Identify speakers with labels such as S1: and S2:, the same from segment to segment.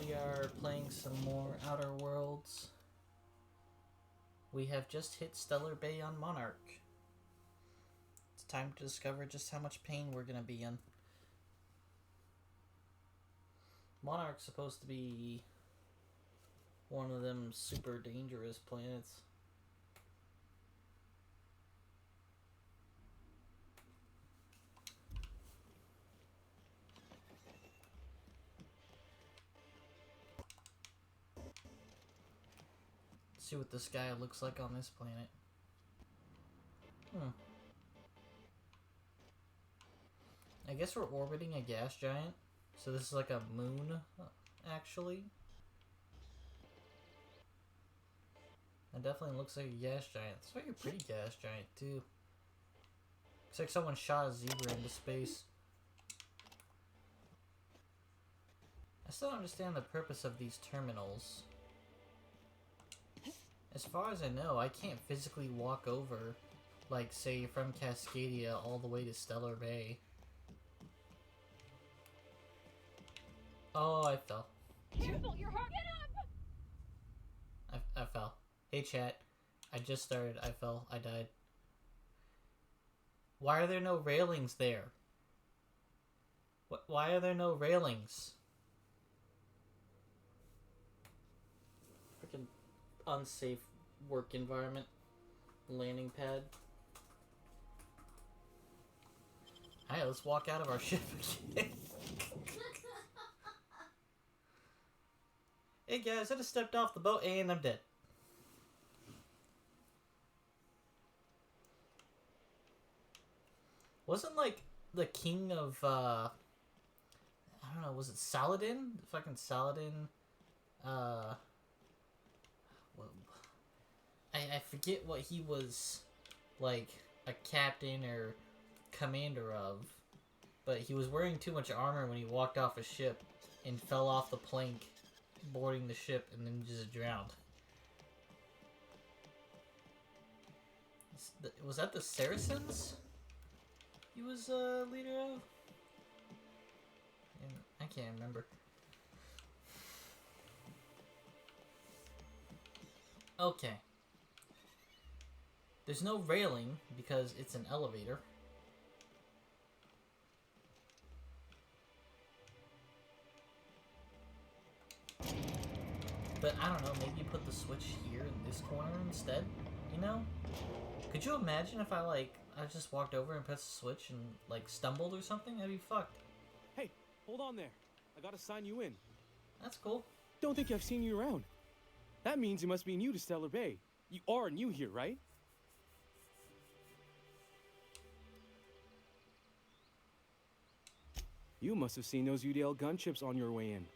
S1: we are playing some more Outer Worlds. We have just hit Stellar Bay on Monarch. It's time to discover just how much pain we're gonna be in. Monarch's supposed to be one of them super dangerous planets. Let's see what the sky looks like on this planet. I guess we're orbiting a gas giant. So this is like a moon, actually. It definitely looks like a gas giant. It's like a pretty gas giant, too. Looks like someone shot a zebra into space. I still don't understand the purpose of these terminals. As far as I know, I can't physically walk over, like, say, from Cascadia all the way to Stellar Bay. Oh, I fell.
S2: Careful, you're hurt. Get up!
S1: I fell. Hey, chat. I just started. I fell. I died. Why are there no railings there? Why are there no railings? Freaking unsafe work environment. Landing pad. Alright, let's walk out of our ship again. Hey guys, I just stepped off the boat and I'm dead. Wasn't like the king of I don't know, was it Saladin? Fucking Saladin. Well, I forget what he was like a captain or commander of, but he was wearing too much armor when he walked off a ship and fell off the plank boarding the ship and then just drowned. Was that the Saracens he was leader of? I can't remember. Okay. There's no railing because it's an elevator. But I don't know, maybe put the switch here in this corner instead, you know? Could you imagine if I just walked over and pressed the switch and, like, stumbled or something? That'd be fucked.
S3: Hey, hold on there. I gotta sign you in.
S1: That's cool.
S3: Don't think I've seen you around. That means you must be new to Stellar Bay. You are new here, right? You must have seen those UDL gunships on your way in.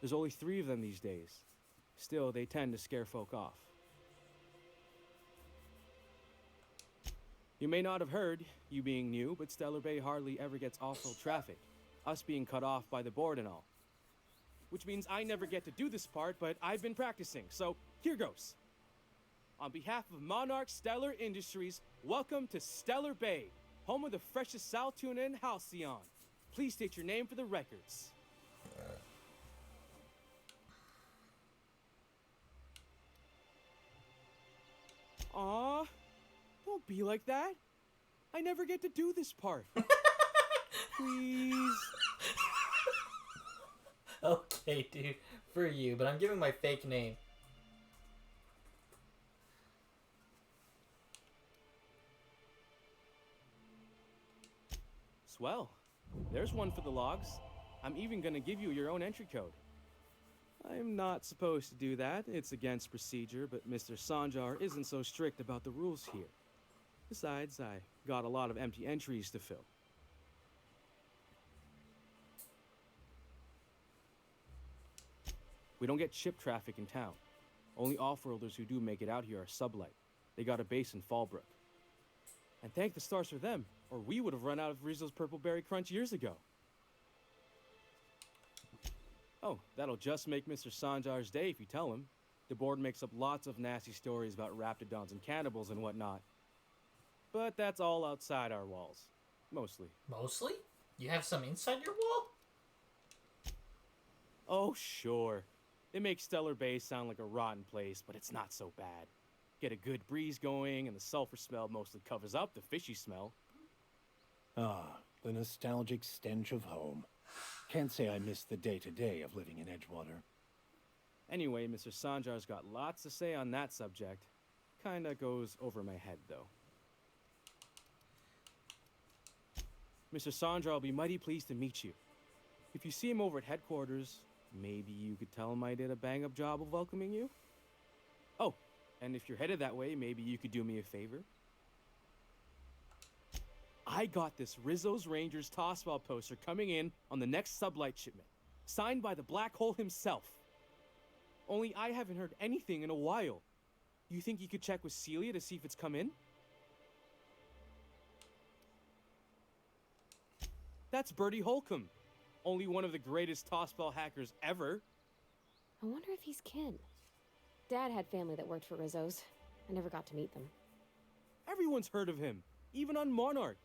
S3: There's only 3 of them these days. Still, they tend to scare folk off. You may not have heard, you being new, but Stellar Bay hardly ever gets off-road traffic, us being cut off by the board and all. Which means I never get to do this part, but I've been practicing, so here goes. On behalf of Monarch Stellar Industries, welcome to Stellar Bay, home of the freshest sal tuna in Halcyon. Please state your name for the records. Aw, don't be like that. I never get to do this part. Please.
S1: Okay, dude. For you, but I'm giving my fake name.
S3: Swell. There's one for the logs. I'm even gonna give you your own entry code. I'm not supposed to do that. It's against procedure, but Mr. Sanjar isn't so strict about the rules here. Besides, I got a lot of empty entries to fill. We don't get ship traffic in town. Only off-worlders who do make it out here are sublight. They got a base in Fallbrook. And thank the stars for them, or we would have run out of Rizzo's Purple Berry Crunch years ago. Oh, that'll just make Mr. Sanjar's day if you tell him. The board makes up lots of nasty stories about raptidons and cannibals and whatnot. But that's all outside our walls. Mostly.
S1: Mostly? You have some inside your wall?
S3: Oh, sure. They make Stellar Bay sound like a rotten place, but it's not so bad. Get a good breeze going, and the sulfur smell mostly covers up the fishy smell.
S4: Ah, the nostalgic stench of home. Can't say I miss the day-to-day of living in Edgewater.
S3: Anyway, Mr. Sanjar's got lots to say on that subject. Kinda goes over my head, though. Mr. Sanjar will be mighty pleased to meet you. If you see him over at headquarters, maybe you could tell him I did a bang-up job of welcoming you? Oh, and if you're headed that way, maybe you could do me a favor? I got this Rizzo's Rangers tossball poster coming in on the next sublight shipment, signed by the Black Hole himself. Only I haven't heard anything in a while. You think you could check with Celia to see if it's come in? That's Bertie Holcomb, only one of the greatest tossball hackers ever.
S5: I wonder if he's kin. Dad had family that worked for Rizzo's. I never got to meet them.
S3: Everyone's heard of him, even on Monarch.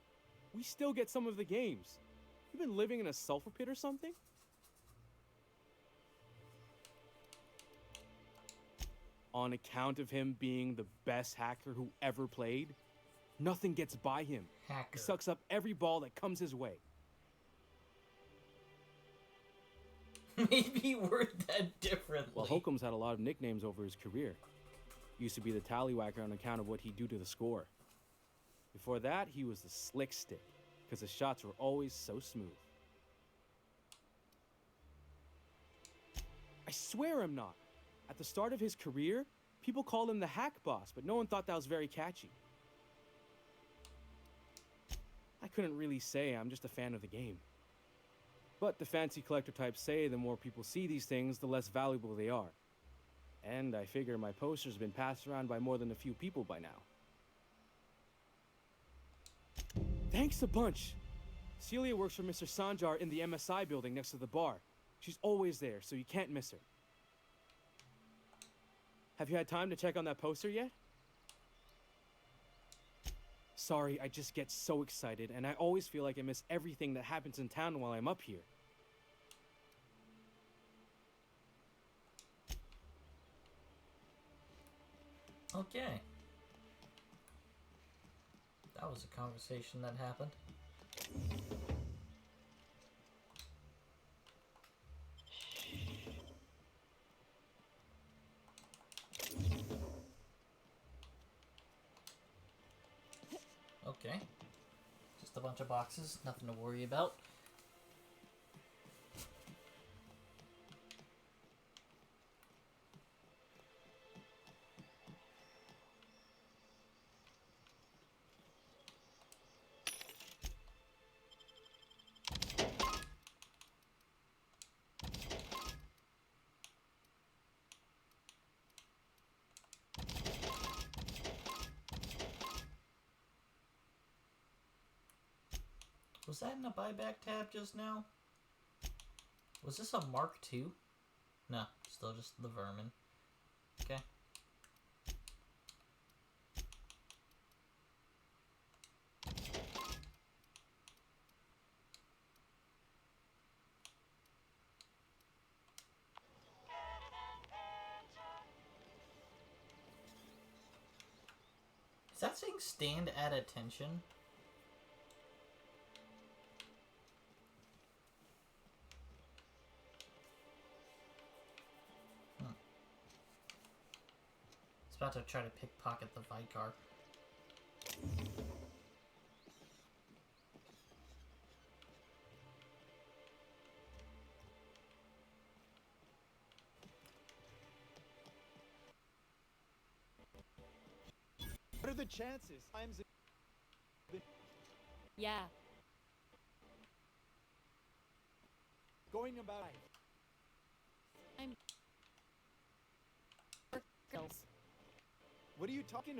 S3: We still get some of the games. You been living in a sulfur pit or something? On account of him being the best hacker who ever played, nothing gets by him.
S1: Hacker.
S3: He sucks up every ball that comes his way.
S1: Maybe word that differently.
S3: Well, Holcomb's had a lot of nicknames over his career. Used to be the tallywhacker on account of what he'd do to the score. Before that, he was the slick stick, because his shots were always so smooth. I swear I'm not. At the start of his career, people called him the hack boss, but no one thought that was very catchy. I couldn't really say, I'm just a fan of the game. But the fancy collector types say the more people see these things, the less valuable they are. And I figure my poster's been passed around by more than a few people by now. Thanks a bunch. Celia works for Mr. Sanjar in the MSI building next to the bar. She's always there, so you can't miss her. Have you had time to check on that poster yet? Sorry, I just get so excited, and I always feel like I miss everything that happens in town while I'm up here.
S1: Okay. That was a conversation that happened. Okay. Just a bunch of boxes, nothing to worry about. Was that in the buyback tab just now? Was this a Mark II? No, still just the vermin. Okay. Is that saying stand at attention? About to try to pickpocket the Vicar.
S6: What are the chances?
S2: Yeah.
S6: Going about.
S2: I'm. Girls.
S6: What are you talking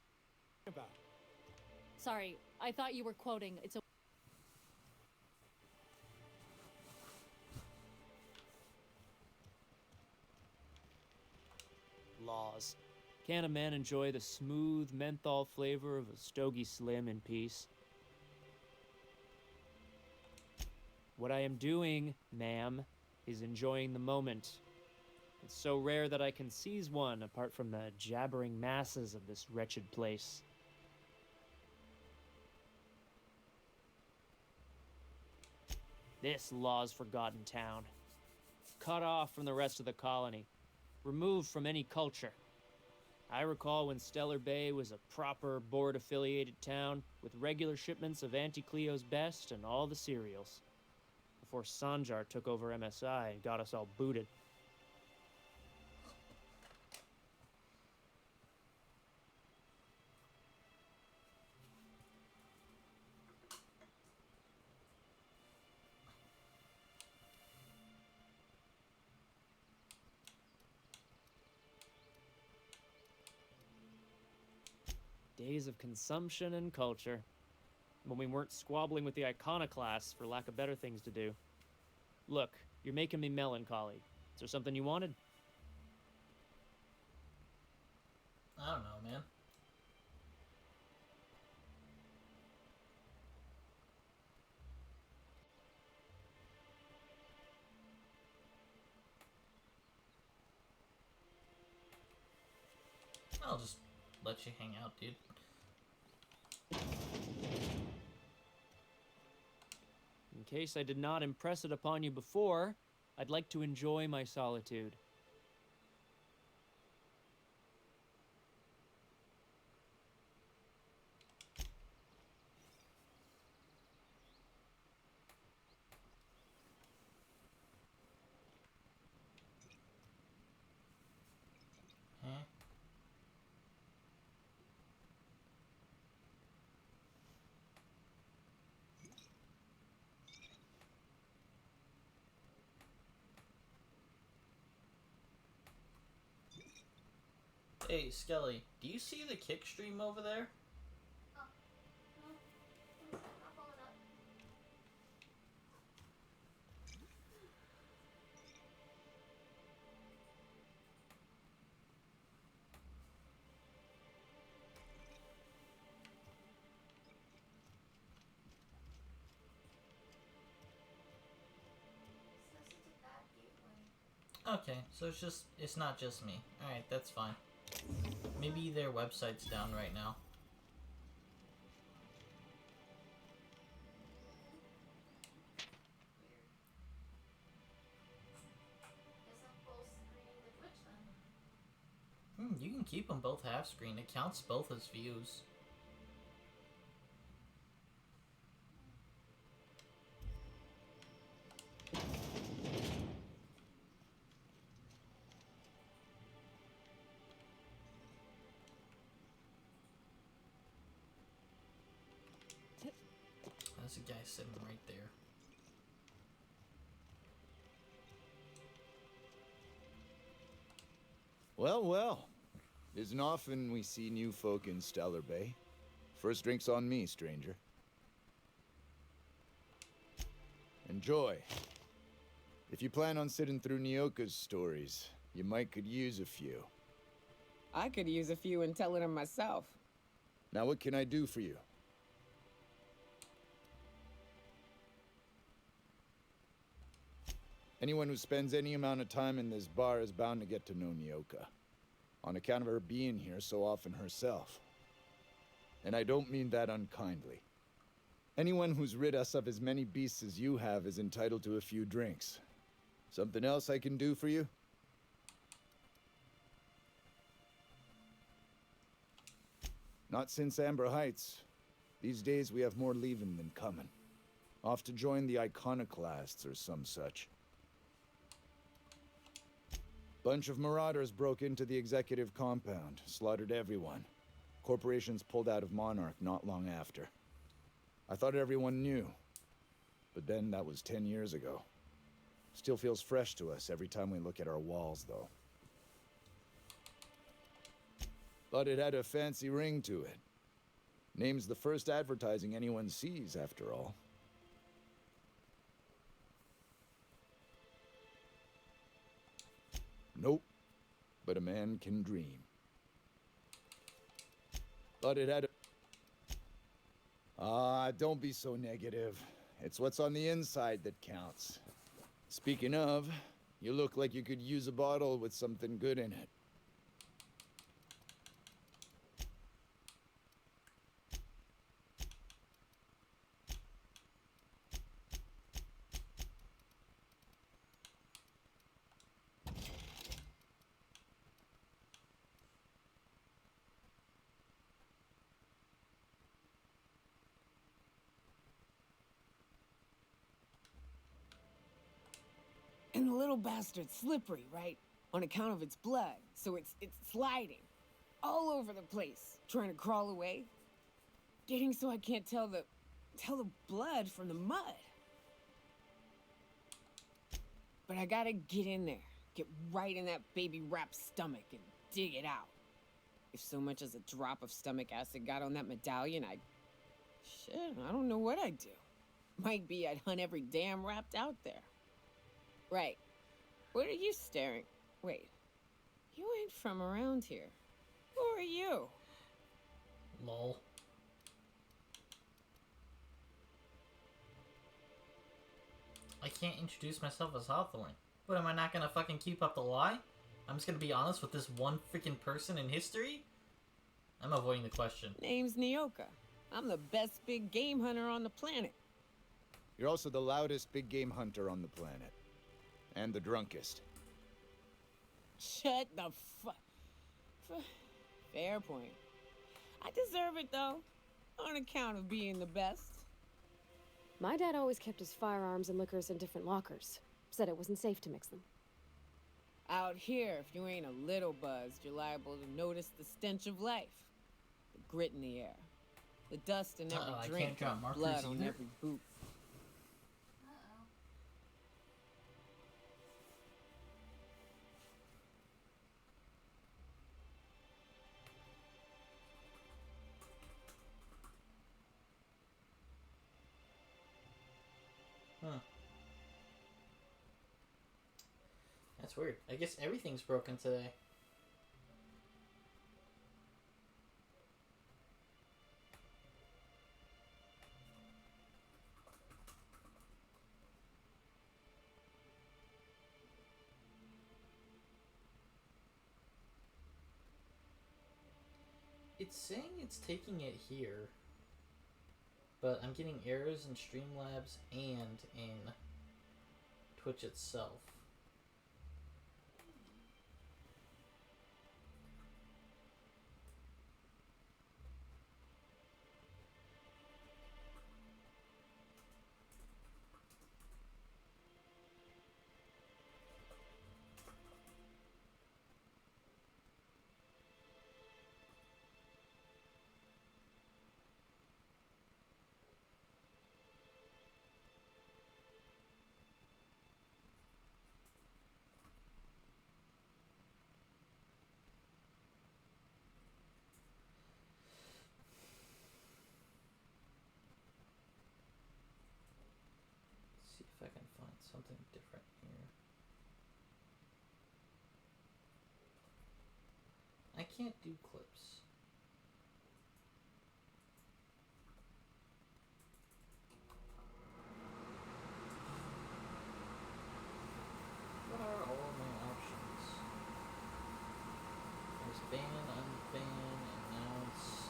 S6: about?
S2: Sorry, I thought you were quoting. It's a.
S7: Laws. Can a man enjoy the smooth menthol flavor of a Stogie Slim in peace? What I am doing, ma'am, He's enjoying the moment. It's so rare that I can seize one apart from the jabbering masses of this wretched place. This law's forgotten town. Cut off from the rest of the colony. Removed from any culture. I recall when Stellar Bay was a proper board-affiliated town with regular shipments of Auntie Cleo's best and all the cereals. Before Sanjar took over MSI and got us all booted. Days of consumption and culture. When we weren't squabbling with the iconoclasts for lack of better things to do. Look, you're making me melancholy. Is there something you wanted?
S1: I don't know, man. I'll just let you hang out, dude.
S7: In case I did not impress it upon you before, I'd like to enjoy my solitude.
S1: Huh? Hey, Skelly, do you see the kick stream over there? Okay, so it's not just me. Alright, that's fine. Maybe their website's down right now. You can keep them both half screen. It counts both as views. There's a guy sitting right there.
S8: Well, well. Isn't often we see new folk in Stellar Bay. First drink's on me, stranger. Enjoy. If you plan on sitting through Nyoka's stories, you might could use a few.
S9: I could use a few and telling them myself.
S8: Now what can I do for you? Anyone who spends any amount of time in this bar is bound to get to know Nyoka. On account of her being here so often herself. And I don't mean that unkindly. Anyone who's rid us of as many beasts as you have is entitled to a few drinks. Something else I can do for you? Not since Amber Heights. These days we have more leaving than coming. Off to join the iconoclasts or some such. Bunch of marauders broke into the executive compound, slaughtered everyone. Corporations pulled out of Monarch not long after. I thought everyone knew. But then that was 10 years ago. Still feels fresh to us every time we look at our walls, though. But it had a fancy ring to it. Name's the first advertising anyone sees, after all. Nope. But a man can dream. But it had a... don't be so negative. It's what's on the inside that counts. Speaking of, you look like you could use a bottle with something good in it.
S9: And the little bastard's slippery, right? On account of its blood, so it's sliding all over the place, trying to crawl away. Getting so I can't tell the blood from the mud. But I gotta get in there, get right in that baby rap's stomach and dig it out. If so much as a drop of stomach acid got on that medallion, shit, I don't know what I'd do. Might be I'd hunt every damn rapt out there. Right. What are you staring? Wait. You ain't from around here. Who are you?
S1: Lol. I can't introduce myself as Hawthorne. What, am I not gonna fucking keep up the lie? I'm just gonna be honest with this one freaking person in history? I'm avoiding the question.
S9: Name's Nyoka. I'm the best big game hunter on the planet.
S8: You're also the loudest big game hunter on the planet. And the drunkest.
S9: Shut the fuck. Fair point. I deserve it, though. On account of being the best.
S5: My dad always kept his firearms and liquors in different lockers. Said it wasn't safe to mix them.
S9: Out here, if you ain't a little buzzed, you're liable to notice the stench of life. The grit in the air. The dust in every
S1: I
S9: drink.
S1: can't drop markers
S9: Blood on
S1: either.
S9: every boot.
S1: Huh. That's weird. I guess everything's broken today. It's saying it's taking it here, but I'm getting errors in Streamlabs and in Twitch itself. See if I can find something different here. I can't do clips. What are all my options? There's ban, unban, announce.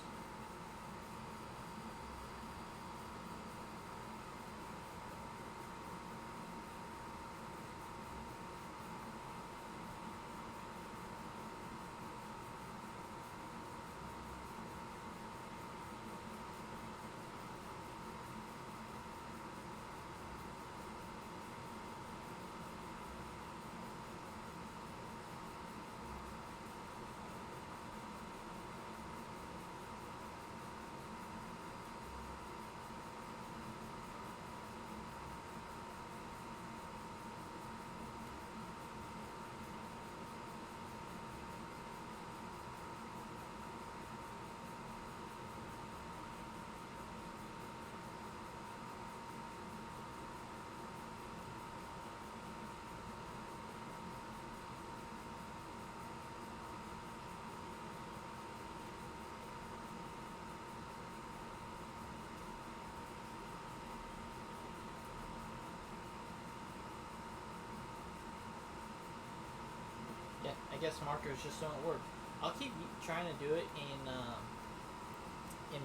S1: I guess markers just don't work. I'll keep trying to do it in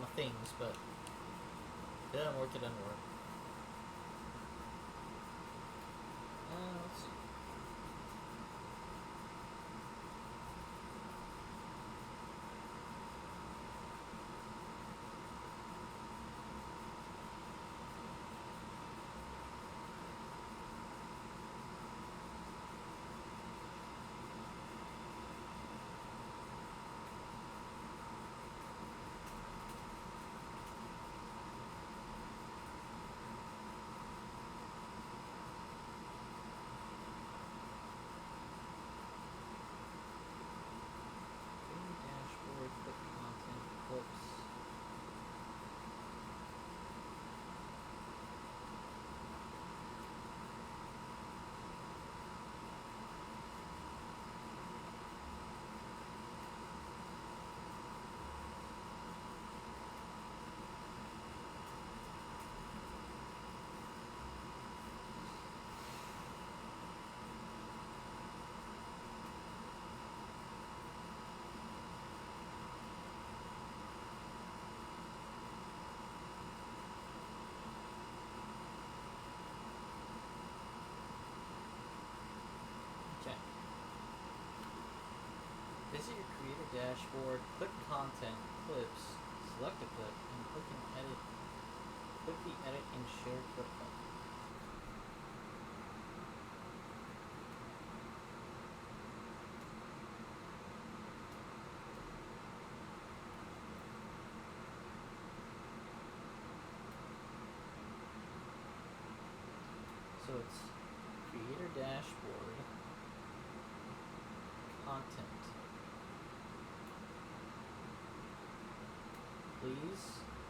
S1: my things, but if it doesn't work, it doesn't work. Let's see. Dashboard, clip content, clips. Okay. Visit your creator dashboard, click content, clips, select a clip, and click and edit. Click the edit and share clip button. So it's creator dashboard, content. Please,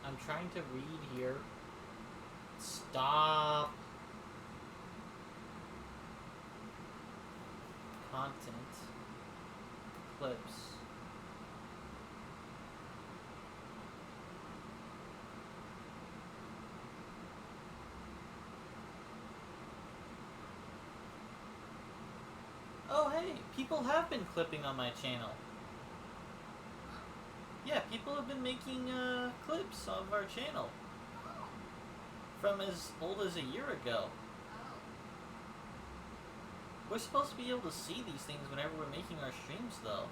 S1: I'm trying to read here. Stop. Content, clips. Oh hey, people have been clipping on my channel. Yeah, people have been making clips of our channel. From as old as a year ago. We're supposed to be able to see these things whenever we're making our streams, though.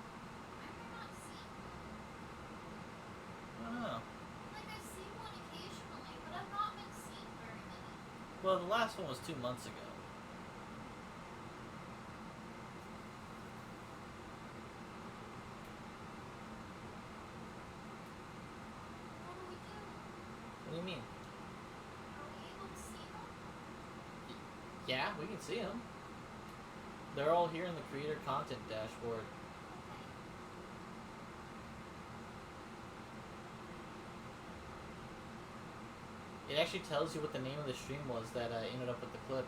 S1: I don't know.
S2: Like, I see one occasionally, but I've not been seeing very many.
S1: Well, the last one was 2 months ago.
S2: What do we do?
S1: What do you mean?
S2: Are we able to see them?
S1: Yeah, we can see them. They're all here in the creator content dashboard. It actually tells you what the name of the stream was that ended up with the clip.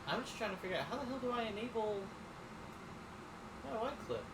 S1: I'm just trying to figure out how the hell do I enable... How do I clip?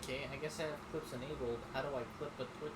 S1: Okay, I guess I have clips enabled. How do I clip a Twitch?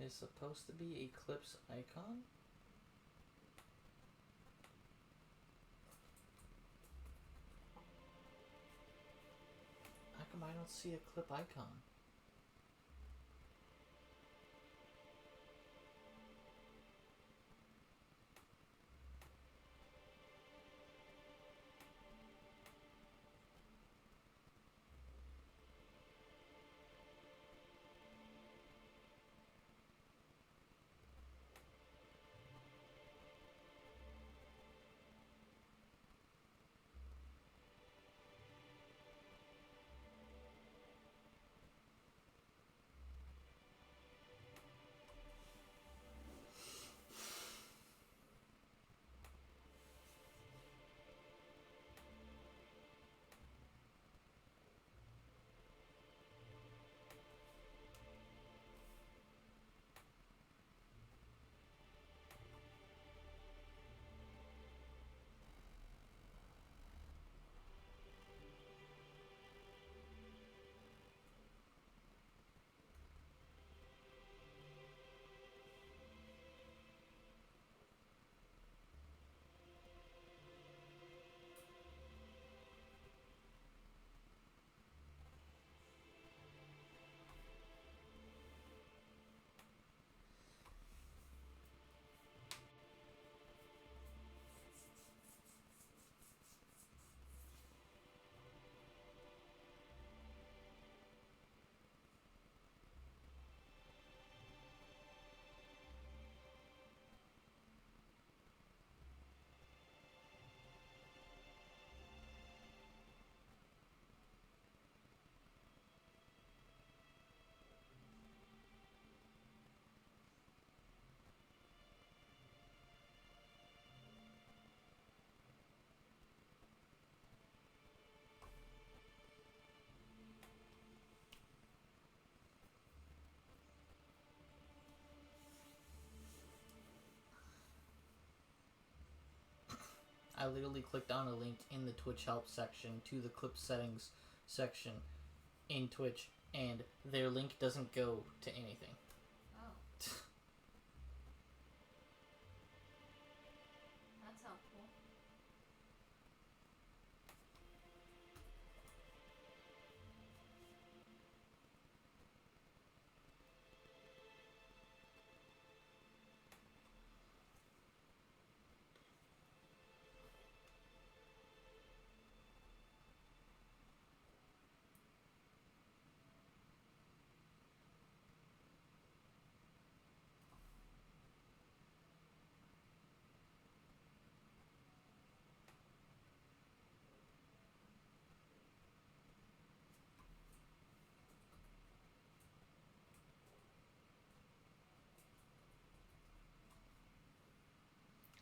S1: is supposed to be a Clips icon. How come I don't see a clip icon? I literally clicked on a link in the Twitch help section to the clip settings section in Twitch, and their link doesn't go to anything.
S2: Oh. That's helpful.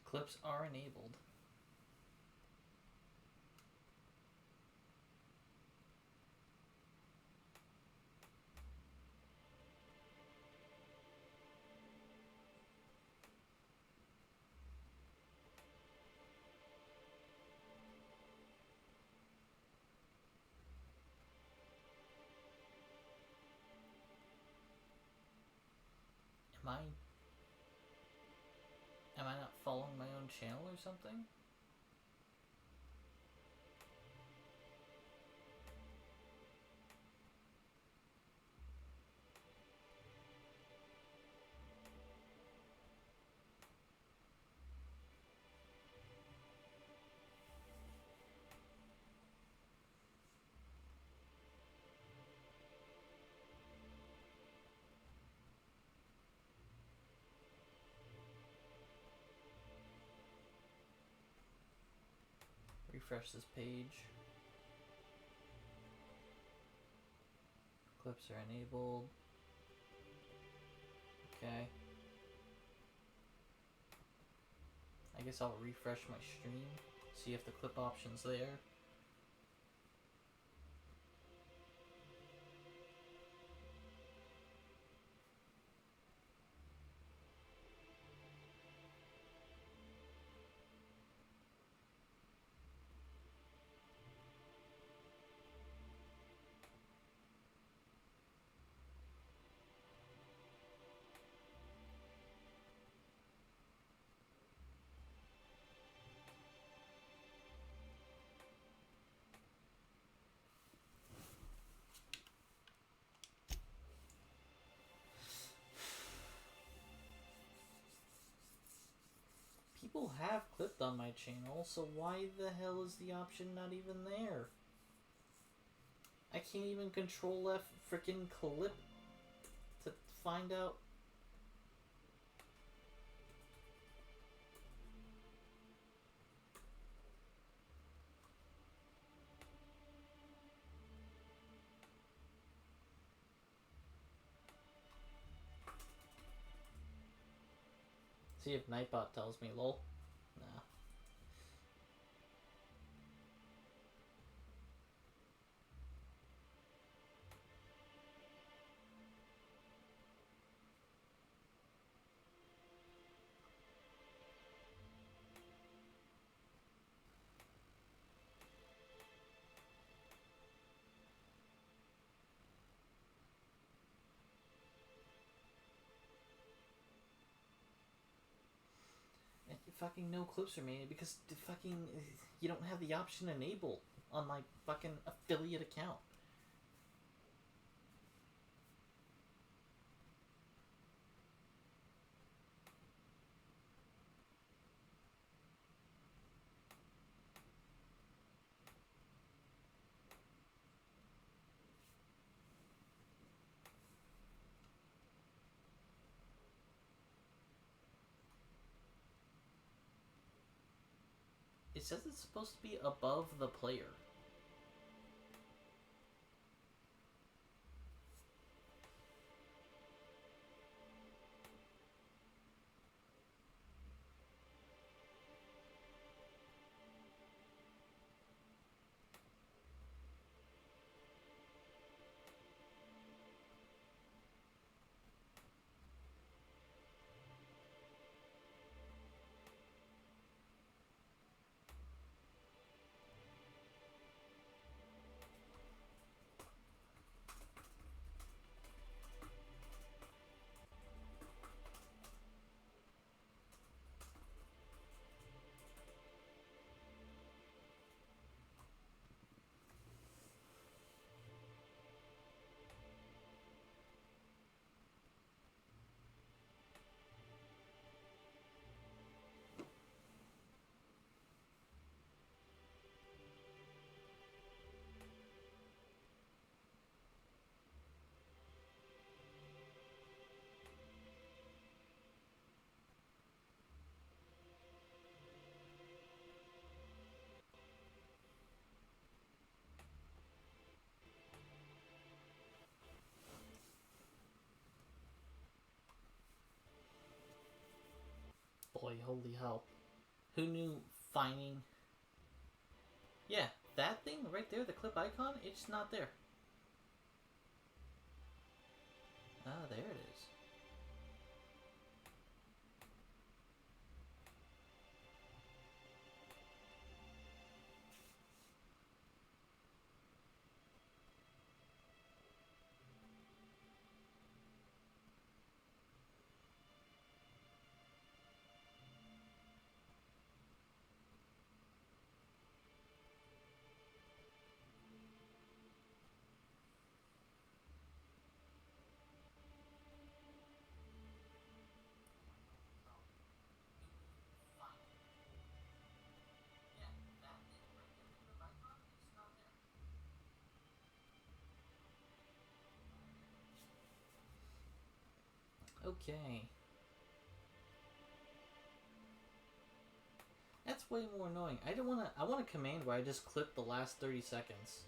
S1: Clips are enabled. Am I not following my own channel or something? Refresh this page. Clips are enabled. Okay. I guess I'll refresh my stream, see if the clip option's there. people have clipped on my channel, so why the hell is the option not even there? I can't even control F freaking clip to find out. See if Nightbot tells me, lol. Nah. Fucking no clips are made because the fucking you don't have the option enabled on my fucking affiliate account. It says it's supposed to be above the player. Boy, holy hell. Who knew finding... Yeah, that thing right there, the clip icon, it's not there. Ah, there it is. Okay. That's way more annoying. I want a command where I just clip the last 30 seconds.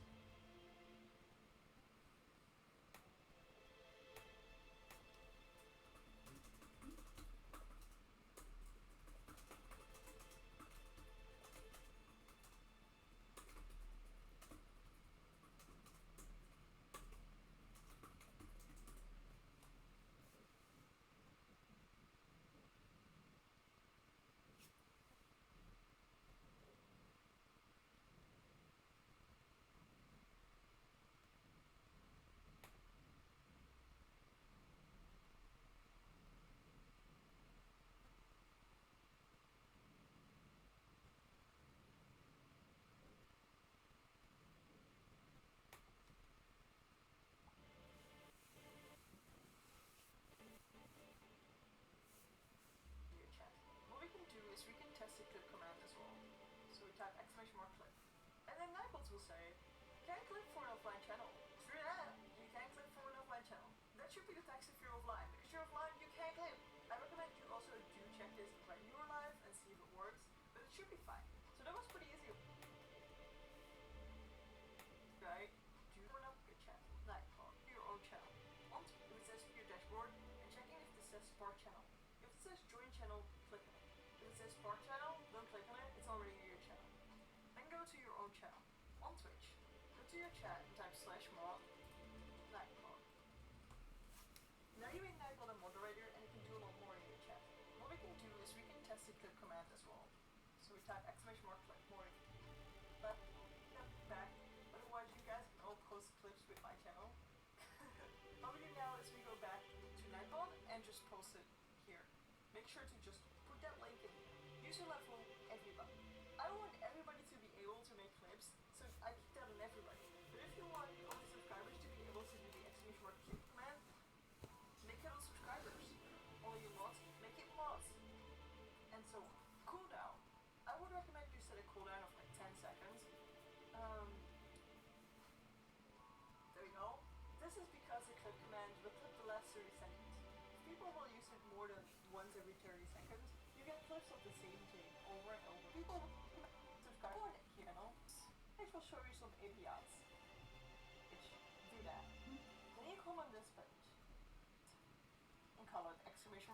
S10: should be fine. So that was pretty easy. Right? Do you open up your chat? Nightfall. Your own channel. On if it says your dashboard and checking if this says Spark channel. If it says join channel, click on it. If it says Spark channel, don't click on it, it's already your channel. Then go to your own channel. On Twitch. Go to your chat and type /mod Nightfall. Now you make Nightfall a moderator and you can do a lot more in your chat. What we can do is we can test the clip command as well. So we type !clip more. But back. Otherwise you guys can all post clips with my channel. What we do now is we go back to Nightball and just post it here. Make sure to just put that link in here. User level everybody. I want everybody to be able to make clips, so I keep that on everybody. But if you want all the subscribers to be able to do the !clip command, make it all subscribers. All you mods, make it mods. And so on. Cooldown. I would recommend you set a cooldown of like 10 seconds. There you go. This is because the clip command will clip the last 30 seconds. If people will use it more than once every 30 seconds, you get clips of the same thing over and over. People will subscribe to the channel. It will show you some APIs. Which do that. Then you come on this page and call it !clip.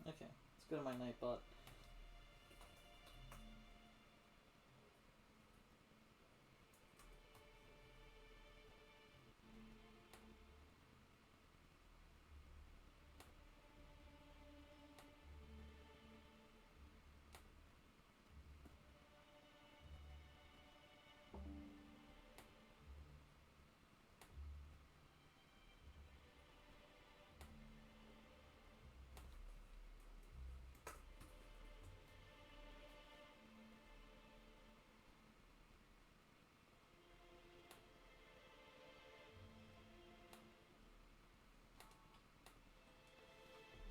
S1: Okay, let's go to my Nightbot.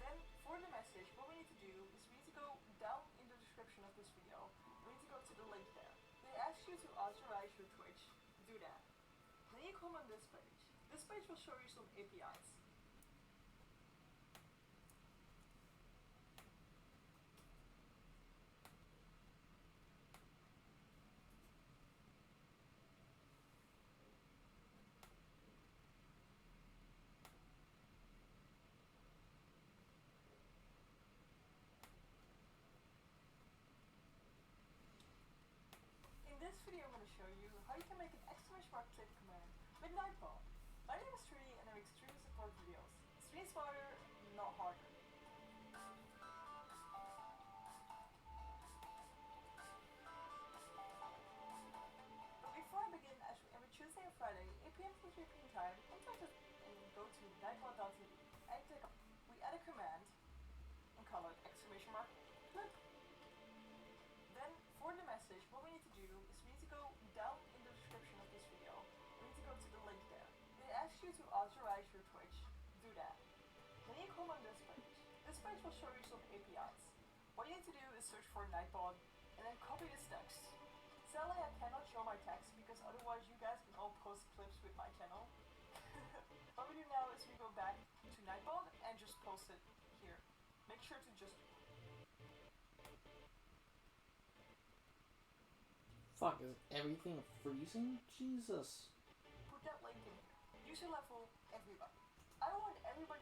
S10: Then for the message, what we need to do is we need to go down in the description of this video. We need to go to the link there. They ask you to authorize your Twitch. Do that. Then you come on this page. This page will show you some APIs. In this video I'm going to show you how you can make an !clip command with Nightball. My name is Trudy and I make stream support videos. Stream smarter, not harder. But before I begin, every Tuesday and Friday, 8 p.m. to 3 p.m. time, contact us and go to nightball.tv and click on. We add a command and call it !clip. Then for the message, what we need to do is we need to go down in the description of this video. We need to go to the link there. They ask you to authorize your Twitch. Do that. Then you come on this page. This page will show you some APIs. What you need to do is search for Nightbot and then copy this text. Sadly, I cannot show my text because otherwise you guys can all post clips with my channel. What we do now is we go back to Nightbot and just post it here. Make sure to just
S1: Fuck, is everything freezing? Jesus.
S10: put that link in here. User level everybody. I want everybody.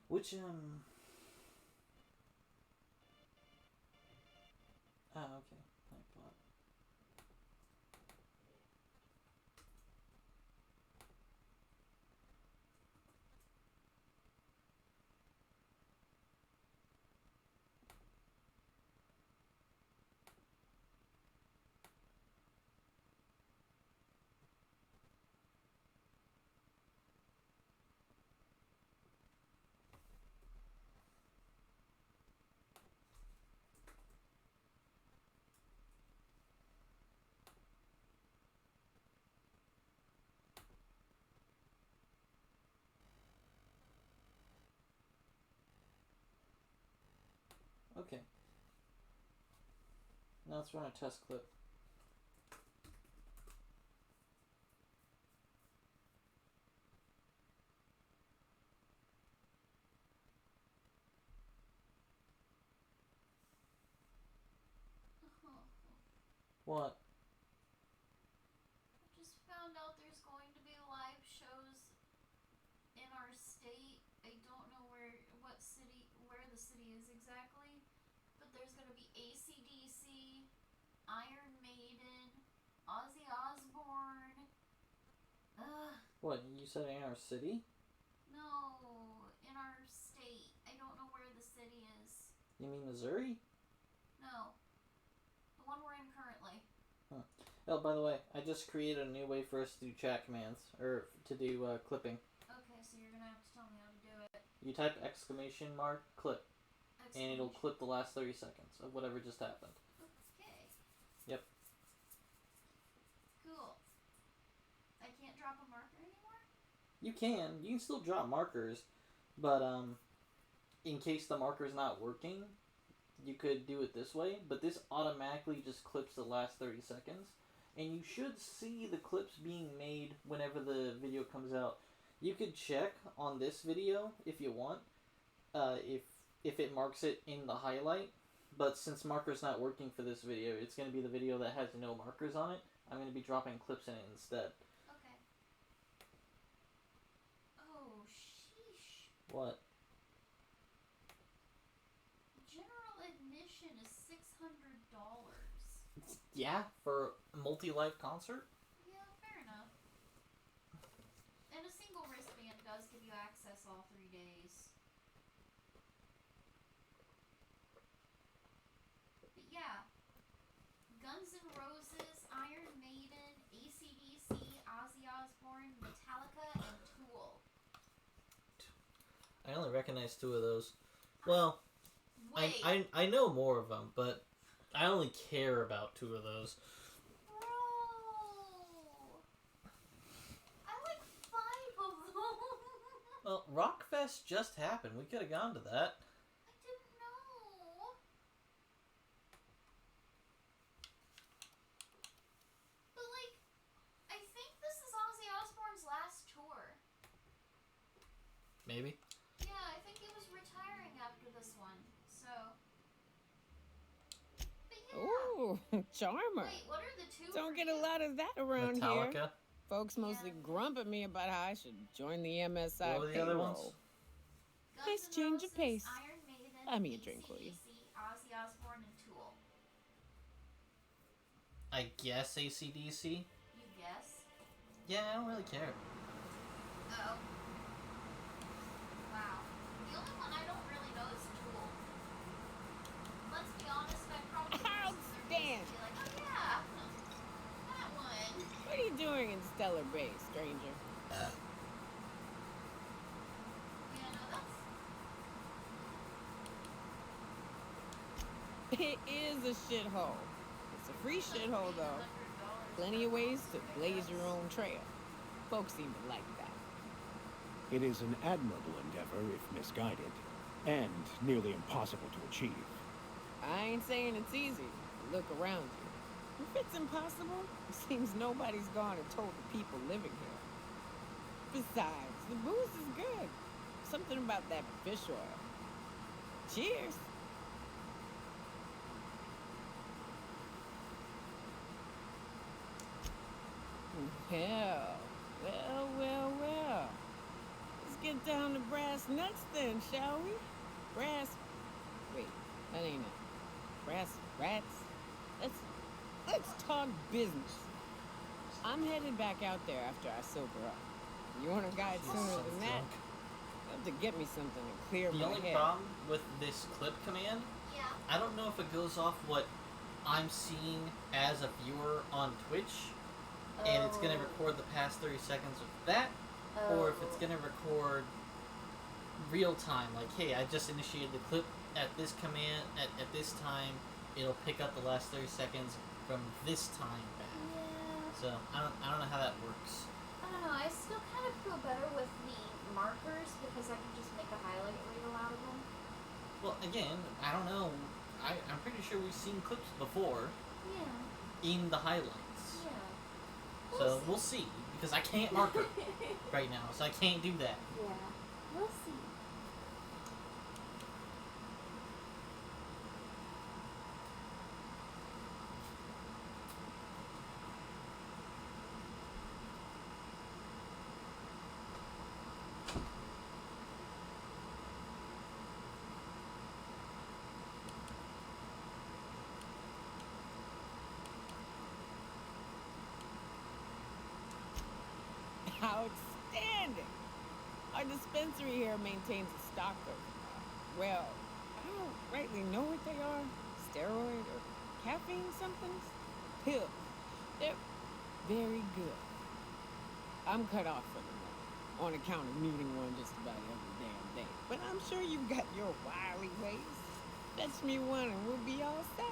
S1: Which, okay. Nightbot. Okay. Now let's run a test clip. What?
S2: I just found out there's going to be live shows in our state. I don't know where the city is exactly, but there's going to be AC/DC, Iron Maiden, Ozzy Osbourne.
S1: What, you said in our city?
S2: No, in our state. I don't know where the city is.
S1: You mean Missouri?
S2: No, the one we're in currently.
S1: Huh. Oh, by the way, I just created a new way for us to do chat commands, or to do clipping.
S2: Okay, so you're gonna have to tell me how to do it.
S1: You type exclamation mark clip, and it'll clip the last 30 seconds of whatever just happened.
S2: Okay.
S1: Yep.
S2: Cool. I can't drop a marker anymore?
S1: You can still drop markers, but in case the marker's not working, you could do it this way, but this automatically just clips the last 30 seconds, and you should see the clips being made whenever the video comes out. You could check on this video if you want, if it marks it in the highlight, but since marker's not working for this video, it's going to be the video that has no markers on it. I'm going to be dropping clips in it instead.
S2: Okay. Oh, sheesh.
S1: What?
S2: General admission is $600.
S1: Yeah, for a multi-live concert?
S2: Yeah, fair enough. And a single wristband does give you access all 3 days. But yeah. Guns N' Roses, Iron Maiden, AC/DC, Ozzy Osbourne, Metallica, and Tool.
S1: I only recognize 2 of those. Well,
S2: Wait.
S1: I know more of them, but I only care about 2 of those.
S2: Bro. I like 5 of them.
S1: Well, Rockfest just happened. We could have gone to that.
S2: I didn't know. But like, I think this is Ozzy Osbourne's last tour.
S1: Maybe.
S2: Yeah, I think he was retiring after this one. So. But yeah.
S9: Ooh, charmer.
S2: Wait, what are the 2?
S9: Don't
S2: for
S9: get
S2: you?
S9: a lot of that around here.
S1: Metallica.
S9: Folks mostly grump at me about how I should join the MSI
S1: What were the other ones?
S9: payroll.
S2: Guns
S9: Nice
S2: N'
S9: change of
S2: Roses,
S9: pace.
S2: Iron Maiden,
S9: Buy me a drink, will you?
S2: AC/DC, Ozzy Osbourne, and Tool.
S1: I guess AC/DC.
S2: You guess?
S1: Yeah, I don't really care.
S2: Oh. Wow. The only one I don't really know is Tool. Let's be honest, I probably
S9: I'll
S2: listen to their
S9: stand.
S2: music and be like, oh yeah, that one.
S9: What are you doing in Stellar Bay, stranger?
S2: Yeah, no, that's
S9: It is a shithole. It's a free shithole, though.
S2: $100.
S9: Plenty of ways to blaze your own trail. Folks seem to like that.
S4: It is an admirable endeavor if misguided, and nearly impossible to achieve.
S9: I ain't saying it's easy. Look around you. If it's impossible, it seems nobody's gone and told the people living here. Besides, the booze is good. Something about that fish oil. Cheers. Well. Let's get down to brass nuts then, shall we? Wait, that ain't it. Brass rats? Let's talk business. I'm headed back out there after I sober up. You want a guide sooner than that? You have to get me something to clear
S1: The
S9: my
S1: only
S9: head.
S1: problem with this clip command,
S2: Yeah.
S1: I don't know if it goes off what I'm seeing as a viewer on Twitch, and it's going to record the past 30 seconds of that, or if it's going to record real time, like, hey, I just initiated the clip at this command, at this time, it'll pick up the last 30 seconds from this time back.
S2: Yeah.
S1: So, I don't know how that works.
S2: I don't know, I still kind of feel better with the markers because I can just make a highlight reel out of them.
S1: Well, again, I don't know sure we've seen clips before
S2: Yeah.
S1: in the highlights.
S2: Yeah.
S1: So we'll see, because I can't mark her right now, so I can't do that.
S2: Yeah. We'll see.
S9: Outstanding! Our dispensary here maintains a stock of, well, I don't rightly know what they are. Steroid or caffeine somethings? Pills. They're very good. I'm cut off for the moment, on account of needing one just about every damn day. But I'm sure you've got your wily ways. Fetch me one and we'll be all set.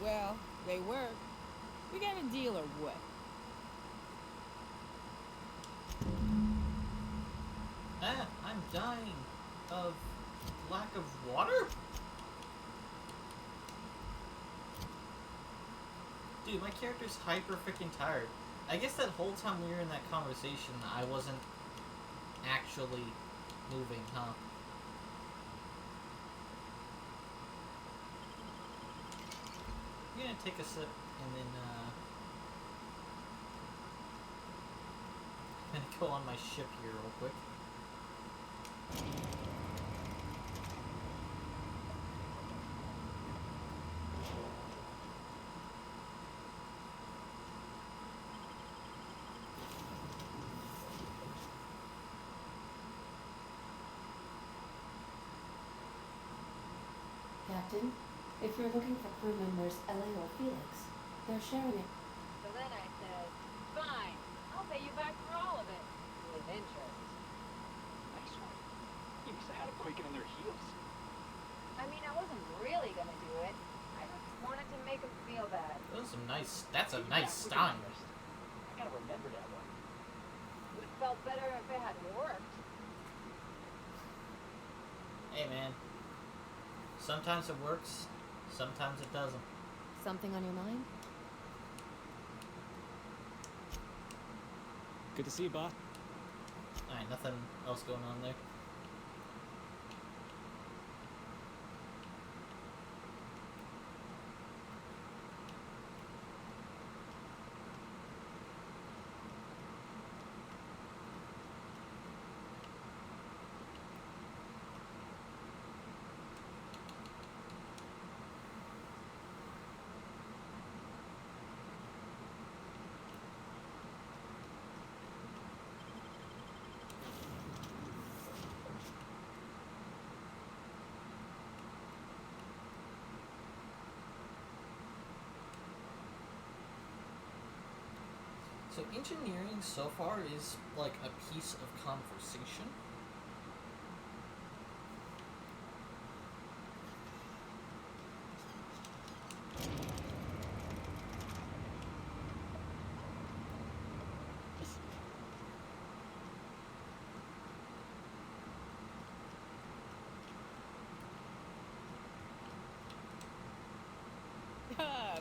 S9: Well, they work. We got a deal or what?
S1: Ah, I'm dying of lack of water? Dude, my character's hyper freaking tired. I guess that whole time we were in that conversation, I wasn't actually moving, huh? I'm gonna take a sip and then, I'm gonna go on my ship here real quick.
S11: Captain, if you're looking for crew members Ellie or Felix, they're sharing it.
S5: So then I said, fine, I'll pay you back for all of it. With interest.
S12: Nice one. You must have had a quaking in their heels.
S5: I mean, I wasn't really gonna do it. I just wanted to make him feel bad.
S1: That's a
S12: You
S1: nice
S12: got
S1: stein.
S12: quickened wrist. I gotta remember that one.
S5: Would have felt better if it had worked.
S1: Hey man, sometimes it works, sometimes it doesn't.
S5: Something on your mind?
S3: Good to see you, boss.
S1: Alright, nothing else going on there. So engineering so far is like a piece of conversation.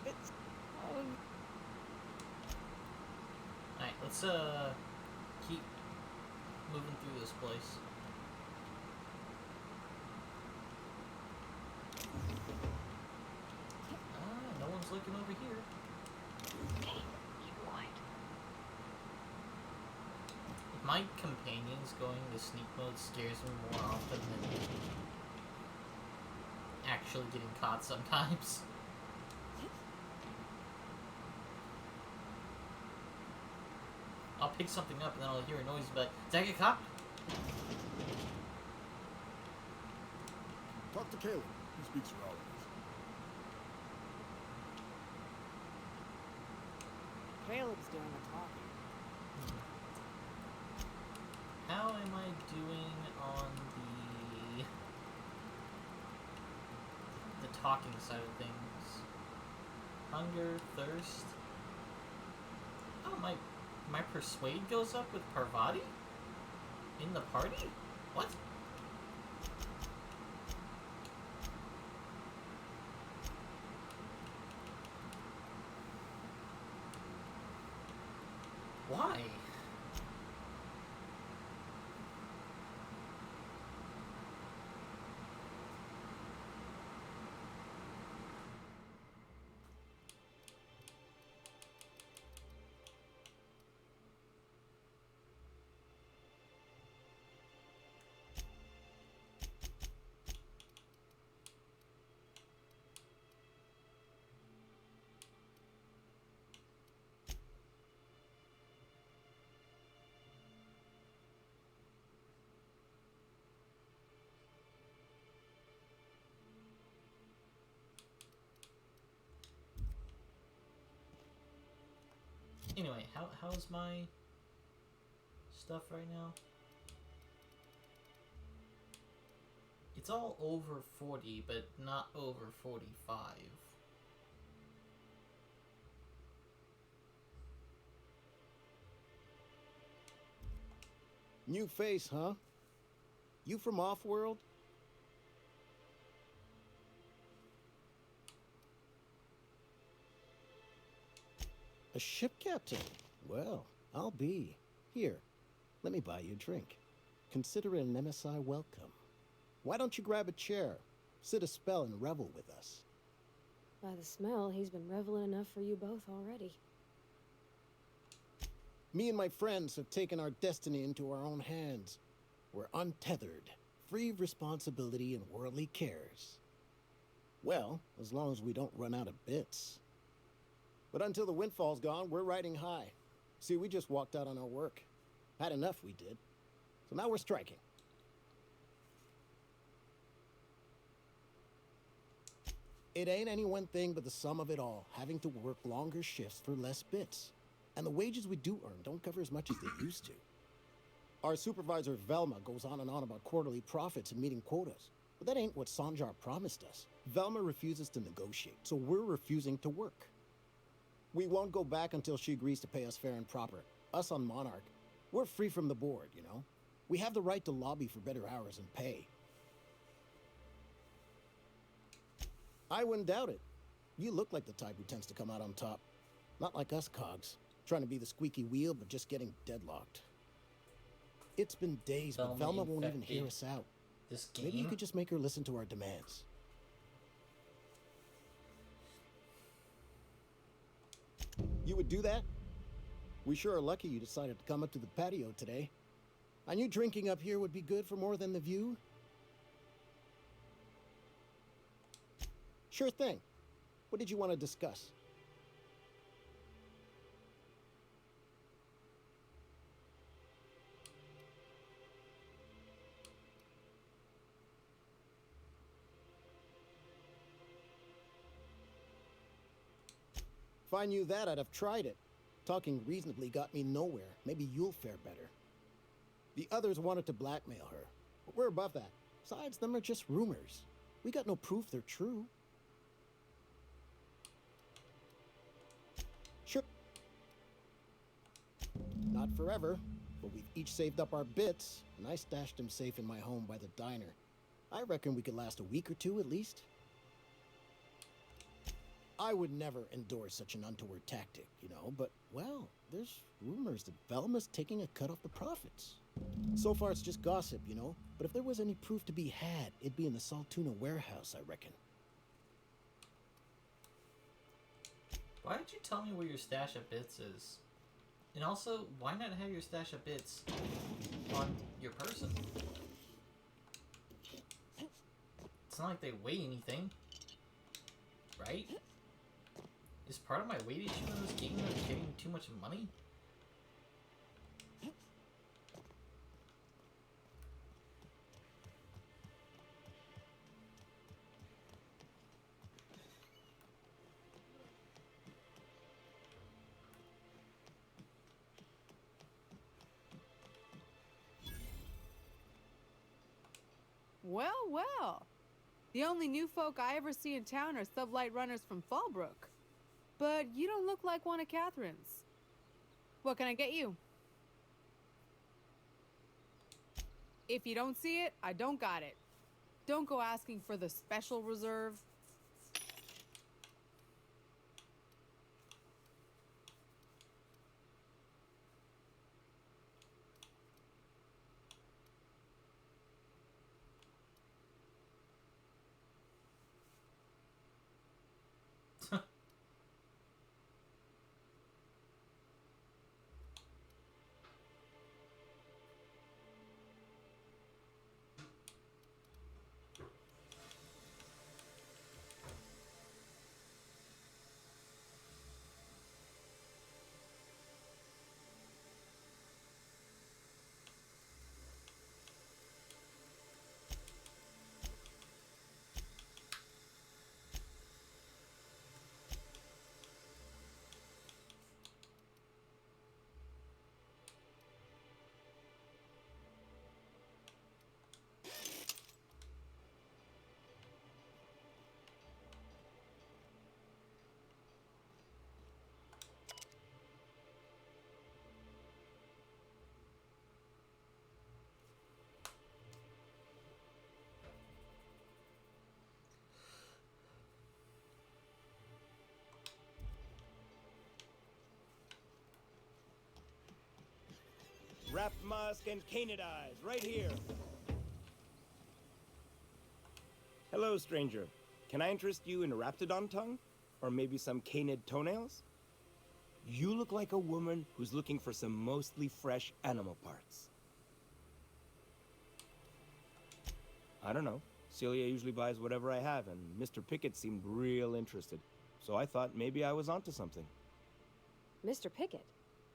S9: That's all of
S1: Alright, let's keep moving through this place. No one's looking over here. My companions going to sneak mode scares me more often than actually getting caught sometimes. I'll pick something up and then I'll hear a noise, but did I get caught?
S13: Talk to Caleb. He speaks for all of us.
S9: Caleb's doing the talking.
S1: How am I doing on the talking side of things? Hunger, thirst. Oh, my persuade goes up with Parvati? In the party? What? Anyway, how's my stuff right now? It's all over 40, but not over 45.
S4: New face, huh? You from Offworld? A ship captain? Well, I'll be. Here, let me buy you a drink. Consider it an MSI welcome. Why don't you grab a chair, sit a spell, and revel with us?
S5: By the smell, he's been reveling enough for you both already.
S4: Me and my friends have taken our destiny into our own hands. We're untethered, free of responsibility and worldly cares. Well, as long as we don't run out of bits. But until the windfall's gone, we're riding high. See, we just walked out on our work. Had enough, we did. So now we're striking. It ain't any one thing but the sum of it all, having to work longer shifts for less bits. And the wages we do earn don't cover as much as they used to. Our supervisor, Velma, goes on and on about quarterly profits and meeting quotas. But that ain't what Sanjar promised us. Velma refuses to negotiate, so we're refusing to work. We won't go back until she agrees to pay us fair and proper. Us on Monarch, we're free from the board, you know? We have the right to lobby for better hours and pay. I wouldn't doubt it. You look like the type who tends to come out on top. Not like us cogs, trying to be the squeaky wheel but just getting deadlocked. It's been days, but Velma won't even hear us out.
S1: This game?
S4: Maybe you could just make her listen to our demands. You would do that? We sure are lucky you decided to come up to the patio today. I knew drinking up here would be good for more than the view. Sure thing. What did you want to discuss? If I knew that, I'd have tried it. Talking reasonably got me nowhere. Maybe you'll fare better. The others wanted to blackmail her, but we're above that. Besides, them are just rumors. We got no proof they're true. Sure. Not forever, but we've each saved up our bits, and I stashed them safe in my home by the diner. I reckon we could last a week or two at least. I would never endorse such an untoward tactic, you know, but, well, there's rumors that Velma's taking a cut off the profits. So far it's just gossip, you know, but if there was any proof to be had, it'd be in the Saltuna warehouse, I reckon.
S1: Why did you tell me where your stash of bits is? And also, why not have your stash of bits on your person? It's not like they weigh anything, right? Is part of my weight issue in this game that I'm getting too much money?
S14: Well, well. The only new folk I ever see in town are sublight runners from Fallbrook. But you don't look like one of Catherine's. What can I get you? If you don't see it, I don't got it. Don't go asking for the special reserve.
S15: Wrapped musk and canid eyes, right here. Hello, stranger. Can I interest you in raptidon tongue? Or maybe some canid toenails? You look like a woman who's looking for some mostly fresh animal parts. I don't know. Celia usually buys whatever I have, and Mr. Pickett seemed real interested. So I thought maybe I was onto something.
S5: Mr. Pickett?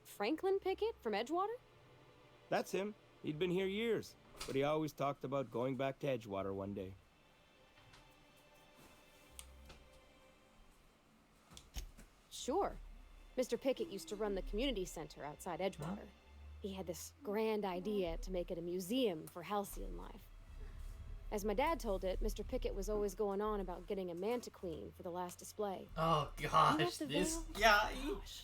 S5: Franklin Pickett from Edgewater?
S15: That's him. He'd been here years, but he always talked about going back to Edgewater one day.
S5: Sure. Mr. Pickett used to run the community center outside Edgewater. He had this grand idea to make it a museum for halcyon life. As my dad told it, Mr. Pickett was always going on about getting a manta queen for the last display.
S1: Oh
S5: You
S1: gosh,
S5: watched the
S1: this
S5: video?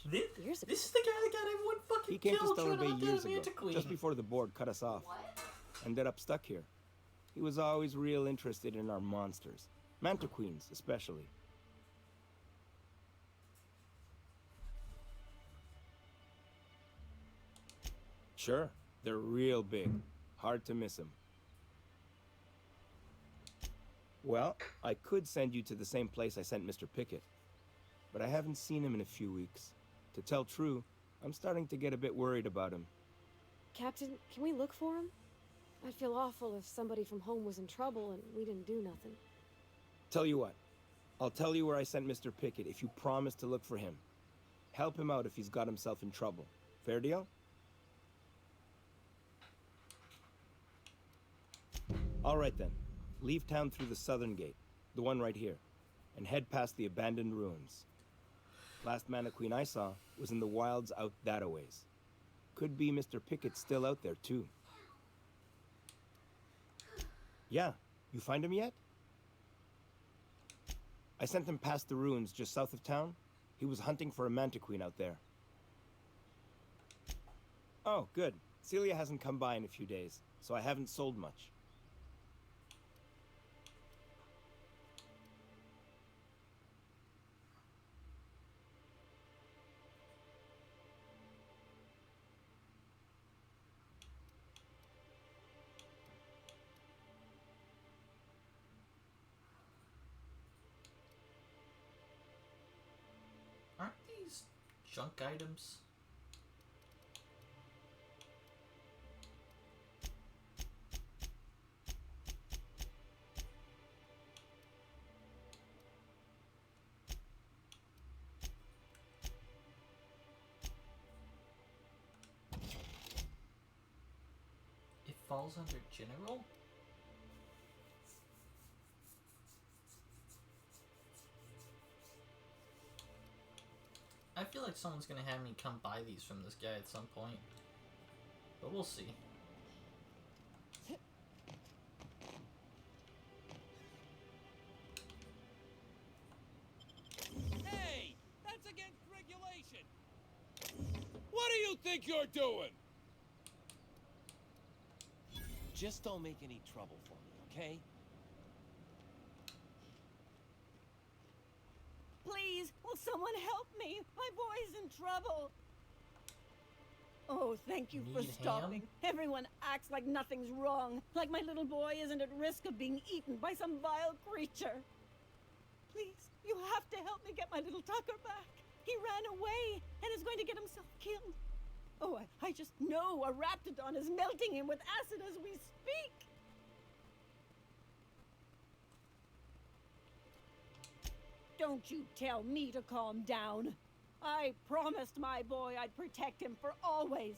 S1: this
S5: Years ago.
S1: this is the guy that got everyone fucking
S15: He came to
S1: killed
S15: Stellar
S1: trying
S15: Bay
S1: to hunt down
S15: years
S1: a
S15: ago,
S1: manta queen.
S15: just before the board cut us off. Ended up stuck here. He was always real interested in our monsters. Manta queens, especially. Sure, they're real big. Hard to miss them. Well, I could send you to the same place I sent Mr. Pickett, but I haven't seen him in a few weeks. To tell true, I'm starting to get a bit worried about him.
S5: Captain, can we look for him? I'd feel awful if somebody from home was in trouble and we didn't do nothing.
S15: Tell you what, I'll tell you where I sent Mr. Pickett if you promise to look for him. Help him out if he's got himself in trouble. Fair deal? All right then. Leave town through the southern gate, the one right here, and head past the abandoned ruins. Last Mana Queen I saw was in the wilds out that-a-ways. Could be Mr. Pickett still out there, too. Yeah, you find him yet? I sent him past the ruins just south of town. He was hunting for a Manta Queen out there. Oh, good. Celia hasn't come by in a few days, so I haven't sold much.
S1: Aren't these junk items? It falls under general? I feel like someone's gonna have me come buy these from this guy at some point. But we'll see.
S16: Hey! That's against regulation! What do you think you're doing? Just don't make any trouble for me, okay?
S17: Please, will someone help me? My boy's in trouble. Oh, thank you for
S1: Need
S17: stopping. Everyone acts like nothing's wrong, like my little boy isn't at risk of being eaten by some vile creature. Please, you have to help me get my little Tucker back. He ran away and is going to get himself killed. Oh, I just know a raptidon is melting him with acid as we speak. Don't you tell me to calm down. I promised my boy I'd protect him for always.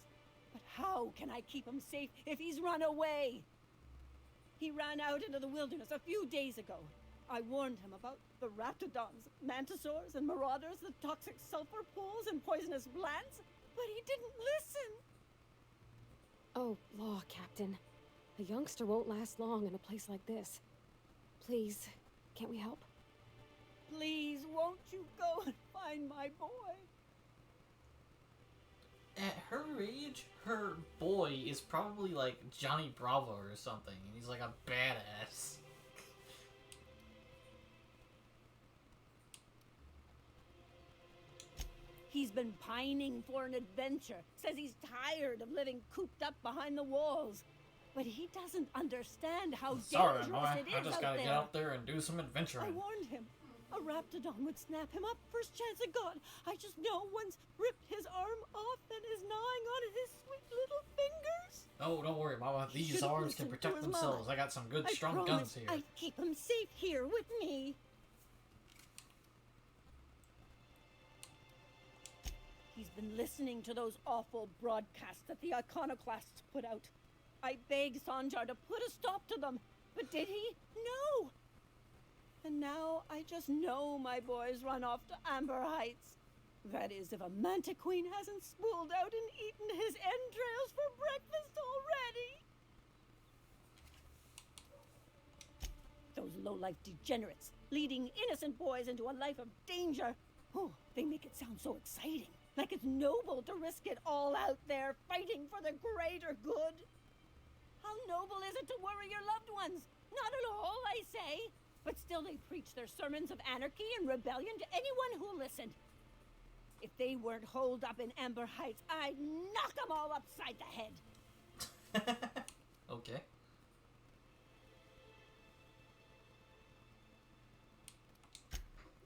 S17: But how can I keep him safe if he's run away? He ran out into the wilderness a few days ago. I warned him about the raptidons, mantisaurs, and marauders, the toxic sulfur pools, and poisonous plants, but he didn't listen.
S5: Oh, law, Captain. A youngster won't last long in a place like this. Please, can't we help?
S17: Please, won't you go and find my boy?
S1: At her age, her boy is probably like Johnny Bravo or something, and he's like a badass.
S17: He's been pining for an adventure. Says he's tired of living cooped up behind the walls. But he doesn't understand how
S1: Sorry,
S17: dangerous
S1: boy.
S17: it is
S1: I just gotta
S17: out there.
S1: get out there and do some
S17: I
S1: adventuring.
S17: warned him. A raptidon would snap him up first chance it got. I just know one's ripped his arm off and is gnawing on his sweet little fingers.
S1: Oh, don't worry, Mama. These
S17: Should've
S1: arms can
S17: listened to
S1: protect
S17: his
S1: themselves.
S17: mama.
S1: I got some good,
S17: I
S1: strong guns
S17: promised
S1: here.
S17: I'd keep him safe here with me. He's been listening to those awful broadcasts that the iconoclasts put out. I begged Sanjar to put a stop to them, but did he? No! And now I just know my boys run off to Amber Heights. That is, if a manta queen hasn't spooled out and eaten his entrails for breakfast already. Those low-life degenerates, leading innocent boys into a life of danger. Oh, they make it sound so exciting. Like it's noble to risk it all out there, fighting for the greater good. How noble is it to worry your loved ones? Not at all, I say. But still they preach their sermons of anarchy and rebellion to anyone who listened. If they weren't holed up in Amber Heights, I'd knock them all upside the head.
S1: Okay.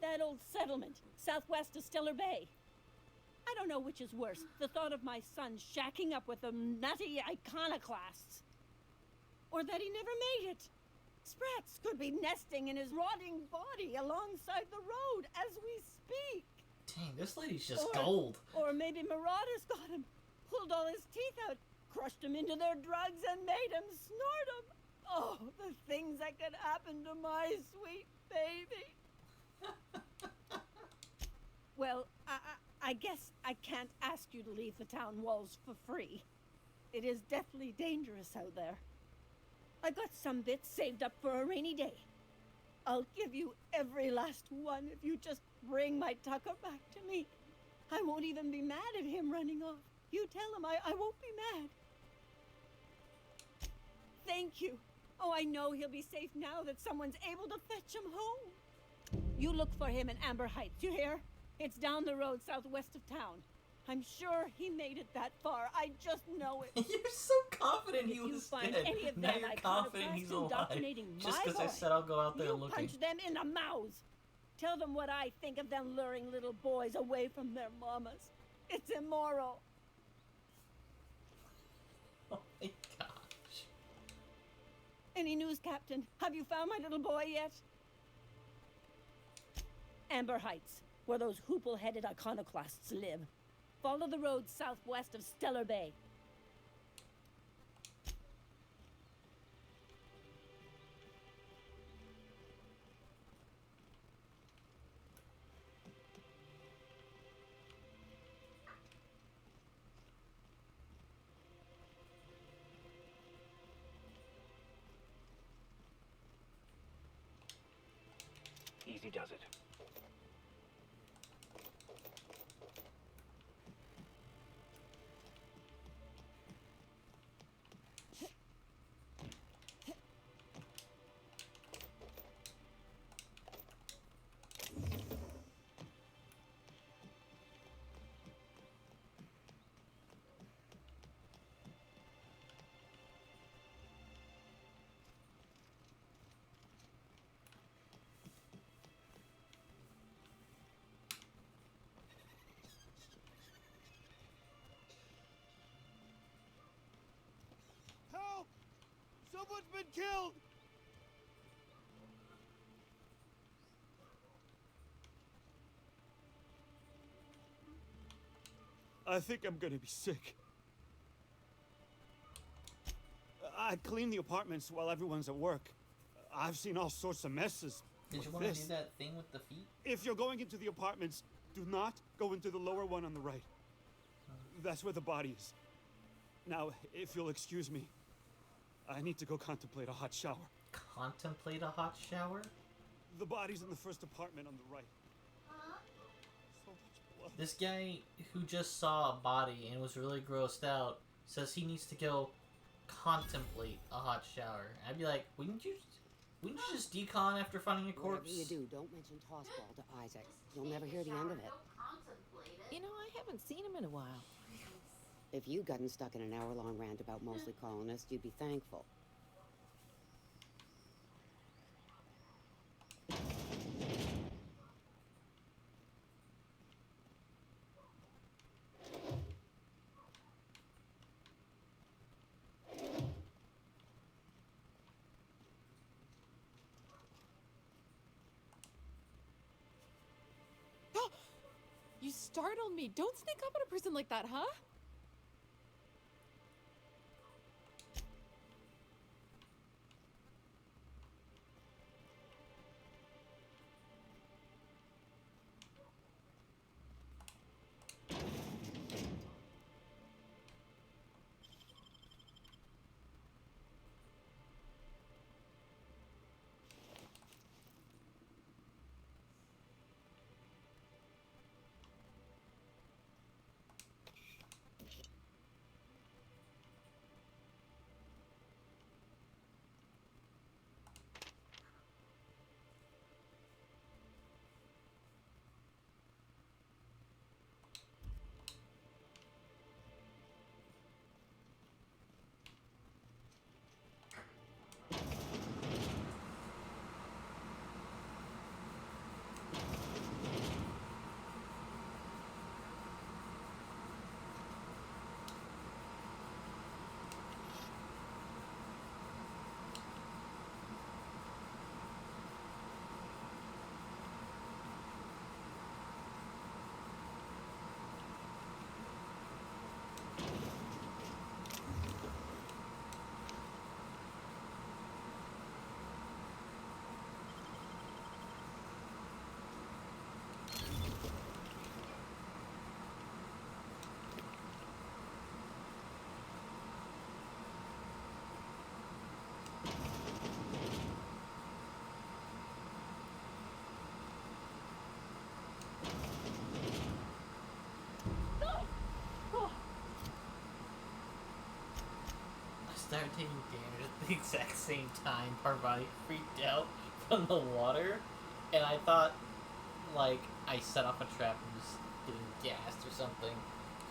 S17: That old settlement, southwest of Stellar Bay. I don't know which is worse, the thought of my son shacking up with the nutty iconoclasts, or that he never made it. Sprats could be nesting in his rotting body alongside the road as we speak.
S1: Dang, this lady's just gold.
S17: Or maybe marauders got him, pulled all his teeth out, crushed him into their drugs and made him snort them. Oh, the things that could happen to my sweet baby. Well, I guess I can't ask you to leave the town walls for free. It is deathly dangerous out there. I got some bits saved up for a rainy day. I'll give you every last one if you just bring my Tucker back to me. I won't even be mad at him running off. You tell him I won't be mad. Thank you. Oh, I know he'll be safe now that someone's able to fetch him home. You look for him in Amber Heights, you hear? It's down the road southwest of town. I'm sure he made it that far. I just know it.
S1: You're so confident he was
S17: find
S1: dead.
S17: any of
S1: Now
S17: them
S1: you're confident he's alive.
S17: indoctrinating
S1: Just
S17: my
S1: because I
S17: boy,
S1: said I'll go out there
S17: you
S1: looking.
S17: punch them in the mouths. Tell them what I think of them luring little boys away from their mamas. It's immoral.
S1: Oh my gosh.
S17: Any news, Captain? Have you found my little boy yet? Amber Heights, where those hoople-headed iconoclasts live. Follow the road southwest of Stellar Bay.
S12: Easy does it.
S6: Help! Someone's been killed! I think I'm gonna be sick. I clean the apartments while everyone's at work. I've seen all sorts of messes.
S1: Did you
S6: like
S1: want to
S6: this.
S1: do that thing with the feet?
S6: If you're going into the apartments, do not go into the lower one on the right. That's where the body is. Now, if you'll excuse me, I need to go contemplate a hot shower.
S1: Contemplate a hot shower?
S6: The body's in the first apartment on the right. So much blood.
S1: This guy who just saw a body and was really grossed out says he needs to go contemplate a hot shower. I'd be like, wouldn't you Wouldn't you just decon after finding a corpse?
S18: Whatever you do, don't mention Tossball to Isaac. You'll never hear the end of it.
S9: You know, I haven't seen him in a while.
S18: If you'd gotten stuck in an hour-long rant about mostly colonists, you'd be thankful.
S19: You startled me. Don't sneak up on a person like that, huh?
S1: Started taking damage at the exact same time. Parvati freaked out from the water, and I thought, like, I set off a trap and was getting gassed or something.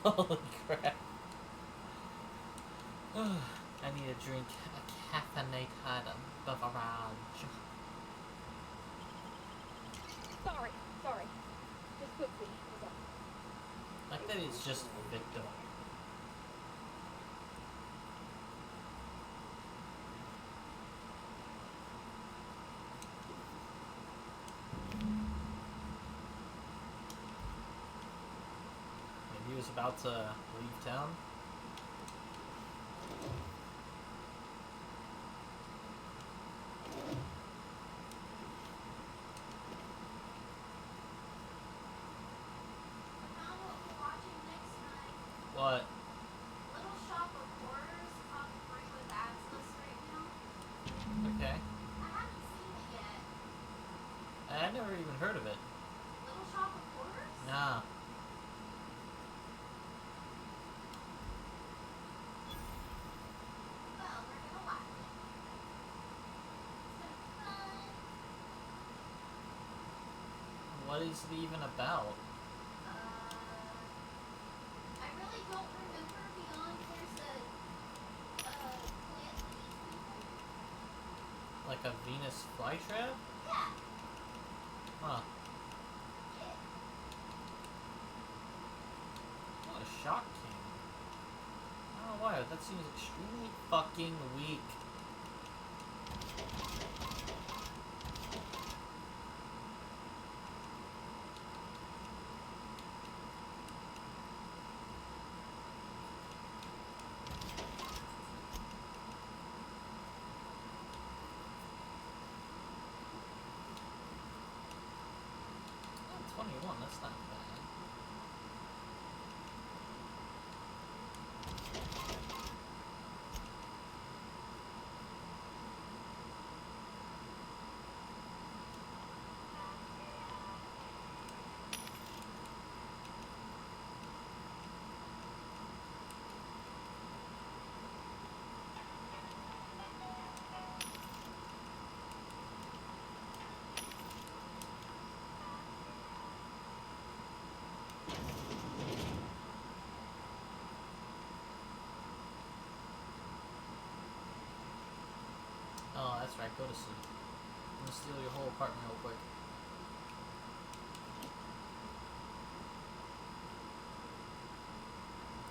S1: Holy crap. I need a drink, a caffeinated beverage.
S5: Sorry. Just quickly.
S1: Like that it's just a victim. Maybe he was about to leave town. What?
S2: Little Shop of Horrors, top 3 with Access right now.
S1: Okay.
S2: I haven't seen it yet.
S1: I never even heard of it.
S2: Little Shop of Horrors?
S1: Nah.
S2: Well, we're gonna watch it. It's gonna be fun.
S1: What is it even about?
S2: I really don't remember beyond there's a plant that eats people.
S1: Like a Venus flytrap?
S2: Yeah.
S1: Huh. What a shock king. I don't know why, that seems extremely fucking weak. Oh, 21, that's not bad. that's right. Go to sleep. I'm gonna steal your whole apartment real quick.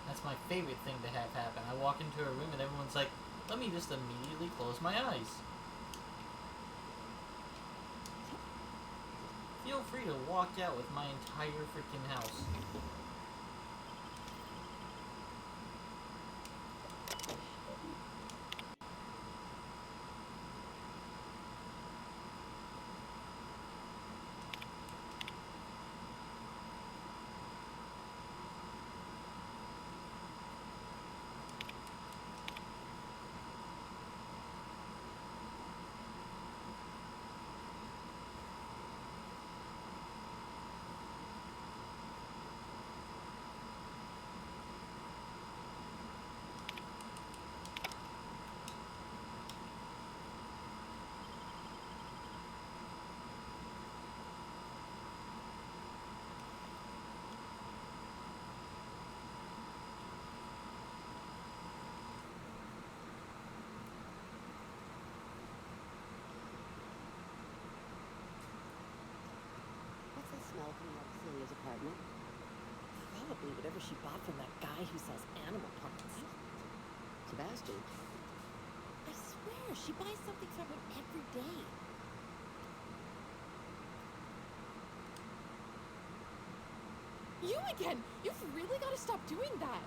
S1: That's my favorite thing to have happen. I walk into a room and everyone's like, let me just immediately close my eyes. Feel free to walk out with my entire freaking house.
S18: What's the smell coming out of Celia's apartment?
S11: Probably whatever she bought from that guy who sells animal parts.
S18: Sebastian.
S11: I swear, she buys something from him every day. You again! You've really got to stop doing that!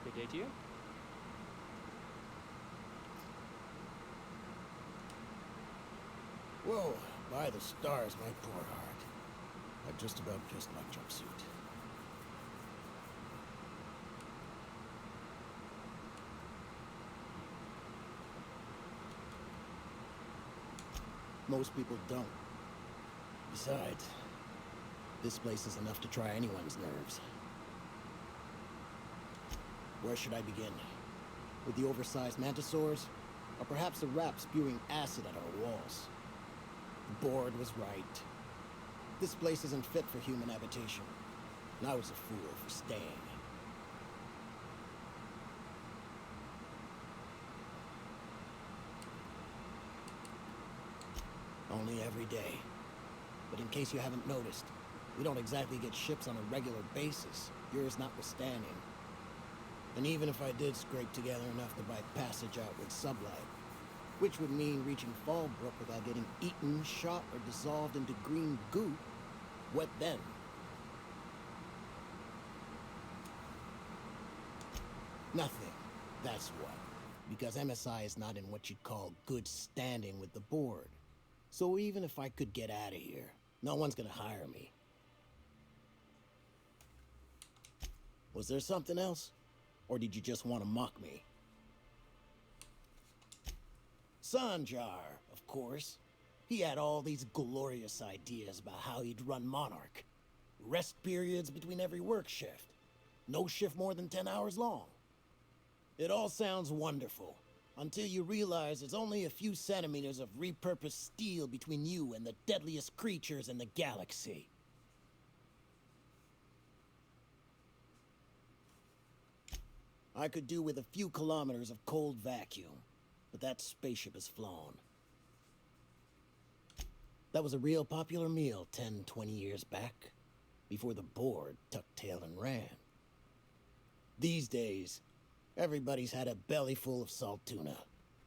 S7: Good day to you.
S4: Whoa, by the stars, my poor heart. I just about pissed my jumpsuit. Most people don't. Besides, this place is enough to try anyone's nerves. Where should I begin? With the oversized mantisaurs? Or perhaps the rat spewing acid at our walls? The board was right. This place isn't fit for human habitation. And I was a fool for staying. Only every day. But in case you haven't noticed, we don't exactly get ships on a regular basis, yours notwithstanding. And even if I did scrape together enough to buy passage out with sublight, which would mean reaching Fallbrook without getting eaten, shot, or dissolved into green goo, what then? Nothing, that's what. Because MSI is not in what you'd call good standing with the board. So even if I could get out of here, no one's gonna hire me. Was there something else? Or did you just want to mock me? Sanjar, of course. He had all these glorious ideas about how he'd run Monarch. Rest periods between every work shift. No shift more than 10 hours long. It all sounds wonderful, until you realize there's only a few centimeters of repurposed steel between you and the deadliest creatures in the galaxy. I could do with a few kilometers of cold vacuum, but that spaceship is flown. That was a real popular meal 10, 20 years back, before the board tucked tail and ran. These days, everybody's had a belly full of salt tuna.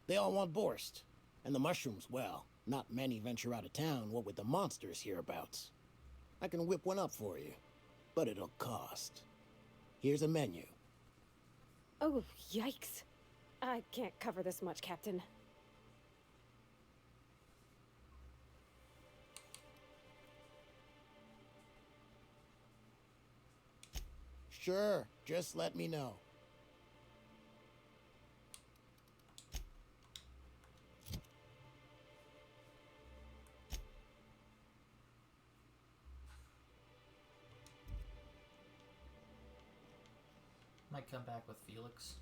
S4: They all want borscht. And the mushrooms, well, not many venture out of town, what with the monsters hereabouts. I can whip one up for you, but it'll cost. Here's a menu.
S5: Oh, yikes. I can't cover this much, Captain.
S4: Sure, just let me know.
S1: Might come back with Felix.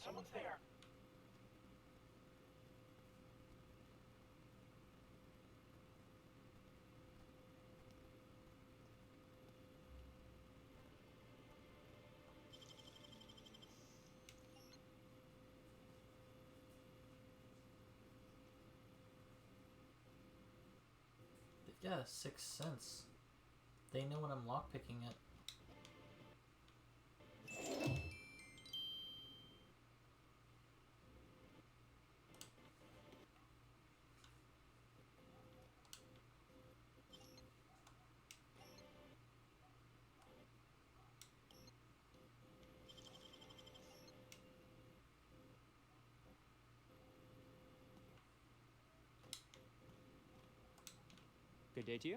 S12: Someone's there.
S1: They've got a sixth sense. They know when I'm lockpicking it.
S7: Good day to you.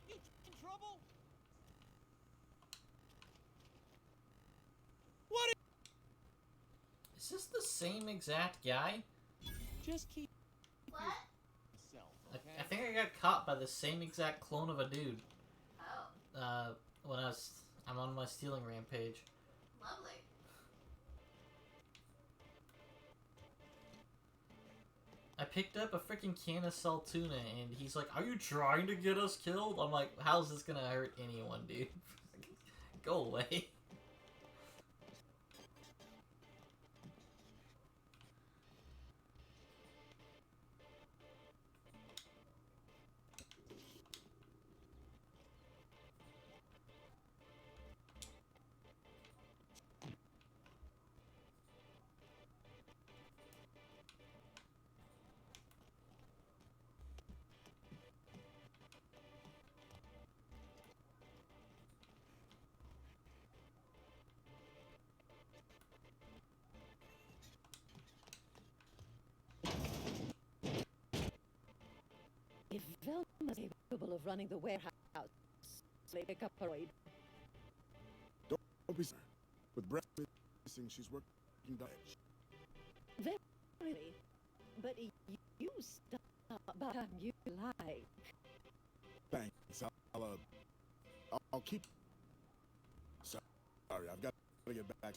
S16: You in trouble? What?
S1: Is this the same exact guy?
S16: Just keep
S2: What?
S16: yourself,
S1: I
S16: okay?
S1: think I got caught by the same exact clone of a dude.
S2: Oh,
S1: When I'm on my stealing rampage.
S2: lovely.
S1: I picked up a freaking can of salt tuna and he's like, "Are you trying to get us killed?" I'm like, "How's this gonna hurt anyone, dude?" Go away.
S20: If Velma's capable of running the warehouse, they pick up her aid.
S13: Don't be sorry. With breath missing, she's working Dutch.
S20: Very, but you stop by time you like.
S13: Thanks. I'll keep. Sorry, I've got to get back.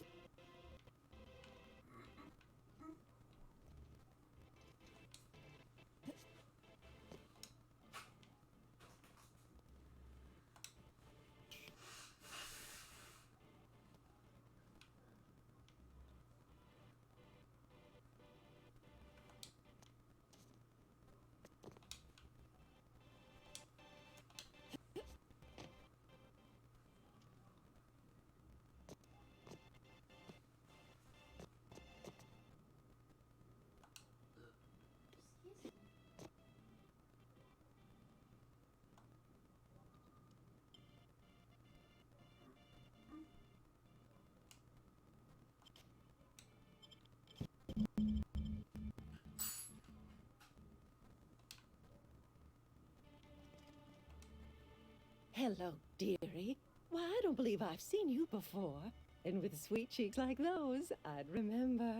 S20: Hello, dearie. Why, I don't believe I've seen you before. And with sweet cheeks like those, I'd remember.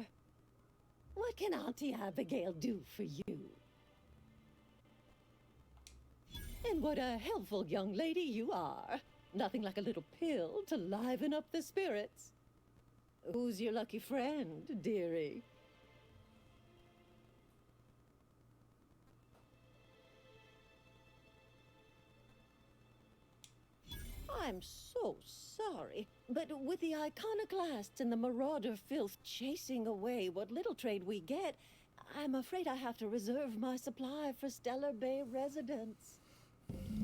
S20: What can Auntie Abigail do for you? And what a helpful young lady you are. Nothing like a little pill to liven up the spirits. Who's your lucky friend, dearie? I'm so sorry, but with the iconoclasts and the marauder filth chasing away what little trade we get, I'm afraid I have to reserve my supply for Stellar Bay residents.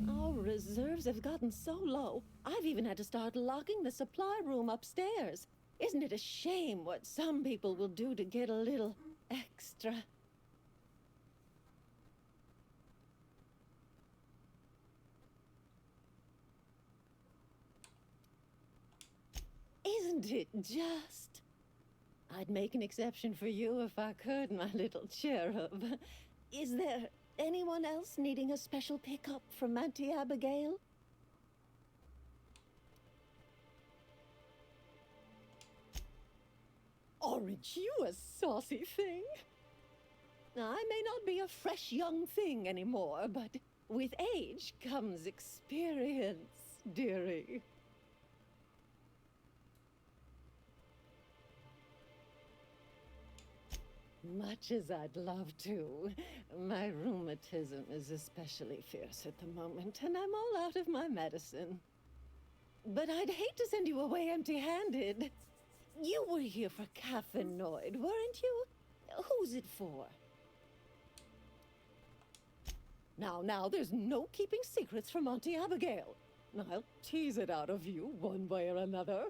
S20: Our reserves have gotten so low, I've even had to start locking the supply room upstairs. Isn't it a shame what some people will do to get a little extra? Isn't it just? I'd make an exception for you if I could, my little cherub. Is there anyone else needing a special pickup from Auntie Abigail? Aren't you a saucy thing? I may not be a fresh young thing anymore, but with age comes experience, dearie. Much as I'd love to, my rheumatism is especially fierce at the moment, and I'm all out of my medicine. But I'd hate to send you away empty-handed. You were here for caffeinoid, weren't you? Who's it for? Now, there's no keeping secrets from Auntie Abigail. I'll tease it out of you one way or another.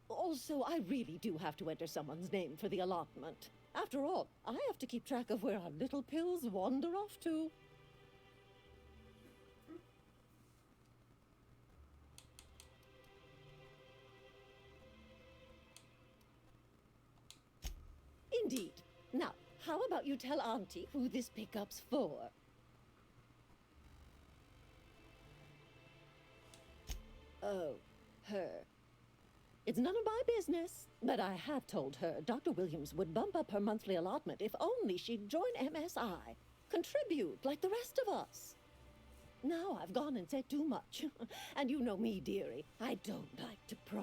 S20: Also, I really do have to enter someone's name for the allotment. After all, I have to keep track of where our little pills wander off to. Indeed. Now, how about you tell Auntie who this pickup's for? Oh, her. It's none of my business, but I have told her Dr. Williams would bump up her monthly allotment if only she'd join MSI. Contribute like the rest of us. Now I've gone and said too much. And you know me, dearie. I don't like to pry.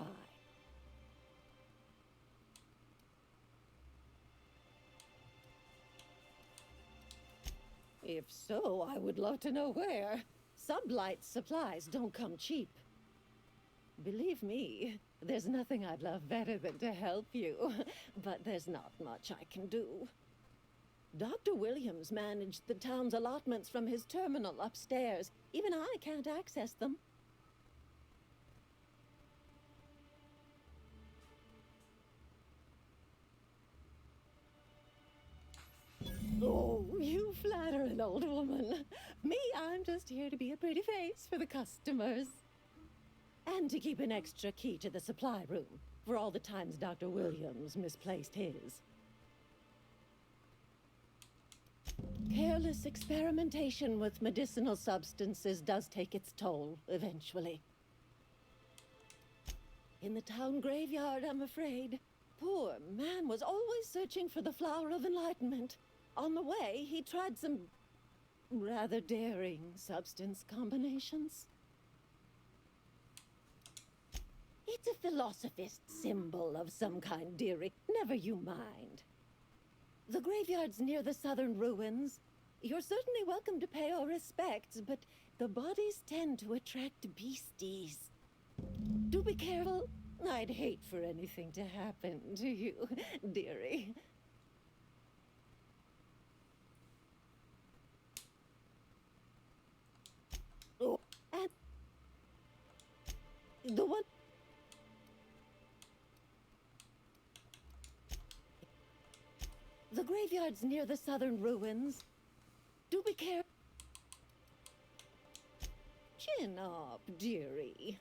S20: If so, I would love to know where. Sublight supplies don't come cheap. Believe me, there's nothing I'd love better than to help you, but there's not much I can do. Dr. Williams managed the town's allotments from his terminal upstairs. Even I can't access them. Oh, you flatter an old woman. Me, I'm just here to be a pretty face for the customers. And to keep an extra key to the supply room, for all the times Dr. Williams misplaced his. Careless experimentation with medicinal substances does take its toll, eventually. In the town graveyard, I'm afraid. Poor man was always searching for the flower of enlightenment. On the way, he tried some rather daring substance combinations. It's a philosophist symbol of some kind, dearie. Never you mind. The graveyard's near the southern ruins. You're certainly welcome to pay our respects, but the bodies tend to attract beasties. Do be careful. I'd hate for anything to happen to you, dearie. Oh, and the one... The graveyard's near the southern ruins. Do be careful. Chin up, dearie.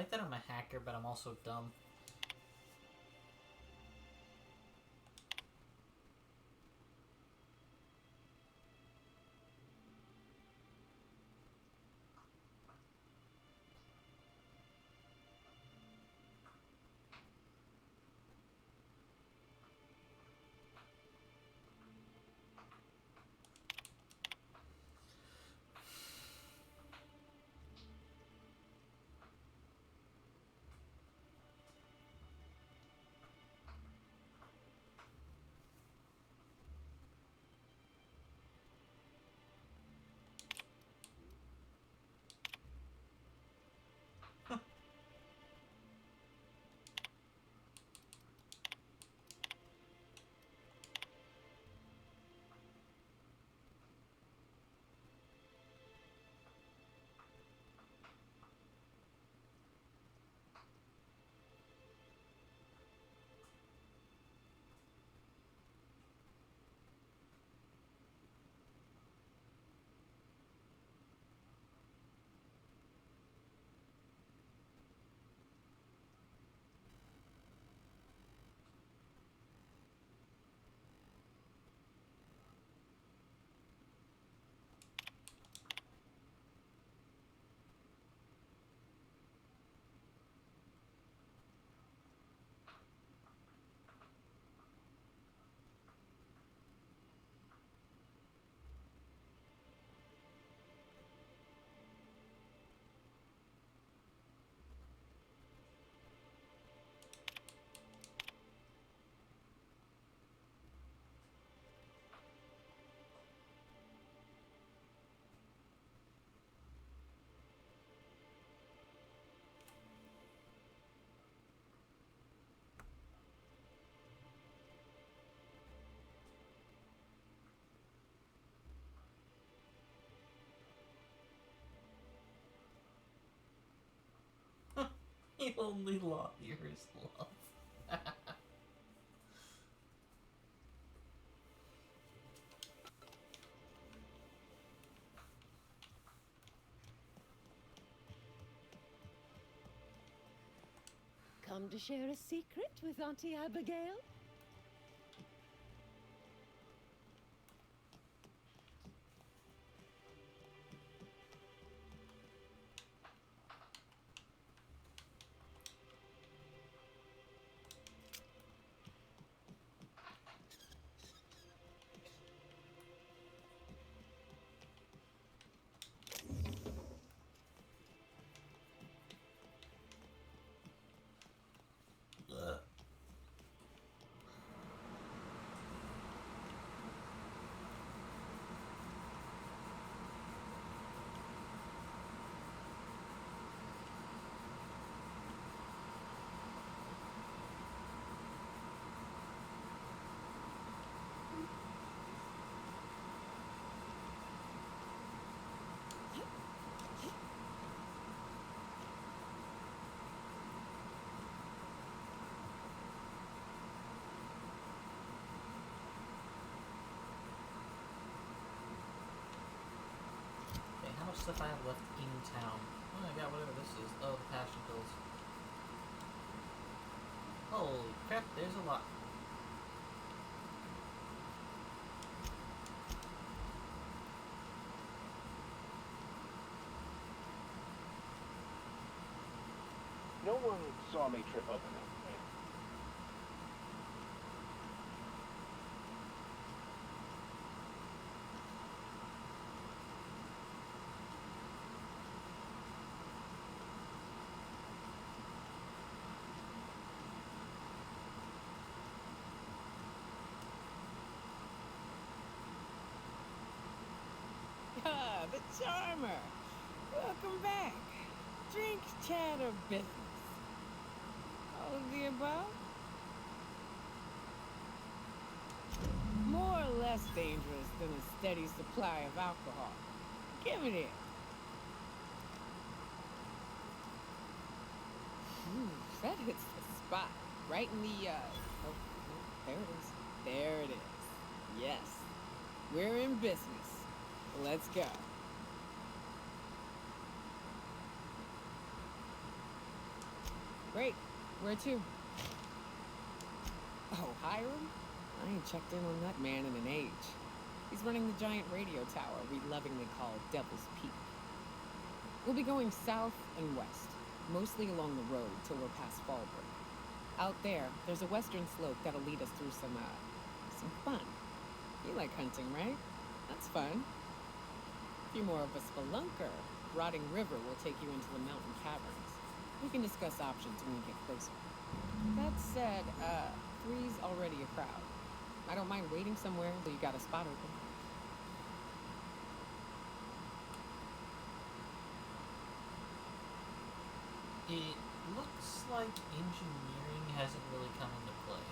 S1: like that I'm a hacker, but I'm also dumb. The only lawyer's love.
S20: Come to share a secret with Auntie Abigail?
S1: Okay, how much stuff I have left in town? Oh, I got whatever this is. Oh, the passion pills. Holy crap, there's a lot.
S15: No one saw me trip over them, right?
S9: Ah, the charmer. Welcome back. Drink, chat, or business? All of the above? More or less dangerous than a steady supply of alcohol. Give it here. That hits the spot. Right in the, oh, there it is. There it is. Yes. We're in business. Let's go. Great. Where to? Oh, Hiram? I ain't checked in on that man in an age. He's running the giant radio tower we lovingly call Devil's Peak. We'll be going south and west, mostly along the road till we're past Fallbrook. Out there's a western slope that'll lead us through some fun. You like hunting, right? That's fun. If you're more of a spelunker, Rotting River will take you into the mountain caverns. We can discuss options when we get closer. That said, 3's already a crowd. I don't mind waiting somewhere until you got a spot open.
S1: It looks like engineering hasn't really come into play.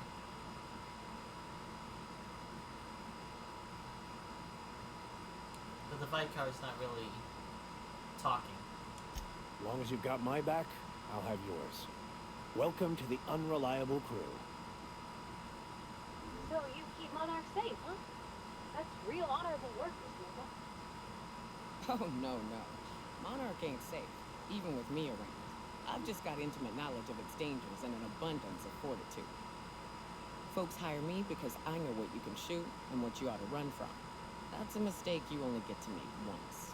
S1: The Divide car is not really talking.
S21: As long as you've got my back, I'll have yours. Welcome to the Unreliable Crew.
S5: So you keep Monarch safe, huh? That's real honorable work, Miss Nova.
S9: Oh, no. Monarch ain't safe, even with me around. I've just got intimate knowledge of its dangers and an abundance of fortitude. Folks hire me because I know what you can shoot and what you ought to run from. That's a mistake you only get to make once.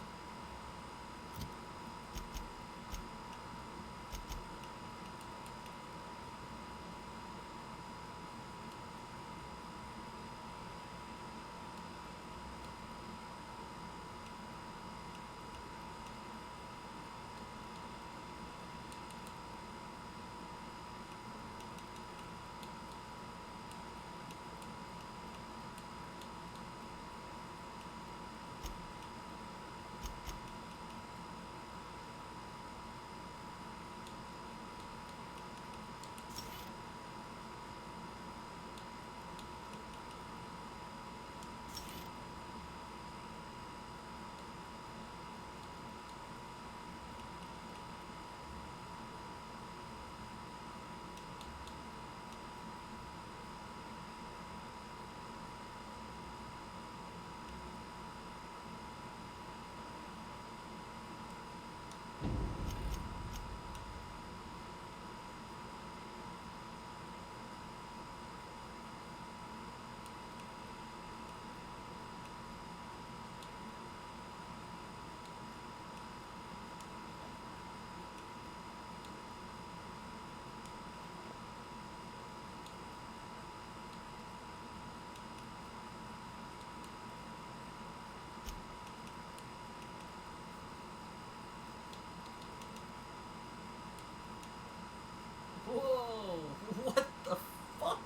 S1: Whoa! What the fuck?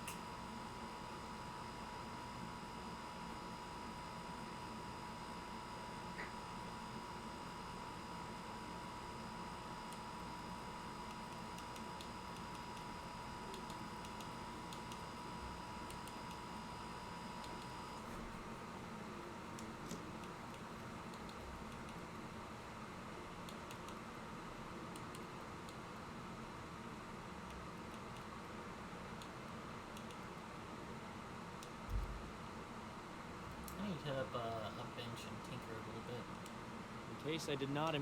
S1: I need to hit up a bench and tinker a little bit.
S7: In case I did not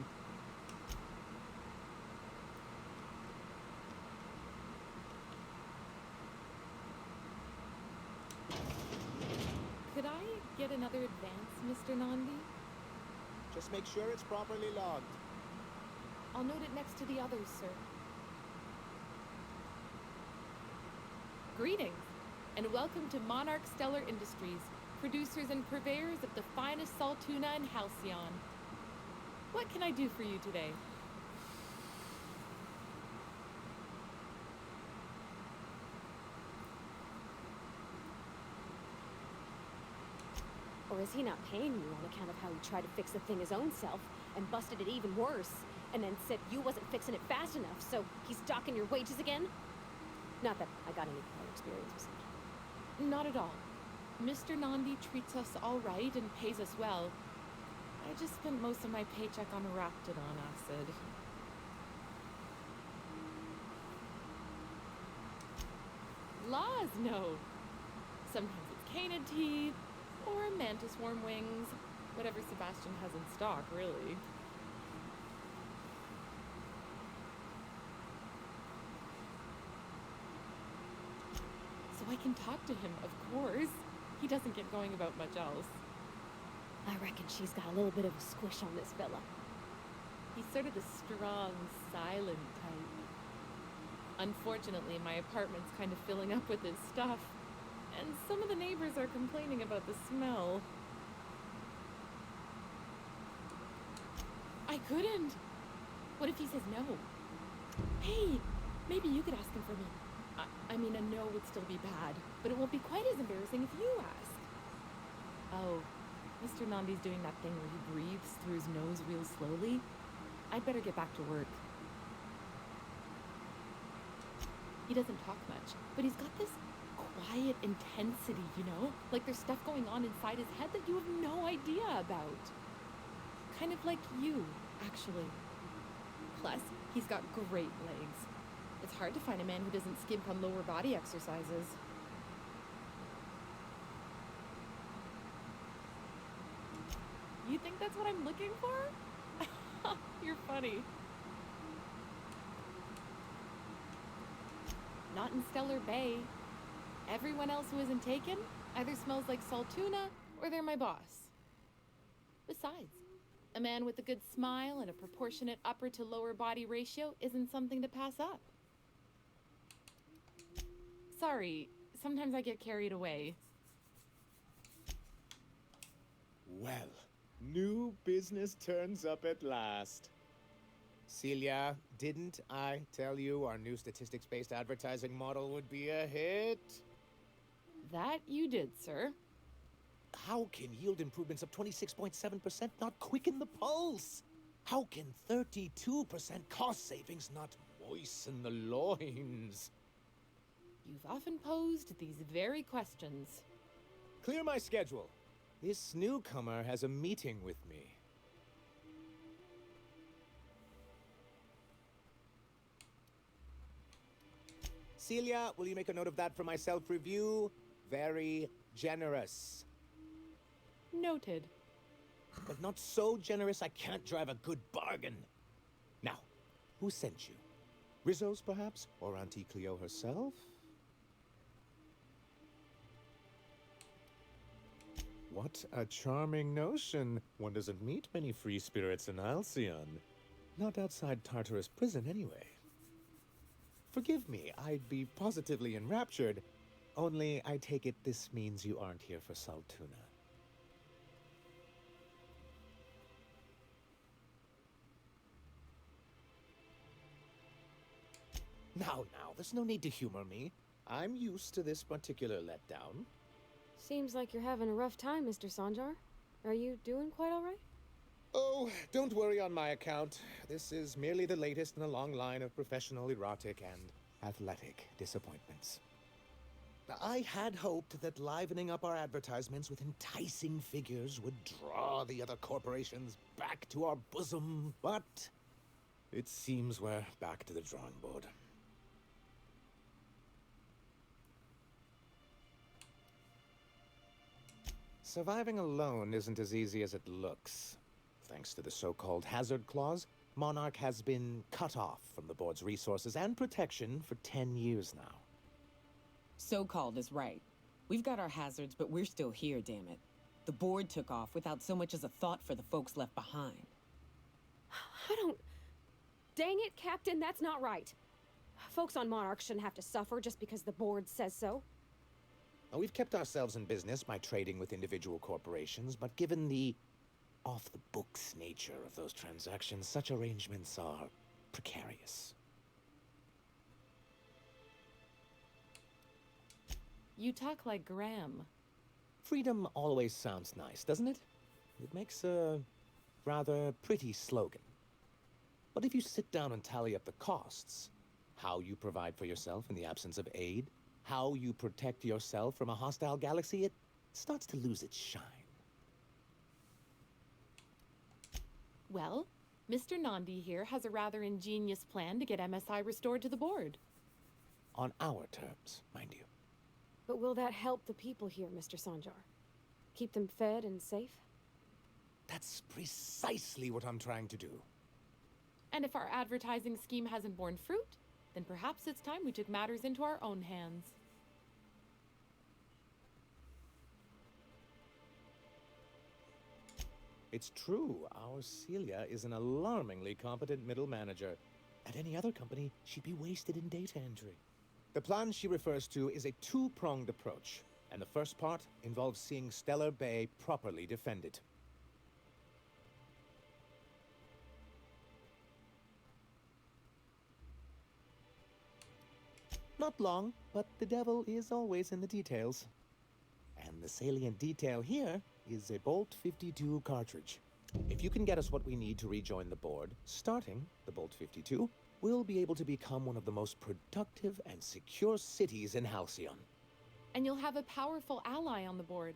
S19: Could I get another advance, Mr. Nandi?
S4: Just make sure it's properly logged.
S19: I'll note it next to the others, sir. Greetings, and welcome to Monarch Stellar Industries, producers and purveyors of the finest salt tuna in Halcyon. What can I do for you today?
S5: Or is he not paying you on account of how he tried to fix the thing his own self and busted it even worse, and then said you wasn't fixing it fast enough, so he's docking your wages again? Not that I got any prior experience with it.
S19: Not at all. Mr. Nandi treats us all right and pays us well. I just spent most of my paycheck on Raptidon acid. Laws, no. Sometimes it's canid teeth, or mantis worm wings. Whatever Sebastian has in stock, really. I can talk to him, of course. He doesn't get going about much else.
S5: I reckon she's got a little bit of a squish on this fella.
S19: He's sort of the strong, silent type. Unfortunately, my apartment's kind of filling up with his stuff, and some of the neighbors are complaining about the smell. I couldn't. What if he says no? Hey, maybe you could ask him for me. I mean, a no would still be bad, but it won't be quite as embarrassing if you ask. Oh, Mr. Nandi's doing that thing where he breathes through his nose real slowly. I'd better get back to work. He doesn't talk much, but he's got this quiet intensity, you know? Like there's stuff going on inside his head that you have no idea about. Kind of like you, actually. Plus, he's got great legs. It's hard to find a man who doesn't skimp on lower body exercises. You think that's what I'm looking for? You're funny. Not in Stellar Bay. Everyone else who isn't taken either smells like salt tuna or they're my boss. Besides, a man with a good smile and a proportionate upper to lower body ratio isn't something to pass up. Sorry, sometimes I get carried away.
S8: Well, new business turns up at last. Celia, didn't I tell you our new statistics-based advertising model would be a hit?
S19: That you did, sir.
S8: How can yield improvements of 26.7% not quicken the pulse? How can 32% cost savings not moisten the loins?
S19: You've often posed these very questions.
S8: Clear my schedule. This newcomer has a meeting with me. Celia, will you make a note of that for my self-review? Very generous.
S19: Noted.
S8: But not so generous I can't drive a good bargain. Now, who sent you? Rizzo's, perhaps? Or Auntie Cleo herself? What a charming notion. One doesn't meet many free spirits in Alcyon. Not outside Tartarus prison, anyway. Forgive me, I'd be positively enraptured. Only, I take it this means you aren't here for Saltuna. Now, there's no need to humor me. I'm used to this particular letdown.
S5: Seems like you're having a rough time, Mr. Sanjar. Are you doing quite all right?
S8: Oh, don't worry on my account. This is merely the latest in a long line of professional erotic and athletic disappointments. I had hoped that livening up our advertisements with enticing figures would draw the other corporations back to our bosom, but it seems we're back to the drawing board. Surviving alone isn't as easy as it looks. Thanks to the so-called hazard clause, Monarch has been cut off from the board's resources and protection for 10 years now.
S9: So-called is right. We've got our hazards, but we're still here, damn it. The board took off without so much as a thought for the folks left behind.
S5: I don't... Dang it, Captain, that's not right. Folks on Monarch shouldn't have to suffer just because the board says so.
S8: We've kept ourselves in business by trading with individual corporations, but given the off-the-books nature of those transactions, such arrangements are precarious.
S19: You talk like Graham.
S8: Freedom always sounds nice, doesn't it? It makes a rather pretty slogan. But if you sit down and tally up the costs, how you provide for yourself in the absence of aid, how you protect yourself from a hostile galaxy, it starts to lose its shine.
S19: Well, Mr. Nandi here has a rather ingenious plan to get MSI restored to the board.
S8: On our terms, mind you.
S5: But will that help the people here, Mr. Sanjar? Keep them fed and safe?
S8: That's precisely what I'm trying to do.
S19: And if our advertising scheme hasn't borne fruit, then perhaps it's time we took matters into our own hands.
S8: It's true, our Celia is an alarmingly competent middle manager. At any other company, she'd be wasted in data entry. The plan she refers to is a two-pronged approach, and the first part involves seeing Stellar Bay properly defended. Not long, but the devil is always in the details. And the salient detail here is a Bolt 52 cartridge. If you can get us what we need to rejoin the board, starting the Bolt 52, we'll be able to become one of the most productive and secure cities in Halcyon.
S19: And you'll have a powerful ally on the board.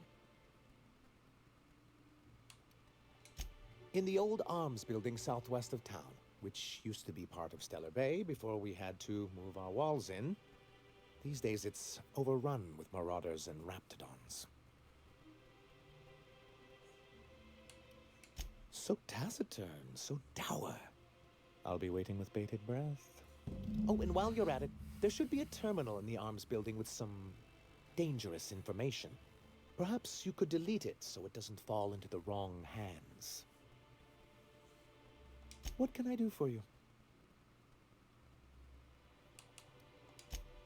S8: In the old arms building southwest of town, which used to be part of Stellar Bay before we had to move our walls in, these days it's overrun with marauders and raptidons. So taciturn, so dour. I'll be waiting with bated breath. Oh, and while you're at it, there should be a terminal in the arms building with some dangerous information. Perhaps you could delete it so it doesn't fall into the wrong hands. What can I do for you?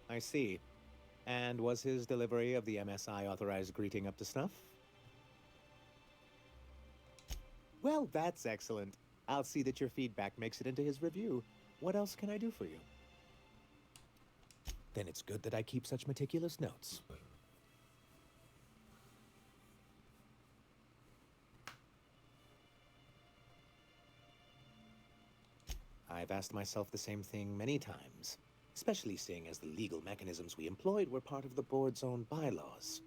S8: I see. And was his delivery of the MSI authorized greeting up to snuff? Well, that's excellent. I'll see that your feedback makes it into his review. What else can I do for you? Then it's good that I keep such meticulous notes. I've asked myself the same thing many times, especially seeing as the legal mechanisms we employed were part of the board's own bylaws.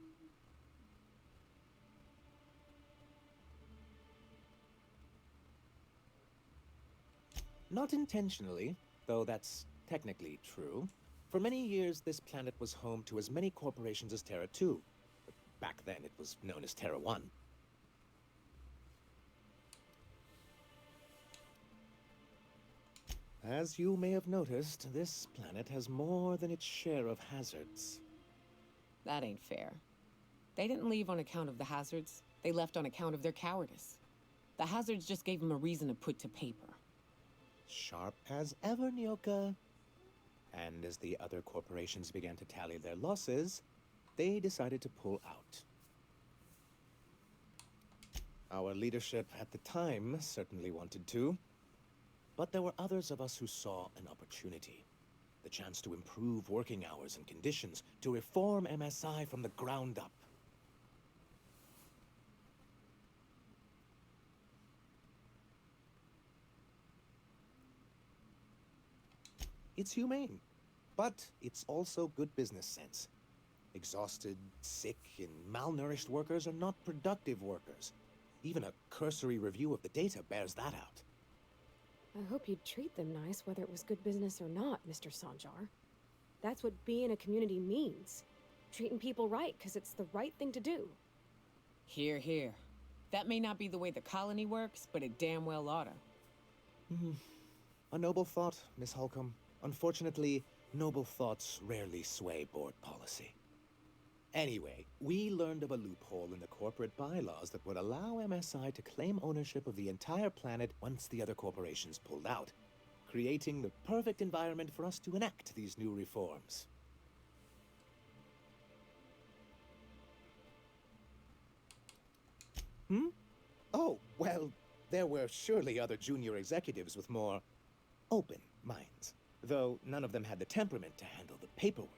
S8: Not intentionally, though that's technically true. For many years, this planet was home to as many corporations as Terra 2. Back then, it was known as Terra 1. As you may have noticed, this planet has more than its share of hazards.
S9: That ain't fair. They didn't leave on account of the hazards. They left on account of their cowardice. The hazards just gave them a reason to put to paper.
S8: Sharp as ever, Nyoka. And as the other corporations began to tally their losses, they decided to pull out. Our leadership at the time certainly wanted to, but there were others of us who saw an opportunity. The chance to improve working hours and conditions, to reform MSI from the ground up. It's humane, but it's also good business sense. Exhausted, sick, and malnourished workers are not productive workers. Even a cursory review of the data bears that out.
S5: I hope you'd treat them nice, whether it was good business or not, Mr. Sanjar. That's what being a community means. Treating people right, because it's the right thing to do.
S9: Here, here. That may not be the way the colony works, but it damn well oughta.
S8: A noble thought, Miss Holcomb. Unfortunately, noble thoughts rarely sway board policy. Anyway, we learned of a loophole in the corporate bylaws that would allow MSI to claim ownership of the entire planet once the other corporations pulled out, creating the perfect environment for us to enact these new reforms. Oh, well, there were surely other junior executives with more open minds, though none of them had the temperament to handle the paperwork.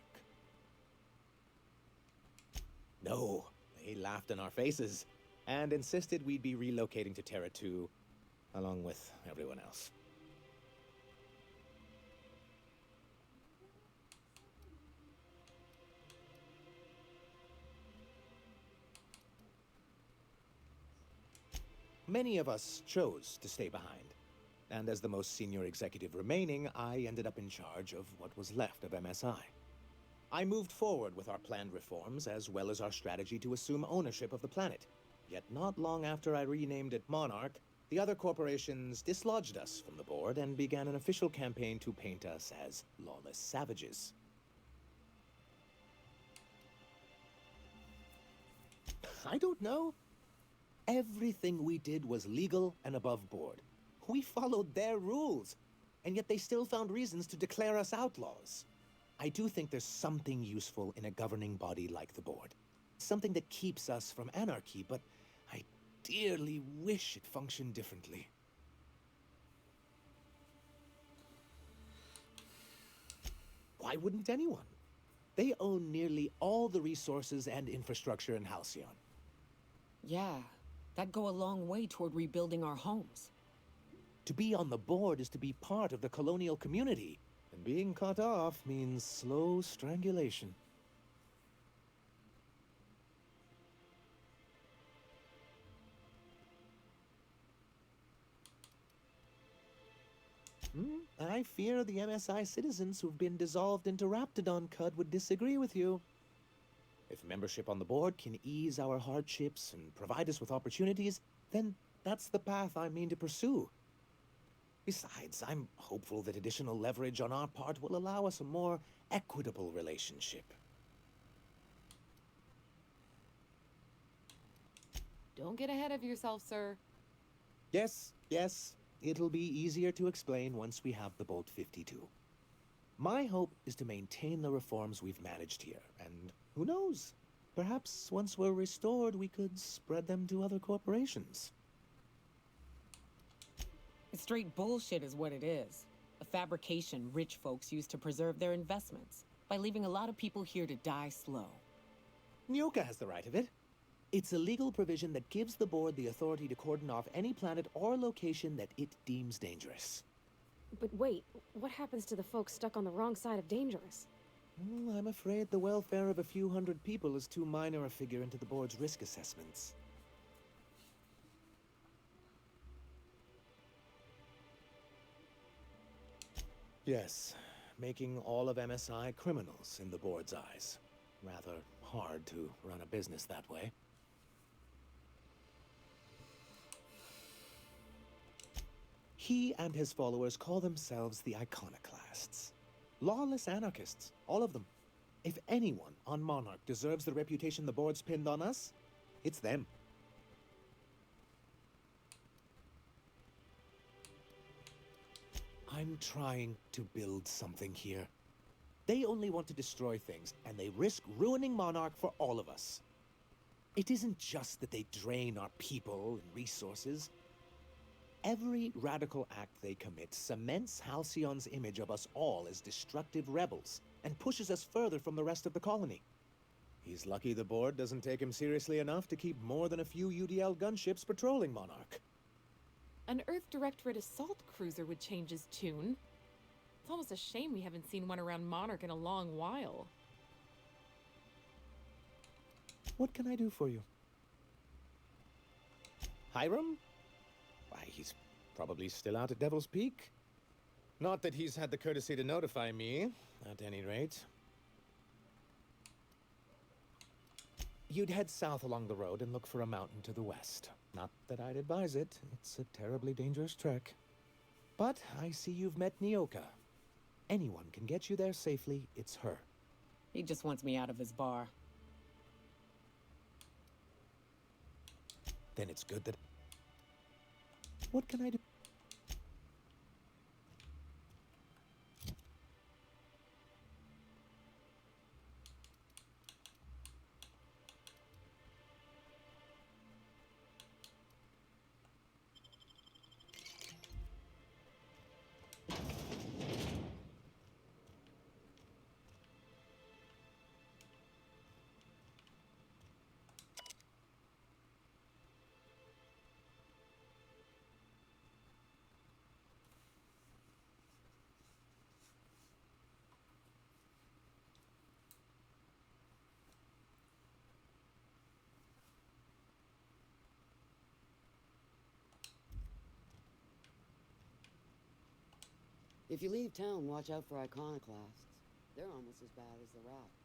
S8: No, they laughed in our faces and insisted we'd be relocating to Terra 2, along with everyone else. Many of us chose to stay behind, and as the most senior executive remaining, I ended up in charge of what was left of MSI. I moved forward with our planned reforms, as well as our strategy to assume ownership of the planet. Yet not long after I renamed it Monarch, the other corporations dislodged us from the board and began an official campaign to paint us as lawless savages. I don't know. Everything we did was legal and above board. We followed their rules, and yet they still found reasons to declare us outlaws. I do think there's something useful in a governing body like the board. Something that keeps us from anarchy, but I dearly wish it functioned differently. Why wouldn't anyone? They own nearly all the resources and infrastructure in Halcyon.
S9: Yeah, that'd go a long way toward rebuilding our homes.
S8: To be on the board is to be part of the colonial community, and being cut off means slow strangulation. I fear the MSI citizens who've been dissolved into Raptidon Cud would disagree with you. If membership on the board can ease our hardships and provide us with opportunities, then that's the path I mean to pursue. Besides, I'm hopeful that additional leverage on our part will allow us a more equitable relationship.
S19: Don't get ahead of yourself, sir.
S8: Yes. It'll be easier to explain once we have the Bolt 52. My hope is to maintain the reforms we've managed here, and who knows? Perhaps once we're restored, we could spread them to other corporations.
S9: It's straight bullshit is what it is. A fabrication rich folks use to preserve their investments by leaving a lot of people here to die slow.
S8: Nyoka has the right of it. It's a legal provision that gives the board the authority to cordon off any planet or location that it deems dangerous.
S5: But wait, what happens to the folks stuck on the wrong side of dangerous?
S8: Well, I'm afraid the welfare of a few hundred people is too minor a figure into the board's risk assessments. Yes, making all of MSI criminals in the board's eyes. Rather hard to run a business that way. He and his followers call themselves the Iconoclasts. Lawless anarchists, all of them. If anyone on Monarch deserves the reputation the board's pinned on us, it's them. I'm trying to build something here. They only want to destroy things, and they risk ruining Monarch for all of us. It isn't just that they drain our people and resources. Every radical act they commit cements Halcyon's image of us all as destructive rebels, and pushes us further from the rest of the colony. He's lucky the board doesn't take him seriously enough to keep more than a few UDL gunships patrolling Monarch.
S19: An Earth Directorate assault cruiser would change his tune. It's almost a shame we haven't seen one around Monarch in a long while.
S8: What can I do for you? Hiram? Why, he's probably still out at Devil's Peak. Not that he's had the courtesy to notify me, at any rate. You'd head south along the road and look for a mountain to the west. Not that I'd advise it. It's a terribly dangerous trek. But I see you've met Nyoka. Anyone can get you there safely, it's her.
S9: He just wants me out of his bar.
S8: Then it's good that... What can I do?
S18: If you leave town, watch out for iconoclasts. They're almost as bad as the rats.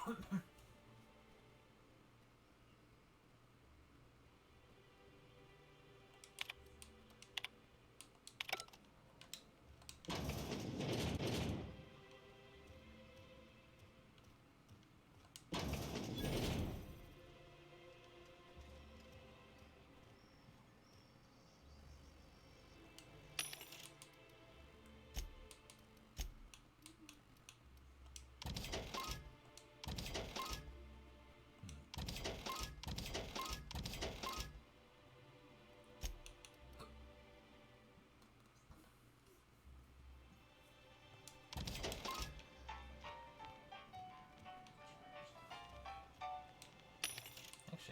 S1: Actually,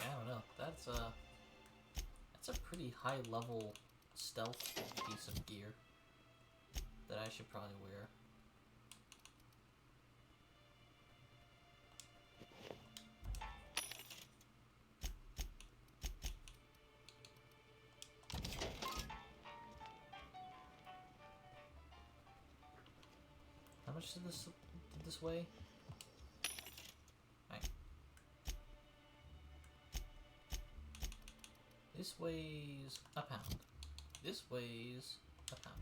S1: I don't know. That's a pretty high level stealth piece of gear that I should probably wear. How much did this weigh? Right. This weighs a pound. This weighs a pound.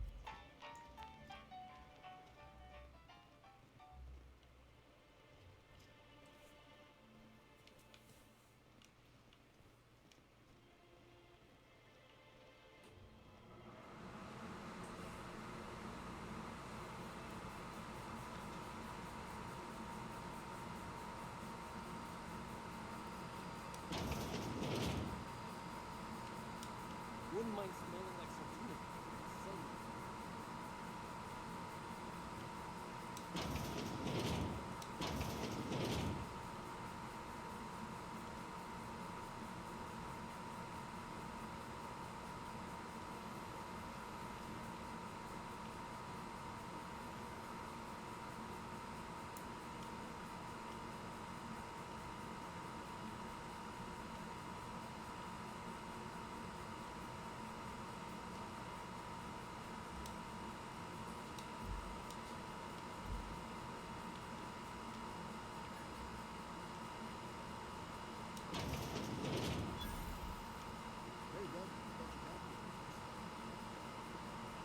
S3: Wouldn't mind smelling like some tuna.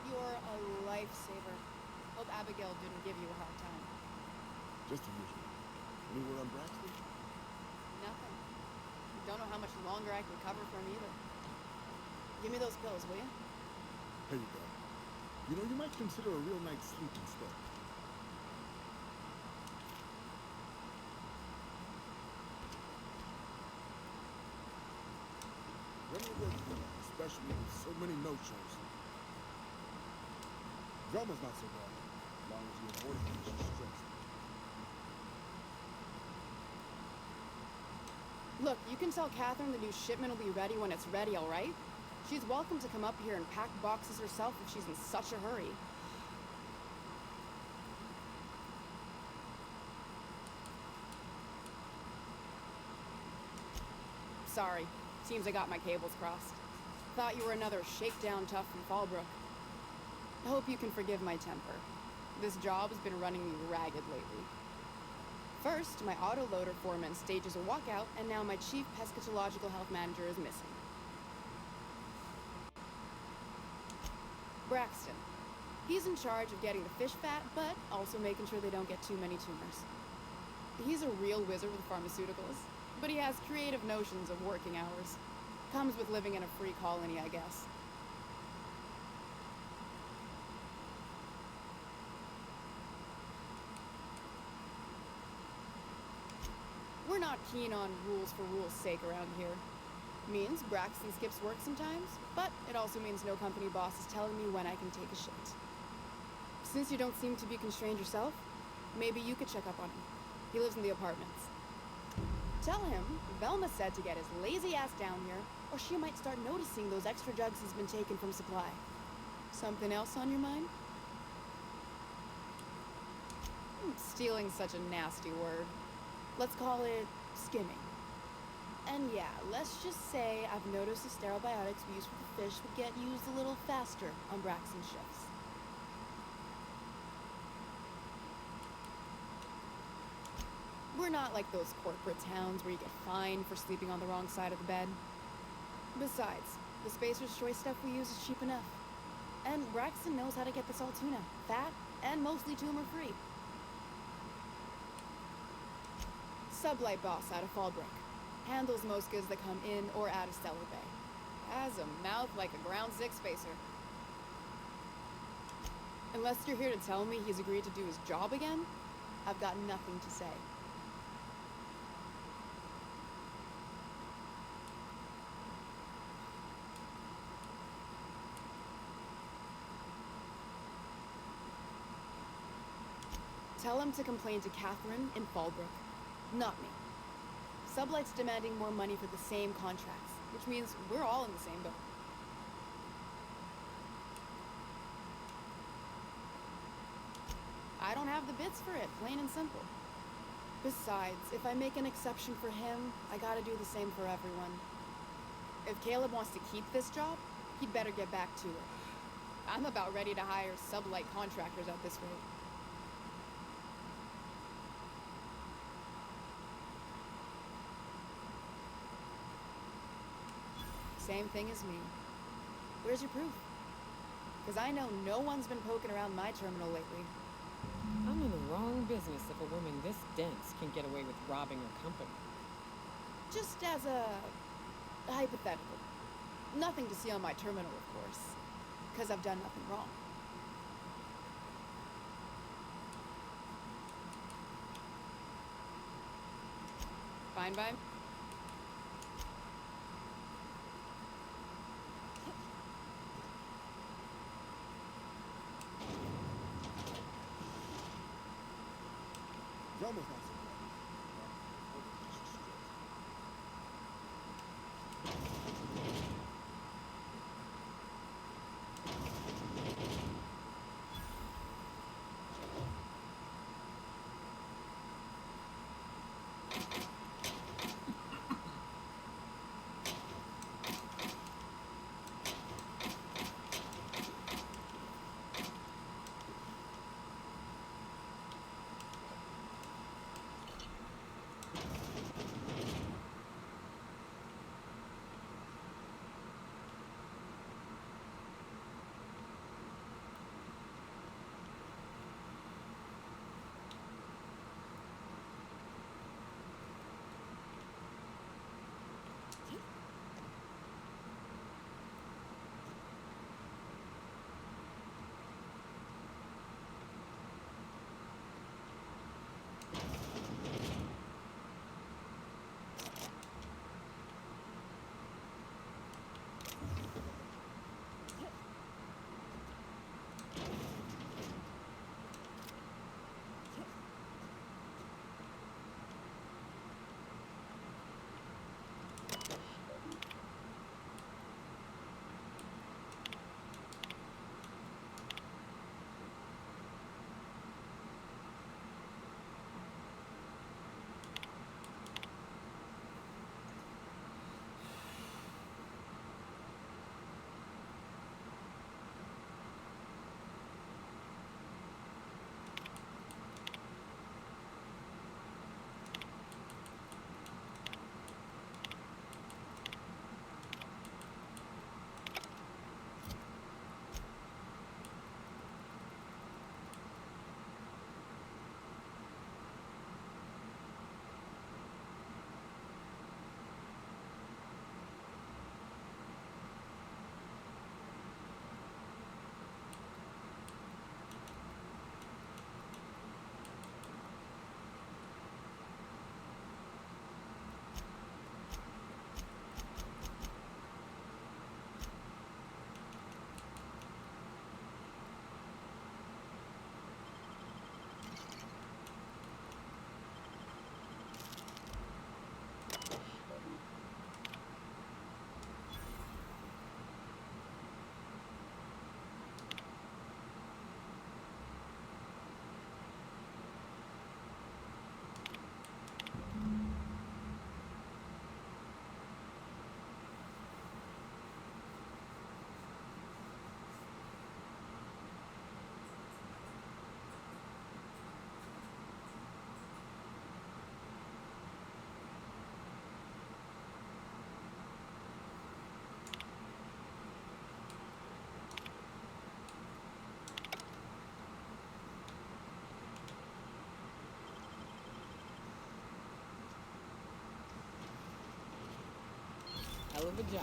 S10: You're a lifesaver. Hope Abigail didn't give you a hard time.
S13: Just the usual. Anywhere on Braxton?
S10: Nothing. Don't know how much longer I can recover from either. Give me those pills, will you?
S13: Here you go. You know, you might consider a real night's sleep instead. When you work together, especially with so many no-shows, drama's not so bad, as long as you avoid it and you're stressed.
S10: Look, you can tell Catherine the new shipment will be ready when it's ready, all right? She's welcome to come up here and pack boxes herself if she's in such a hurry. Sorry. Seems I got my cables crossed. Thought you were another shakedown tough from Fallbrook. I hope you can forgive my temper. This job has been running me ragged lately. First, my autoloader foreman stages a walkout, and now my chief pescatological health manager is missing. Braxton. He's in charge of getting the fish fat, but also making sure they don't get too many tumors. He's a real wizard with pharmaceuticals, but he has creative notions of working hours. Comes with living in a free colony, I guess. We're not keen on rules for rules' sake around here. Means Braxton skips work sometimes, but it also means no company boss is telling me when I can take a shit. Since you don't seem to be constrained yourself, maybe you could check up on him. He lives in the apartments. Tell him Velma said to get his lazy ass down here, or she might start noticing those extra jugs he's been taking from supply. Something else on your mind? Stealing's such a nasty word. Let's call it skimming. And yeah, let's just say I've noticed the sterile biotics we use for the fish would get used a little faster on Braxton shifts. We're not like those corporate towns where you get fined for sleeping on the wrong side of the bed. Besides, the Spacer's Choice stuff we use is cheap enough. And Braxton knows how to get this all tuna, fat, and mostly tumor-free. Sublight boss out of Fallbrook. Handles most goods that come in or out of Stellar Bay. Has a mouth like a Ground 6 Spacer. Unless you're here to tell me he's agreed to do his job again, I've got nothing to say. Tell him to complain to Catherine in Fallbrook, not me. Sublight's demanding more money for the same contracts, which means we're all in the same boat. I don't have the bits for it, plain and simple. Besides, if I make an exception for him, I gotta do the same for everyone. If Caleb wants to keep this job, he'd better get back to it. I'm about ready to hire Sublight contractors at this rate. Same thing as me. Where's your proof? Because I know no one's been poking around my terminal lately.
S9: I'm in the wrong business if a woman this dense can get away with robbing her company.
S10: Just as a hypothetical. Nothing to see on my terminal, of course. Because I've done nothing wrong. Fine by me?
S13: Velma's not so
S9: of a job.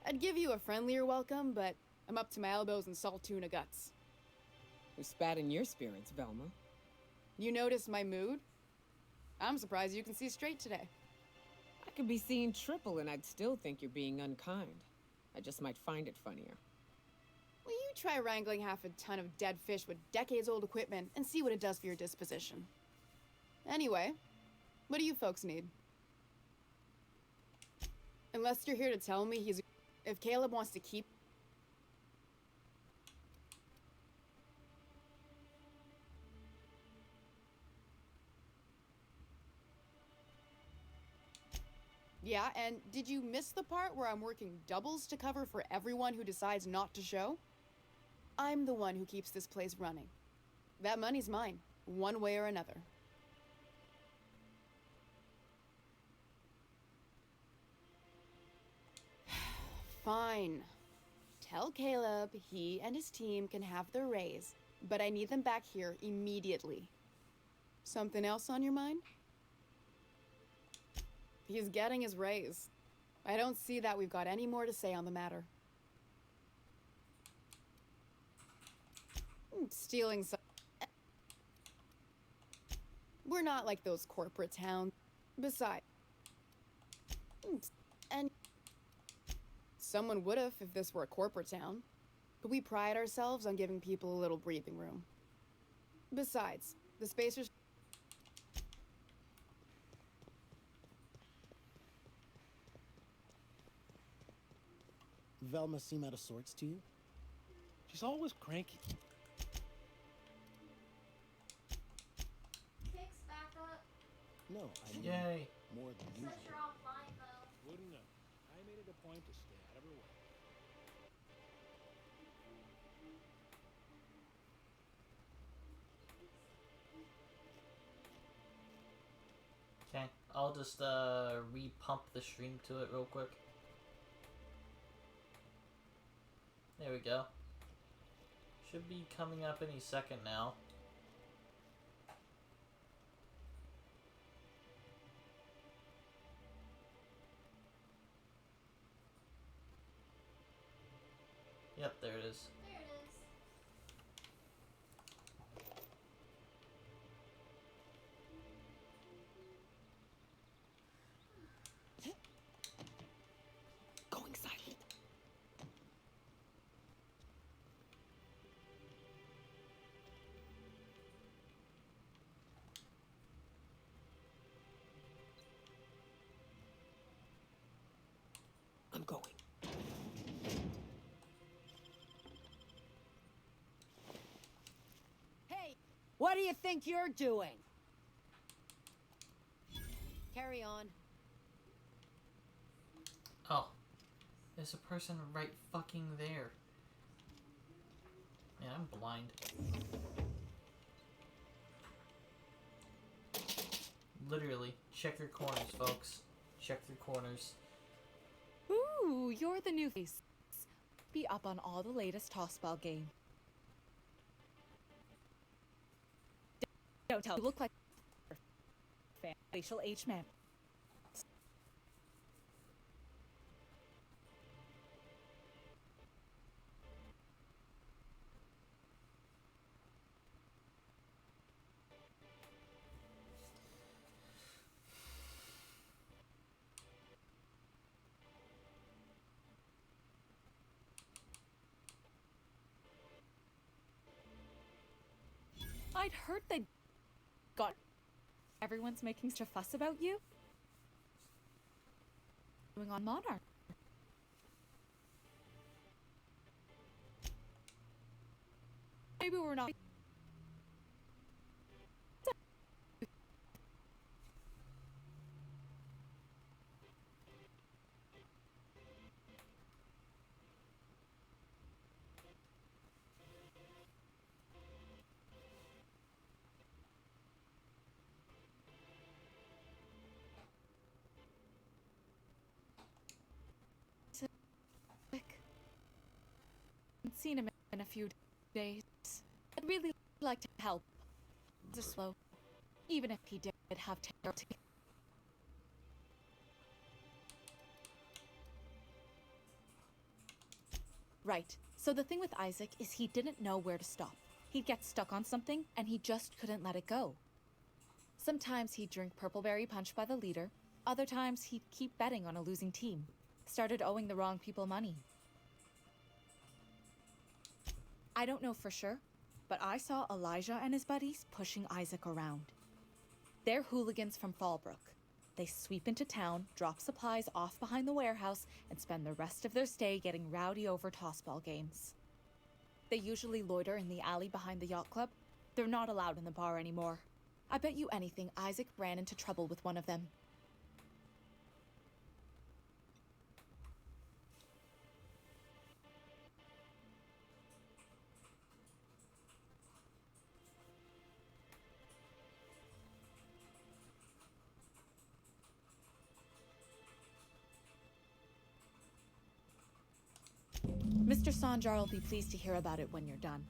S10: I'd give you a friendlier welcome, but I'm up to my elbows in salt tuna guts.
S9: Who spat in your spirits, Velma?
S10: You noticed my mood? I'm surprised you can see straight today.
S9: I could be seeing triple and I'd still think you're being unkind. I just might find it funnier.
S10: Will you try wrangling half a ton of dead fish with decades-old equipment and see what it does for your disposition? Anyway, what do you folks need? Unless you're here to tell me if Caleb wants to keep... Yeah, and did you miss the part where I'm working doubles to cover for everyone who decides not to show? I'm the one who keeps this place running. That money's mine, one way or another. Fine. Tell Caleb he and his team can have their raise, but I need them back here immediately. Something else on your mind? He's getting his raise. I don't see that we've got any more to say on the matter. Stealing some... We're not like those corporate towns. Besides... And... Someone would've if this were a corporate town. But we pride ourselves on giving people a little breathing room. Besides, the spacers...
S4: Velma seem out of sorts to you?
S21: She's always cranky.
S2: Kicks back up.
S4: No, I mean
S1: Yay.
S4: more than
S2: Says
S4: usual.
S2: you're offline though.
S21: Wouldn't know. I made it a point to stay out of her way.
S1: Okay, I'll just re-pump the stream to it real quick. There we go. Should be coming up any second now. Yep, there it is.
S2: There it is.
S9: Going silent. I'm going.
S17: Hey, what do you think you're doing?
S5: Carry on.
S1: Oh, there's a person right fucking there. Yeah, I'm blind. Literally, check your corners, folks. Check your corners.
S14: Ooh, you're the new face. Be up on all the latest tossball game. Don't tell. You look like facial age man. I'd heard they got... Everyone's making such a fuss about you. Going on Monarch. Maybe we're not... seen him in a few days. I'd really like to help. Just slow. Even if he did have terrible teeth. Right. So the thing with Isaac is he didn't know where to stop. He'd get stuck on something, and he just couldn't let it go. Sometimes he'd drink purpleberry punch by the liter. Other times he'd keep betting on a losing team. Started owing the wrong people money. I don't know for sure, but I saw Elijah and his buddies pushing Isaac around. They're hooligans from Fallbrook. They sweep into town, drop supplies off behind the warehouse, and spend the rest of their stay getting rowdy over tossball games. They usually loiter in the alley behind the yacht club. They're not allowed in the bar anymore. I bet you anything Isaac ran into trouble with one of them. Mr. Sanjar will be pleased to hear about it when you're done.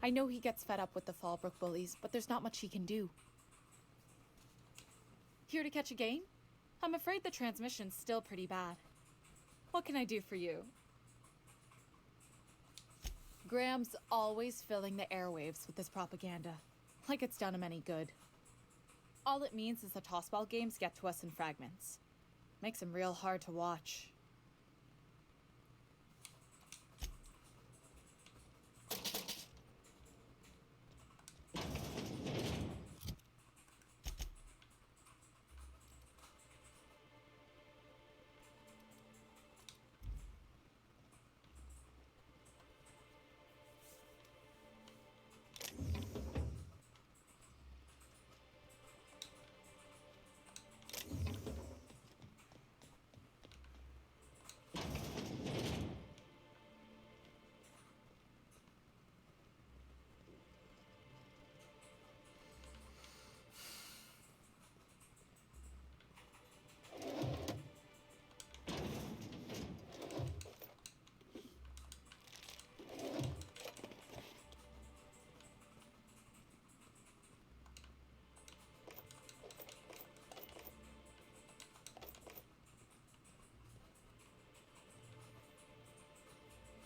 S14: I know he gets fed up with the Fallbrook bullies, but there's not much he can do. Here to catch a game? I'm afraid the transmission's still pretty bad. What can I do for you? Graham's always filling the airwaves with his propaganda, like it's done him any good. All it means is the tossball games get to us in fragments. Makes them real hard to watch.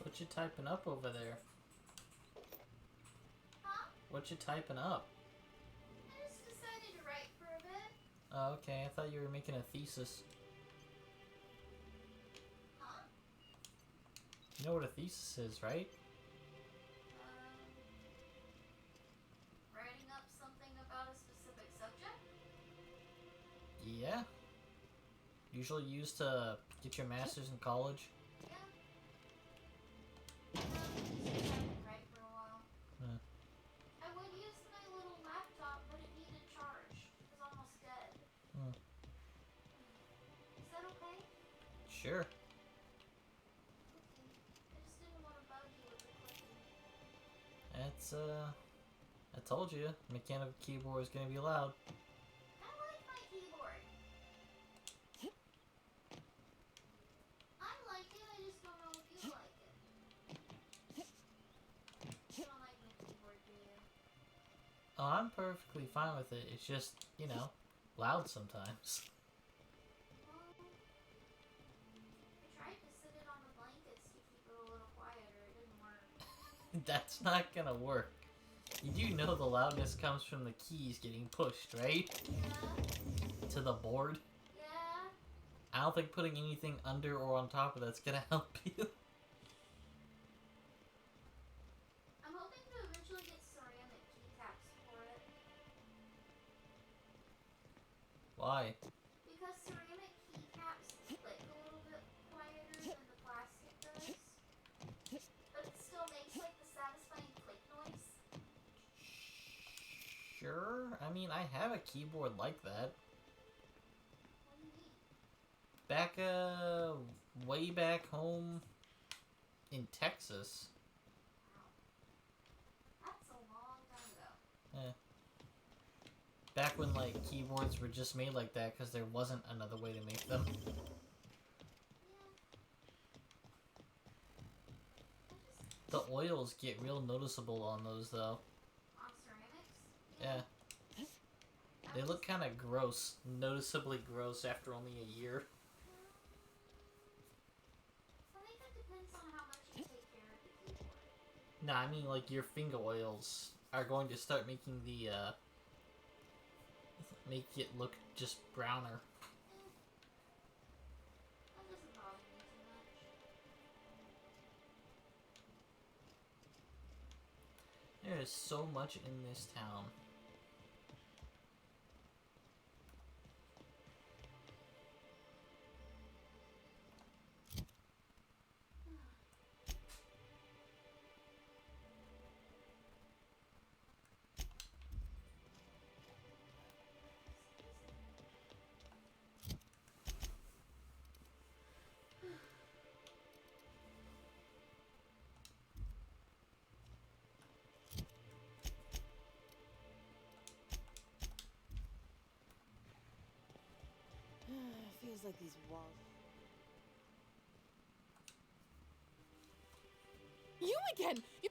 S1: What you typing up over there?
S2: Huh?
S1: What you typing up?
S2: I just decided to write for a bit.
S1: Oh, okay. I thought you were making a thesis.
S2: Huh?
S1: You know what a thesis is, right?
S2: Writing up something about a specific subject?
S1: Yeah. Usually used to get your master's in college.
S2: Yeah. Just haven't write for a while.
S1: Huh.
S2: I would use my little laptop, but it needed charge. It was almost dead.
S1: Hmm.
S2: Is that okay?
S1: Sure.
S2: Okay. I just didn't want to bug you with the clicking.
S1: That's, I told you, mechanical keyboard is gonna be loud.
S2: I like my keyboard. I like it, I just don't know if you like it. You don't like my keyboard, do you?
S1: Oh, I'm perfectly fine with it. It's just, you know, loud sometimes.
S2: Well, I tried to sit it on the blankets to keep it a little quieter. It didn't work.
S1: That's not gonna work. You do know the loudness comes from the keys getting pushed, right?
S2: Yeah.
S1: To the board.
S2: Yeah.
S1: I don't think putting anything under or on top of that's gonna help you.
S2: I'm hoping to eventually get ceramic keycaps for it.
S1: Why?
S2: Because ceramic keycaps click a little bit quieter than the plastic does. But it still makes like the satisfying click noise.
S1: Sure. I mean, I have a keyboard like that.
S2: What do you mean?
S1: Back, way back home in Texas.
S2: That's a long time ago.
S1: Back when, like, keyboards were just made like that because there wasn't another way to make them.
S2: Yeah.
S1: The oils get real noticeable on those, though.
S2: On ceramics?
S1: Yeah. They look kind of gross. Noticeably gross after only a year.
S2: I think that depends on how much you take care of the keyboard.
S1: Nah, I mean, like, your finger oils are going to start making the, make it look just browner.
S2: That doesn't bother me too much.
S1: There is so much in this town.
S9: Feels like these walls.
S19: You again! You...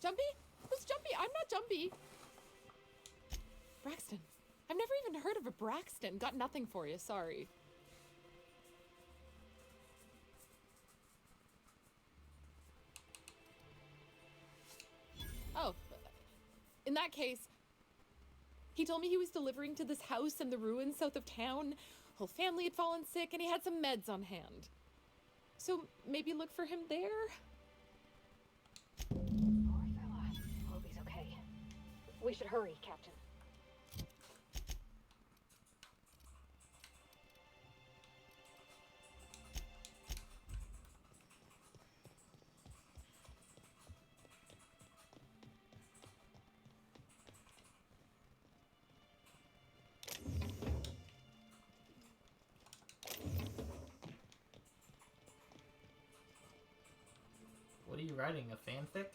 S19: Jumpy? Who's Jumpy? I'm not Jumpy. Braxton. I've never even heard of a Braxton. Got nothing for you, sorry. Oh, in that case, he told me he was delivering to this house in the ruins south of town. Whole family had fallen sick and he had some meds on hand. So maybe look for him there?
S5: Poor fella. Hope he's okay. We should hurry, Captain.
S1: What are you writing, a fanfic?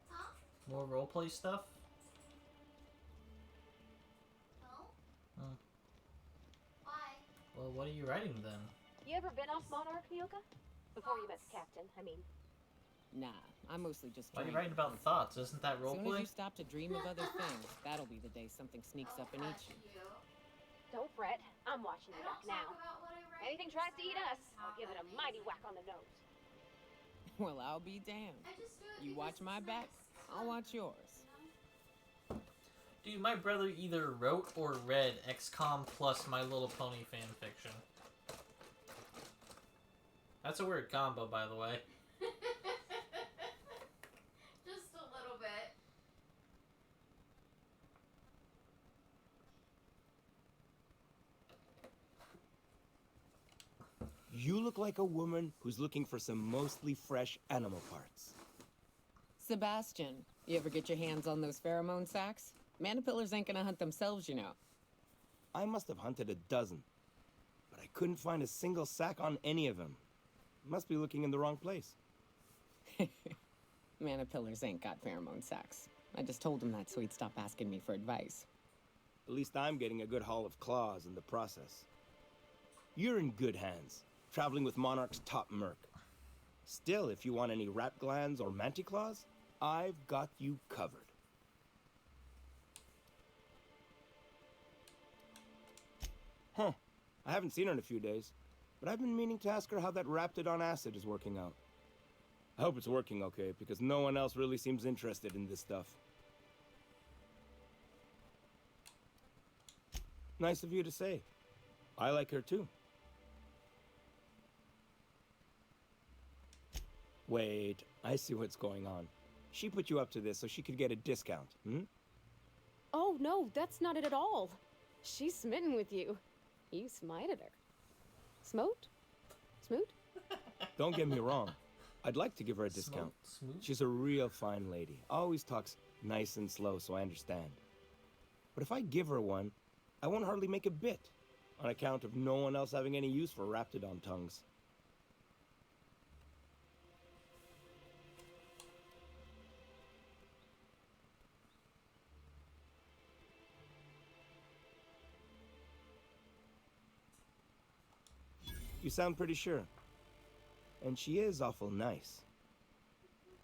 S2: Huh?
S1: More roleplay stuff?
S2: No?
S1: Oh.
S2: Why?
S1: Well, what are you writing then?
S5: You ever been off Monarch, Nyoka? Before you met the captain, I mean.
S9: Nah, I'm mostly just
S1: Why are you
S9: trying.
S1: writing about thoughts? Isn't that
S9: As soon as
S1: roleplay?
S9: you stop to dream of other things, that'll be the day something sneaks up and eats you.
S5: Don't fret. I'm watching
S2: I
S5: you
S2: don't
S5: now.
S2: talk about what I write.
S5: Anything tries to eat us, I'll give it a mighty whack on the nose.
S9: Well, I'll be damned.
S2: I just do it
S9: You
S2: because
S9: watch my
S2: it's
S9: back,
S2: nice.
S9: I'll watch yours.
S1: Dude, my brother either wrote or read XCOM plus My Little Pony fanfiction. That's a weird combo, by the way.
S2: Just a little bit.
S15: You look like a woman who's looking for some mostly fresh animal parts.
S9: Sebastian, you ever get your hands on those pheromone sacs? Manipillars ain't gonna hunt themselves, you know.
S15: I must have hunted a dozen, but I couldn't find a single sack on any of them. Must be looking in the wrong place.
S9: Manipillars ain't got pheromone sacs. I just told him that so he'd stop asking me for advice.
S15: At least I'm getting a good haul of claws in the process. You're in good hands, traveling with Monarch's top merc. Still, if you want any rat glands or manticlaws, I've got you covered. Huh. I haven't seen her in a few days, but I've been meaning to ask her how that Raptidon acid is working out. I hope it's working okay, because no one else really seems interested in this stuff. Nice of you to say. I like her too. Wait, I see what's going on. She put you up to this so she could get a discount, hmm?
S5: Oh, no, that's not it at all. She's smitten with you. You smited her. Smote? Smoot?
S15: Don't get me wrong. I'd like to give her a discount. She's a real fine lady. Always talks nice and slow, so I understand. But if I give her one, I won't hardly make a bit, on account of no one else having any use for Raptidon tongues. You sound pretty sure. And she is awful nice.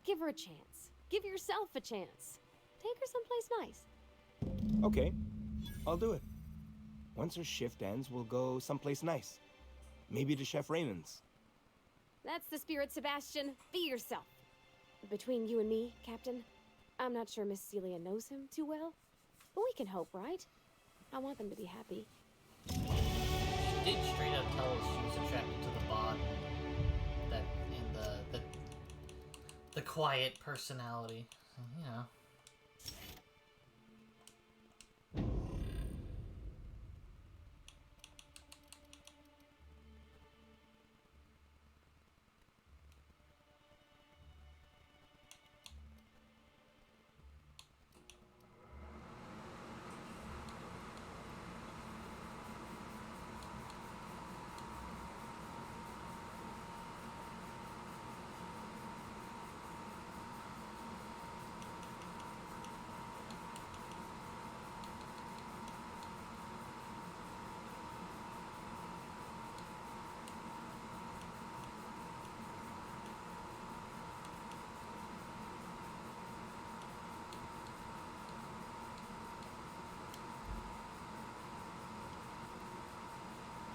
S5: Give her a chance. Give yourself a chance. Take her someplace nice.
S15: Okay, I'll do it. Once her shift ends, we'll go someplace nice. Maybe to Chef Raymond's.
S5: That's the spirit, Sebastian. Be yourself. Between you and me, Captain, I'm not sure Miss Celia knows him too well, but we can hope, right? I want them to be happy.
S1: She did straight up tell us she was attracted to the bot. That and the quiet personality. So, you know.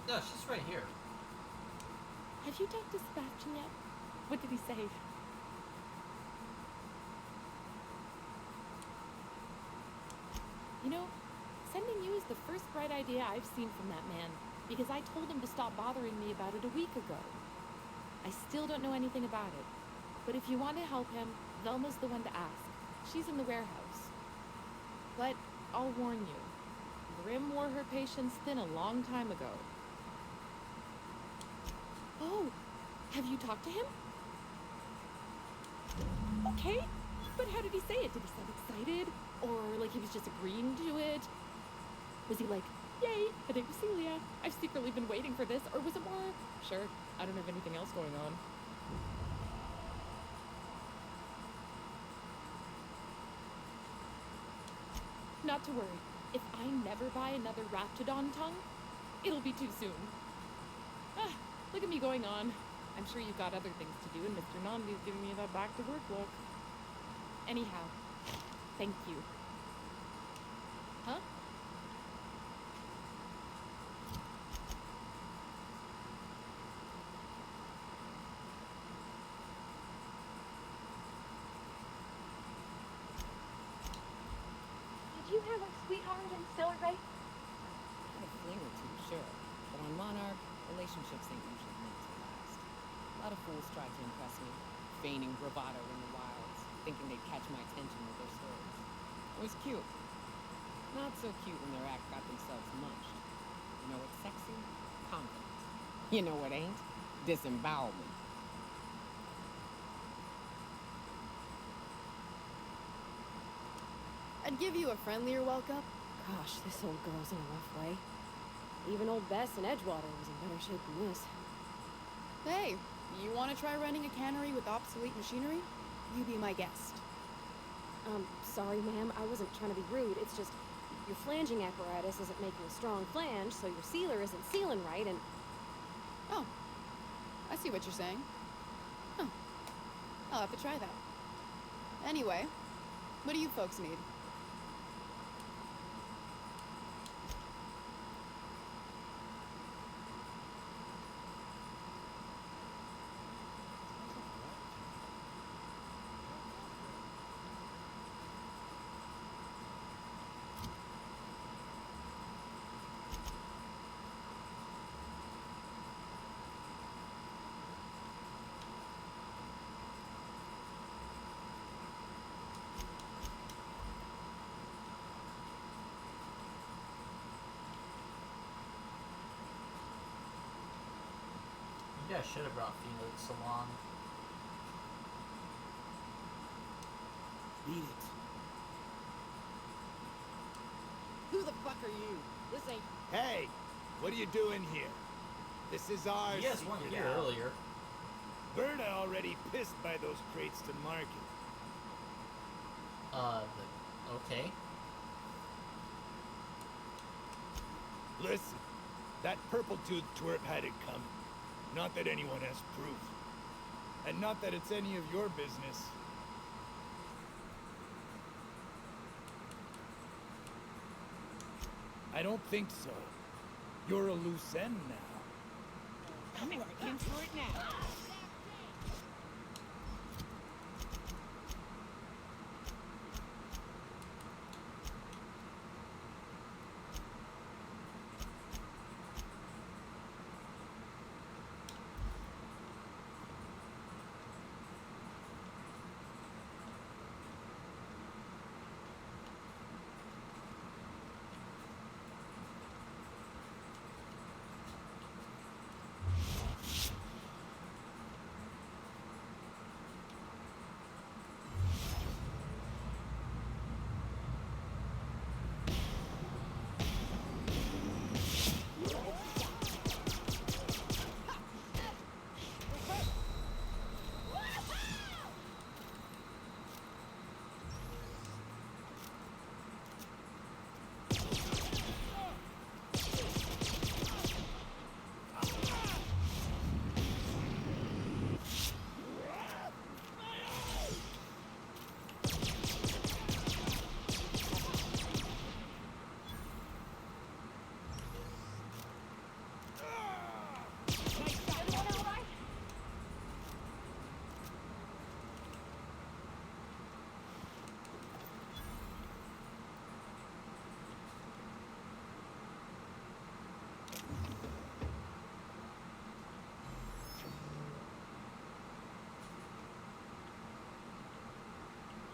S1: No, she's right here.
S19: Have you talked to Sebastian yet? What did he say? You know, sending you is the first bright idea I've seen from that man, because I told him to stop bothering me about it a week ago. I still don't know anything about it, but if you want to help him, Velma's the one to ask. She's in the warehouse. But I'll warn you, Grim wore her patience thin a long time ago. Oh, have you talked to him? Okay, but how did he say it? Did he sound excited? Or like he was just agreeing to it? Was he like, yay, a date with Celia, I've secretly been waiting for this? Or was it more, sure, I don't have anything else going on? Not to worry, if I never buy another Raptidon tongue, it'll be too soon. Ah, look at me going on. I'm sure you've got other things to do, and Mr. Nandi's giving me that back-to-work look. Anyhow, thank you. Huh?
S5: Did you have a sweetheart in Stellar Bay?
S9: Had a fling or two, sure. But on Monarch, relationships ain't usually meant to last. A lot of fools tried to impress me, feigning bravado in the wilds, thinking they'd catch my attention with their stories. It was cute. Not so cute when their act got themselves munched. You know what's sexy? Confidence. You know what ain't? Disembowelment.
S10: I'd give you a friendlier welcome.
S5: Gosh, this old girl's in a rough way. Even old Bess in Edgewater was in better shape than this.
S10: Hey, you want to try running a cannery with obsolete machinery? You be my guest.
S5: Sorry, ma'am. I wasn't trying to be rude. It's just your flanging apparatus isn't making a strong flange, so your sealer isn't sealing right, and...
S10: Oh, I see what you're saying. Huh. I'll have to try that. Anyway, what do you folks need?
S1: Maybe I should have brought Fina to the salon.
S4: Beat it.
S18: Who the fuck are you? This ain't...
S6: Hey, what are you doing here? This is ours.
S1: You guys weren't here earlier.
S6: Berta already pissed by those crates to market.
S1: Okay.
S6: Listen, that purple-toothed twerp had it coming. Not that anyone has proof. And not that it's any of your business. I don't think so. You're a loose end now.
S9: I'm working for it now.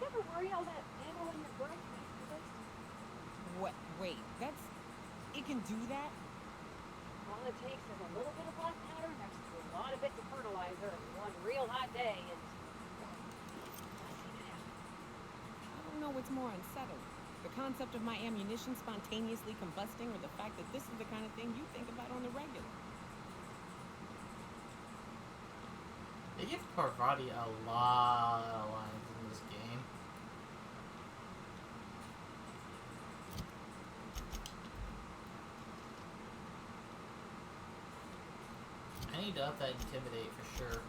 S5: You ever worry all that ammo in your breath?
S9: What? Wait, that's... It can do that?
S5: All it takes is a little bit of black powder next to a lot of bits of fertilizer and one real hot day, and
S9: I don't know what's more unsettling. The concept of my ammunition spontaneously combusting, or the fact that this is the kind of thing you think about on the regular.
S1: They give Parvati a lot of lines in this game. I need to up that Intimidate for sure.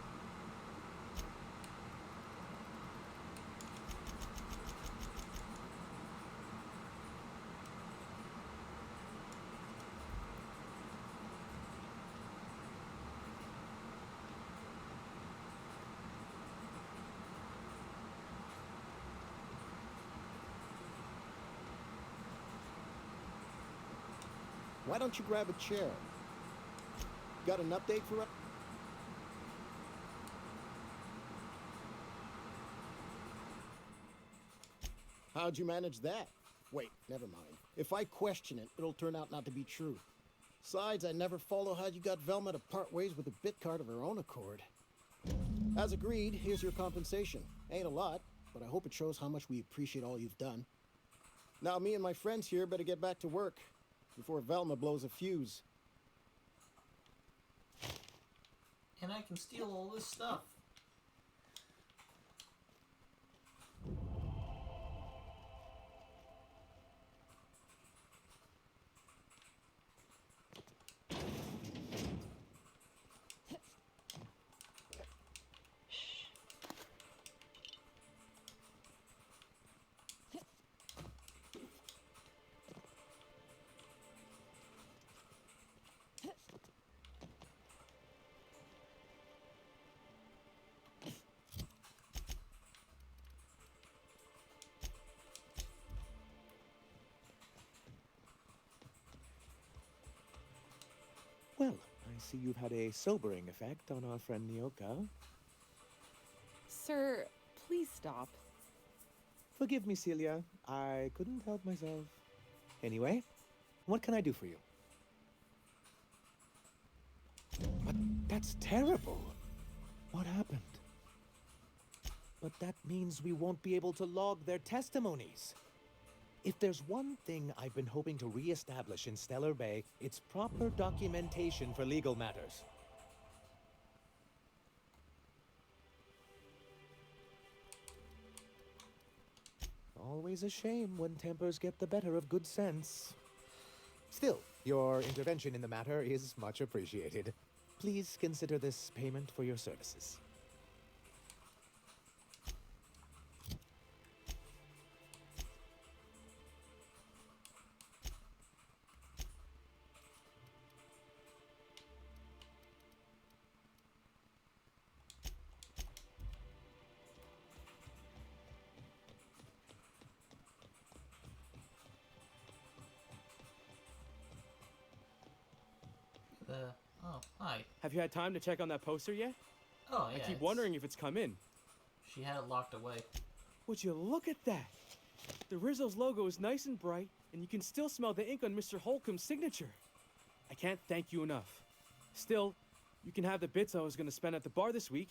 S4: Why don't you grab a chair? Got an update for us? How'd you manage that? Wait, never mind. If I question it, it'll turn out not to be true. Besides, I never follow how you got Velma to part ways with a bit card of her own accord. As agreed, here's your compensation. Ain't a lot, but I hope it shows how much we appreciate all you've done. Now, me and my friends here better get back to work before Velma blows a fuse.
S1: And I can steal all this stuff.
S8: Well, I see you've had a sobering effect on our friend Nyoka.
S19: Sir, please stop.
S8: Forgive me, Celia. I couldn't help myself. Anyway, what can I do for you? But that's terrible. What happened? But that means we won't be able to log their testimonies. If there's one thing I've been hoping to re-establish in Stellar Bay, it's proper documentation for legal matters. Always a shame when tempers get the better of good sense. Still, your intervention in the matter is much appreciated. Please consider this payment for your services.
S1: Why?
S3: Have you had time to check on that poster yet?
S1: Oh, yeah.
S3: I keep wondering if it's come in.
S1: She had it locked away.
S3: Would you look at that? The Rizzo's logo is nice and bright, and you can still smell the ink on Mr. Holcomb's signature. I can't thank you enough. Still, you can have the bits I was going to spend at the bar this week.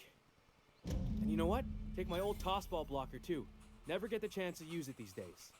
S3: And you know what? Take my old tossball blocker, too. Never get the chance to use it these days.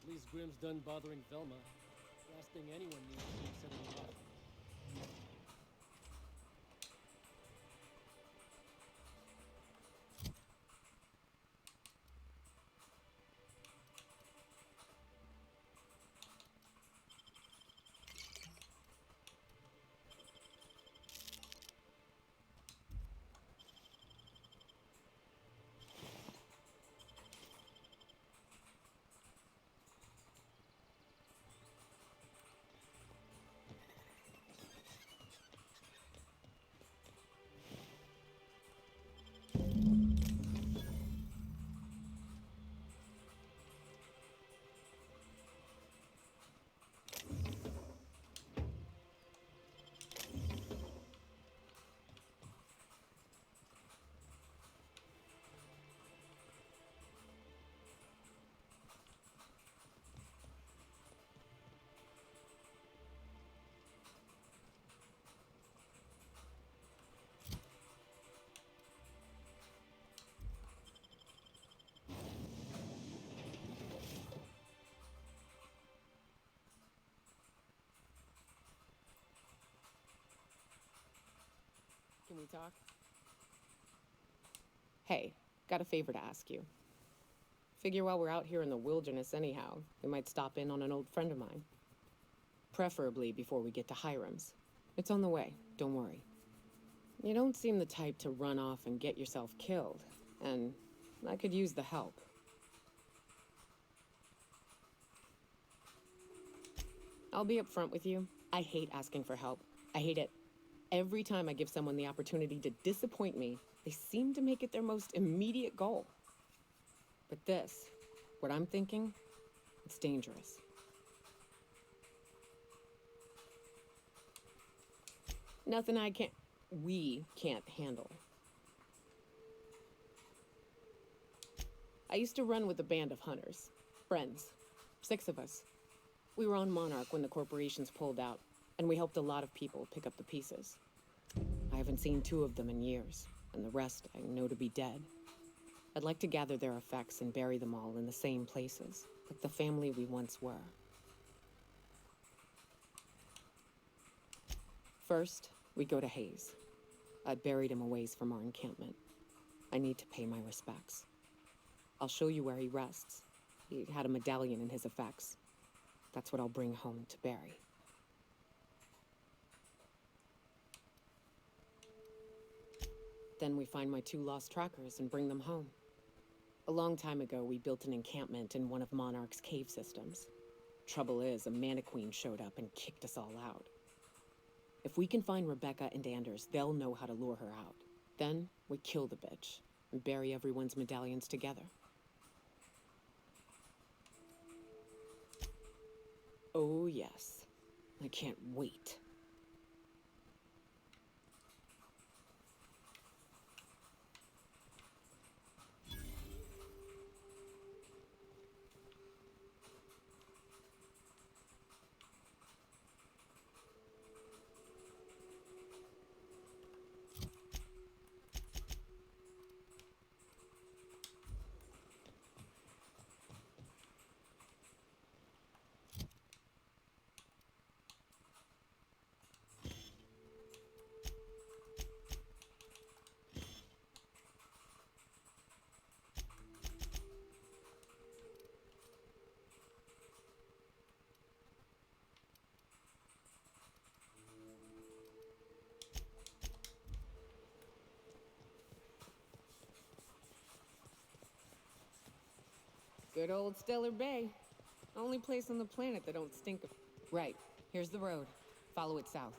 S11: At least Grimm's done bothering Velma. Last thing anyone needs is him setting him off.
S9: Can we talk? Hey, got a favor to ask you. Figure while we're out here in the wilderness anyhow, we might stop in on an old friend of mine. Preferably before we get to Hiram's. It's on the way, don't worry. You don't seem the type to run off and get yourself killed, and I could use the help. I'll be upfront with you. I hate asking for help. I hate it. Every time I give someone the opportunity to disappoint me, they seem to make it their most immediate goal. But this, what I'm thinking, it's dangerous. Nothing we can't handle. I used to run with a band of hunters. Friends. 6 of us. We were on Monarch when the corporations pulled out, and we helped a lot of people pick up the pieces. I haven't seen 2 of them in years, and the rest I know to be dead. I'd like to gather their effects and bury them all in the same places, like the family we once were. First, we go to Hayes. I'd buried him a ways from our encampment. I need to pay my respects. I'll show you where he rests. He had a medallion in his effects. That's what I'll bring home to Barry. Then we find my 2 lost trackers and bring them home. A long time ago, we built an encampment in one of Monarch's cave systems. Trouble is, a Mannequin showed up and kicked us all out. If we can find Rebecca and Anders, they'll know how to lure her out. Then, we kill the bitch and bury everyone's medallions together. Oh, yes. I can't wait. Good old Stellar Bay. Only place on the planet that don't stink of... Right. Here's the road. Follow it south.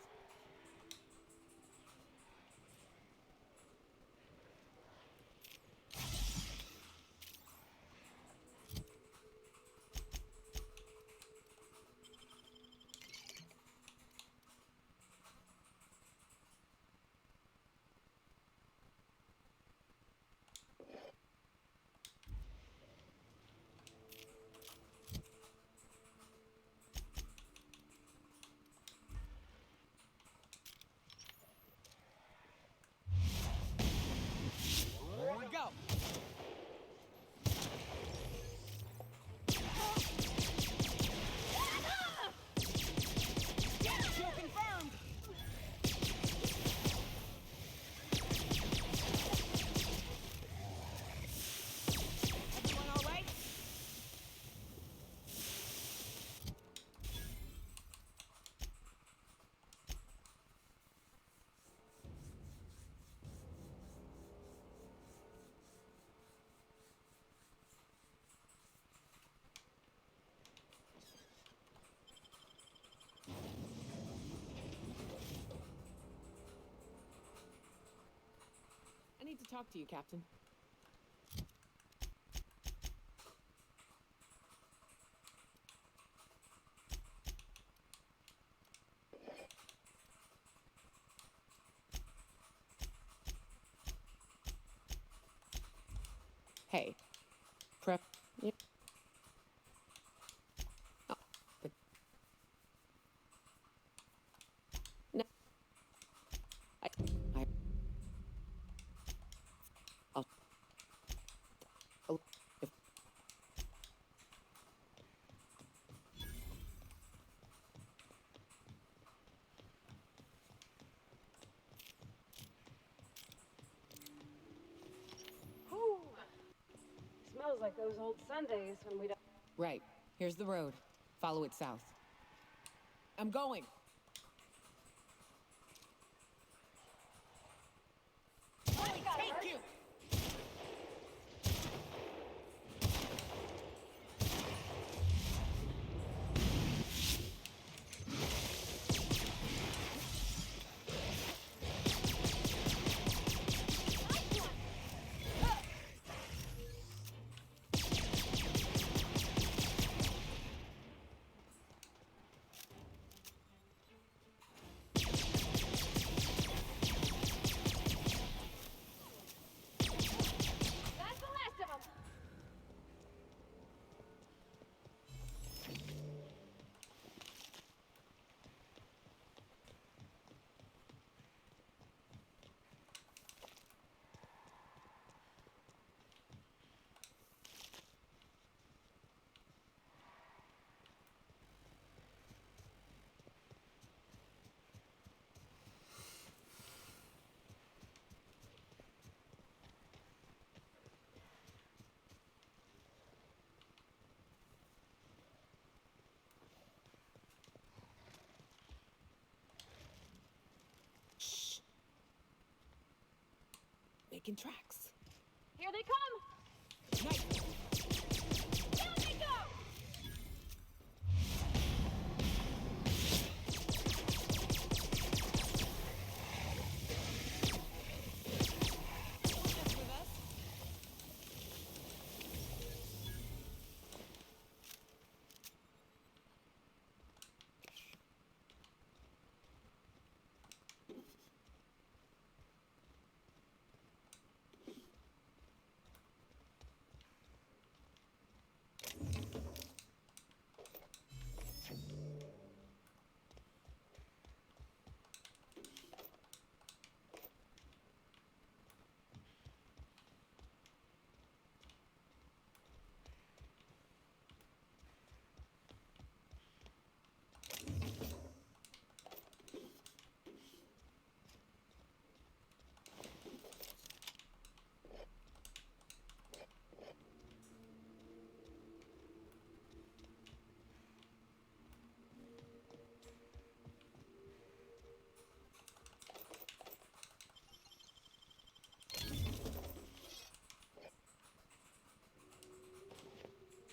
S16: Here we go. Kill confirmed. Everyone all right?
S9: I need to talk to you, Captain. Hey. Prep. Yep. Oh, but... No. I... I'll... Oh, if...
S5: Whew. Smells like those old Sundays when we don't...
S9: Right. Here's the road. Follow it south. I'm going.
S16: Take you.
S5: That's the last of them!
S9: Making tracks.
S5: Here they come!
S17: Down they go!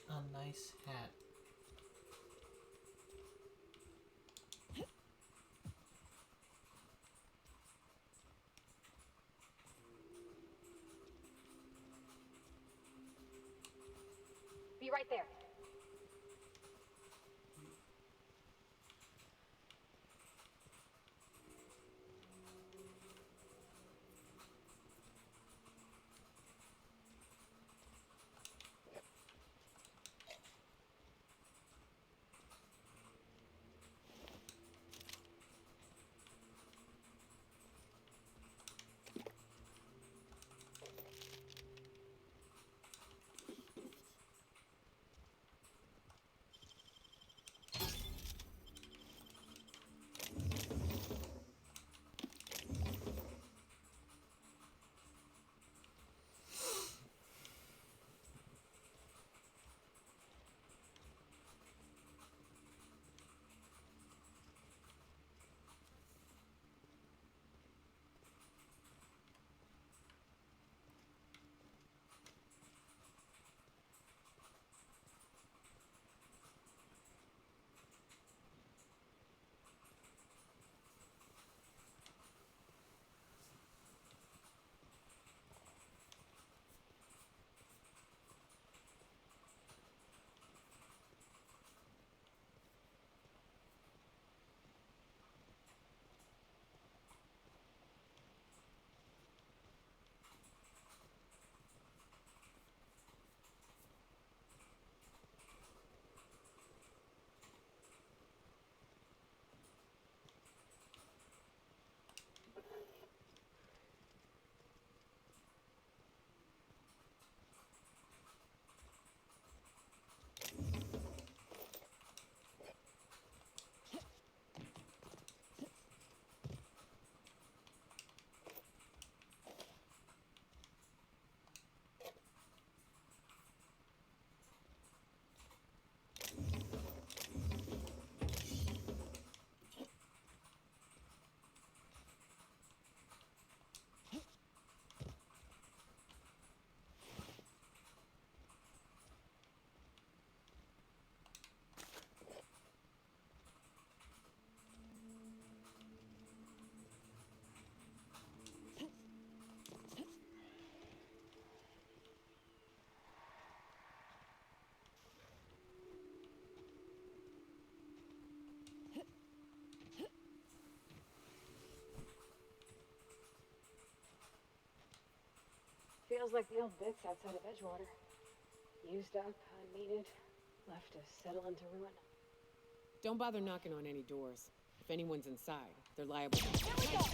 S1: A nice hat.
S5: Be right there. Feels like the old bits outside of Edgewater. Used up, unneeded, left to settle into ruin.
S9: Don't bother knocking on any doors. If anyone's inside, they're liable.
S17: Here we go!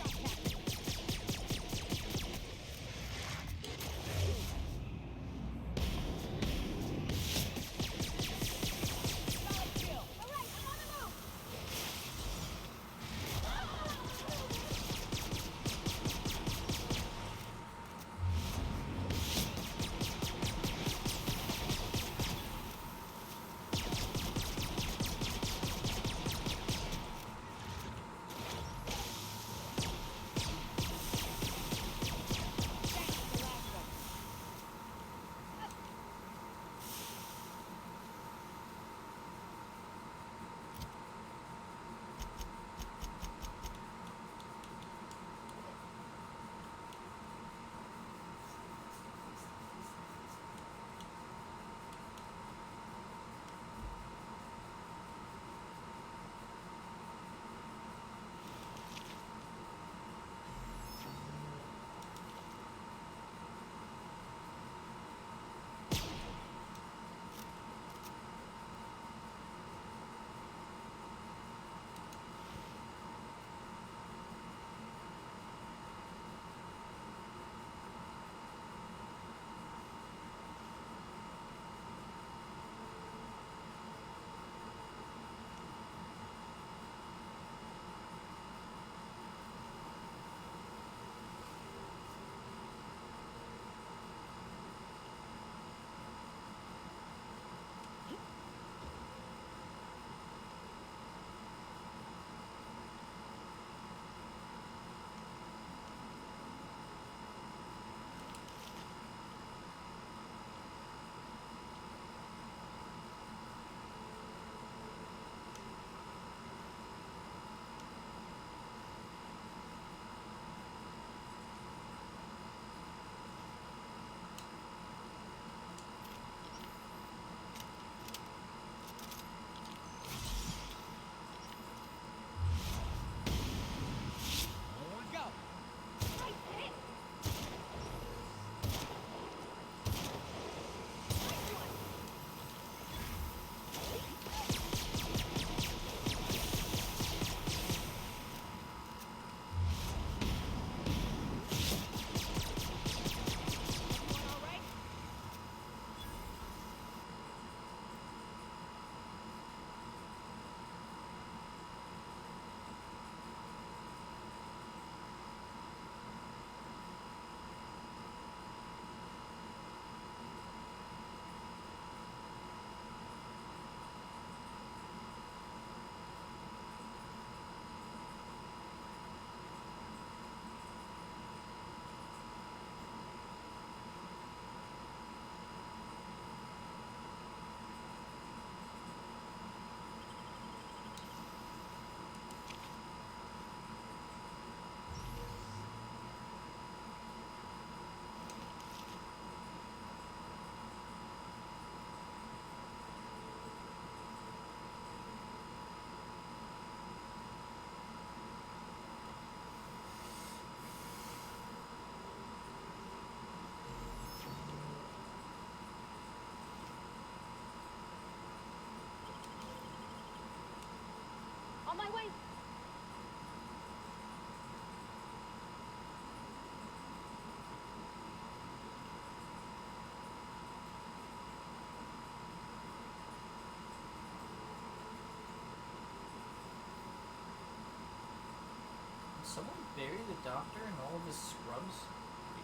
S1: someone bury the doctor and all of his scrubs?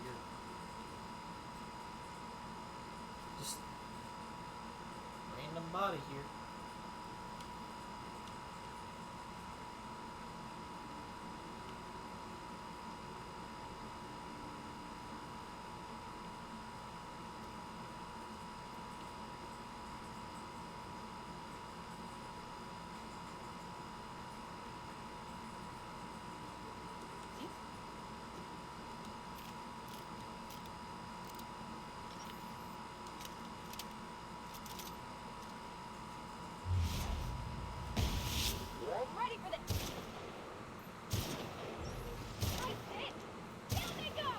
S1: Weird. Just random body here.
S17: Ready for this! Nice hit! Down they go!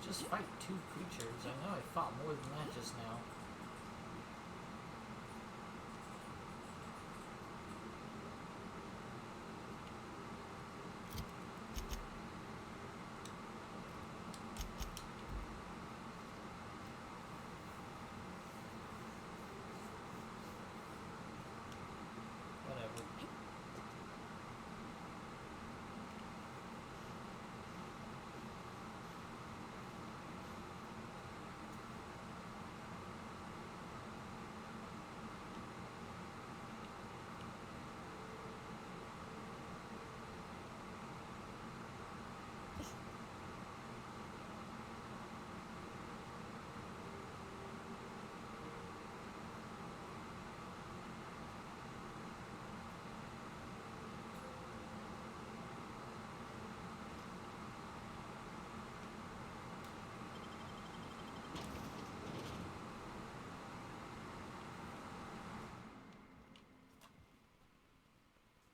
S1: Just fight two creatures. I know I fought more than that just now. Whatever.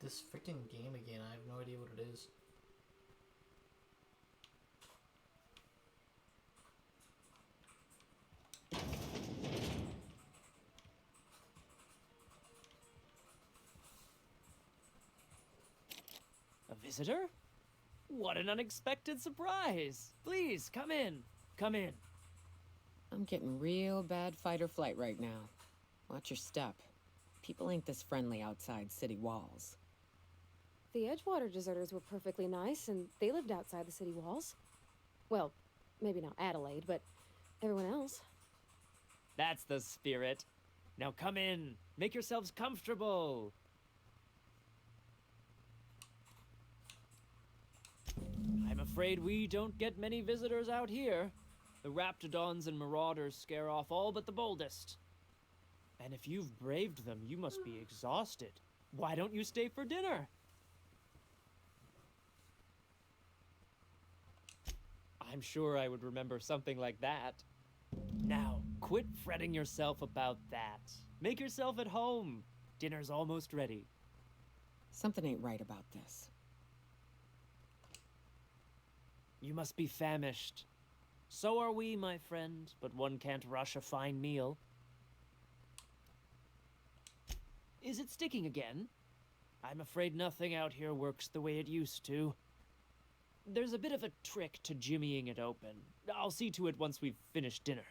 S1: This freaking game again, I have no idea what it is.
S7: A visitor? What an unexpected surprise! Please, come in. Come in.
S9: I'm getting real bad fight or flight right now. Watch your step. People ain't this friendly outside city walls.
S5: The Edgewater deserters were perfectly nice, and they lived outside the city walls. Well, maybe not Adelaide, but everyone else.
S7: That's the spirit. Now come in. Make yourselves comfortable. I'm afraid we don't get many visitors out here. The Raptidons and Marauders scare off all but the boldest. And if you've braved them, you must be exhausted. Why don't you stay for dinner? I'm sure I would remember something like that. Now, quit fretting yourself about that. Make yourself at home. Dinner's almost ready.
S9: Something ain't right about this.
S7: You must be famished. So are we, my friend, but one can't rush a fine meal. Is it sticking again? I'm afraid nothing out here works the way it used to. There's a bit of a trick to jimmying it open. I'll see to it once we've finished dinner.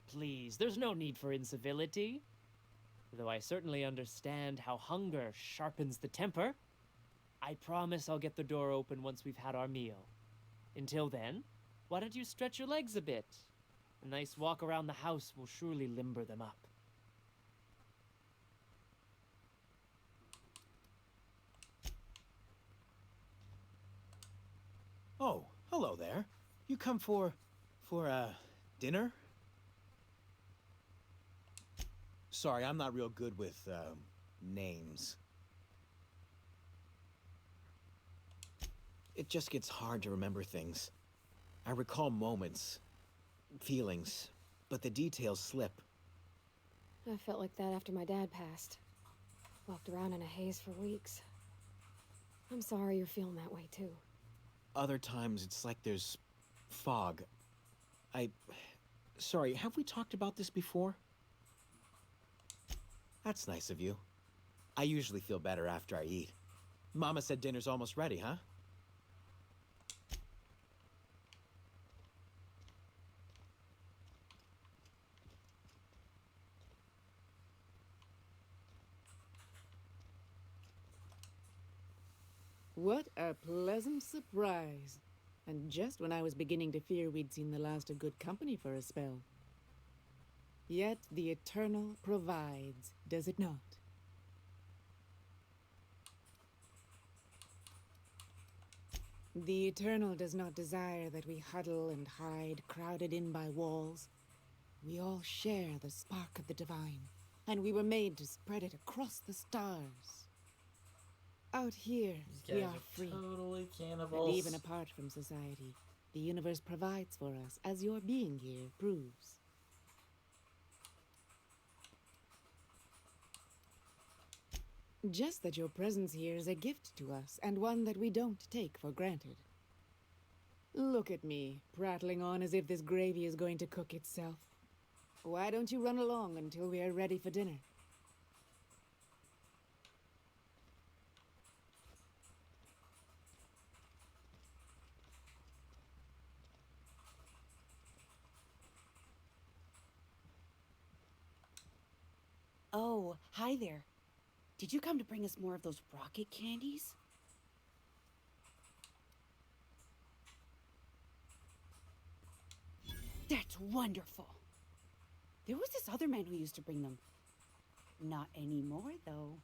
S7: Please, there's no need for incivility. Though I certainly understand how hunger sharpens the temper. I promise I'll get the door open once we've had our meal. Until then, why don't you stretch your legs a bit? A nice walk around the house will surely limber them up.
S21: Oh, hello there. You come for dinner? Sorry, I'm not real good with, names. It just gets hard to remember things. I recall moments, feelings, but the details slip.
S5: I felt like that after my dad passed. Walked around in a haze for weeks. I'm sorry you're feeling that way, too.
S21: Other times, it's like there's fog. Sorry, have we talked about this before? That's nice of you. I usually feel better after I eat. Mama said dinner's almost ready, huh?
S12: What a pleasant surprise. And just when I was beginning to fear we'd seen the last of good company for a spell. Yet the Eternal provides, does it not? The Eternal does not desire that we huddle and hide, crowded in by walls. We all share the spark of the divine, and we were made to spread it across the stars. Out here, we are free.
S1: Totally cannibals.
S12: And even apart from society, the universe provides for us, as your being here proves. Just that your presence here is a gift to us, and one that we don't take for granted. Look at me, prattling on as if this gravy is going to cook itself. Why don't you run along until we are ready for dinner?
S22: Oh, hi there. Did you come to bring us more of those rocket candies? That's wonderful. There was this other man who used to bring them. Not anymore, though.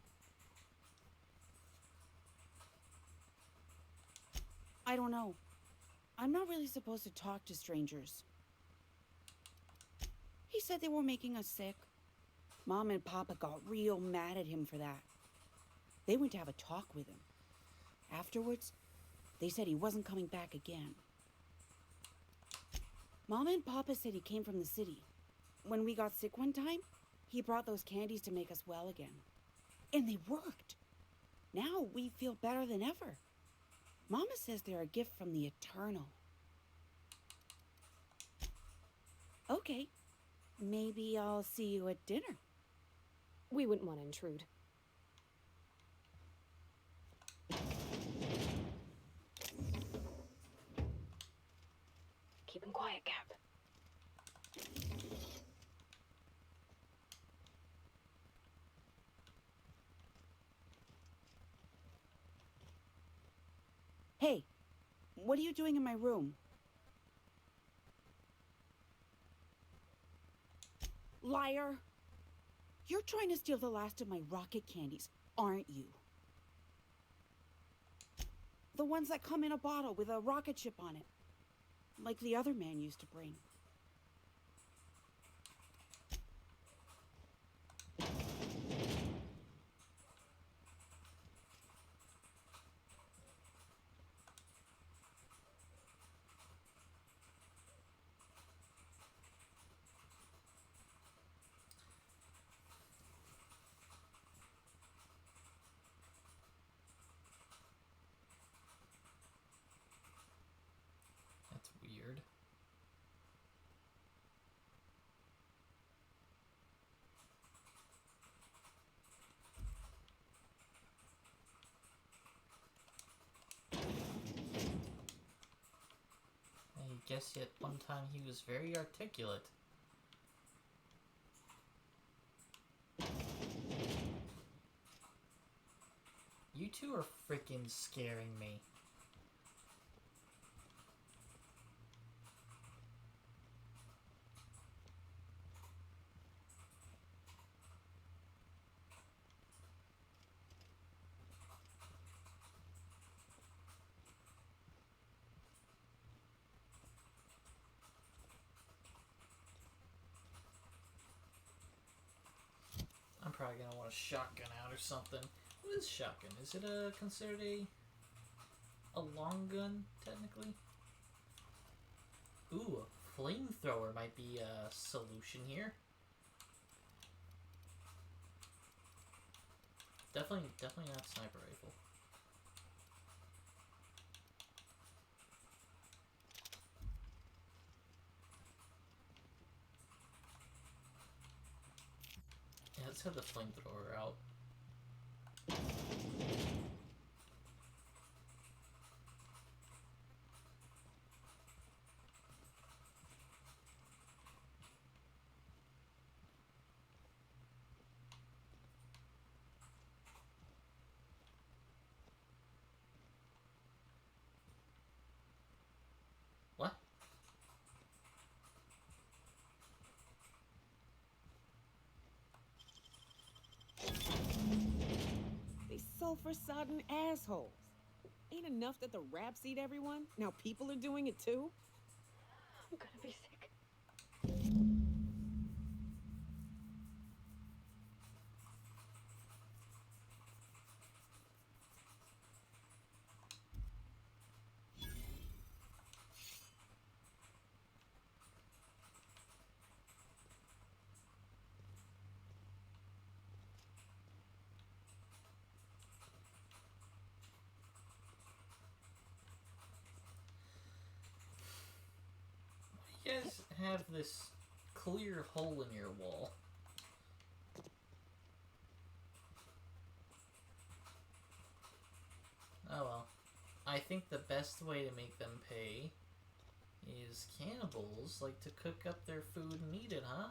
S22: I don't know. I'm not really supposed to talk to strangers. He said they were making us sick. Mom and Papa got real mad at him for that. They went to have a talk with him. Afterwards, they said he wasn't coming back again. Mama and Papa said he came from the city. When we got sick one time, he brought those candies to make us well again. And they worked. Now we feel better than ever. Mama says they're a gift from the Eternal. Okay, maybe I'll see you at dinner.
S5: We wouldn't want to intrude. Keep him quiet, Cap.
S22: Hey, what are you doing in my room? Liar! You're trying to steal the last of my rocket candies, aren't you? The ones that come in a bottle with a rocket ship on it. Like the other man used to bring.
S1: guess at one time he was very articulate. You two are freaking scaring me. I'm probably gonna want a shotgun out or something. What is shotgun? Is it considered a long gun, technically? Ooh, a flamethrower might be a solution here. Definitely not sniper rifle. Yeah, let's have the flamethrower out. What?
S9: They sulfur-sodden assholes. Ain't enough that the raps eat everyone? Now people are doing it too?
S5: I'm gonna be sick.
S1: You guys have this clear hole in your wall. Oh well. I think the best way to make them pay is cannibals like to cook up their food and eat it, huh?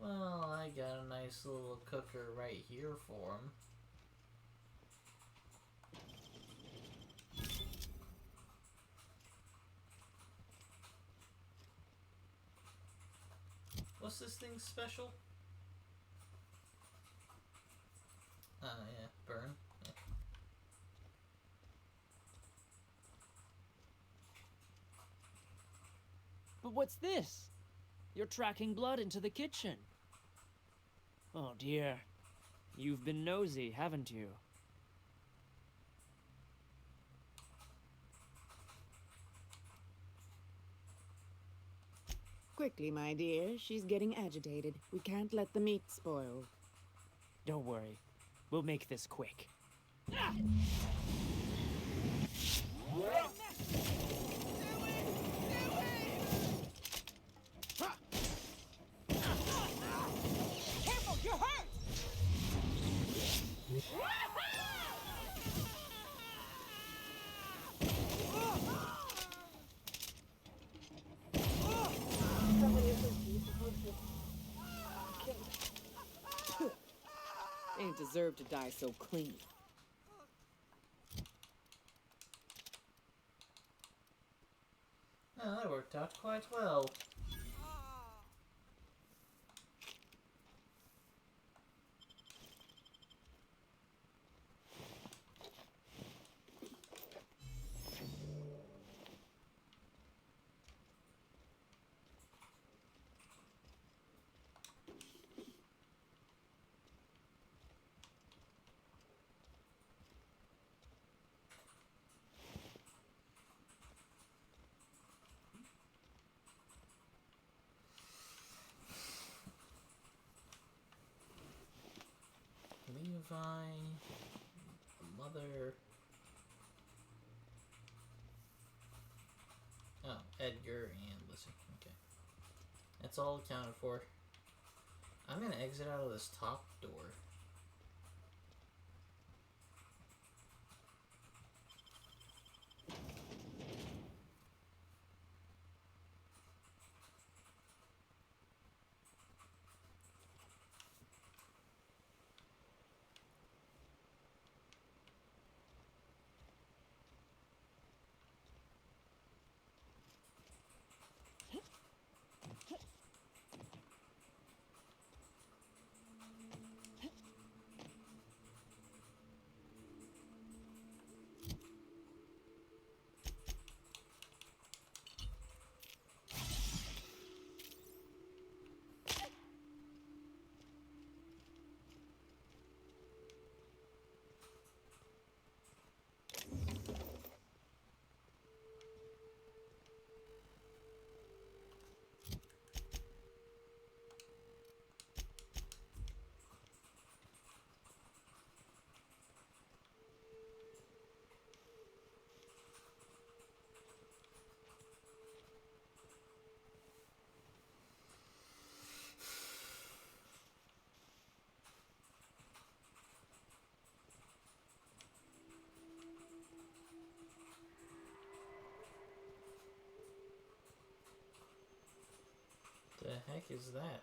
S1: Well, I got a nice little cooker right here for them. What's this thing special? Yeah, burn. Yeah.
S7: But what's this? You're tracking blood into the kitchen. Oh dear. You've been nosy, haven't you?
S12: Quickly, my dear. She's getting agitated. We can't let the meat spoil.
S7: Don't worry. We'll make this quick.
S17: Careful, you're hurt!
S9: They ain't deserve to die so clean.
S1: Oh, that worked out quite well. Levi, mother. Oh, Edgar and Lizzie. Okay. That's all accounted for. I'm gonna exit out of this top door. heck is that?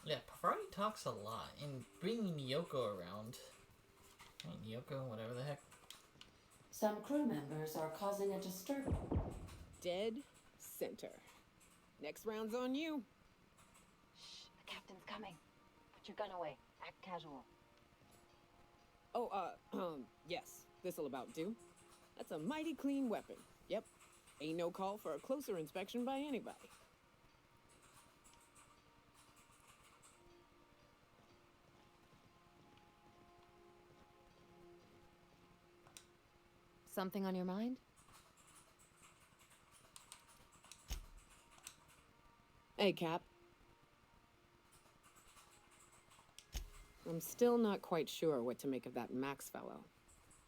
S1: Yeah, Pavarti talks a lot, and bringing Nyoko around. Nyoko, whatever the heck.
S13: Some crew members are causing a disturbance.
S9: Dead center. Next round's on you.
S13: Shh, the captain's coming. Put your gun away. Act casual.
S9: Oh, yes. This'll about do. That's a mighty clean weapon. Yep. Ain't no call for a closer inspection by anybody.
S5: Something on your mind?
S9: Hey, Cap. I'm still not quite sure what to make of that Max fellow.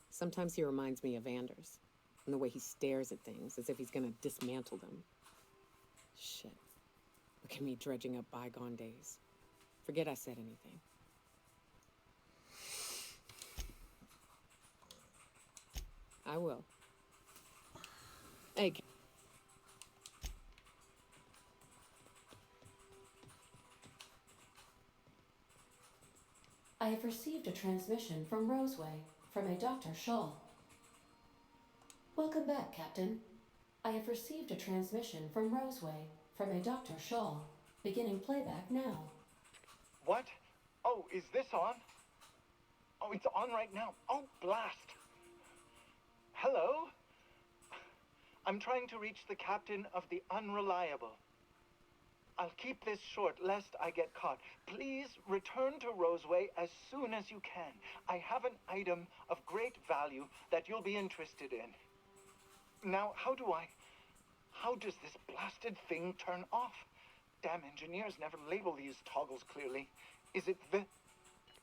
S9: Sometimes he reminds me of Anders, and the way he stares at things as if he's gonna dismantle them. Shit. Look at me dredging up bygone days. Forget I said anything. I will. Hey,
S13: I have received a transmission from Roseway, from a Dr. Shaw. Welcome back, Captain. I have received a transmission from Roseway, from a Dr. Shaw. Beginning playback now.
S8: What? Oh, is this on? Oh, it's on right now. Oh, blast. Hello? I'm trying to reach the captain of the Unreliable. I'll keep this short, lest I get caught. Please return to Roseway as soon as you can. I have an item of great value that you'll be interested in. Now, how does this blasted thing turn off? Damn engineers never label these toggles clearly. Is it the...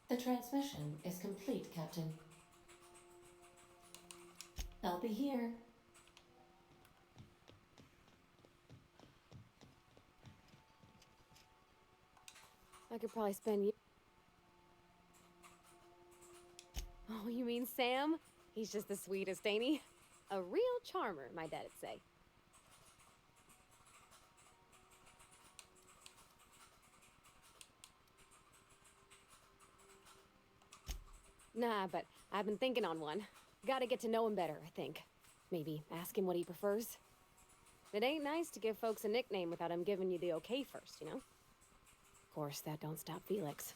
S13: The transmission is complete, Captain. I'll be here.
S5: I could probably spend you. Oh, you mean Sam? He's just the sweetest, ain't he? A real charmer, my dad'd say. Nah, but I've been thinking on one. Gotta get to know him better, I think. Maybe ask him what he prefers. It ain't nice to give folks a nickname without him giving you the okay first, you know? Of course, that don't stop Felix.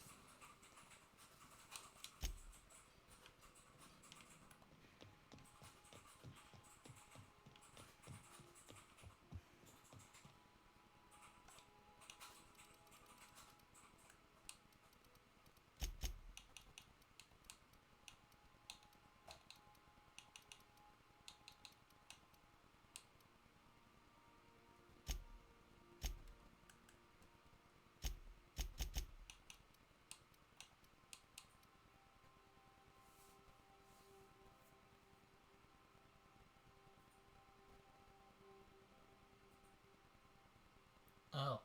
S1: Oh.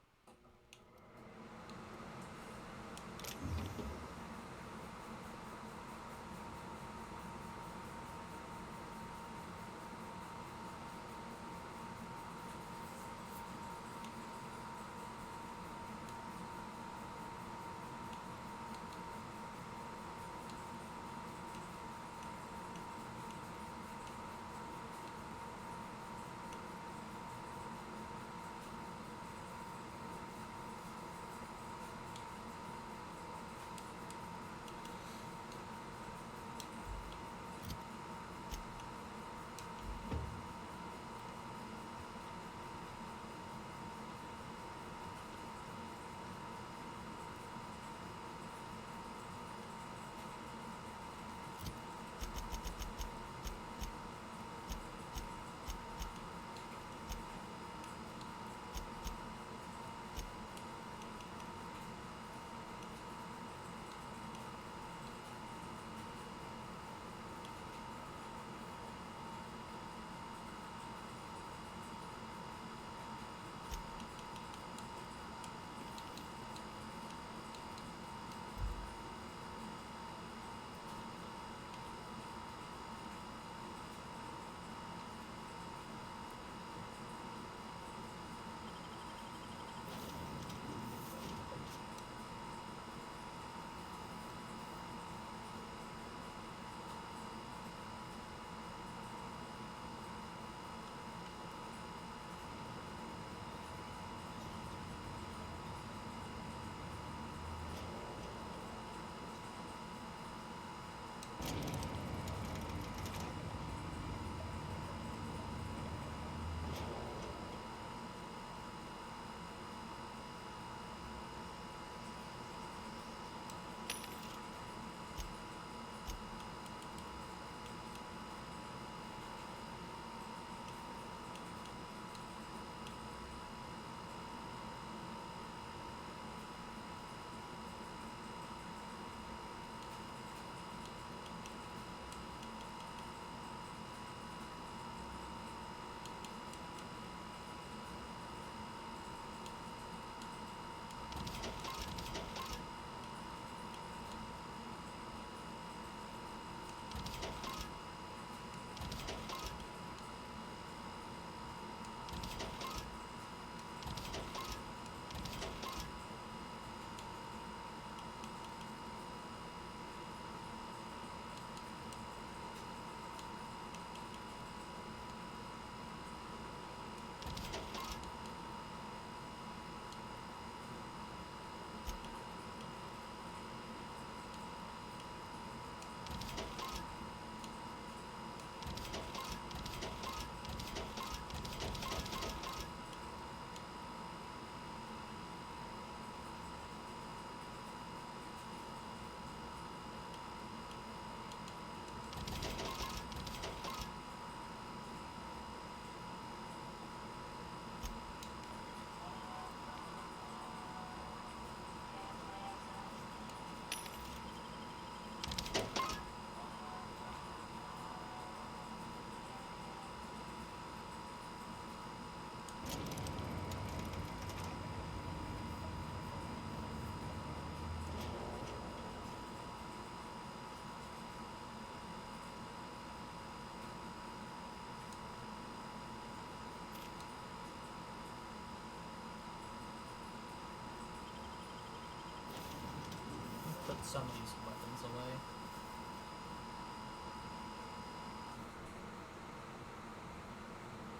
S1: some of these weapons away.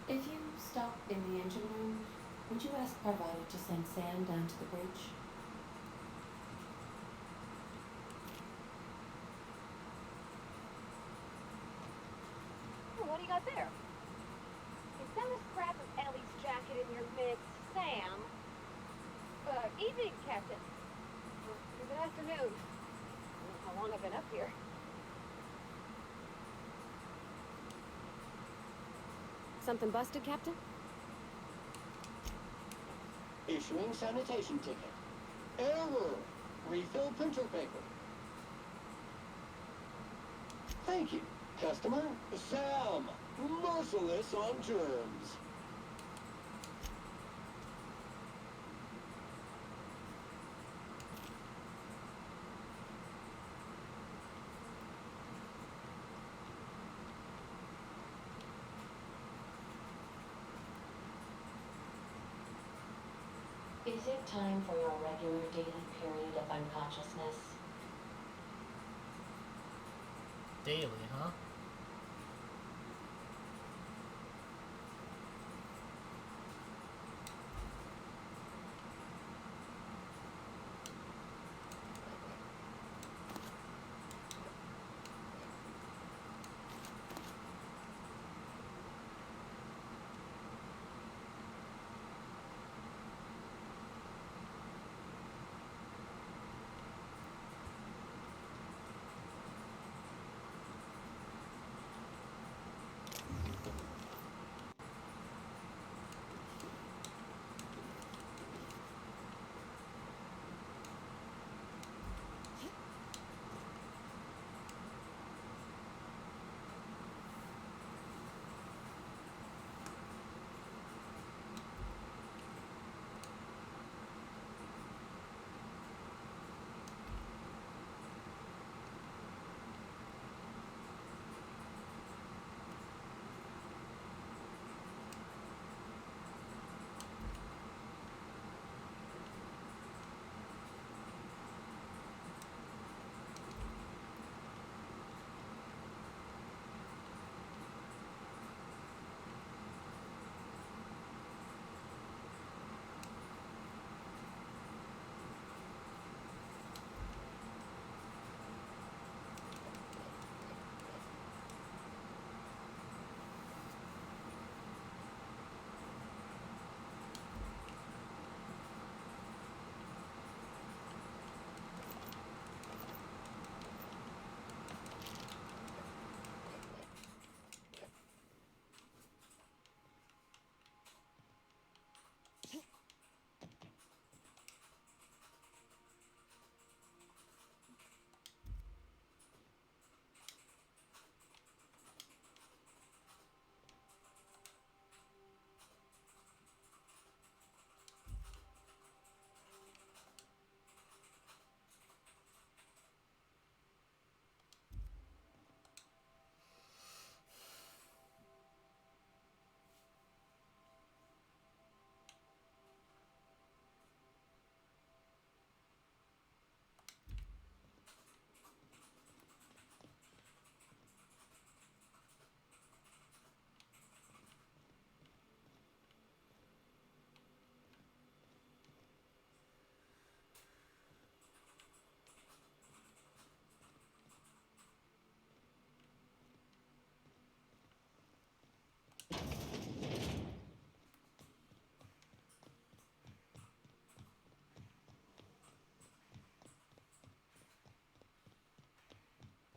S13: If you stop in the engine room, would you ask Parvati to send Sam down to the bridge?
S5: Oh, what do you got there? Is that a scrap of Ellie's jacket in your mix, Sam? Evening, Captain. Good afternoon. I don't know how long I've been up here. Something busted, Captain?
S14: Issuing sanitation ticket. Error. Refill printer paper. Thank you. Customer, Sam. Merciless on terms.
S13: Is it time for your regular daily period of unconsciousness?
S1: Daily, huh?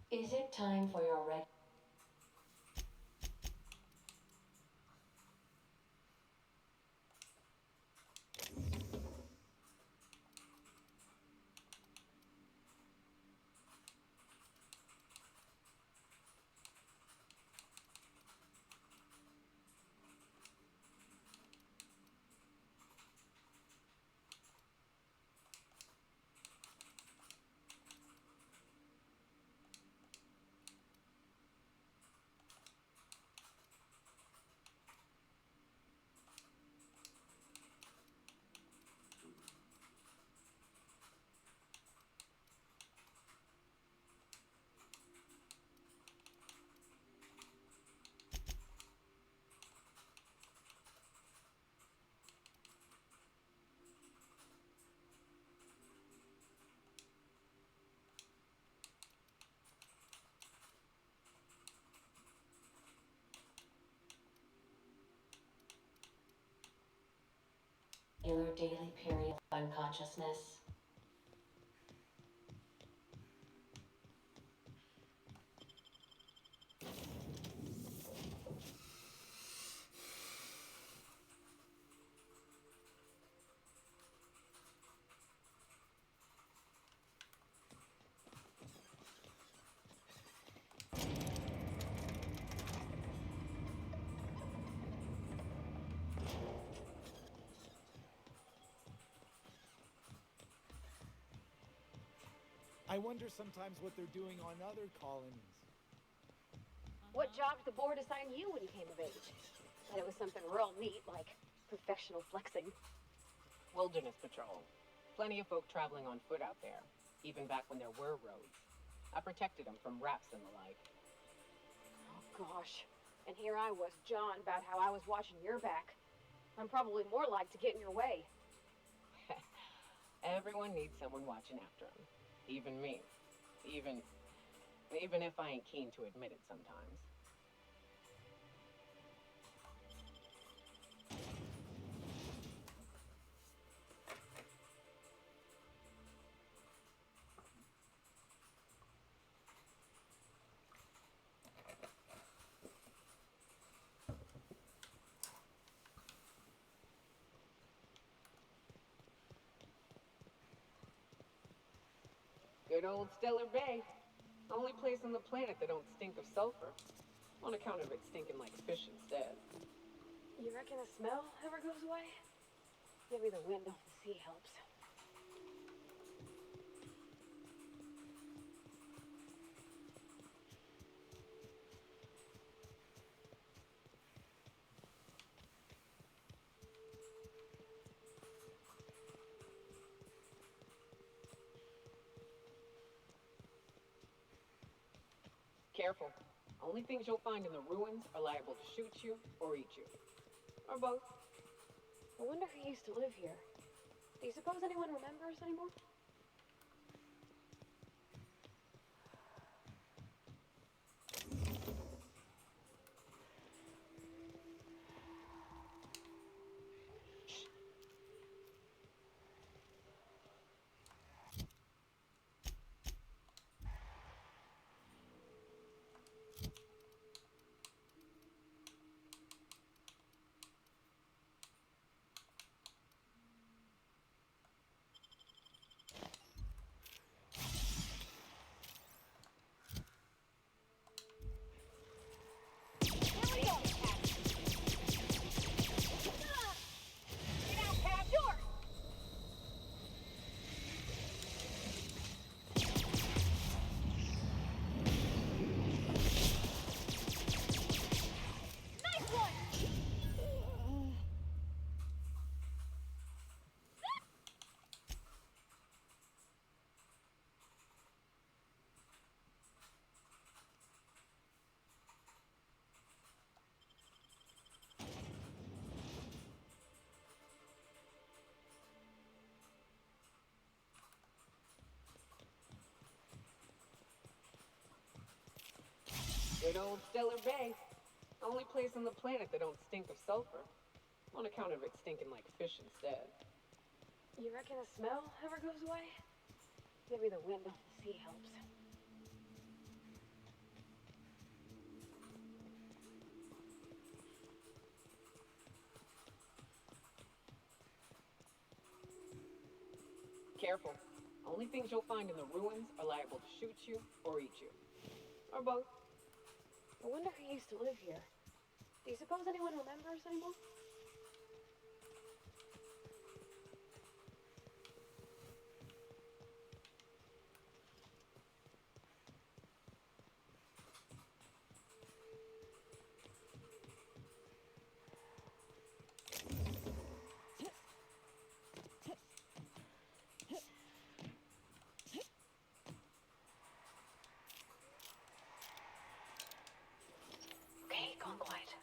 S13: Is it time for your daily period of unconsciousness.
S6: I wonder sometimes what they're doing on other colonies.
S5: What job did the board assign you when you came of age? Bet it was something real neat, like professional flexing.
S9: Wilderness patrol. Plenty of folk traveling on foot out there, even back when there were roads. I protected them from raps and the like.
S5: Oh gosh. And here I was jawing about how I was watching your back. I'm probably more like to get in your way.
S9: Everyone needs someone watching after them. Even me. Even if I ain't keen to admit it sometimes. Good old Stellar Bay. Only place on the planet that don't stink of sulfur. On account of it stinking like fish instead.
S5: You reckon the smell ever goes away? Maybe the wind off the sea helps.
S9: Careful. Only things you'll find in the ruins are liable to shoot you or eat you. Or both.
S5: I wonder who used to live here. Do you suppose anyone remembers anymore?
S9: Good old Stellar Bay. Only place on the planet that don't stink of sulfur. On account of it stinking like fish instead.
S5: You reckon the smell ever goes away? Maybe the wind off the sea helps.
S9: Careful. Only things you'll find in the ruins are liable to shoot you or eat you. Or both.
S5: I wonder who used to live here. Do you suppose anyone remembers anymore? Okay, gone quiet.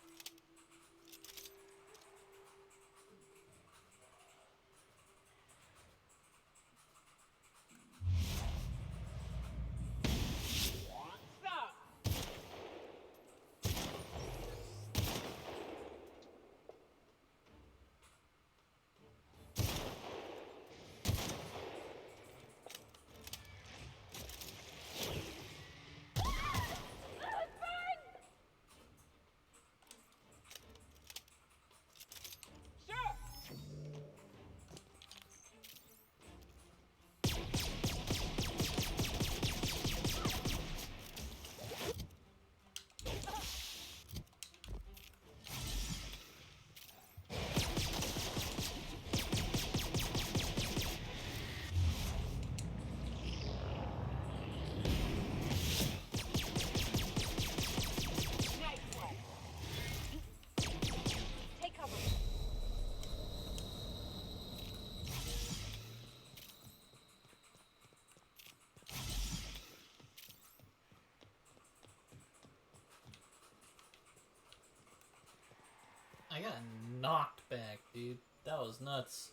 S1: knocked back, dude. That was nuts.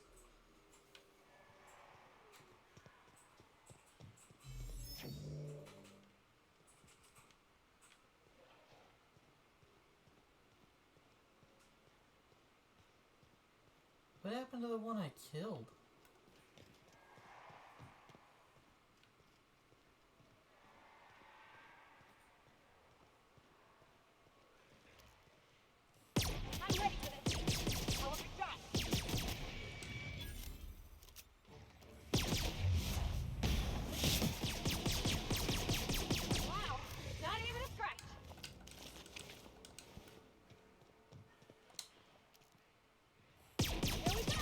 S1: What happened to the one I killed?
S17: I'm ready for this. How was your shot? Wow, not even a scratch. Here we go.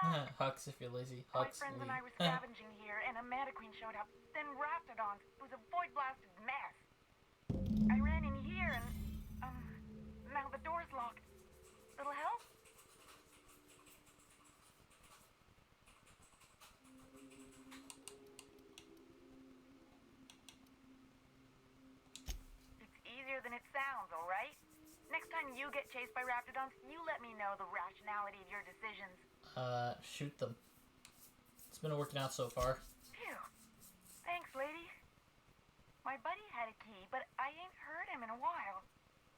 S1: Hux if you're lazy.
S2: My
S1: Hux
S2: friends and
S1: Lee.
S2: I were scavenging here, and a Mantiqueen showed up. Then Raptidons. It was a void-blasted mess. I ran in here, and now the door's locked. Little help? It's easier than it sounds, all right? Next time you get chased by Raptidons, you let me know the rationality of your decisions.
S1: Shoot them. It's been working out so far.
S2: Phew. Thanks, lady. My buddy had a key, but I ain't heard him in a while.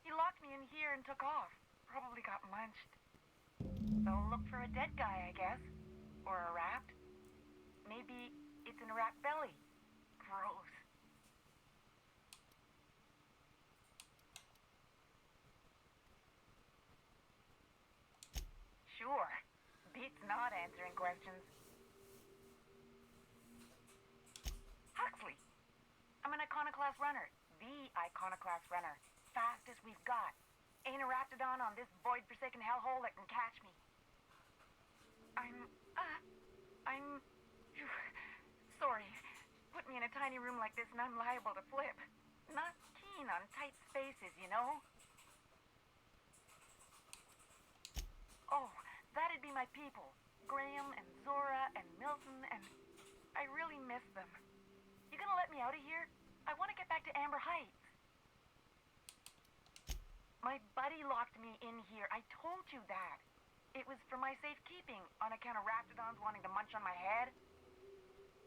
S2: He locked me in here and took off. Probably got munched. So look for a dead guy, I guess. Or a rat. Maybe it's in a rat belly. Gross. Sure. Beats not answering questions. Huxley. I'm an iconoclast runner. The iconoclast runner. Fastest we've got. Ain't a Raptidon on this void-forsaken hellhole that can catch me. I'm... Sorry. Put me in a tiny room like this and I'm liable to flip. Not keen on tight spaces, you know? Oh, that'd be my people. Graham and Zora and Milton and... I really miss them. You gonna let me out of here? I want to get back to Amber Heights. My buddy locked me in here. I told you that. It was for my safekeeping, on account of Raptidons wanting to munch on my head.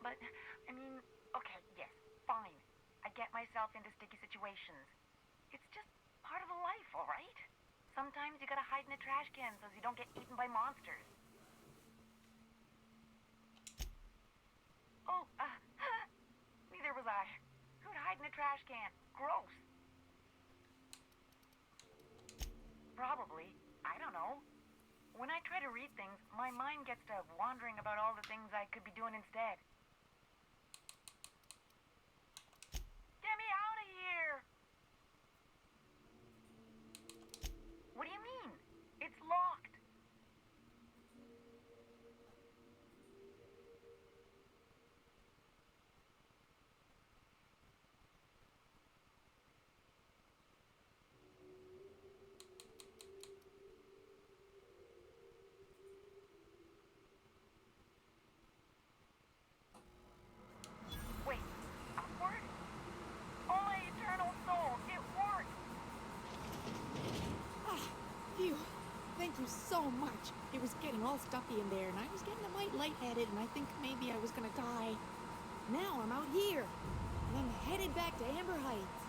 S2: But, I mean, okay, yes, fine. I get myself into sticky situations. It's just part of the life, all right? Sometimes you gotta hide in a trash can so you don't get eaten by monsters. Oh, neither was I. Who'd hide in a trash can? Gross. Probably. I don't know. When I try to read things, my mind gets to wandering about all the things I could be doing instead. Get me out of here! What do you mean? It's locked. Wait, upward? Oh, my eternal soul, it worked!
S12: Ah, phew. Thank you so much. It was getting all stuffy in there, and I was getting a mite lightheaded, and I think maybe I was gonna die. Now I'm out here, and I'm headed back to Amber Heights.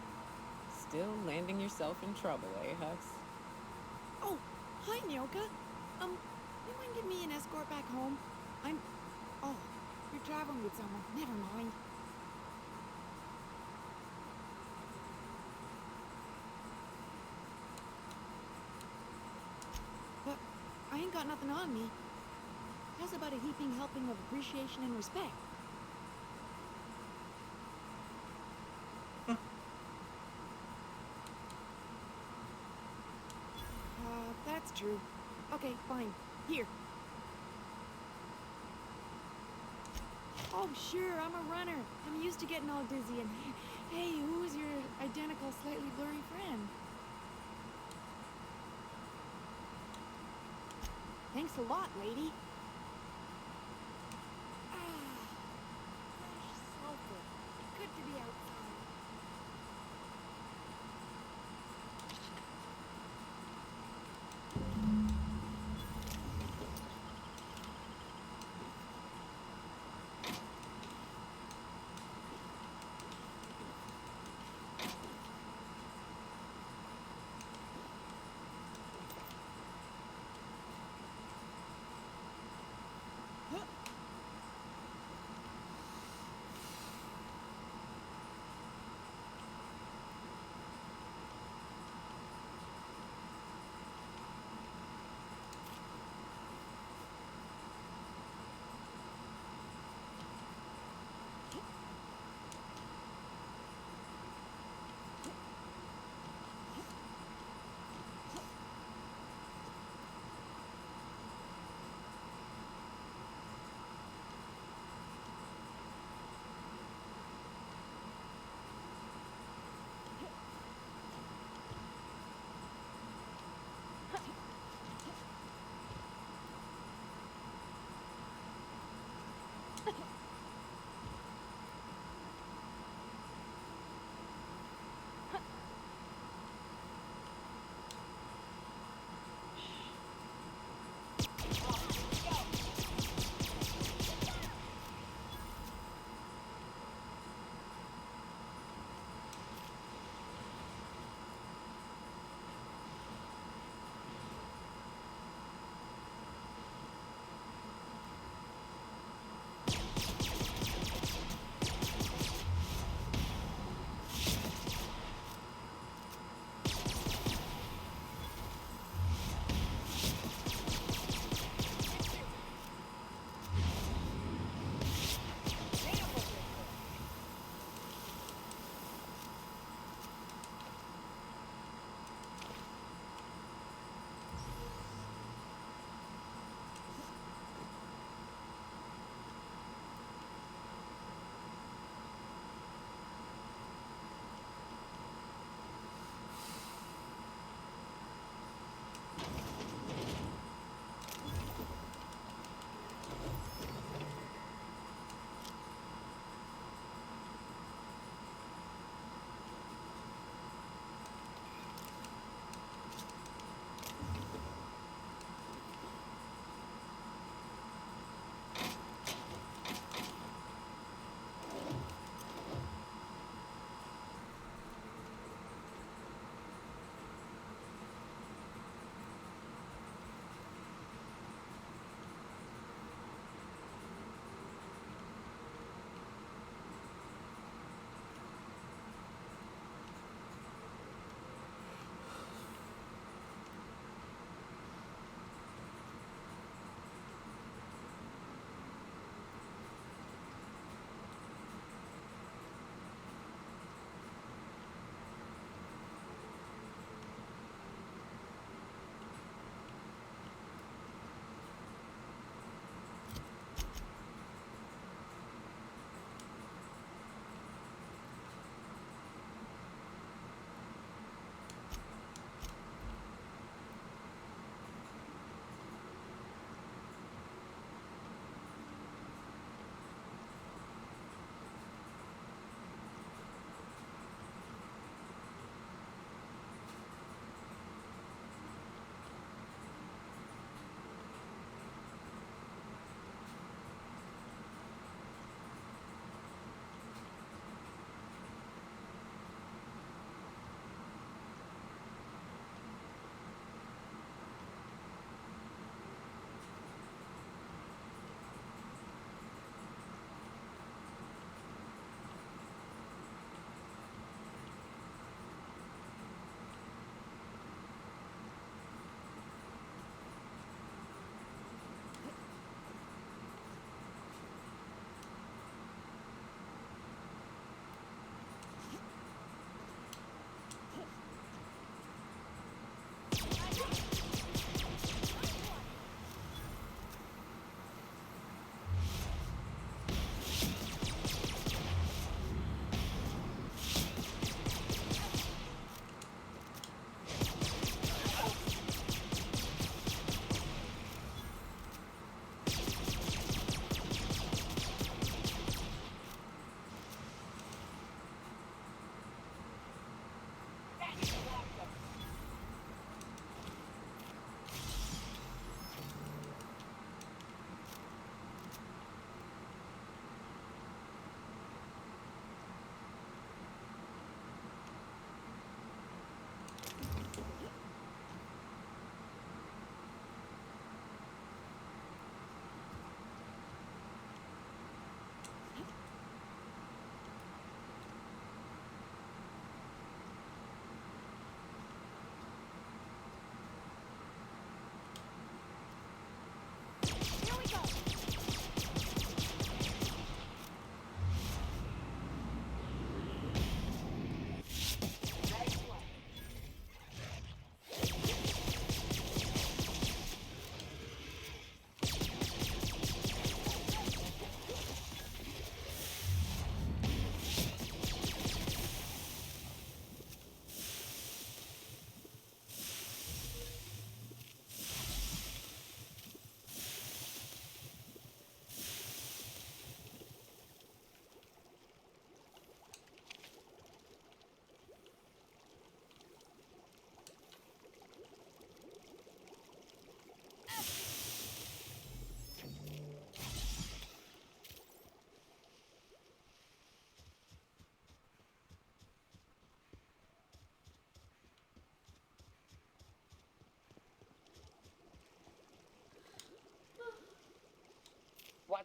S9: Still landing yourself in trouble, eh, Hux?
S12: Oh, hi, Myoka. You mind giving me an escort back home? Oh, you're traveling with someone. Never mind. But I ain't got nothing on me. How's about a heaping helping of appreciation and respect? That's true. Okay, fine. Here. Oh, sure, I'm a runner. I'm used to getting all dizzy and... Hey, who's your identical, slightly blurry friend? Thanks a lot, lady. Fresh sulfur. Good to be outside.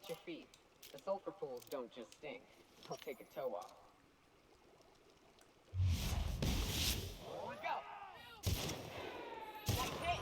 S9: Watch your feet. The sulfur pools don't just stink. They'll take a toe off. Let's go! Like this!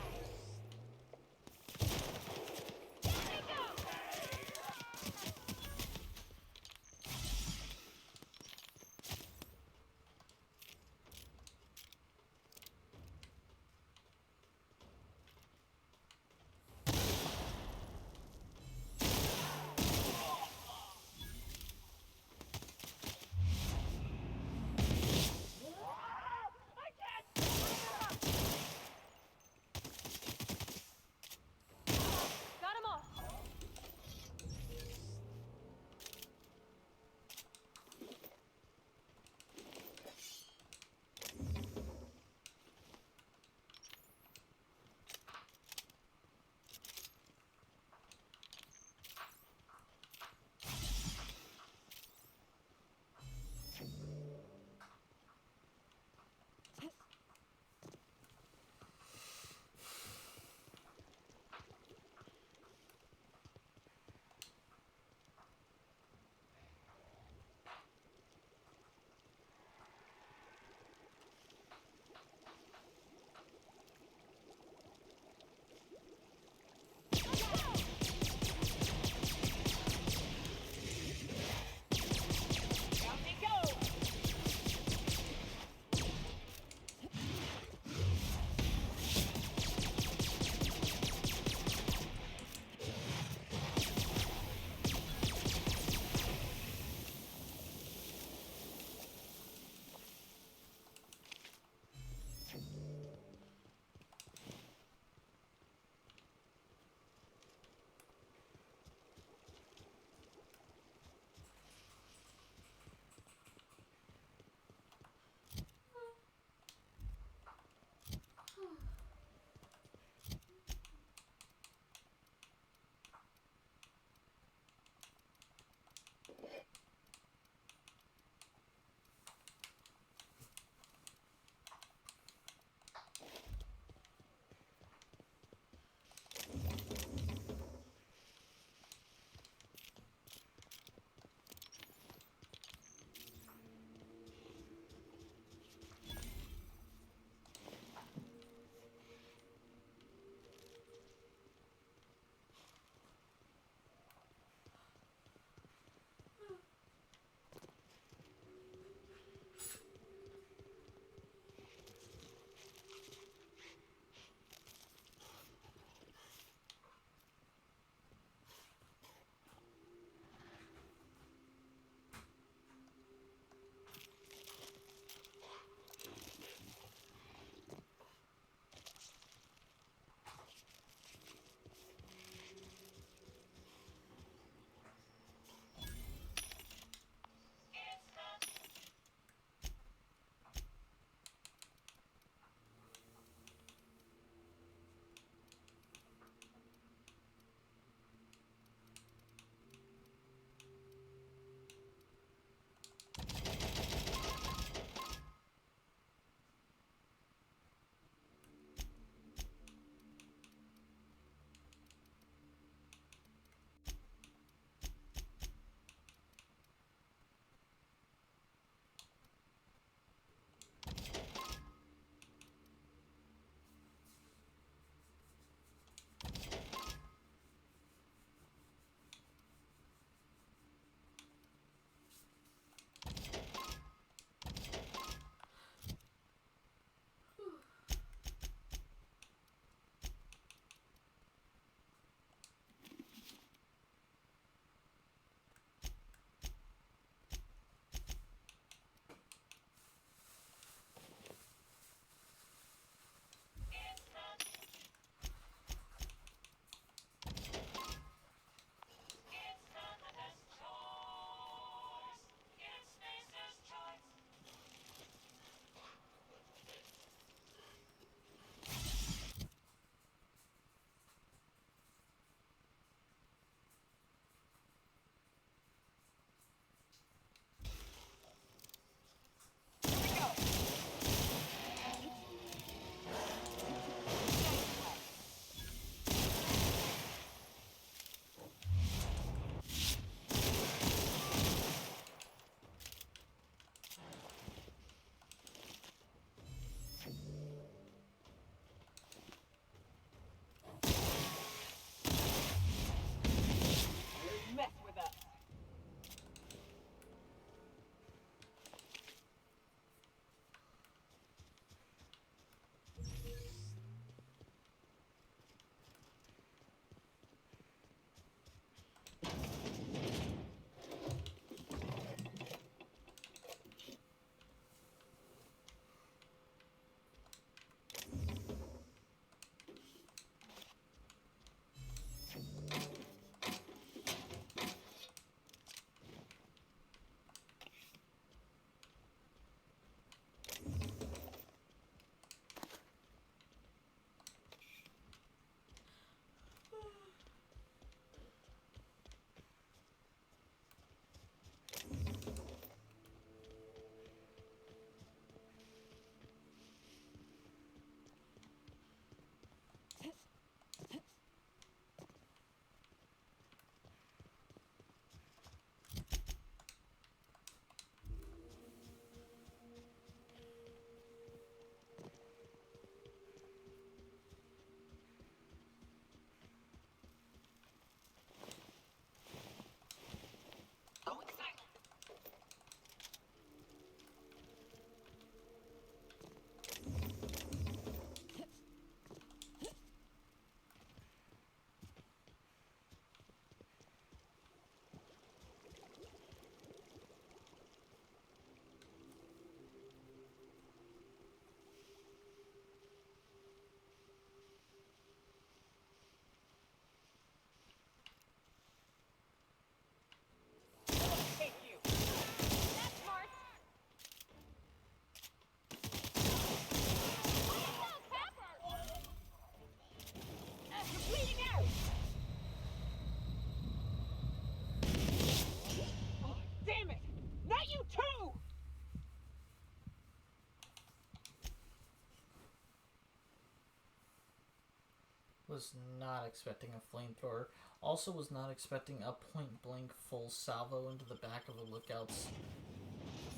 S1: Was not expecting a flamethrower. Also was not expecting a point-blank full salvo into the back of a lookout's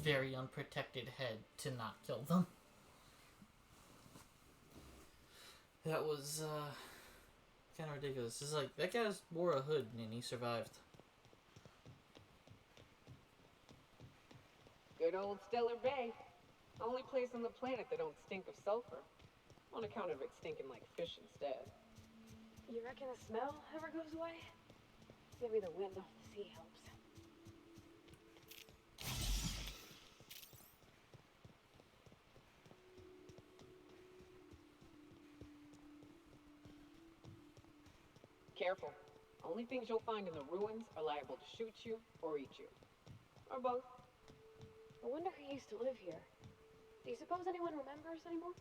S1: very unprotected head to not kill them. That was, kind of ridiculous. It's like, that guy wore a hood and he survived.
S9: Good old Stellar Bay. Only place on the planet that don't stink of sulfur. On account of it stinking like fish instead.
S5: You reckon the smell ever goes away? Maybe the wind off the sea helps.
S9: Careful. Only things you'll find in the ruins are liable to shoot you or eat you. Or both.
S5: I wonder who used to live here. Do you suppose anyone remembers anymore?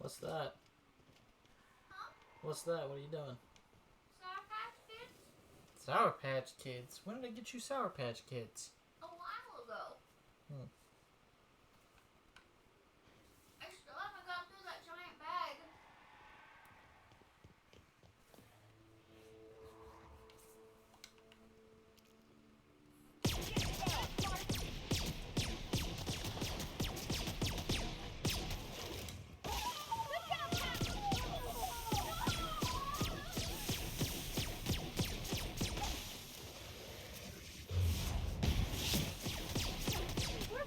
S1: What's that?
S15: Huh?
S1: What's that? What are you doing?
S15: Sour Patch Kids?
S1: Sour Patch Kids? When did I get you Sour Patch Kids?
S15: A while ago. I still haven't got through that giant bag.
S5: We're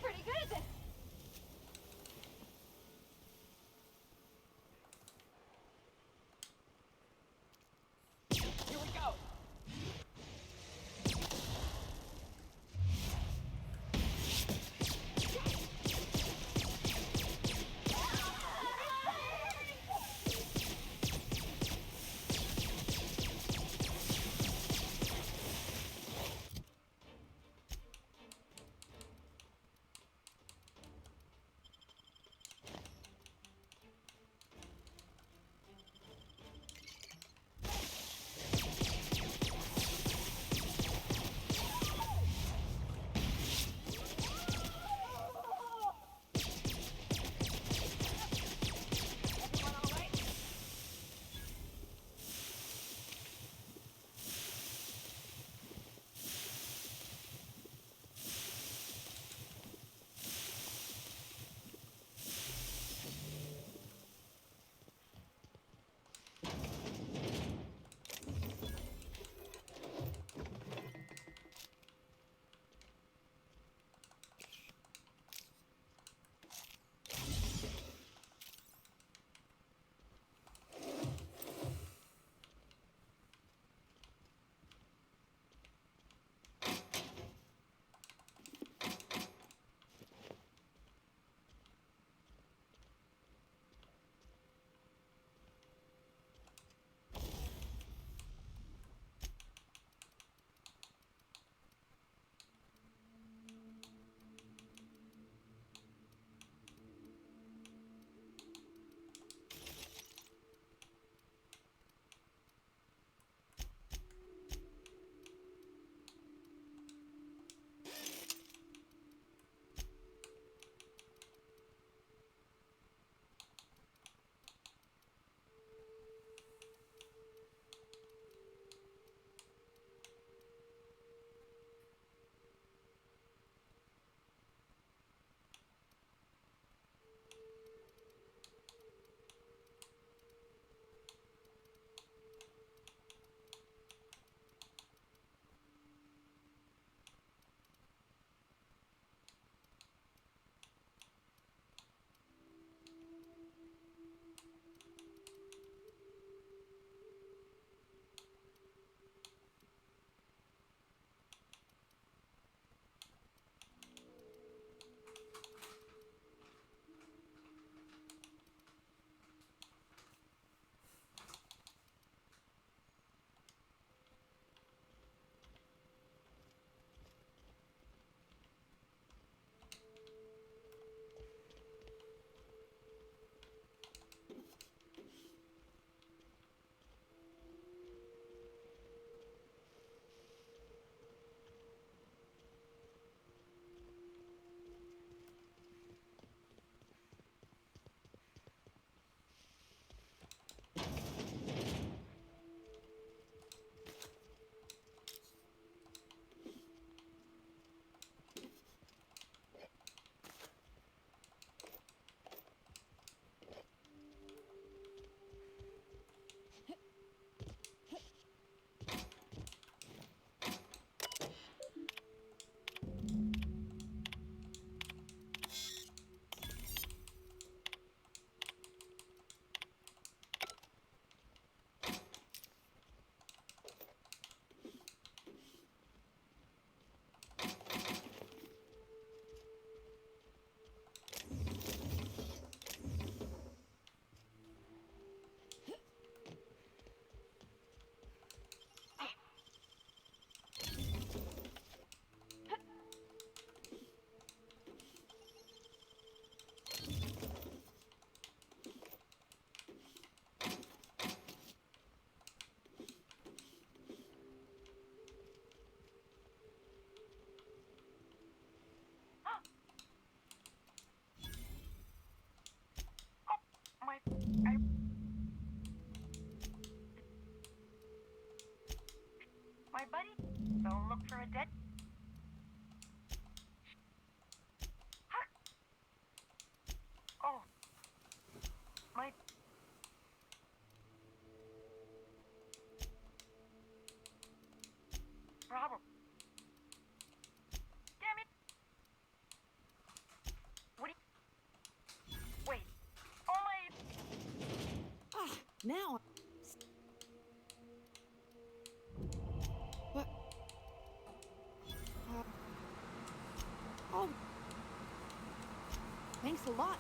S2: my buddy. So look for a dead... Huh? Oh. My... Problem. Damn it! What do you... Wait. Oh my...
S12: Ah, now. What? Oh. Thanks a lot.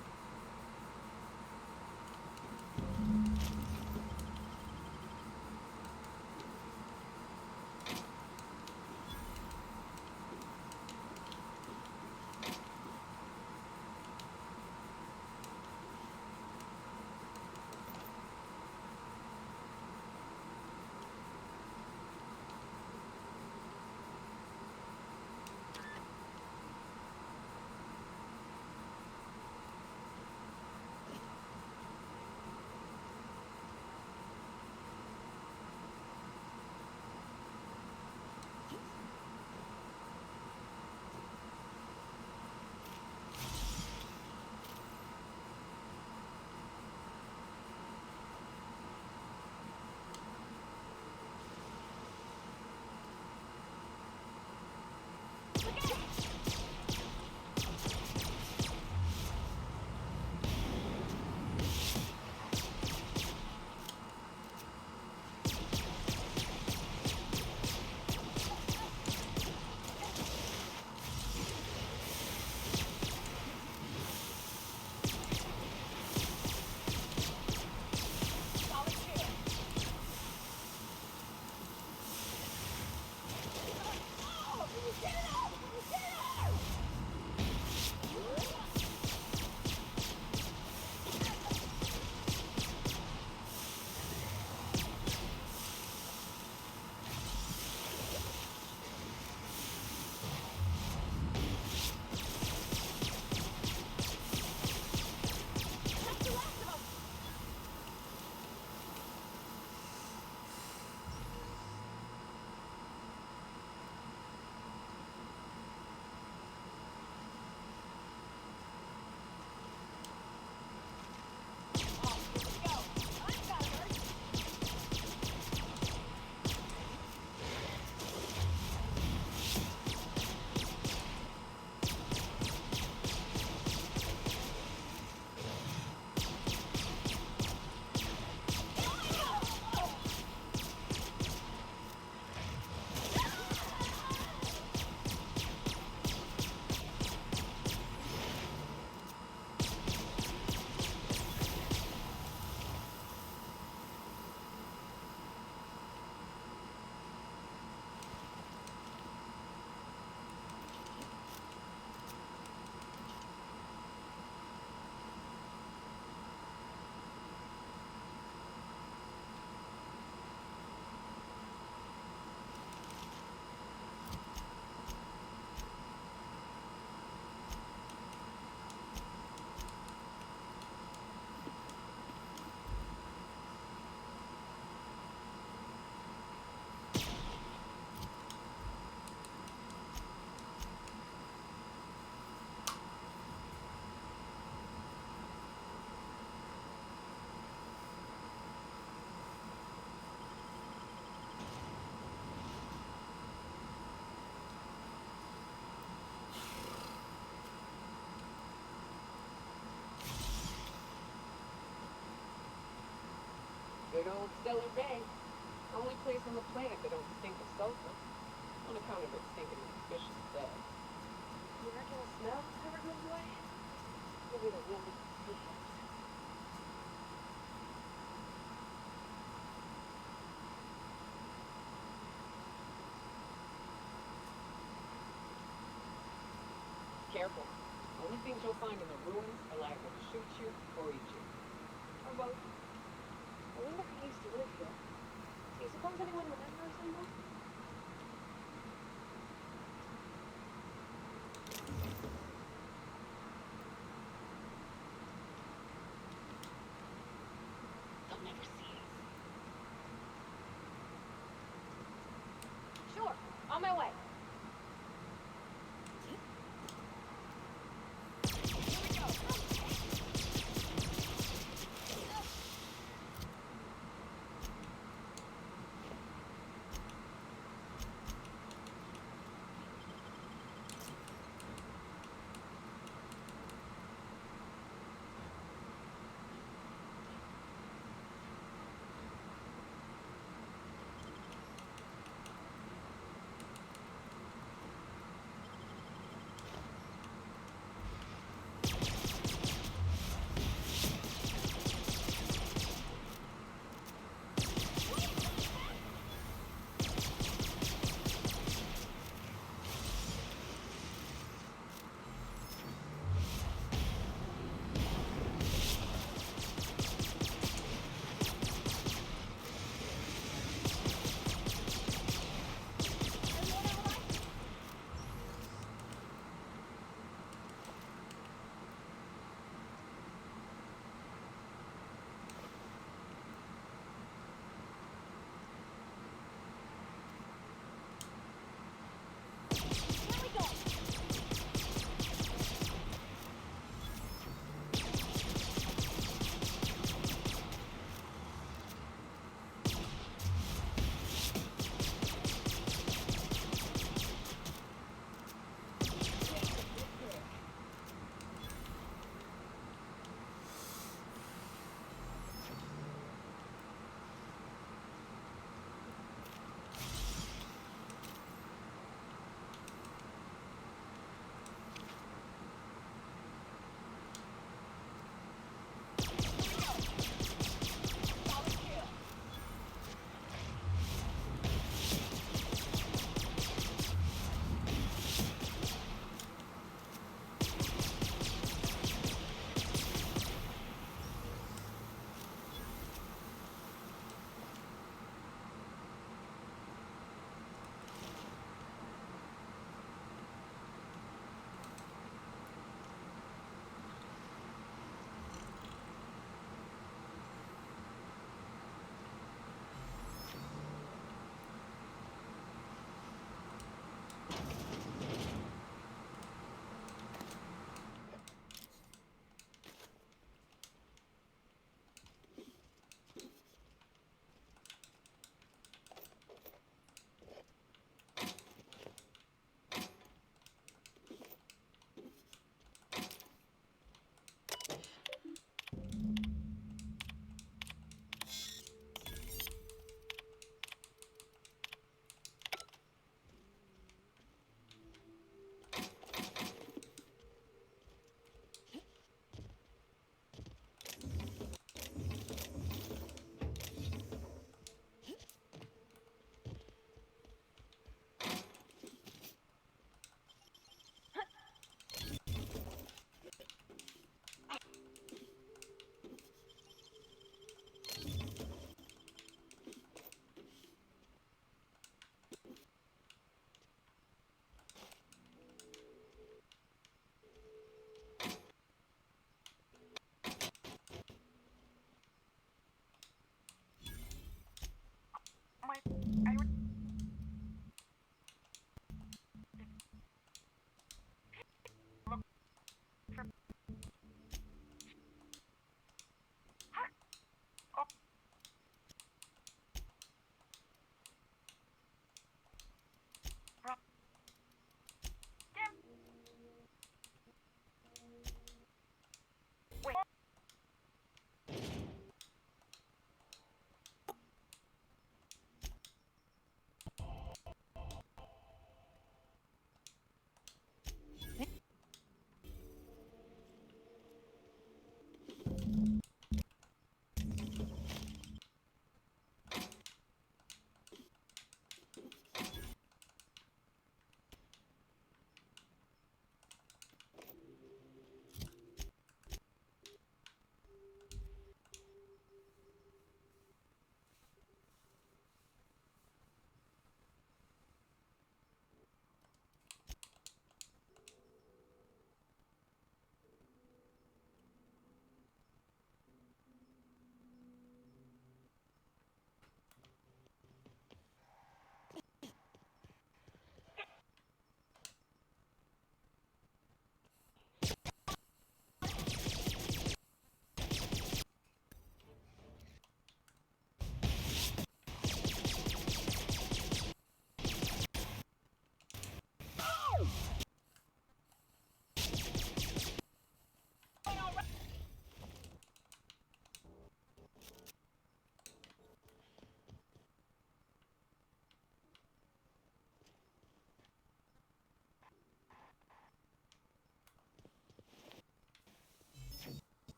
S9: Good old Stellar Bay. Only place on the planet that don't stink of sulfur. On account of its stinking suspicious dead. You reckon the smell ever goes away? Maybe the wind is suspicious. Careful. Only things you'll find in the ruins are liable to shoot you or eat you. Or both. I wonder who used to live here. Do you suppose anyone remembers anyone? They'll never see us.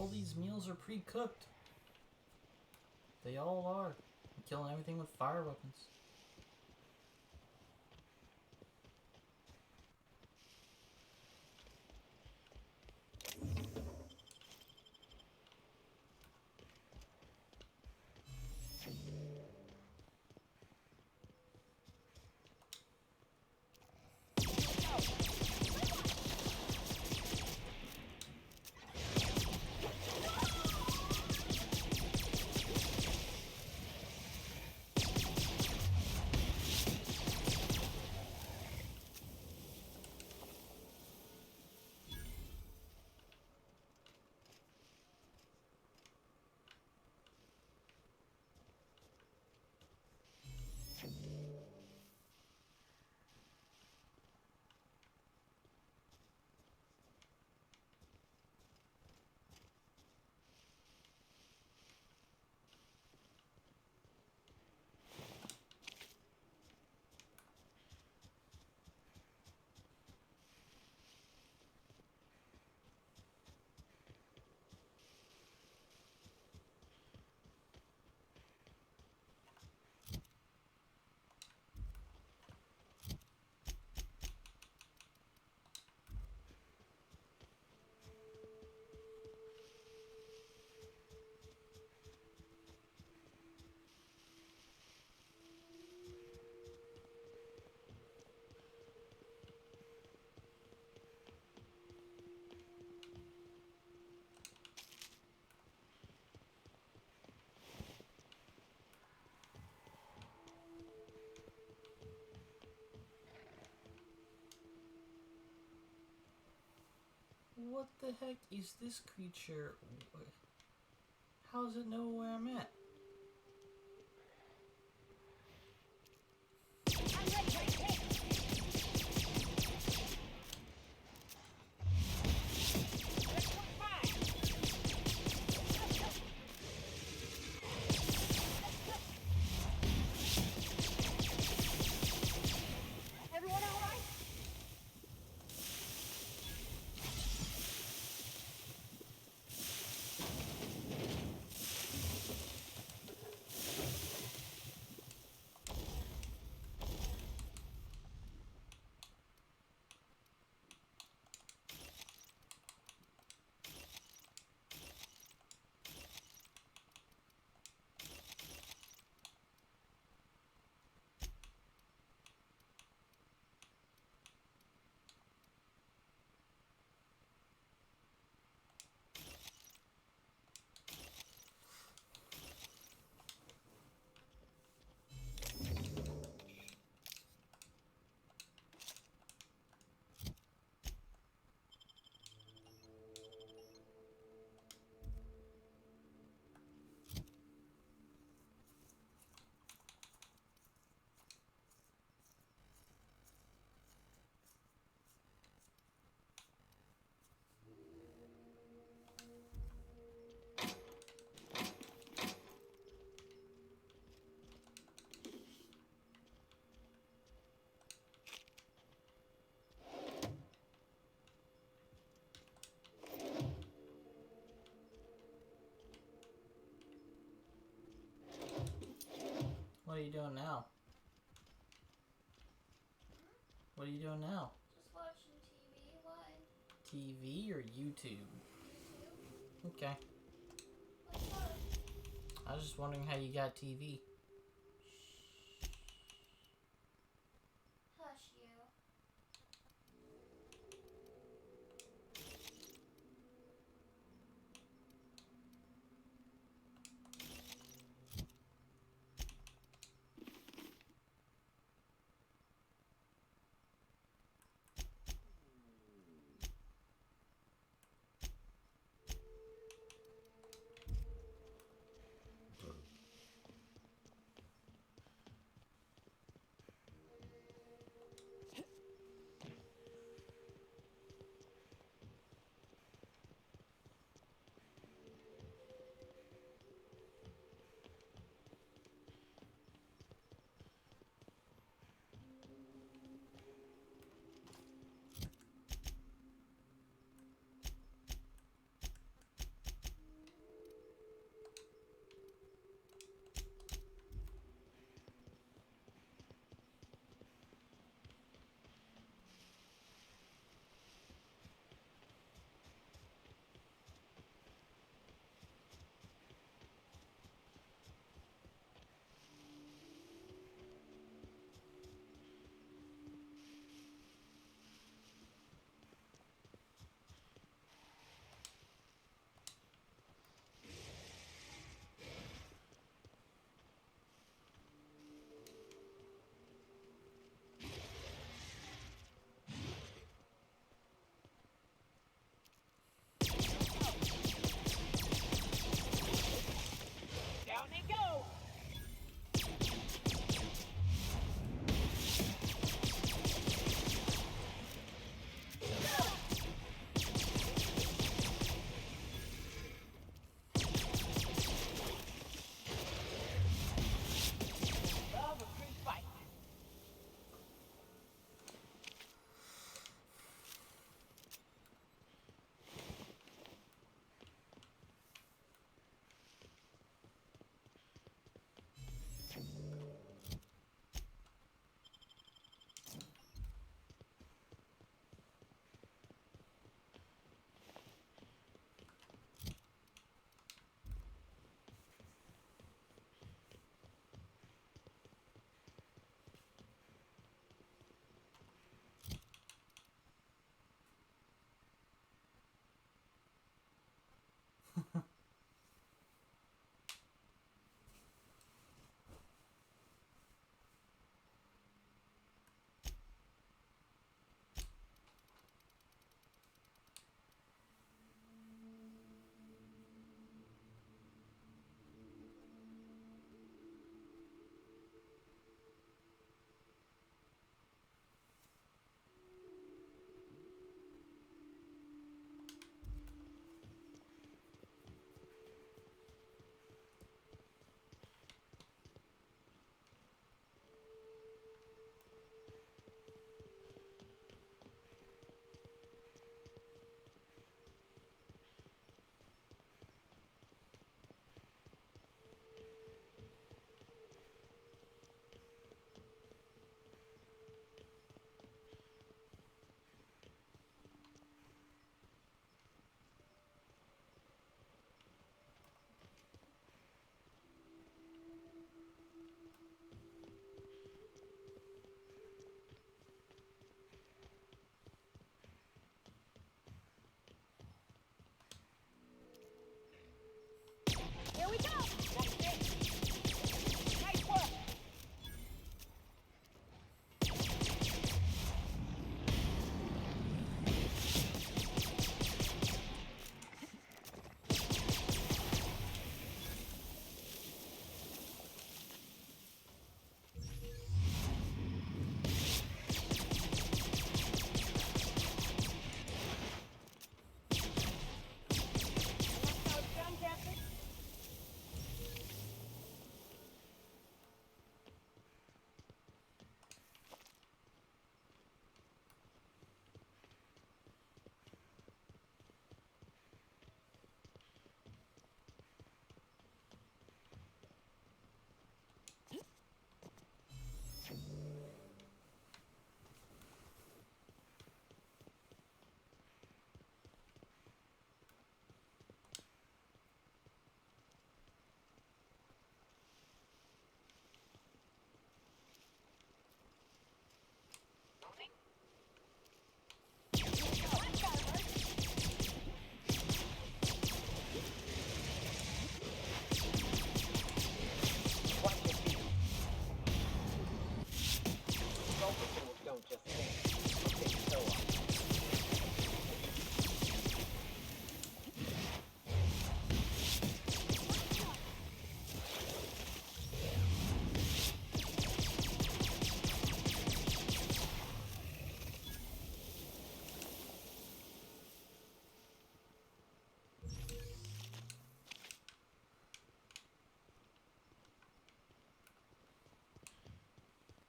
S1: all these meals are pre-cooked. They all are. I'm killing everything with fire weapons. What the heck is this creature? How does it know where I'm at?
S2: Everyone all right?
S1: What are you doing now? What are you doing now?
S15: Just watching TV. Why?
S1: TV or YouTube?
S15: YouTube.
S1: Okay.
S15: What's up?
S1: I was just wondering how you got TV.
S15: Hush you.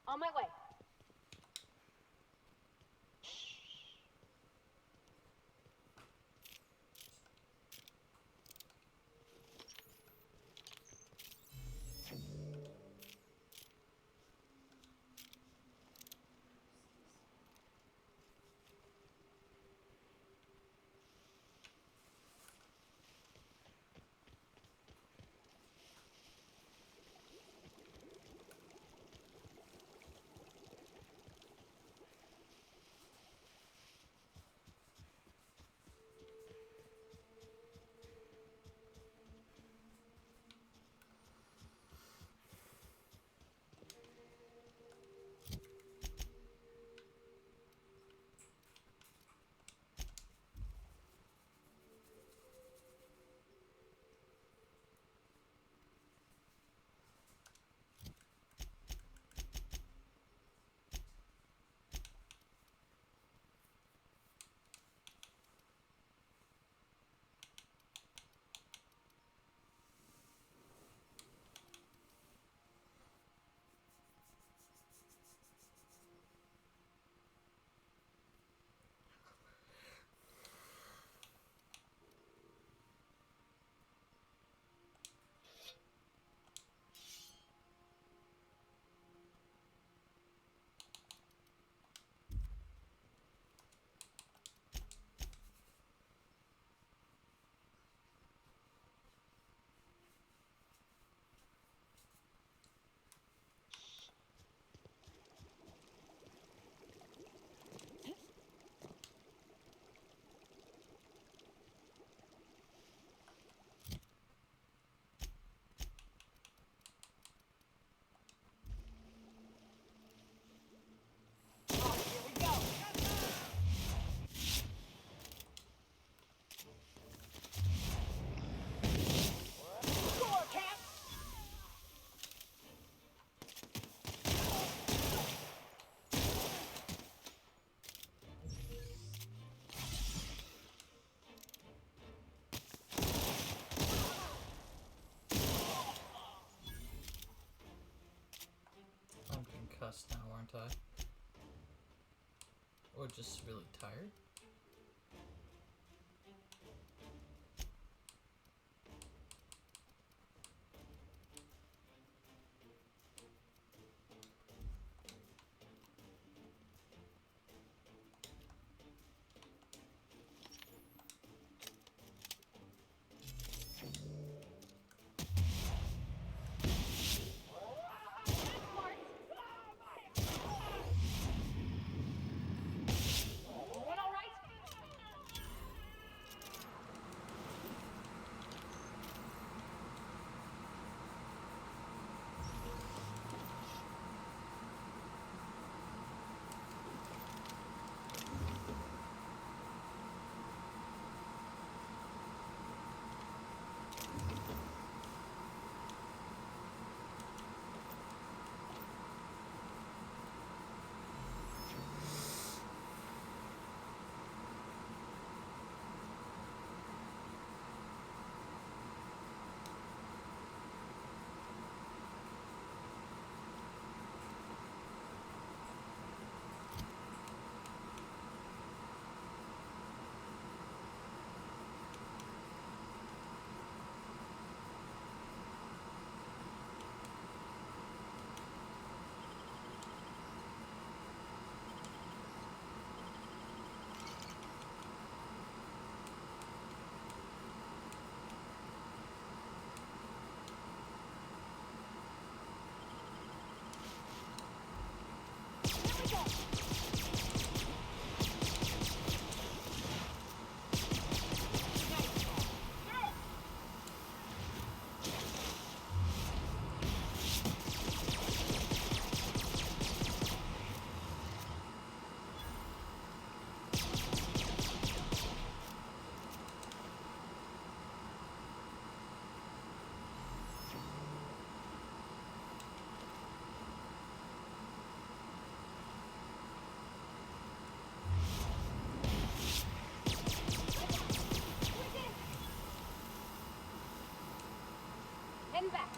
S5: On my way.
S1: I'm concussed now, aren't I? Or just really tired?
S5: Heading back.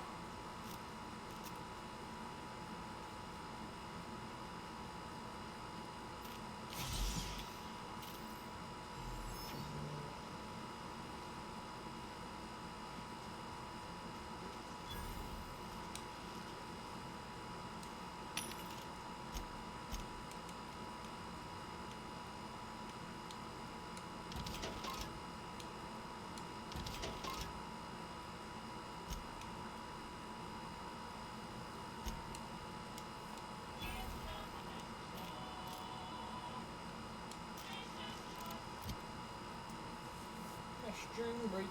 S1: String break.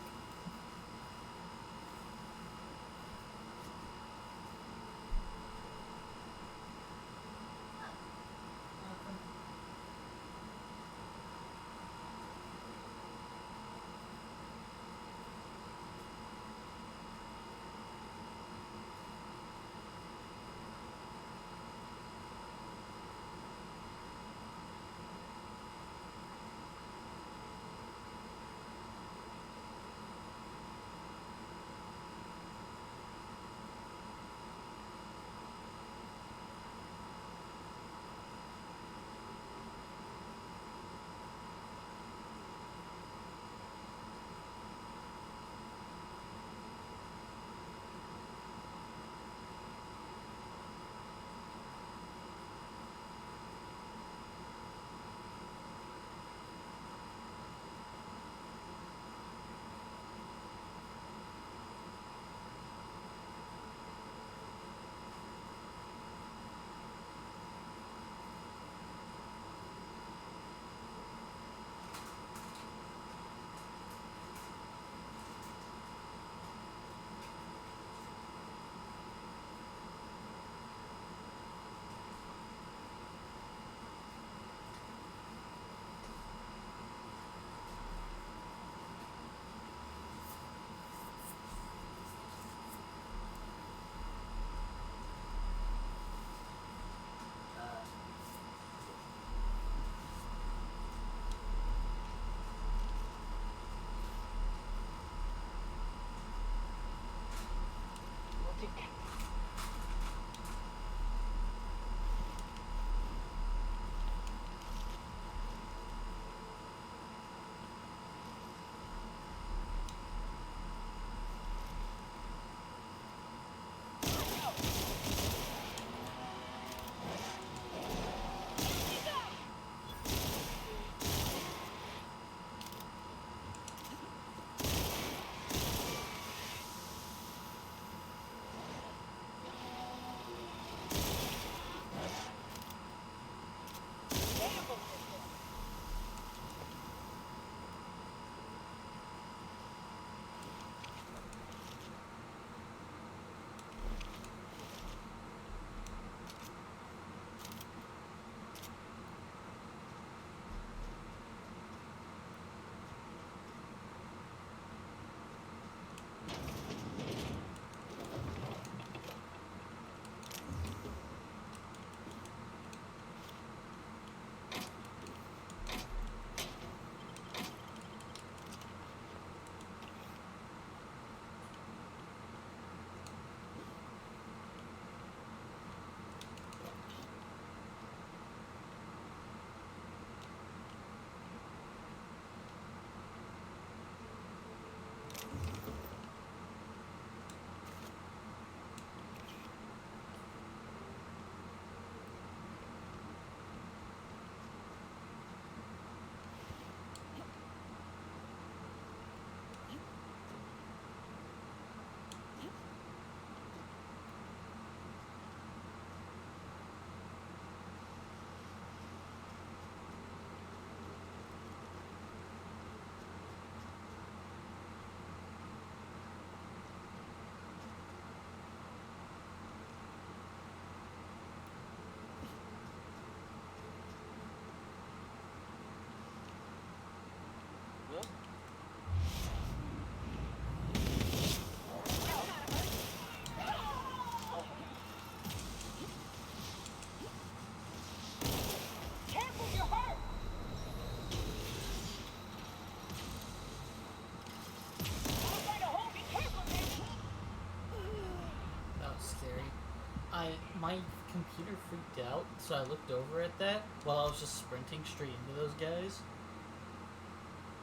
S1: My computer freaked out, so I looked over at that while I was just sprinting straight into those guys,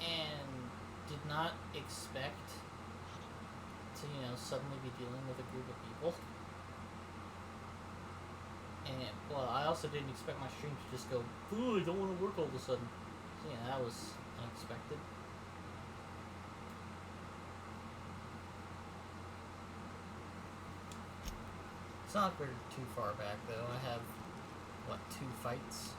S1: and did not expect to, suddenly be dealing with a group of people. And, well, I also didn't expect my stream to just go, ooh, I don't want to work all of a sudden. So, yeah, that was unexpected. It's not like we're too far back, though. I have, 2 fights?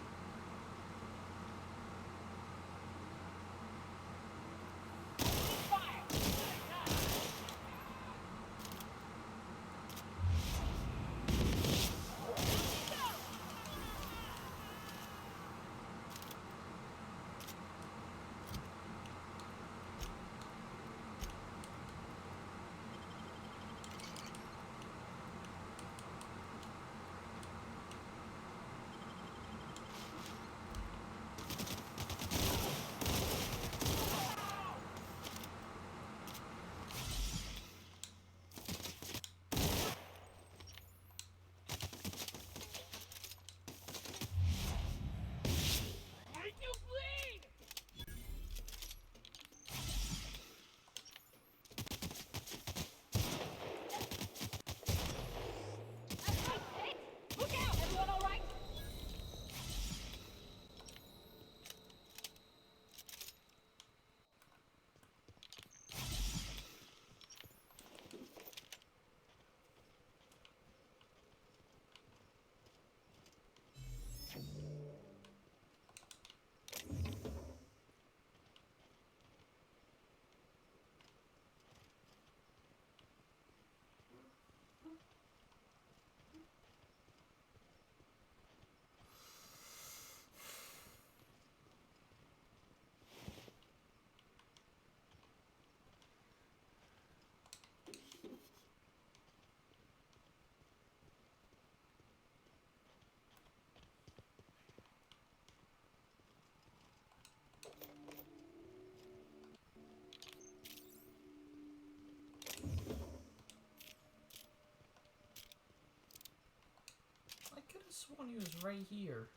S1: sworn he was right here.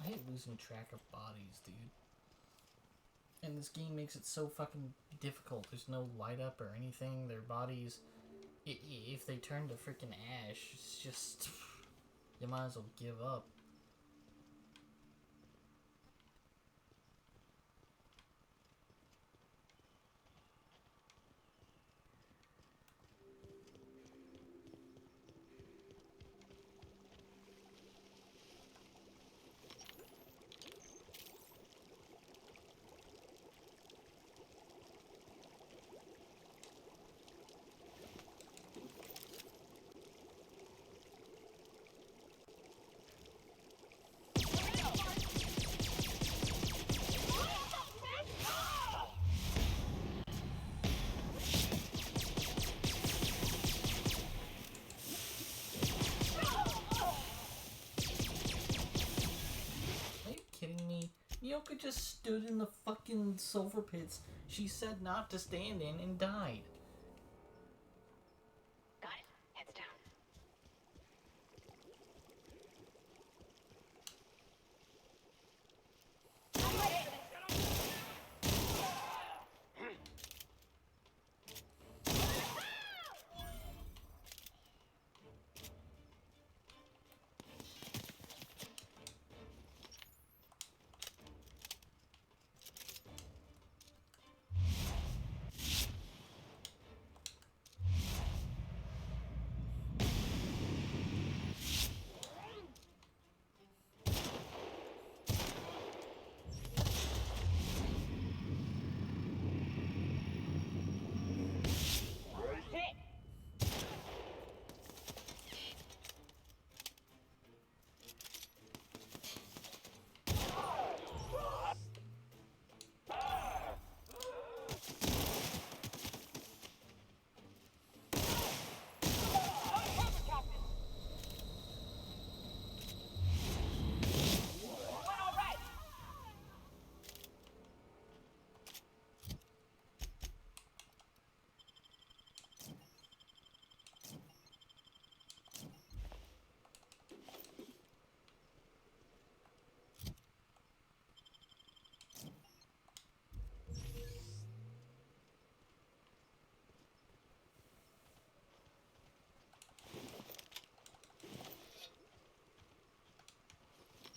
S1: I hate losing track of bodies, dude. And this game makes it so fucking difficult. There's no light up or anything. Their bodies, if they turn to freaking ash, it's just, you might as well give up. Mioka just stood in the fucking sulfur pits she said not to stand in and died.
S2: Got it. Heads down.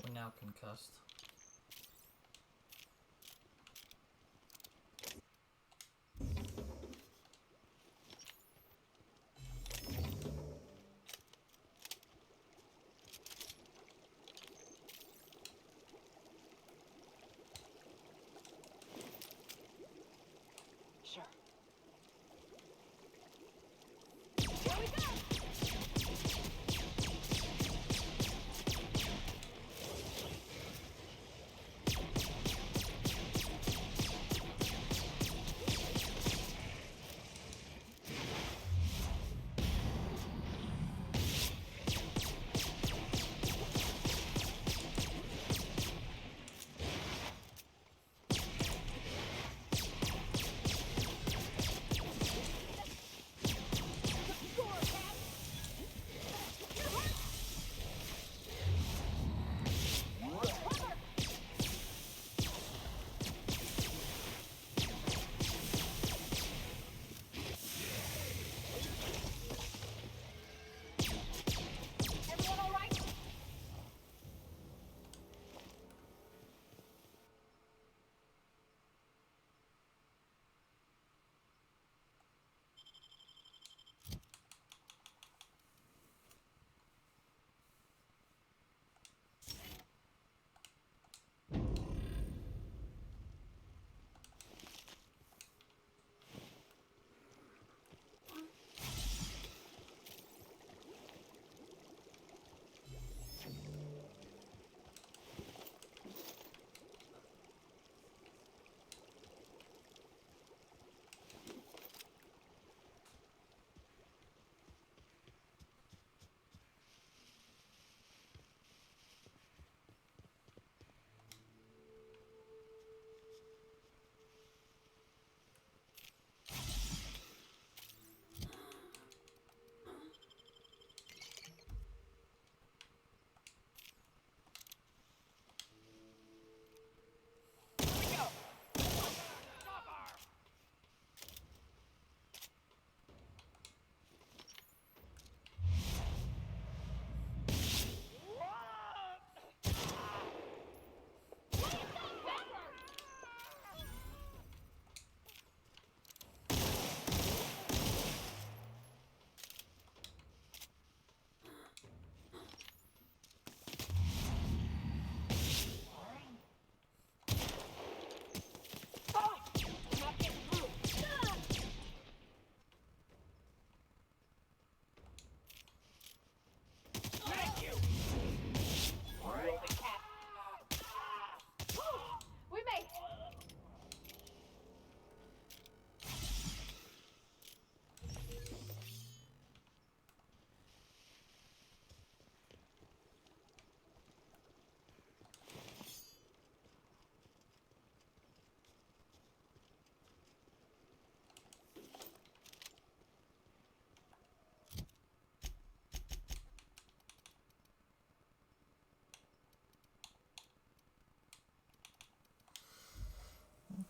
S1: We're now concussed.
S2: Sure. Here we go!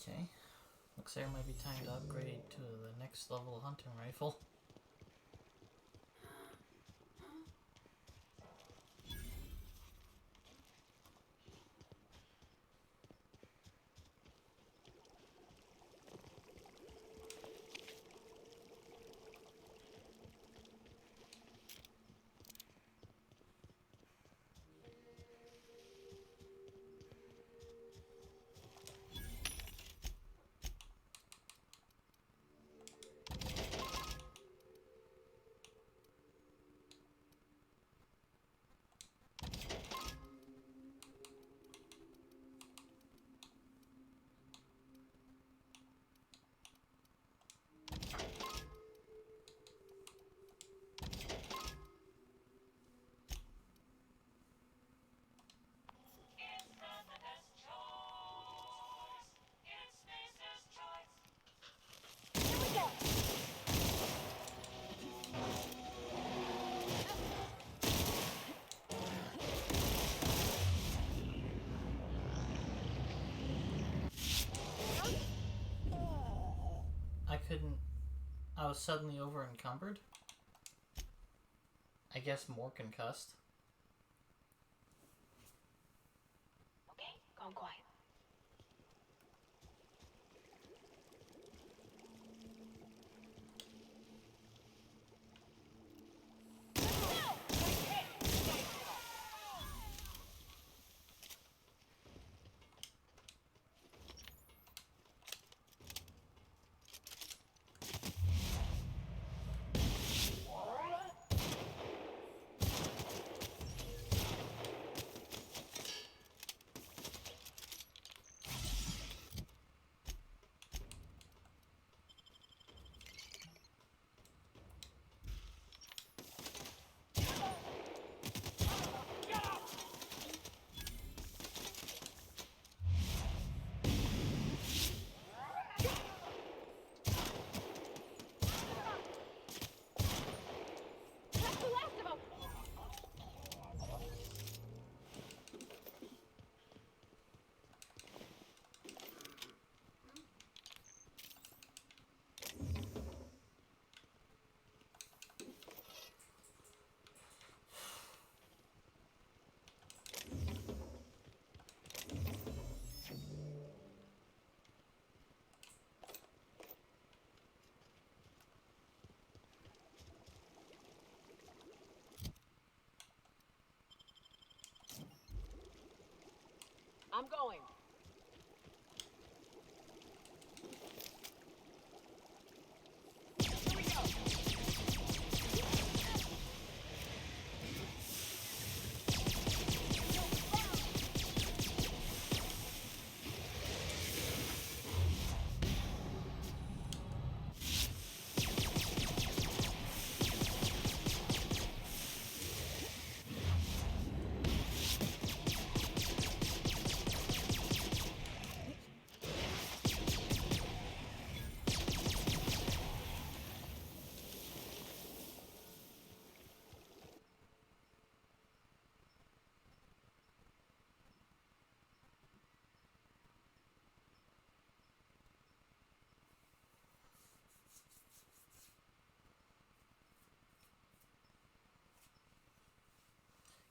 S1: Okay. Looks like it might be time to upgrade to the next level hunting rifle. I was suddenly over encumbered. I guess more concussed.
S2: Okay, gone quiet.
S9: I'm going.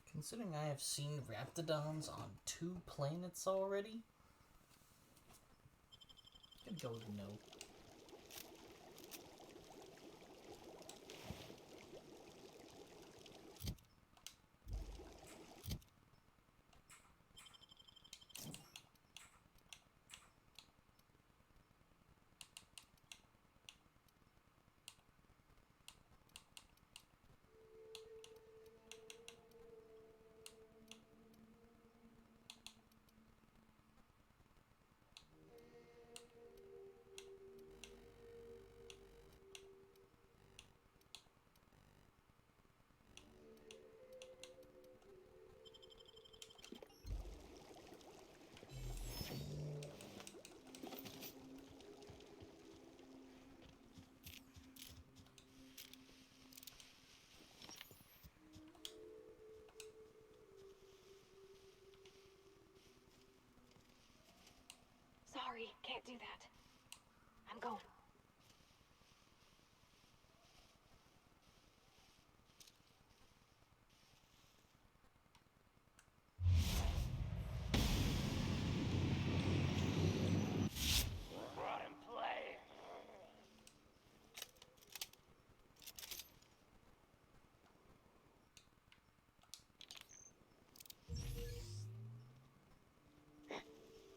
S1: Considering I have seen Raptidons on 2 planets already, I'm gonna go with no.
S5: sorry. Can't do that. I'm going.
S14: Brought him play.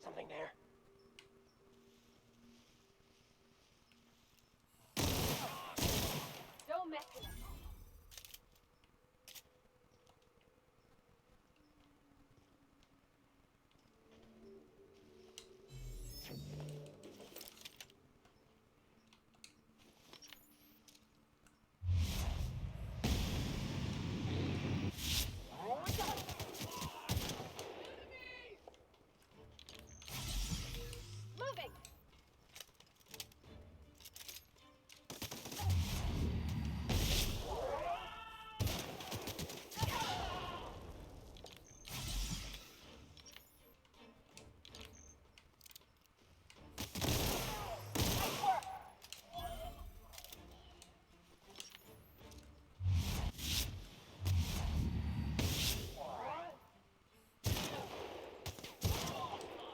S14: Something there.
S5: Don't mess with him. Moving.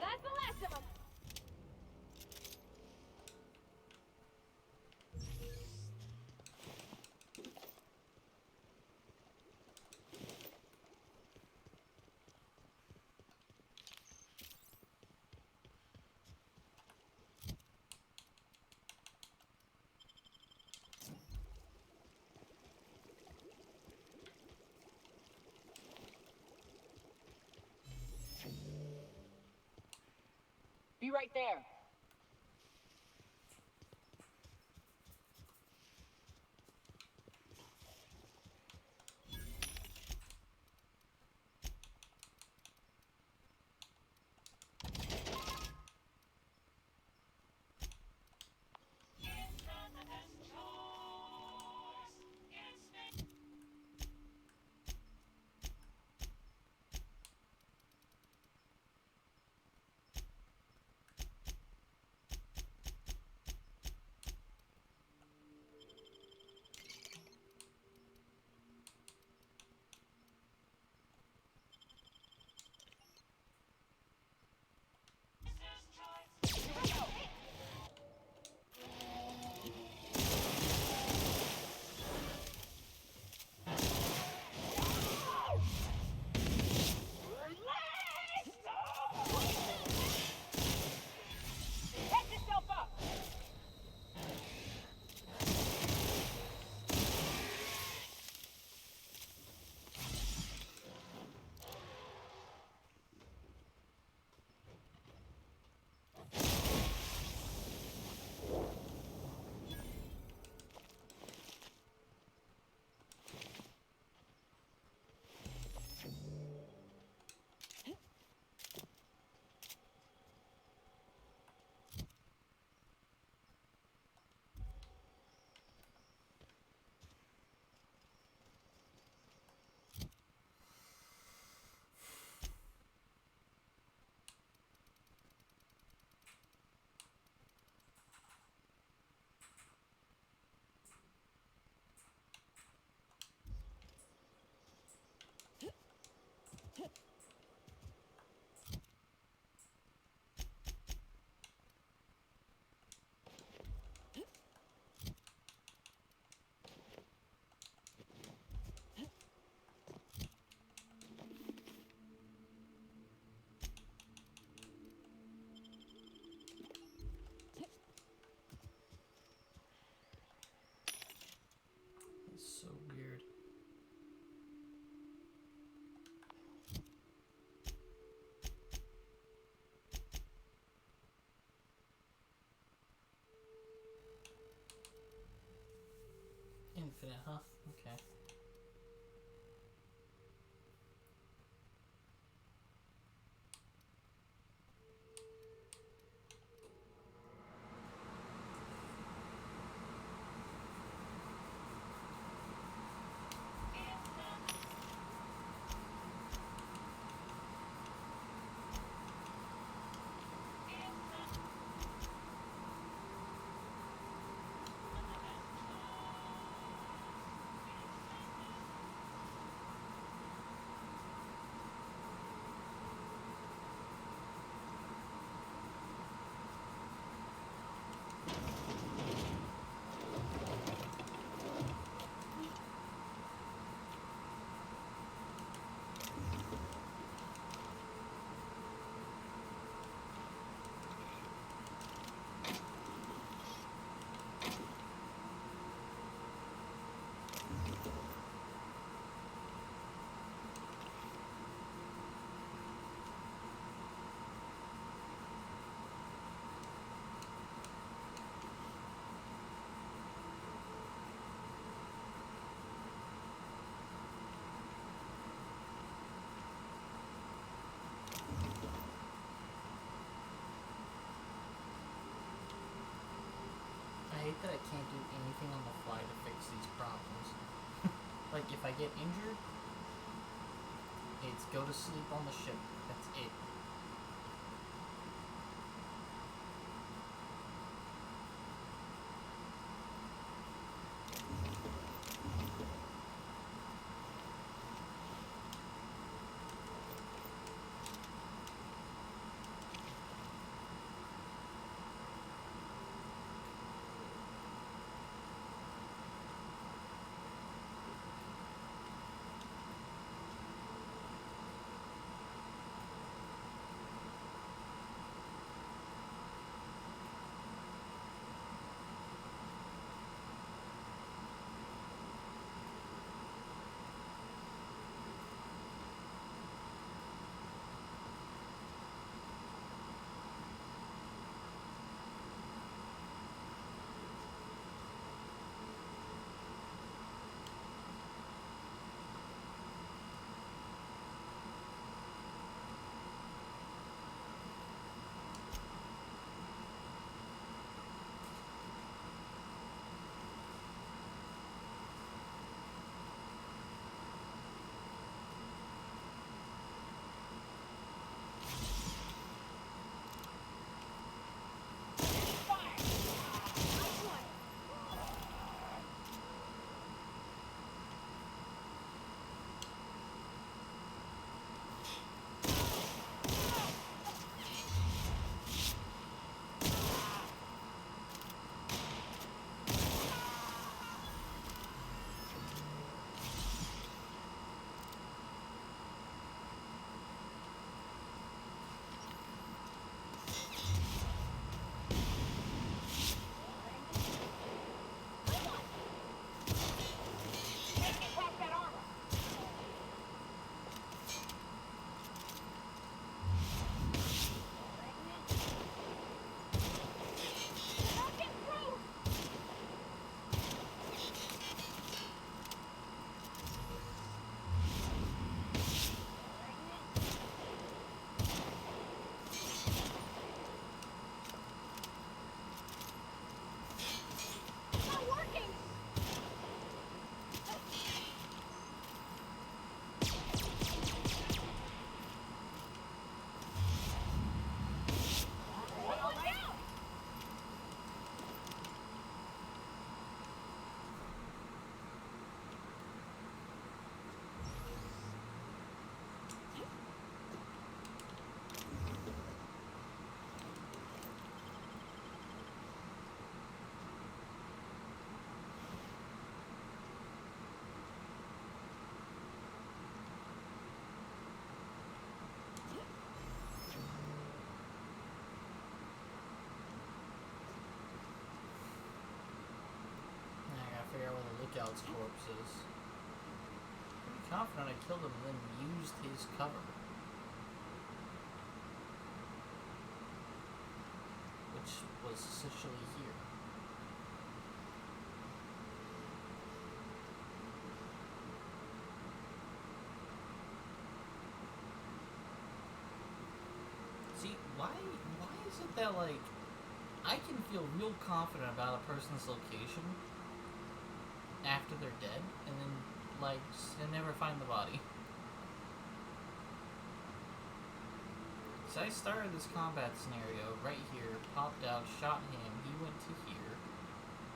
S5: That's the last of them.
S9: Be right there.
S2: Catch yourself up!
S1: That's so weird. Infinite, huh? Okay. can't do anything on the fly to fix these problems. Like, if I get injured, it's go to sleep on the ship. That's it. Figure out where the lookout's corpse is. Pretty confident I killed him and then used his cover. Which was essentially here. See, why is it that, like, I can feel real confident about a person's location after they're dead, and then, like, and never find the body. So I started this combat scenario right here, popped out, shot him, he went to here,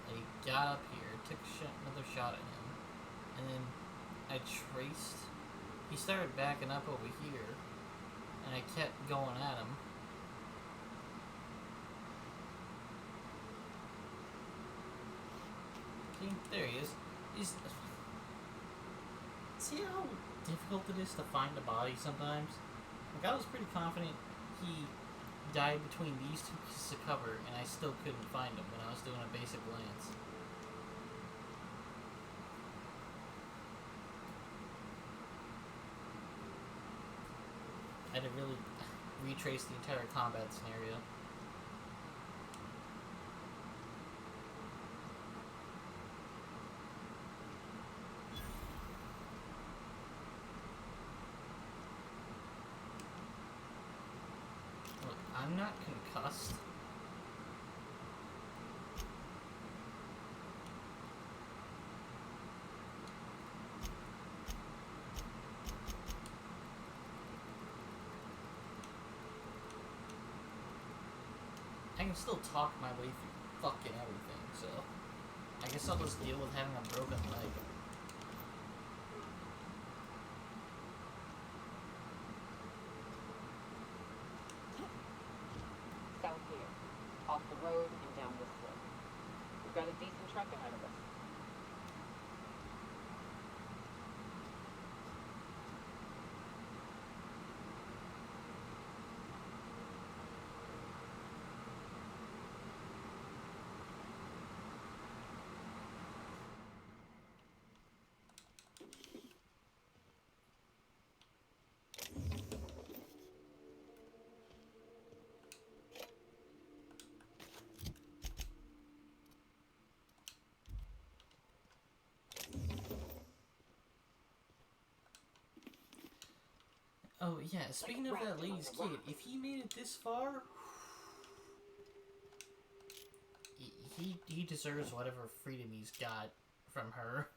S1: I got up here, took another shot at him, and then I traced, he started backing up over here, and I kept going at him. See, there he is. See how difficult it is to find a body sometimes? Like, I was pretty confident he died between these two pieces of cover, and I still couldn't find him when I was doing a basic glance. I had to really retrace the entire combat scenario. Look, I'm not concussed. can still talk my way through fucking everything, so I guess I'll just deal with having a broken leg.
S9: South here. Off the road and down this slope. We've got a decent trek ahead of us.
S1: Oh yeah, speaking of that lady's kid, if he made it this far, he deserves whatever freedom he's got from her.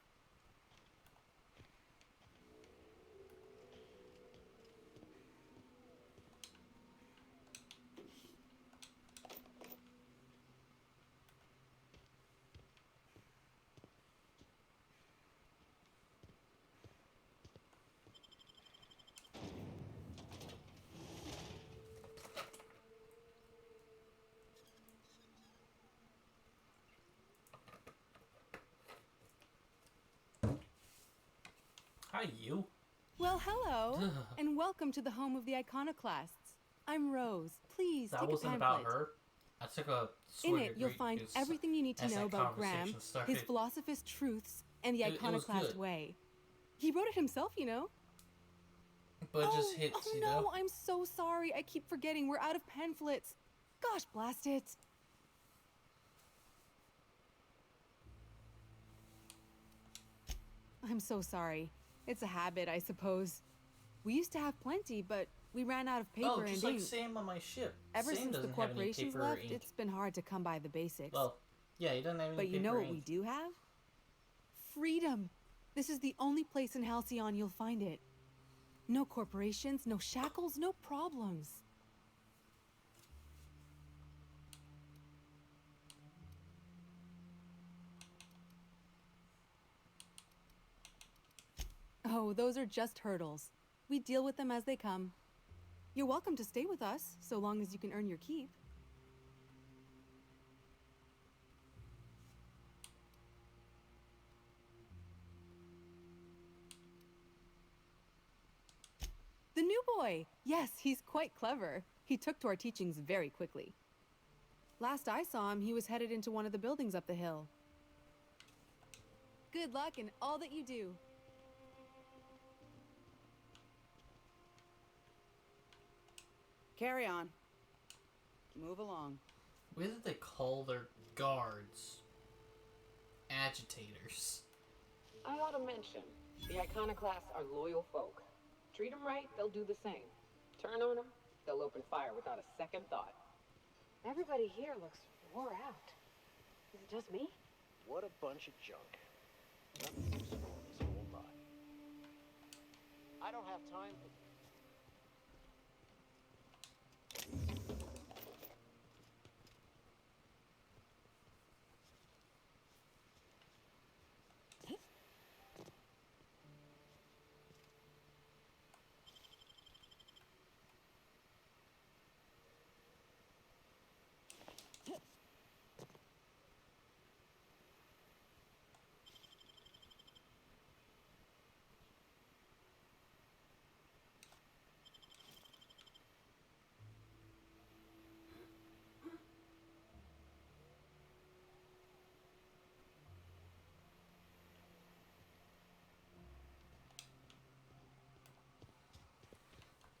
S1: Hi, you.
S10: Well, hello, and welcome to the home of the iconoclasts. I'm Rose. Please
S1: That
S10: take
S1: wasn't
S10: a
S1: about
S10: pamphlet.
S1: her. I took a
S10: In
S1: swig
S10: it,
S1: of
S10: you'll
S1: Greek
S10: find
S1: because
S10: everything you need to
S1: as
S10: know
S1: that
S10: about Graham,
S1: conversation
S10: his
S1: started,
S10: philosophist truths, and the
S1: It was
S10: iconoclast
S1: good.
S10: way. He wrote it himself, you know.
S1: but it just hits,
S10: Oh
S1: you
S10: no,
S1: know?
S10: I'm so sorry. I keep forgetting. We're out of pamphlets. Gosh, blast it. I'm so sorry. It's a habit, I suppose. We used to have plenty, but we ran out of paper
S1: Oh,
S10: and
S1: just like
S10: ink.
S1: Sam on my ship.
S10: Ever
S1: Sam
S10: since the
S1: doesn't have any
S10: corporations
S1: paper or
S10: left,
S1: ink.
S10: it's been hard to come by the basics.
S1: Well, yeah, he doesn't have any
S10: But you
S1: paper
S10: know
S1: or
S10: what we
S1: ink.
S10: do have? Freedom. This is the only place in Halcyon you'll find it. No corporations, no shackles, no problems. Oh, those are just hurdles. We deal with them as they come. You're welcome to stay with us, so long as you can earn your keep. The new boy! Yes, he's quite clever. He took to our teachings very quickly. Last I saw him, he was headed into one of the buildings up the hill. Good luck in all that you do.
S22: Carry on. Move along.
S1: Why did they call their guards agitators?
S9: I ought to mention, the iconoclasts are loyal folk. Treat them right, they'll do the same. Turn on them, they'll open fire without a second thought.
S5: Everybody here looks wore out. Is it just me?
S14: What a bunch of junk. Nothing useful in this whole lot. I don't have time for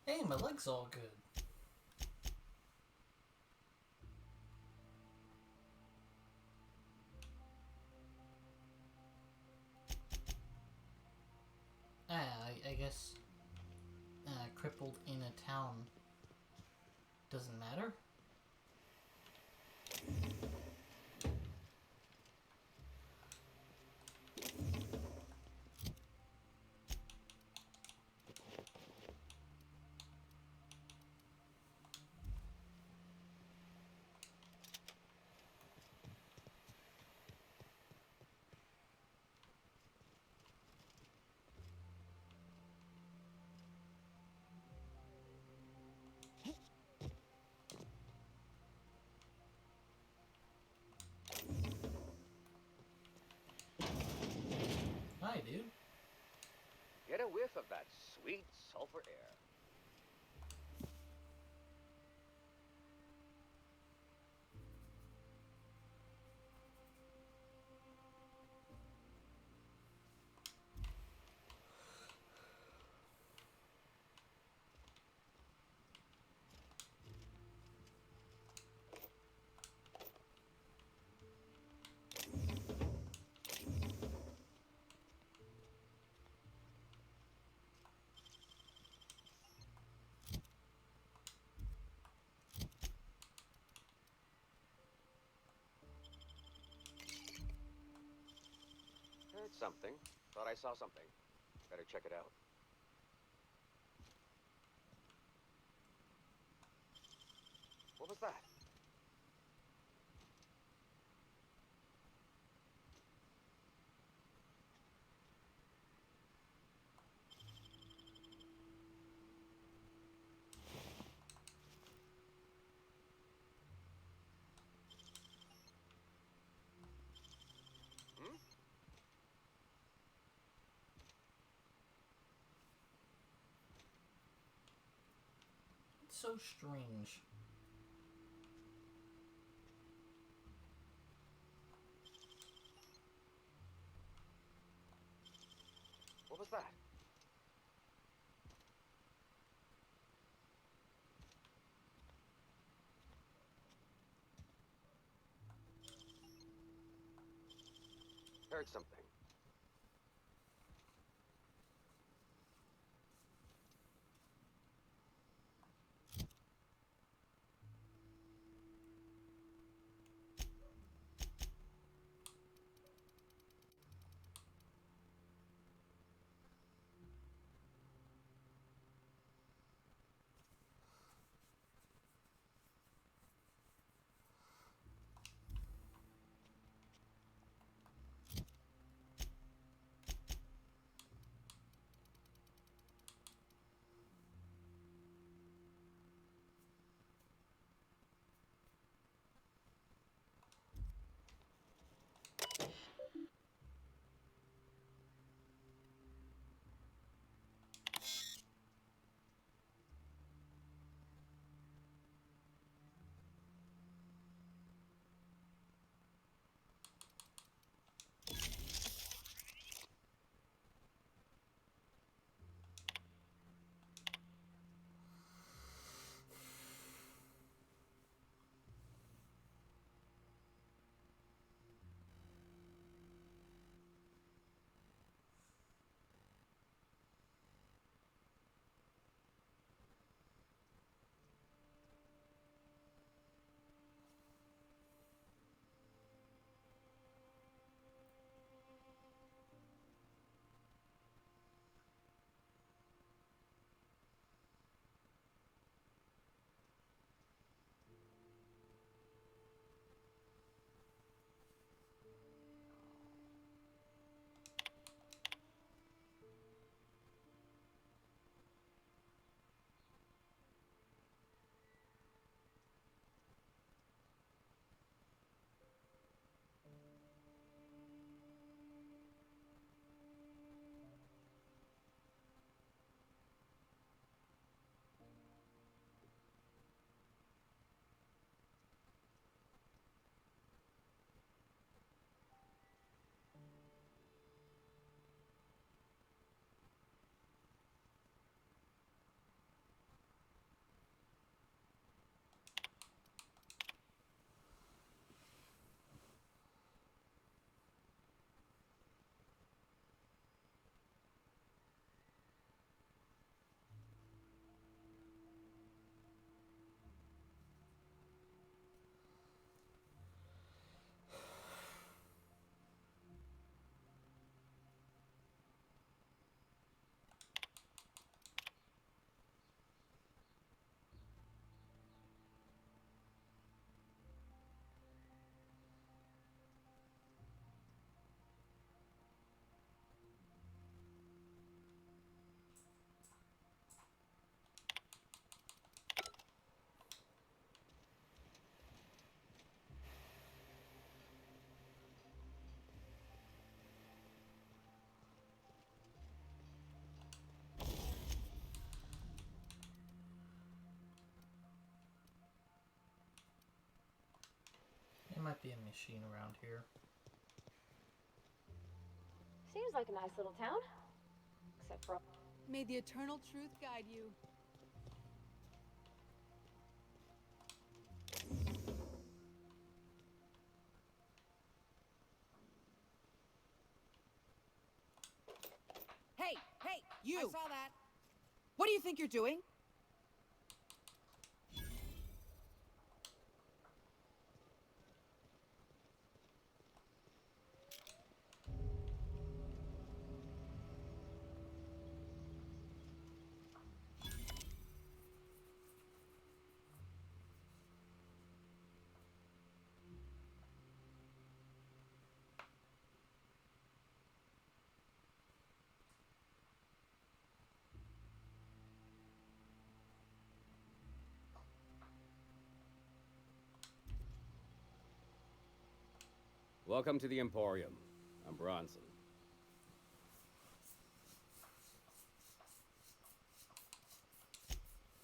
S1: Hey, my leg's all good. I guess crippled in a town doesn't matter.
S14: whiff of that sweet sulfur air. Heard something. Thought I saw something. Better check it out. What was that? Hmm?
S1: It's so strange.
S14: What was that? Heard something.
S1: be a machine around here.
S5: Seems like a nice little town. Except for...
S10: May the eternal truth guide you.
S22: Hey, hey, you! I saw that. What do you think you're doing?
S18: Welcome to the Emporium. I'm Bronson.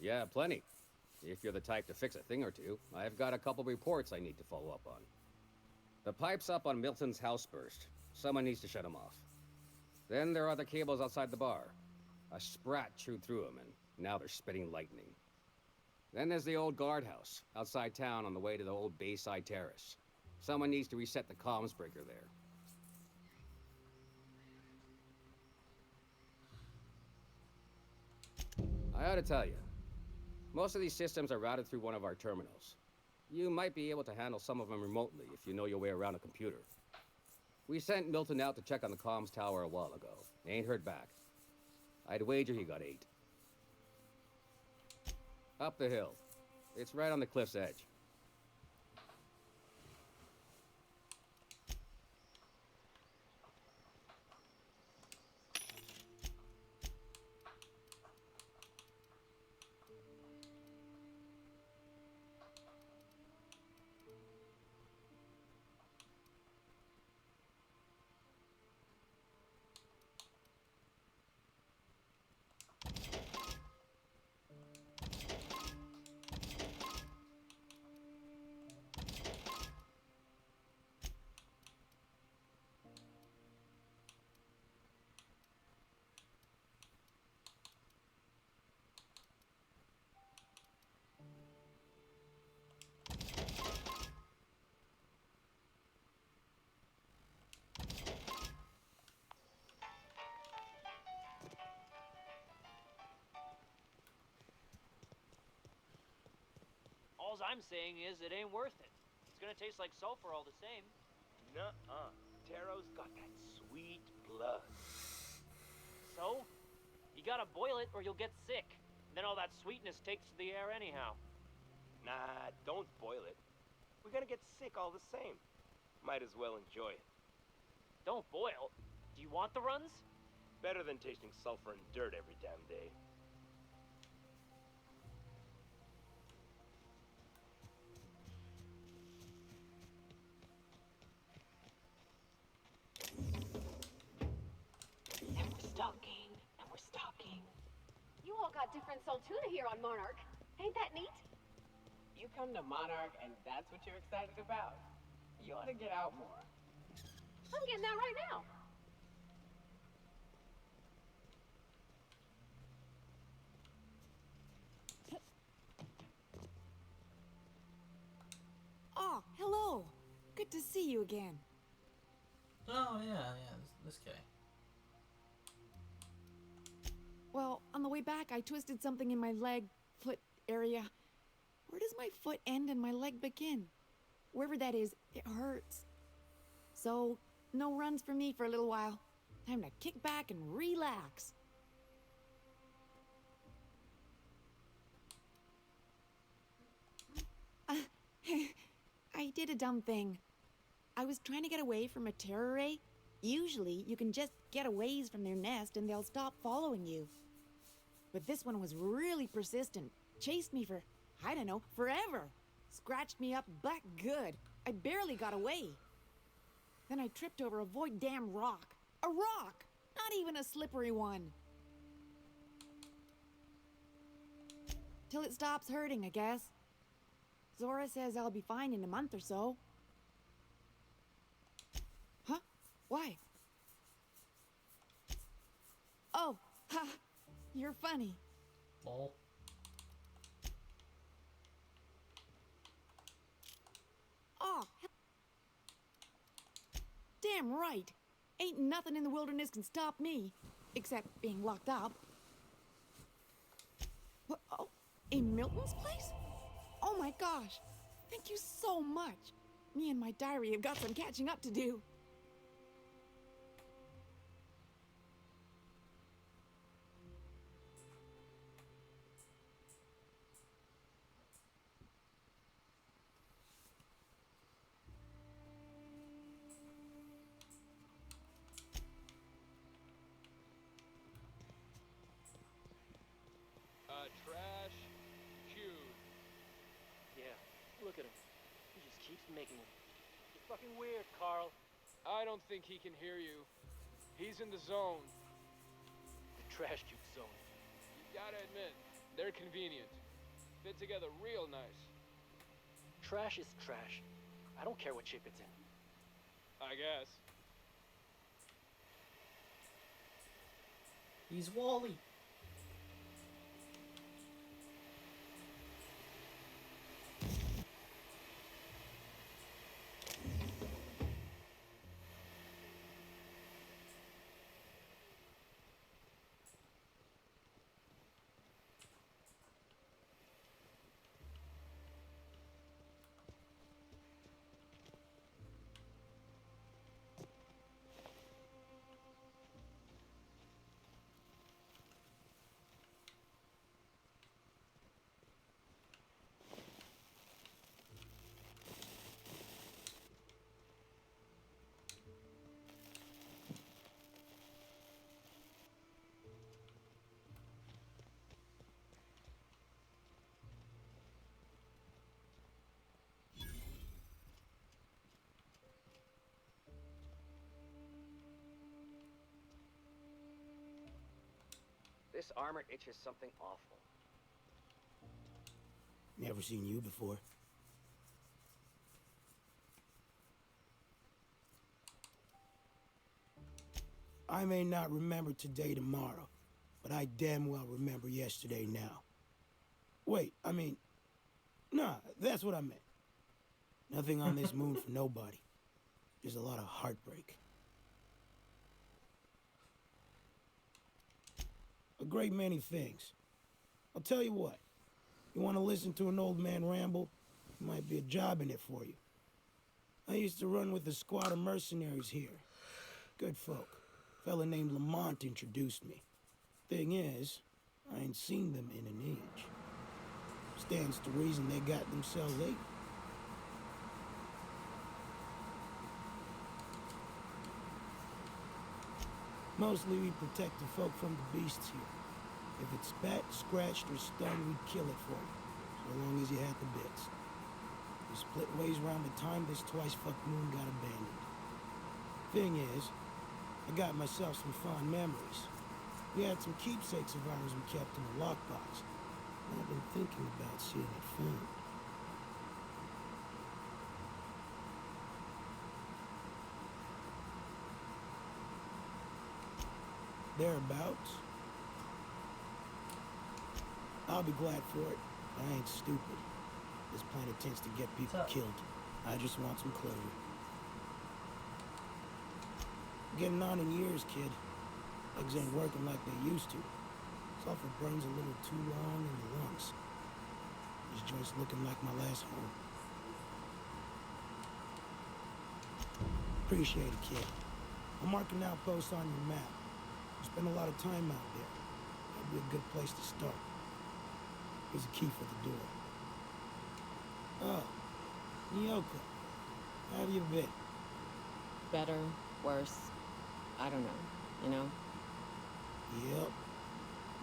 S18: Yeah, plenty. If you're the type to fix a thing or two, I've got a couple reports I need to follow up on. The pipes up on Milton's house burst. Someone needs to shut them off. Then there are the cables outside the bar. A sprat chewed through them, and now they're spitting lightning. Then there's the old guardhouse, outside town on the way to the old Bayside Terrace. Someone needs to reset the comms breaker there. I ought to tell you, most of these systems are routed through one of our terminals. You might be able to handle some of them remotely if you know your way around a computer. We sent Milton out to check on the comms tower a while ago. Ain't heard back. I'd wager he got 8. Up the hill. It's right on the cliff's edge.
S7: All I'm saying is it ain't worth it. It's gonna taste like sulfur all the same.
S20: Nuh-uh. Taro's got that sweet blood.
S7: So? You gotta boil it or you'll get sick. Then all that sweetness takes to the air anyhow.
S20: Nah, don't boil it. We're gonna get sick all the same. Might as well enjoy it.
S7: Don't boil? Do you want the runs?
S20: Better than tasting sulfur and dirt every damn day.
S15: And we're stalking. And we're stalking.
S5: You all got different Saltuna here on Monarch. Ain't that neat?
S9: You come to Monarch and that's what you're excited about? You ought to get out more.
S5: I'm getting that right now.
S12: Oh, hello. Good to see you again.
S1: Oh, yeah, this guy.
S12: Well, on the way back, I twisted something in my leg, foot area. Where does my foot end and my leg begin? Wherever that is, it hurts. So, no runs for me for a little while. Time to kick back and relax. I did a dumb thing. I was trying to get away from a terror ray. Usually, you can just get a ways from their nest and they'll stop following you. But this one was really persistent. Chased me for, I don't know, forever. Scratched me up back good. I barely got away. Then I tripped over a void damn rock. A rock! Not even a slippery one. Till it stops hurting, I guess. Zora says I'll be fine in a month or so. Why? Oh, ha! You're funny.
S1: Lol.
S12: Oh, damn right. Ain't nothing in the wilderness can stop me, except being locked up. What? Oh, in Milton's place? Oh my gosh! Thank you so much. Me and my diary have got some catching up to do.
S11: Trash cube.
S4: Yeah, look at him. He just keeps making them. You're fucking weird, Carl.
S11: I don't think he can hear you. He's in the zone.
S4: The trash cube zone.
S11: You gotta admit, they're convenient. Fit together real nice.
S4: Trash is trash. I don't care what shape it's in.
S11: I guess.
S1: He's Wally.
S18: This armor itches something awful.
S19: Never seen you before. I may not remember today tomorrow, but I damn well remember yesterday now. Wait, I mean, nah, that's what I meant. Nothing on this moon for nobody. Just a lot of heartbreak. A great many things. I'll tell you what. You want to listen to an old man ramble? There might be a job in it for you. I used to run with a squad of mercenaries here. Good folk. Fella named Lamont introduced me. Thing is, I ain't seen them in an age. Stands to reason they got themselves late. Mostly we protect the folk from the beasts here. If it's spat, scratched, or stung, we'd kill it for you, so long as you had the bits. We split ways around the time this twice-fucked moon got abandoned. Thing is, I got myself some fond memories. We had some keepsakes of ours we kept in a lockbox. I've been thinking about seeing it found. Thereabouts. I'll be glad for it. I ain't stupid. This planet tends to get people killed. I just want some closure. Getting on in years, kid. Legs ain't working like they used to. Sulfur burns a little too long in the lungs. This joint's looking like my last home. Appreciate it, kid. I'm marking outposts on your map. You spend a lot of time out there. That'd be a good place to start. Here's a key for the door. Oh, Nyoka. How have you been?
S9: Better, worse, I don't know, you know?
S19: Yep.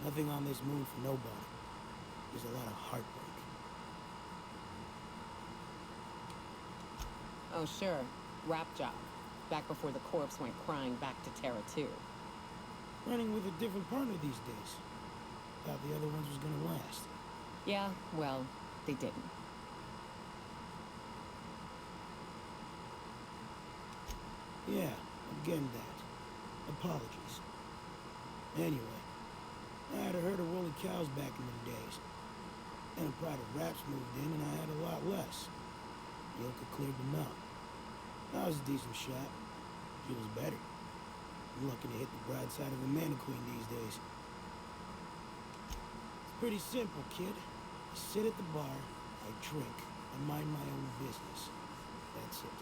S19: Nothing on this moon for nobody. There's a lot of heartbreak.
S9: Oh, sure. Rap job. Back before the corpse went crying back to Terra 2.
S19: Running with a different partner these days. Thought the other ones was gonna last.
S9: Yeah, well, they didn't.
S19: Yeah, I Again that. Apologies. Anyway, I had a herd of woolly cows back in them days. Then a pride of raps moved in and I had a lot less. Yoka cleared them out. I was a decent shot. She was better. I'm lucky to hit the broadside of a mannequin these days. It's pretty simple, kid. I sit at the bar, I drink, I mind my own business. That's it.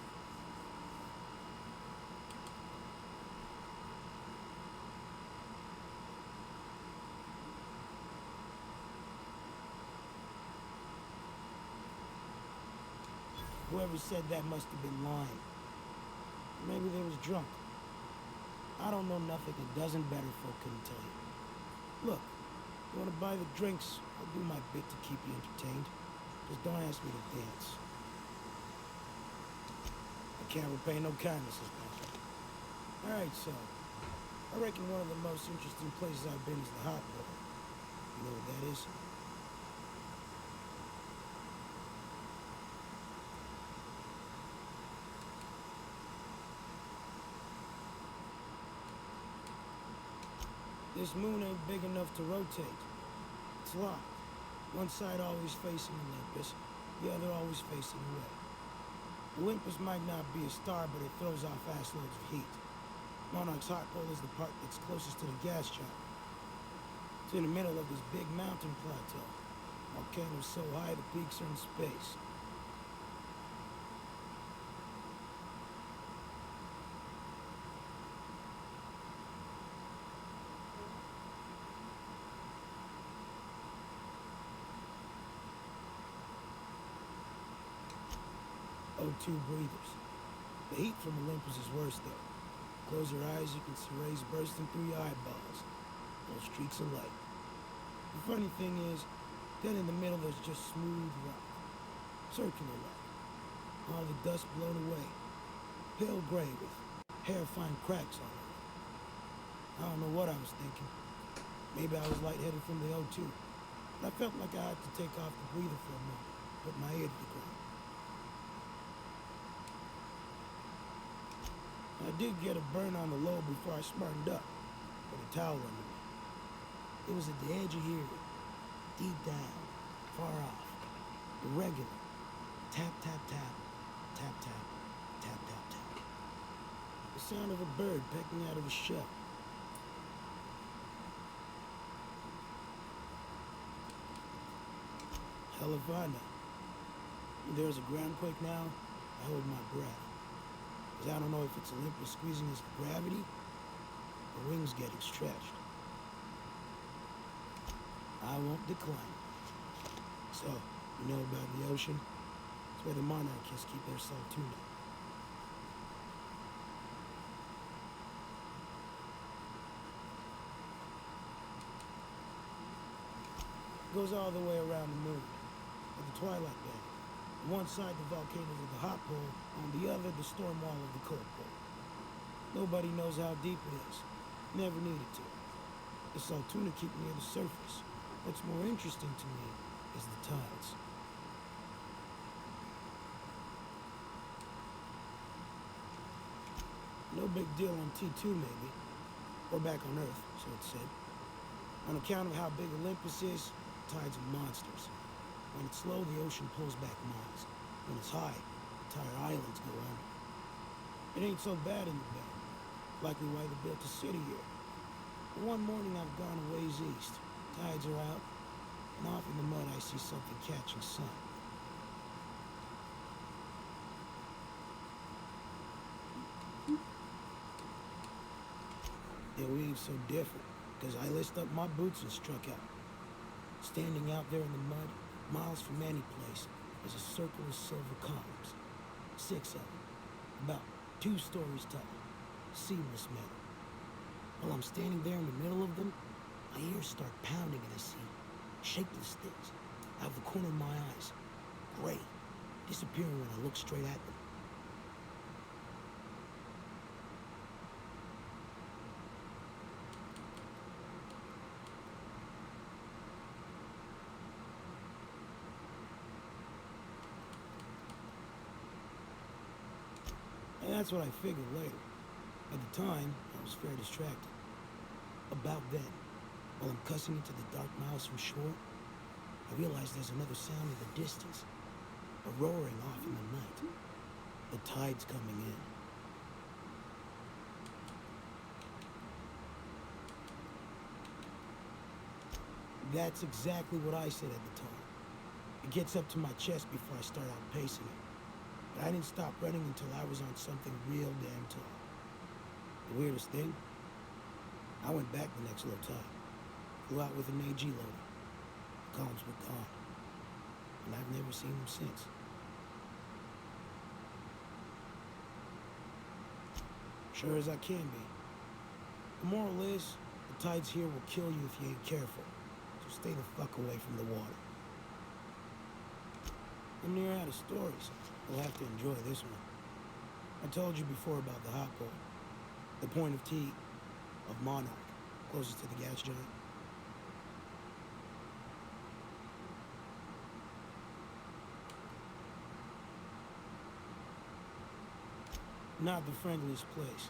S19: Whoever said that must have been lying. Maybe they was drunk. I don't know nothing a dozen better folk couldn't tell you. Look, you want to buy the drinks, I'll do my bit to keep you entertained. Just don't ask me to dance. I can't repay no kindnesses, man. Alright, so, I reckon one of the most interesting places I've been is the Hot Bowl. You know what that is? This moon ain't big enough to rotate. It's locked. One side always facing Olympus, the other always facing away. Olympus might not be a star, but it throws off assloads of heat. Monarch's hot pole is the part that's closest to the gas giant. It's in the middle of this big mountain plateau. Volcanoes so high the peaks are in space. O2 breathers. The heat from Olympus is worse, though. Close your eyes, you can see rays bursting through your eyeballs. Those streaks of light. The funny thing is, then in the middle there's just smooth rock. Circular rock. All the dust blown away. Pale gray with hair-fine cracks on it. I don't know what I was thinking. Maybe I was lightheaded from the O2. But I felt like I had to take off the breather for a moment. Put my ear to the ground. I did get a burn on the lobe before I smartened up, with a towel under me. It was at the edge of hearing, deep down, far off, irregular. Tap, tap, tap, tap, tap, tap, tap, tap. The sound of a bird pecking out of a shell. Hell if I know. When there's a groundquake now, I hold my breath. Because I don't know if it's Olympus squeezing us for gravity, or wings getting stretched. I won't decline. So, you know about the ocean? It's where the monarchists keep their salt tuna. It goes all the way around the moon, at the twilight band. On one side, the volcanoes of the hot pole, on the other, the storm wall of the cold pole. Nobody knows how deep it is. Never needed to. The salt tuna keep near the surface. What's more interesting to me is the tides. No big deal on T2, maybe. Or back on Earth, so it's said. On account of how big Olympus is, tides are monsters. When it's low, the ocean pulls back miles. When it's high, entire islands go under. It ain't so bad in the bay. Likely why they built a city here. But one morning I've gone a ways east. Tides are out, and off in the mud I see something catching sun. The wave's so different, because I laced up my boots and struck out. Standing out there in the mud, miles from any place, is a circle of silver columns. 6 of them, about 2 stories tall, seamless metal. While I'm standing there in the middle of them, my ears start pounding and I see shapeless things out of the corner of my eyes, gray, disappearing when I look straight at them. And that's what I figured later. At the time, I was very distracted. About then, while I'm cussing into the dark miles from shore, I realized there's another sound in the distance. A roaring off in the night. The tide's coming in. That's exactly what I said at the time. It gets up to my chest before I start out pacing it. But I didn't stop running until I was on something real damn tall. The weirdest thing? I went back the next low tide. Flew out with an AG loader. The columns were gone. And I've never seen them since. Sure as I can be. The moral is, the tides here will kill you if you ain't careful. So stay the fuck away from the water. I'm near out of stories. We'll have to enjoy this one. I told you before about the hot pole. The point of T of Monarch, closest to the gas giant. Not the friendliest place.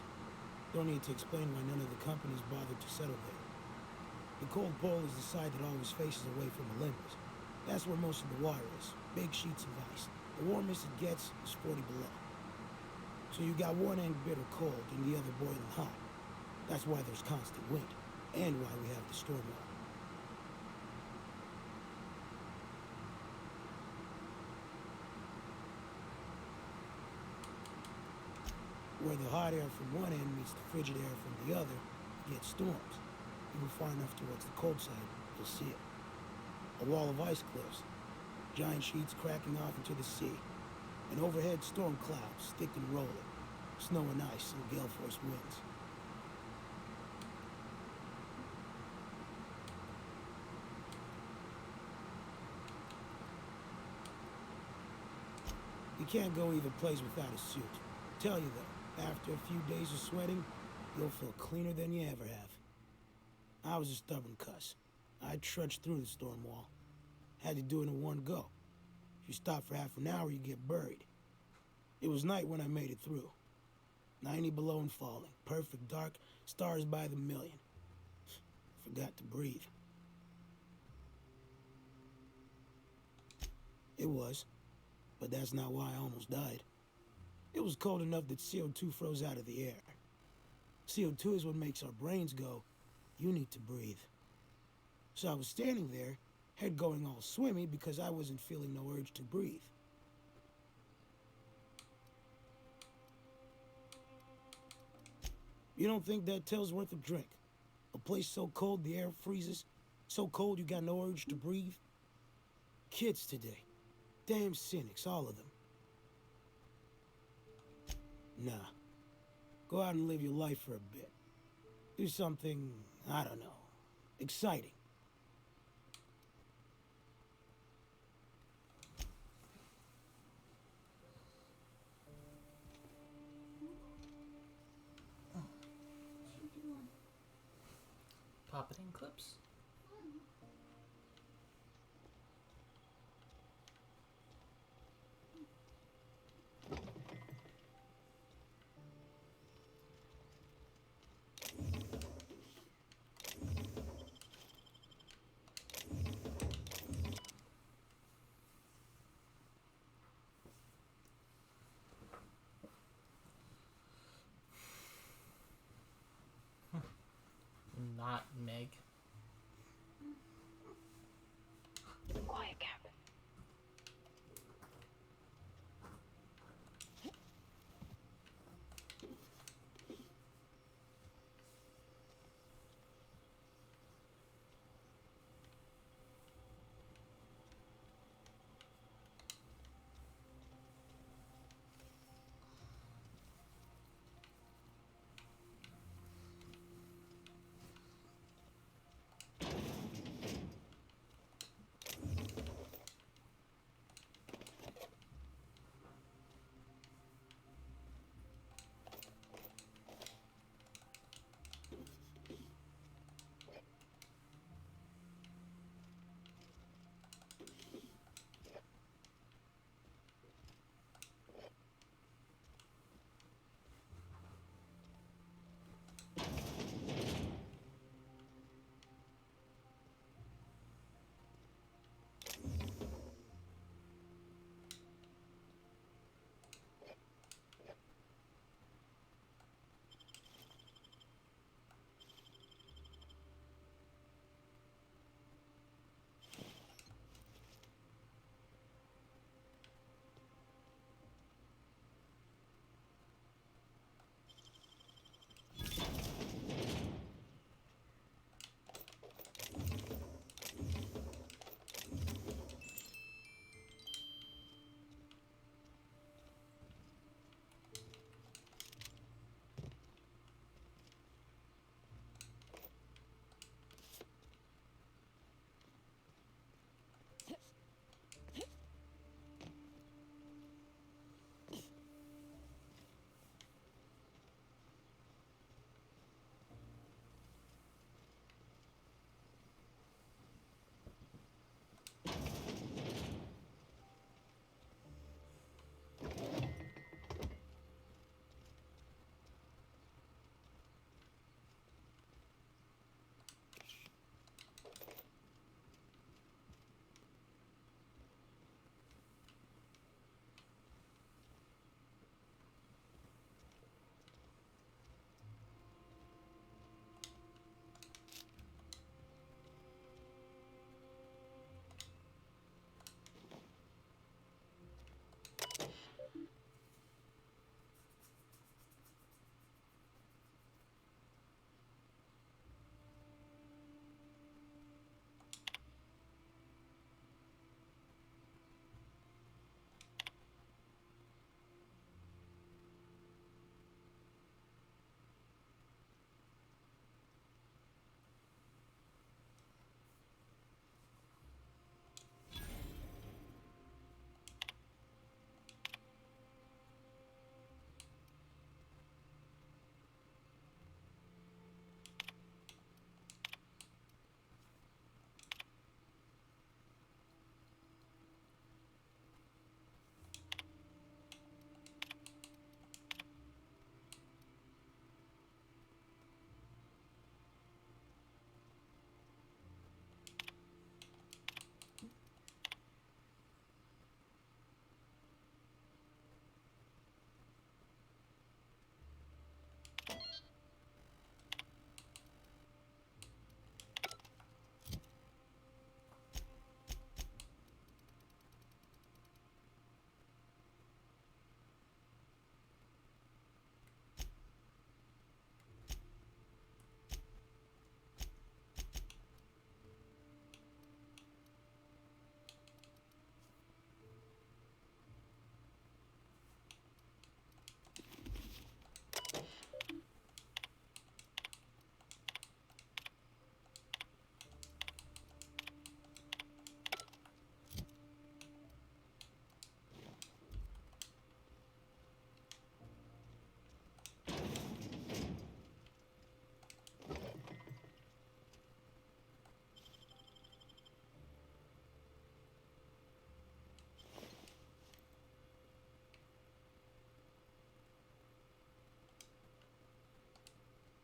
S19: Don't need to explain why none of the companies bothered to settle there. The cold pole is the side that always faces away from Olympus. That's where most of the water is. Big sheets of ice. The warmest it gets is 40 below. So you got one end bitter cold and the other boiling hot. That's why there's constant wind, and why we have the storm wall. Where the hot air from one end meets the frigid air from the other, you get storms. Even far enough towards the cold side, you'll see it. A wall of ice cliffs, giant sheets cracking off into the sea, and overhead storm clouds, thick and rolling, snow and ice and gale force winds. You can't go either place without a suit. Tell you though, after a few days of sweating, you'll feel cleaner than you ever have. I was a stubborn cuss. I trudged through the storm wall. Had to do it in one go. If you stop for half an hour, you get buried. It was night when I made it through. 90 below and falling. Perfect dark, stars by the million. Forgot to breathe. It was, but that's not why I almost died. It was cold enough that CO2 froze out of the air. CO2 is what makes our brains go, you need to breathe. So I was standing there, head going all swimmy because I wasn't feeling no urge to breathe. You don't think that tail's worth a drink? A place so cold the air freezes, so cold you got no urge to breathe? Kids today. Damn cynics, all of them. Nah. Go out and live your life for a bit. Do something, I don't know, exciting.
S1: Pop it in clips. Not Meg.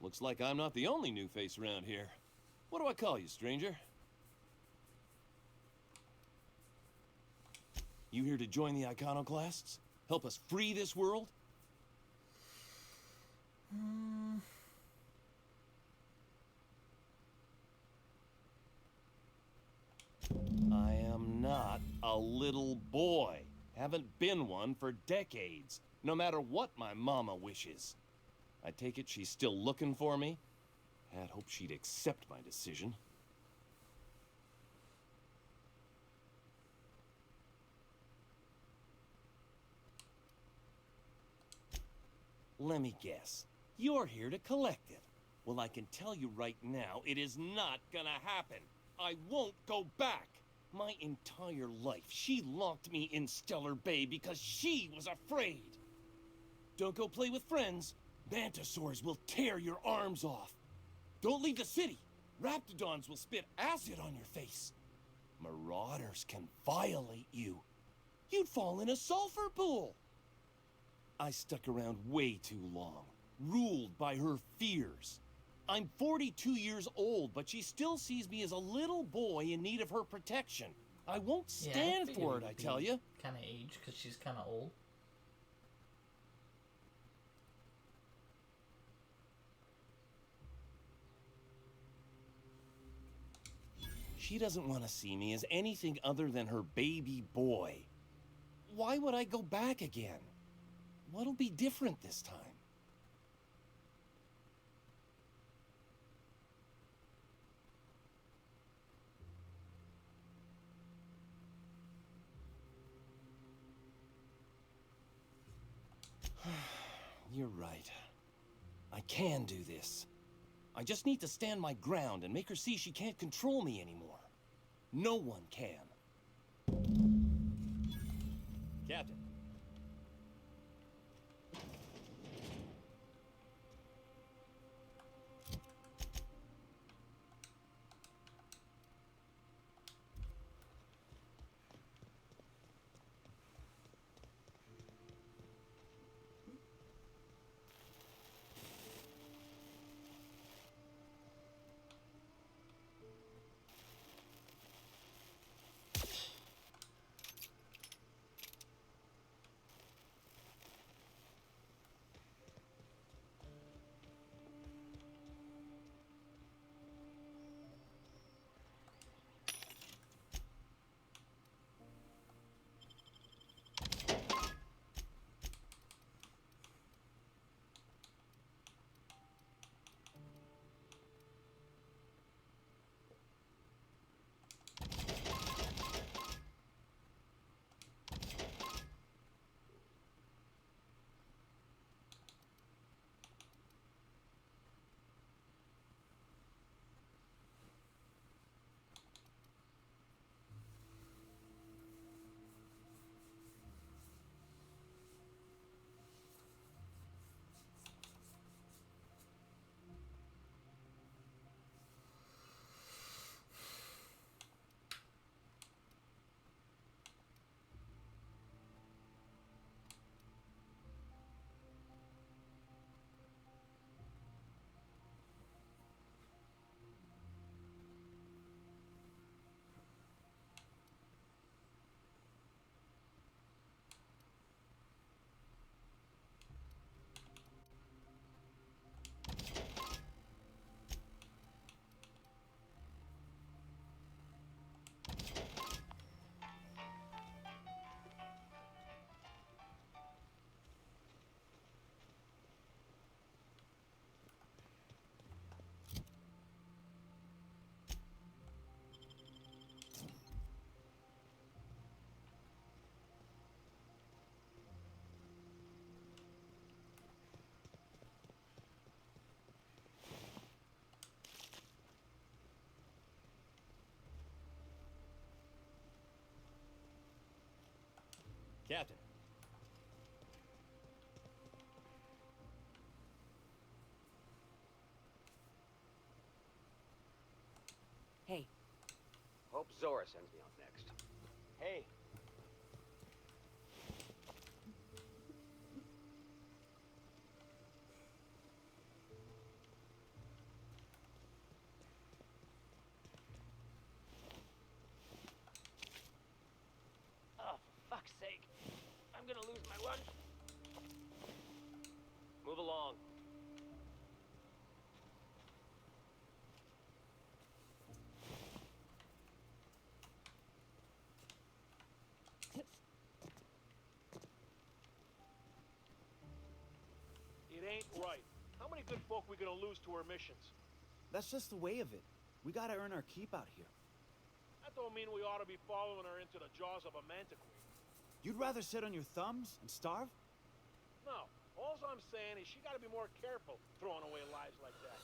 S3: Looks like I'm not the only new face around here. What do I call you, stranger? You here to join the Iconoclasts? Help us free this world? I am not a little boy. Haven't been one for decades, no matter what my mama wishes. I take it she's still looking for me? Had hoped she'd accept my decision. Let me guess. You're here to collect it. Well, I can tell you right now, it is not gonna happen. I won't go back. My entire life, she locked me in Stellar Bay because she was afraid. Don't go play with friends. Mantisaurs will tear your arms off. Don't leave the city. Raptidons will spit acid on your face. Marauders can violate you. You'd fall in a sulfur pool. I stuck around way too long, ruled by her fears. I'm 42 years old, but she still sees me as a little boy in need of her protection. I won't stand for it, I tell you.
S1: Kind of age, because she's kind of old.
S3: She doesn't want to see me as anything other than her baby boy. Why would I go back again? What'll be different this time? You're right. I can do this. I just need to stand my ground and make her see she can't control me anymore. No one can. Captain. Captain.
S22: Hey.
S18: Hope Zora sends me out next.
S20: Hey.
S16: many good folk we gonna lose to our missions?
S21: That's just the way of it. We gotta earn our keep out here.
S16: That don't mean we ought to be following her into the jaws of a mantiquine.
S21: You'd rather sit on your thumbs and starve?
S16: No. All I'm saying is she gotta be more careful throwing away lives like that.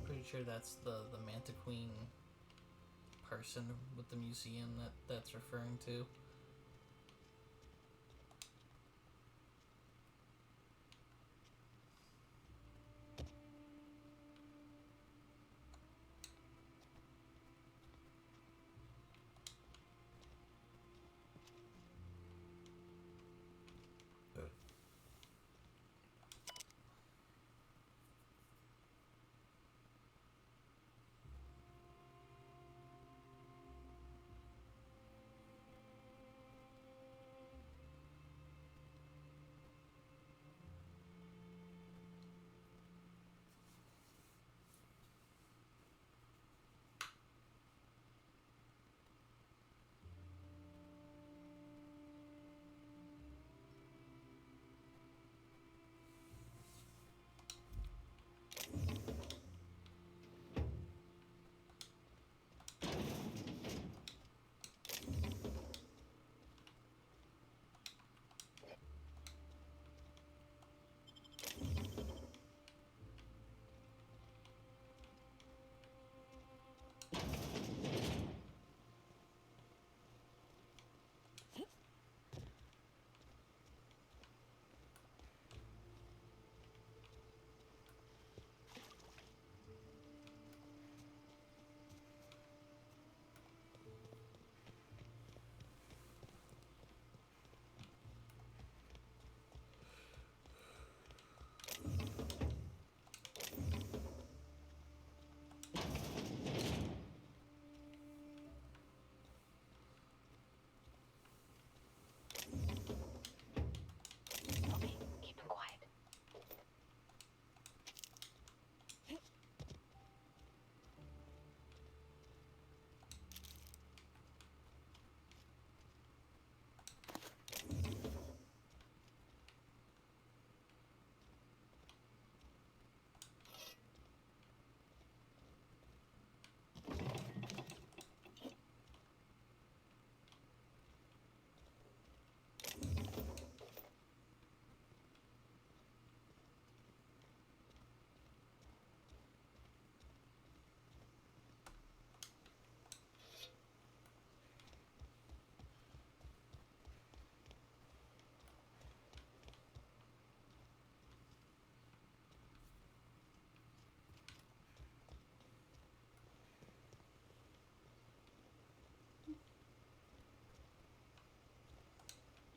S1: Pretty sure that's the Mantiqueen person with the museum that's referring to.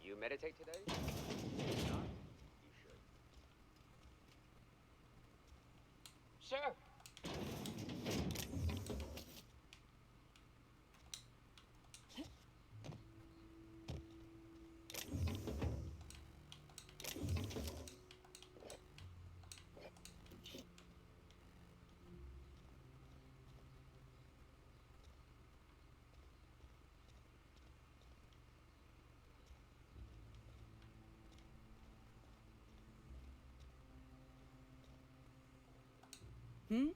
S18: You meditate today? If not, you should.
S2: Sure.
S22: Hmm?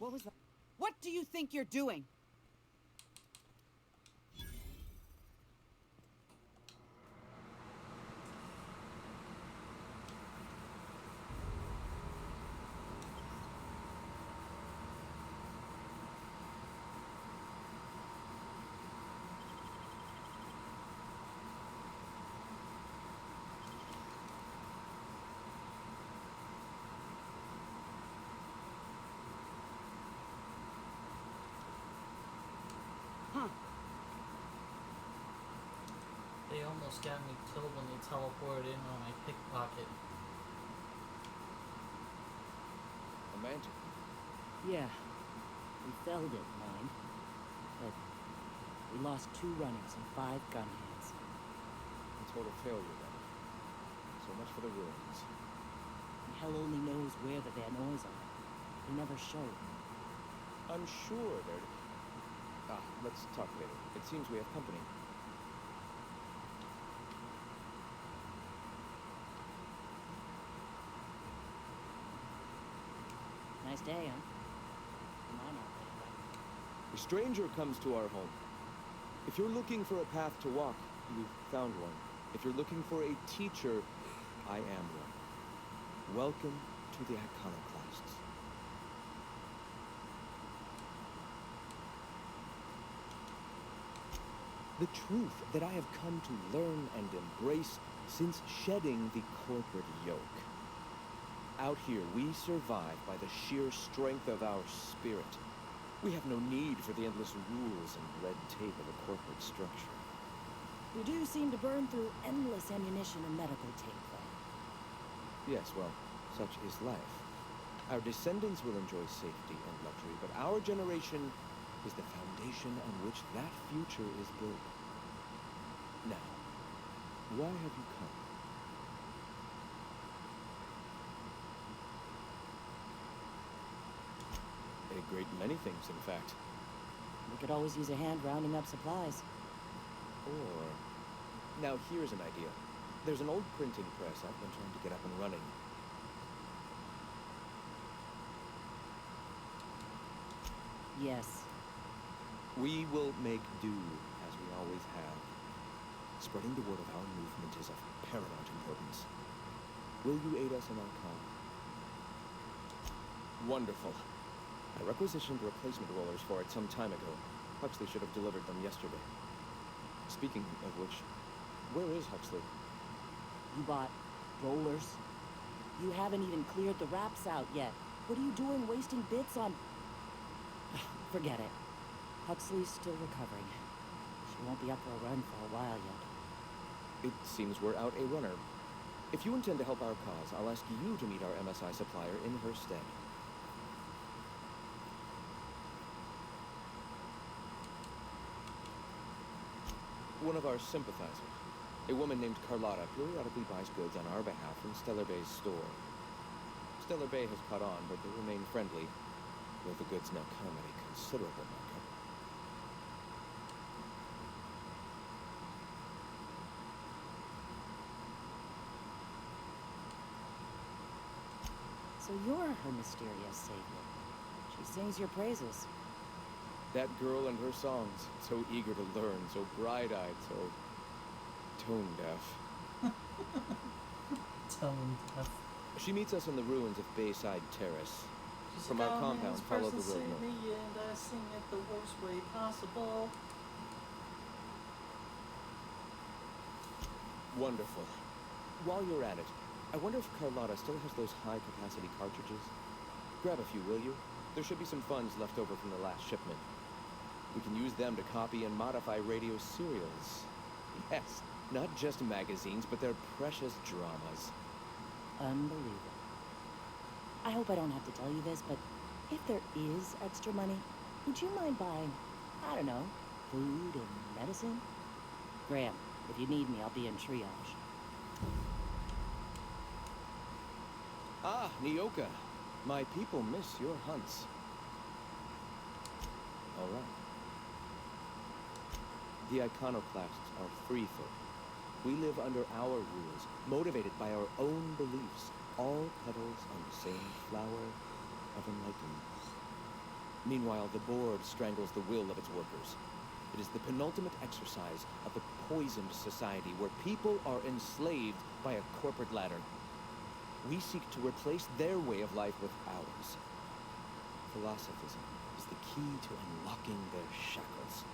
S22: What was that? What do you think you're doing?
S1: almost got me killed when they teleported in on my pickpocket.
S21: Imagine.
S8: Yeah. We felled it, mine. But we lost 2 runners and 5 gun hands.
S21: A total failure, then. So much for the ruins.
S8: And hell only knows where the Van Oys are. They never showed.
S21: I'm sure they're... let's talk later. It seems we have company.
S8: Nice day, huh? Come on out, anyway.
S21: A stranger comes to our home. If you're looking for a path to walk, you've found one. If you're looking for a teacher, I am one. Welcome to the Iconoclasts. The truth that I have come to learn and embrace since shedding the corporate yoke. Out here, we survive by the sheer strength of our spirit. We have no need for the endless rules and red tape of a corporate structure.
S8: We do seem to burn through endless ammunition and medical tape, though.
S21: Yes, well, such is life. Our descendants will enjoy safety and luxury, but our generation is the foundation on which that future is built. Now, why have you come? A great many things, in fact.
S8: We could always use a hand rounding up supplies.
S21: Or... Now, here's an idea. There's an old printing press I've been trying to get up and running.
S8: Yes.
S21: We will make do, as we always have. Spreading the word of our movement is of paramount importance. Will you aid us in our cause? Wonderful. I requisitioned replacement rollers for it some time ago. Huxley should have delivered them yesterday. Speaking of which, where is Huxley?
S8: You bought rollers? You haven't even cleared the wraps out yet. What are you doing wasting bits on... Forget it. Huxley's still recovering. She won't be up for a run for a while yet.
S21: It seems we're out a runner. If you intend to help our cause, I'll ask you to meet our MSI supplier in her stead. One of our sympathizers, a woman named Carlotta, periodically buys goods on our behalf from Stellar Bay's store. Stellar Bay has caught on, but they remain friendly, though the goods now come at a considerable markup.
S8: So you're her mysterious savior. She sings your praises.
S21: That girl and her songs, so eager to learn, so bright-eyed, so tone-deaf.
S1: Tone-deaf.
S21: She meets us in the ruins of Bayside Terrace.
S1: She's
S21: From
S1: like,
S21: our
S1: "Oh, man,
S21: compound,
S1: this
S21: follow the
S1: person
S21: road
S1: saved
S21: north."
S1: me and I sing it the worst way possible.
S21: Wonderful. While you're at it, I wonder if Carlotta still has those high-capacity cartridges? Grab a few, will you? There should be some funds left over from the last shipment. We can use them to copy and modify radio serials. Yes, not just magazines, but their precious dramas.
S8: Unbelievable. I hope I don't have to tell you this, but if there is extra money, would you mind buying, I don't know, food and medicine? Graham, if you need me, I'll be in triage.
S21: Ah, Nyoka. My people miss your hunts. All right. The Iconoclasts are free folk. We live under our rules, motivated by our own beliefs, all petals on the same flower of enlightenment. Meanwhile, the board strangles the will of its workers. It is the penultimate exercise of a poisoned society where people are enslaved by a corporate ladder. We seek to replace their way of life with ours. Philosophism is the key to unlocking their shackles.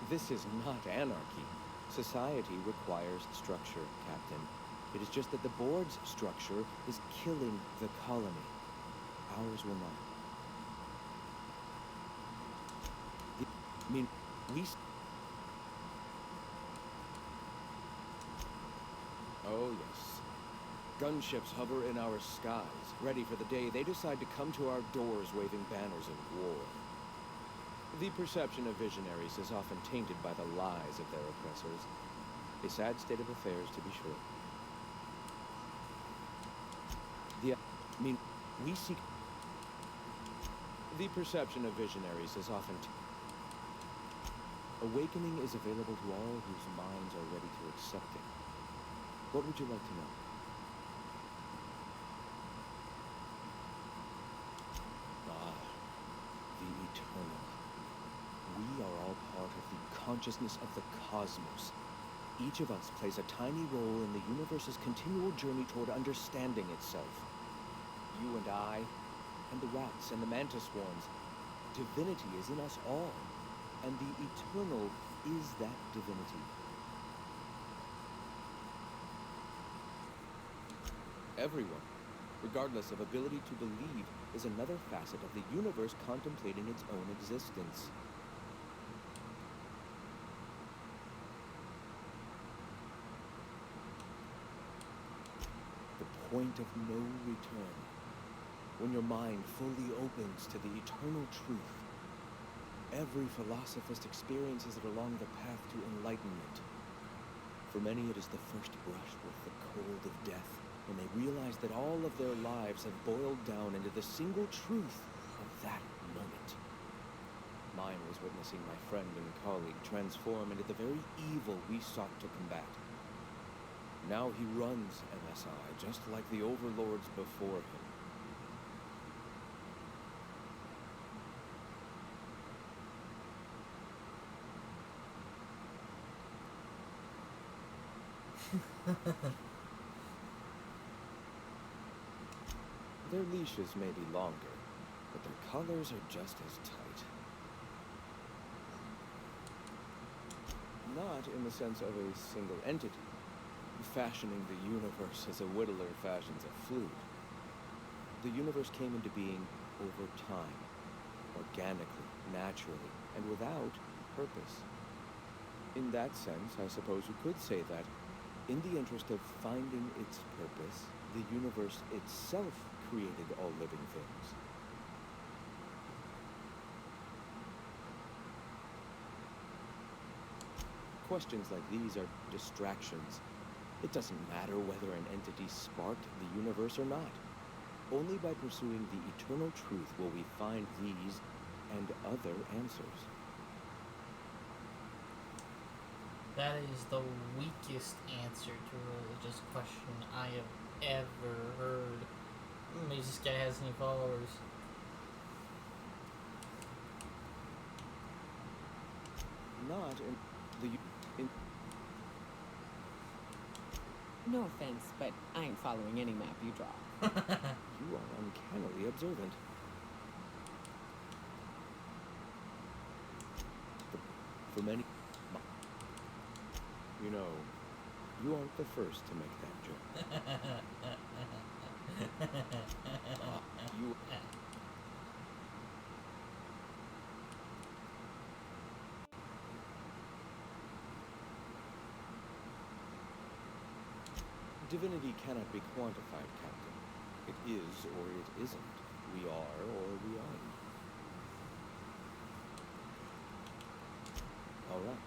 S21: This is not anarchy. Society requires structure, Captain. It is just that the board's structure is killing the colony. Ours will not. I mean, Oh, yes. Gunships hover in our skies, ready for the day they decide to come to our doors waving banners of war. The perception of visionaries is often tainted by the lies of their oppressors. A sad state of affairs, to be sure. We seek... The perception of visionaries is often... Awakening is available to all whose minds are ready to accept it. What would you like to know? Ah, the eternal. We are all part of the consciousness of the cosmos. Each of us plays a tiny role in the universe's continual journey toward understanding itself. You and I, and the rats and the mantis swarms. Divinity is in us all, and the eternal is that divinity. Everyone, regardless of ability to believe, is another facet of the universe contemplating its own existence. The point of no return. When your mind fully opens to the eternal truth, every philosophist experiences it along the path to enlightenment. For many, it is the first brush with the cold of death, when they realize that all of their lives have boiled down into the single truth of that moment. Mine was witnessing my friend and colleague transform into the very evil we sought to combat. Now he runs MSI, just like the overlords before him. Their leashes may be longer, but their collars are just as tight. Not in the sense of a single entity, fashioning the universe as a whittler fashions a flute. The universe came into being over time, organically, naturally, and without purpose. In that sense, I suppose you could say that, in the interest of finding its purpose, the universe itself created all living things. Questions like these are distractions. It doesn't matter whether an entity sparked the universe or not. Only by pursuing the eternal truth will we find these and other answers.
S1: That is the weakest answer to a religious question I have ever heard. Maybe this guy has any followers.
S21: Not in the...
S9: No offense, but I ain't following any map you draw.
S21: You are uncannily observant. For many... You know, you aren't the first to make that joke. You... Divinity cannot be quantified, Captain. It is or it isn't. We are or we aren't. All right.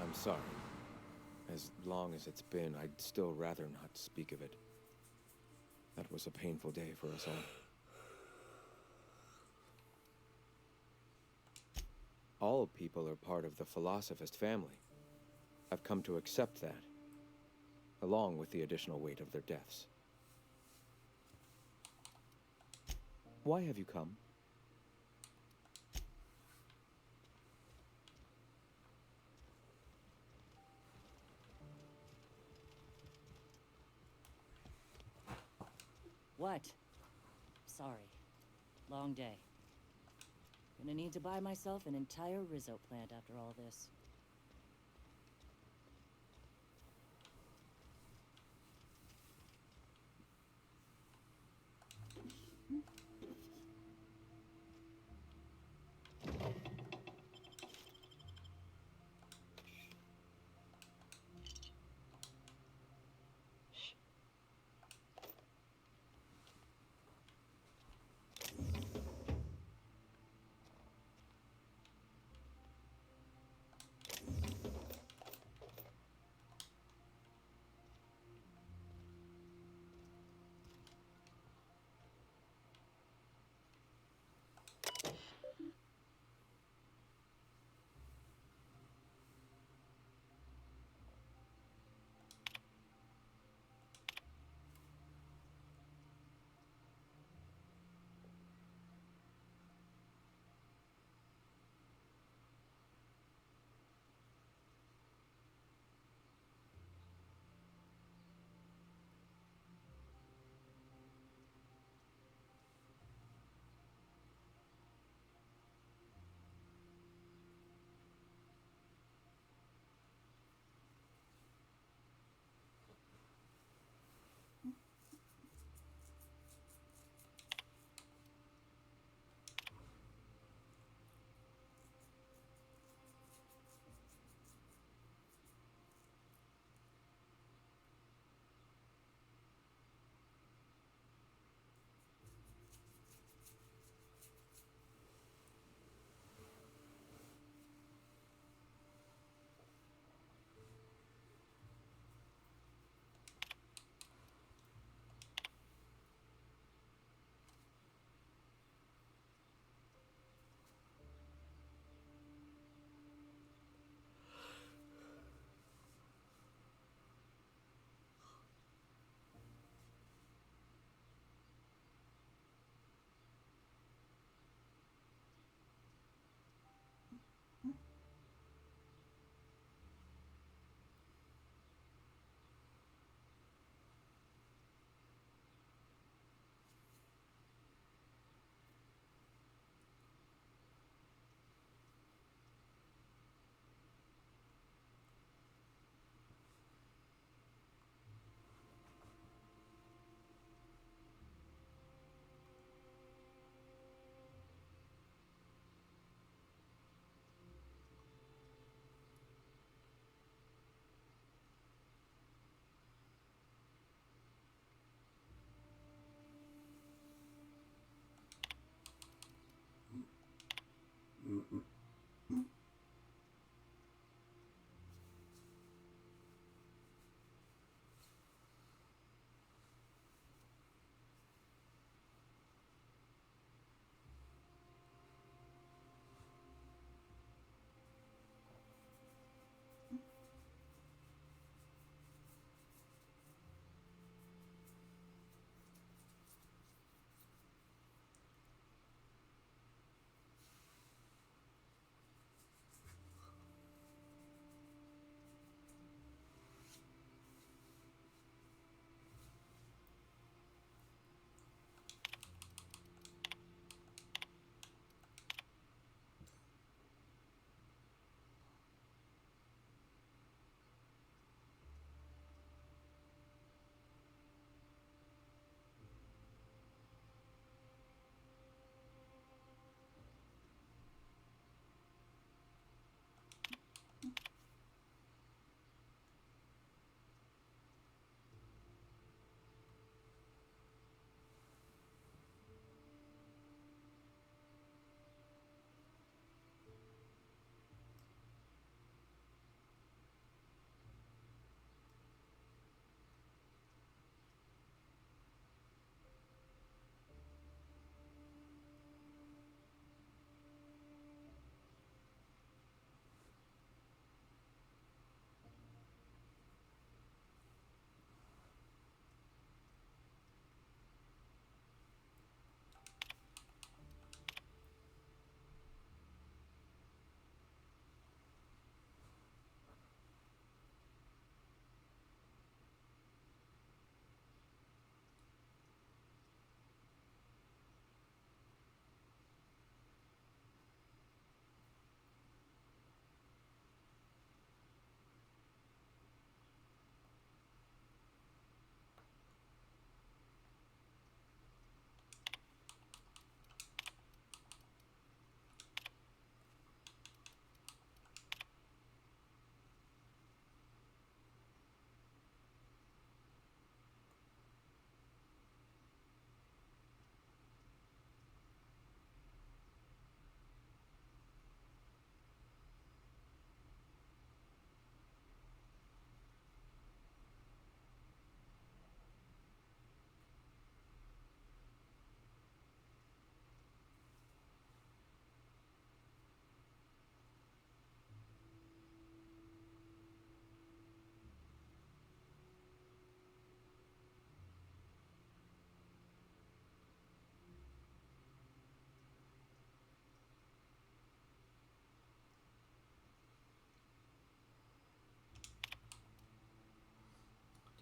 S21: I'm sorry. As long as it's been, I'd still rather not speak of it. That was a painful day for us all. All people are part of the Philosophist family. I've come to accept that, along with the additional weight of their deaths. Why have you come?
S8: What? Sorry. Long day. Gonna need to buy myself an entire Rizzo plant after all this.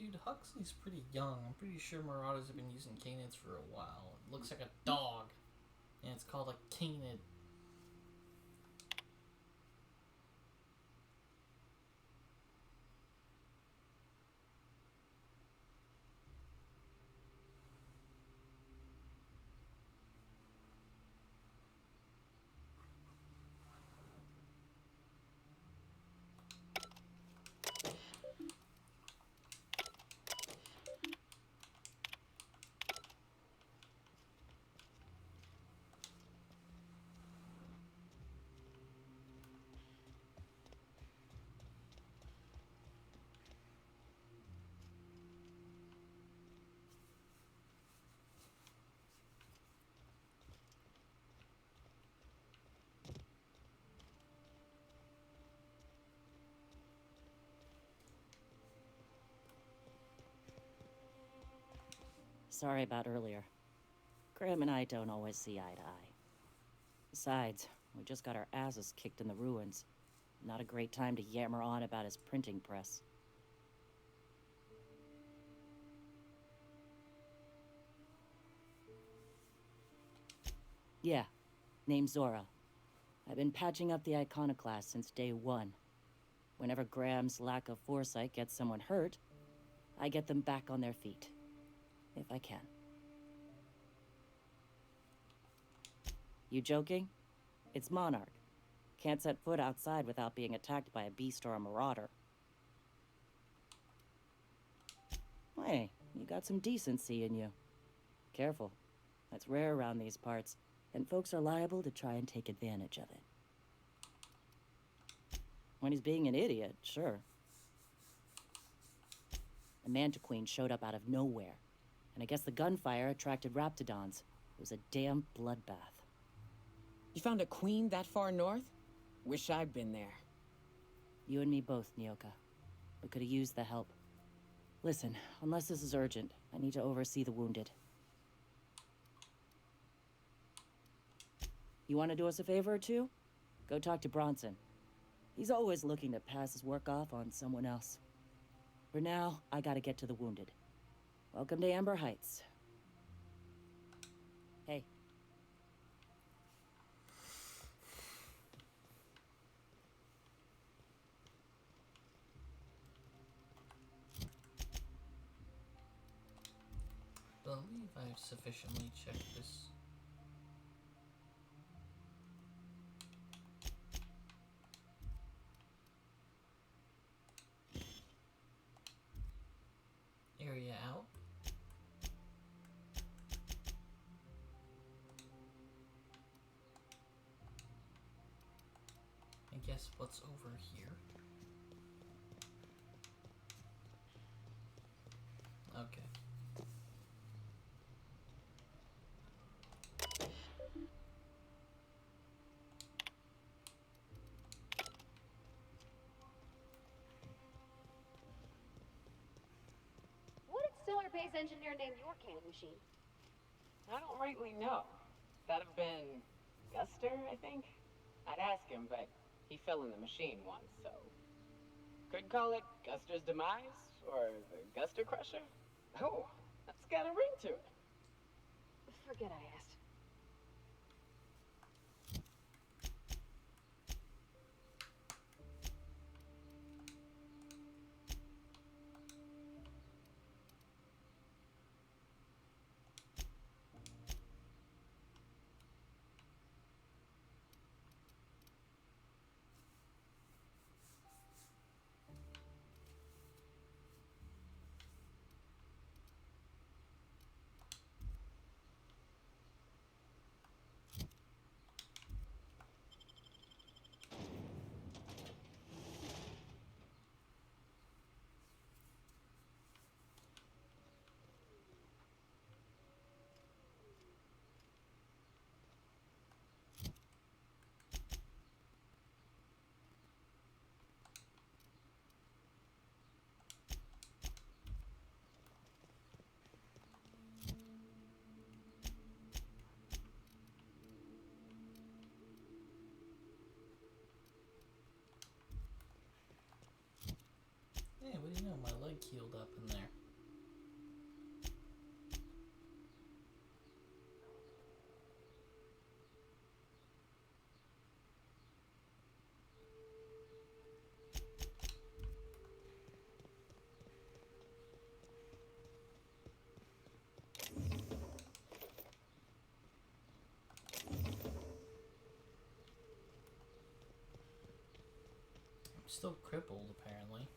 S1: Dude, Huxley's pretty young. I'm pretty sure Marauders have been using canids for a while. It looks like a dog. And it's called a canid.
S8: Sorry about earlier. Graham and I don't always see eye to eye. Besides, we just got our asses kicked in the ruins. Not a great time to yammer on about his printing press. Yeah, name's Zora. I've been patching up the iconoclast since day one. Whenever Graham's lack of foresight gets someone hurt, I get them back on their feet. If I can. You joking? It's Monarch. Can't set foot outside without being attacked by a beast or a marauder. Hey, you got some decency in you. Careful. That's rare around these parts, and folks are liable to try and take advantage of it. When he's being an idiot, sure. The Mantiqueen showed up out of nowhere, and I guess the gunfire attracted Raptidons. It was a damn bloodbath.
S9: You found a queen that far north? Wish I'd been there.
S8: You and me both, Nyoka. We could have used the help. Listen, unless this is urgent, I need to oversee the wounded. You want to do us a favor or two? Go talk to Bronson. He's always looking to pass his work off on someone else. For now, I gotta get to the wounded. Welcome to Amber Heights. Hey.
S1: I believe I've sufficiently checked this. Area out. I guess what's over here? Okay.
S5: What did Stellar Bay's engineer name your cannon machine?
S9: I don't rightly know. That'd have been Guster, I think? I'd ask him, but he fell in the machine once, so... Could call it Guster's Demise, or the Guster Crusher? Oh, that's got a ring to it.
S5: Forget I asked.
S1: I know, my leg healed up in there. I'm still crippled, apparently.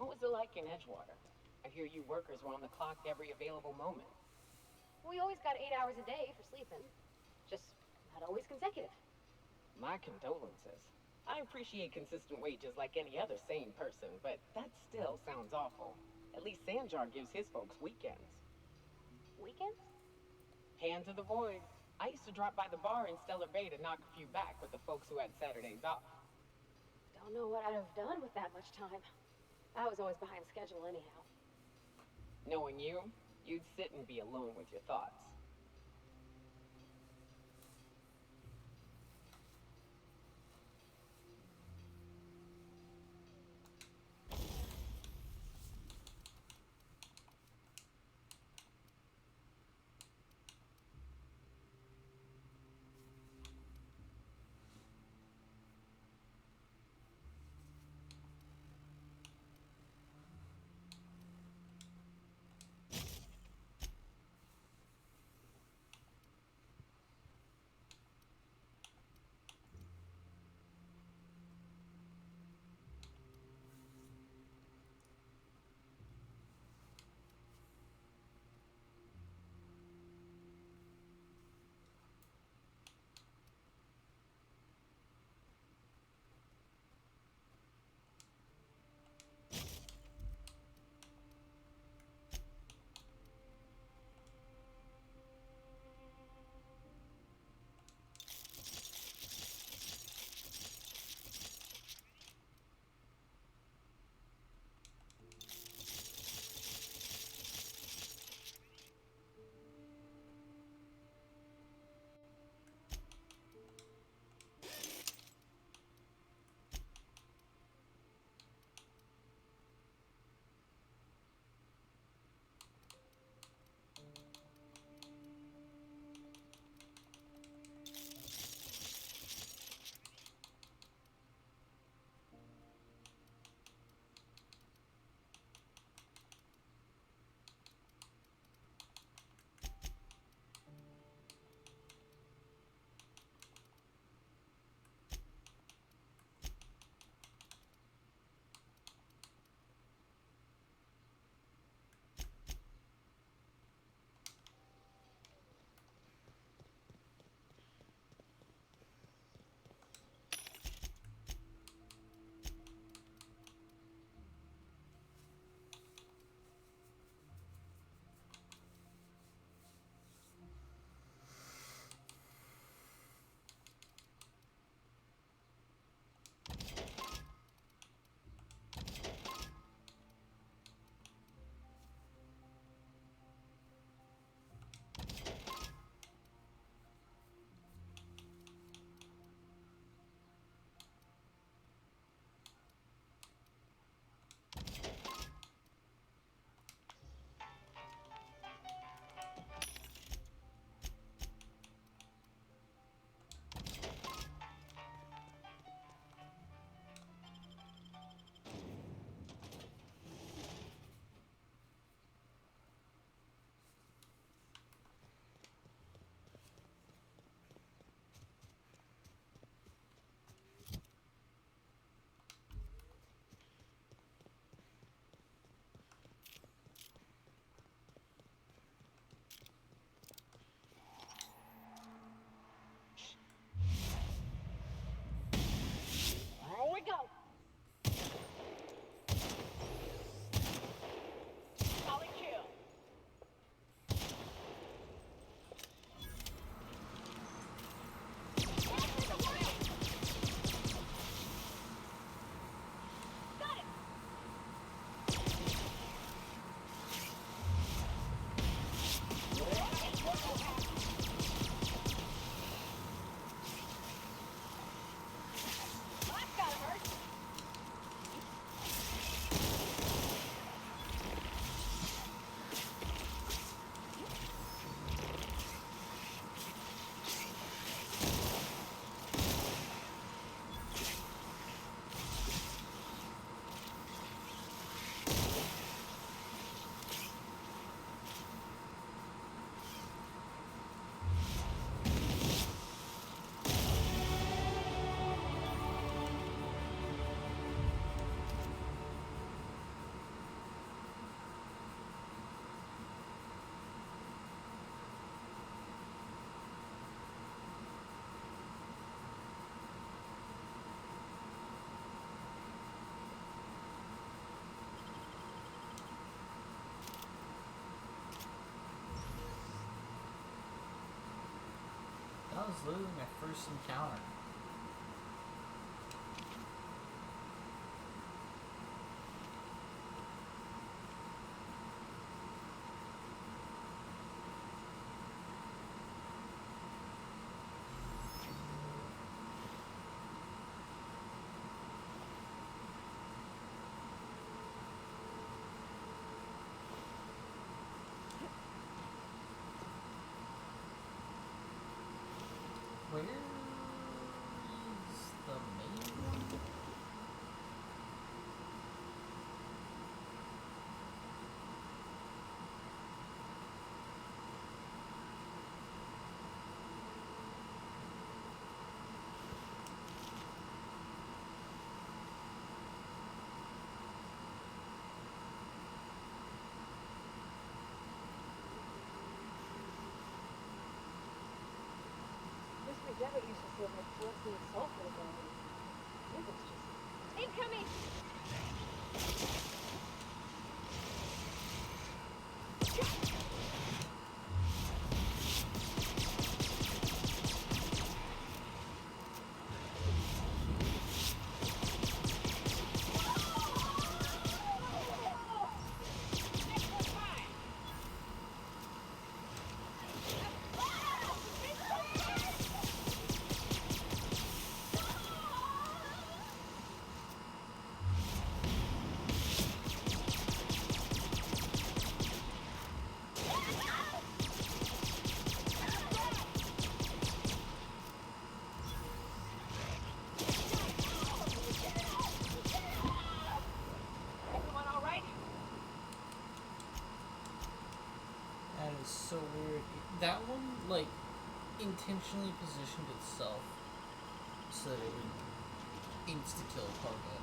S9: What was it like in Edgewater? I hear you workers were on the clock every available moment.
S5: We always got 8 hours a day for sleeping. Just not always consecutive.
S9: My condolences. I appreciate consistent wages like any other sane person, but that still sounds awful. At least Sanjar gives his folks weekends.
S5: Weekends?
S9: Hand to the void. I used to drop by the bar in Stellar Bay to knock a few back with the folks who had Saturdays off.
S5: Don't know what I'd have done with that much time. I was always behind schedule anyhow.
S9: Knowing you, you'd sit and be alone with your thoughts.
S1: was literally my first encounter. Where is the main one?
S5: Mr. Devitt used to say that fluorescent sulfur ability. I think it's just... Incoming! That is so weird. That one, like, intentionally positioned itself so that it would insta-kill target.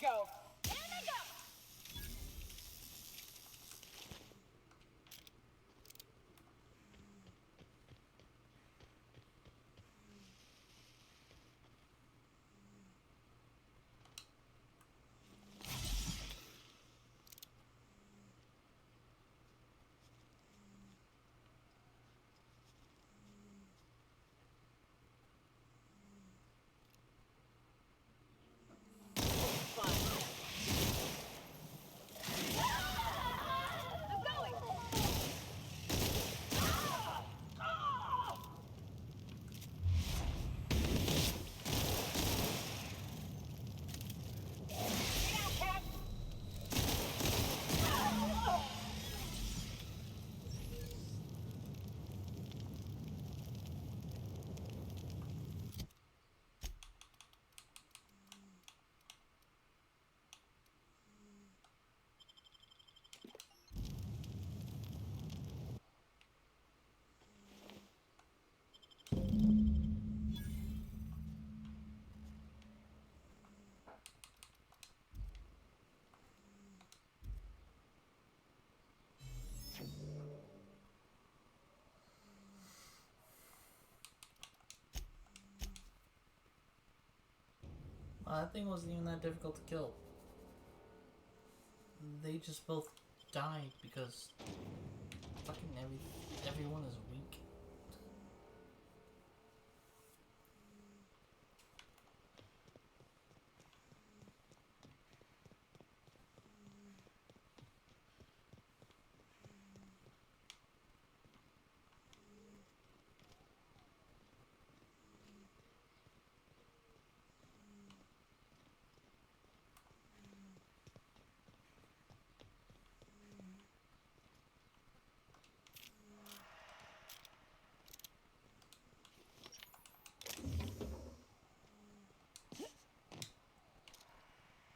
S17: go. In they go.
S1: That thing wasn't even that difficult to kill. They just both died because fucking everyone is weak.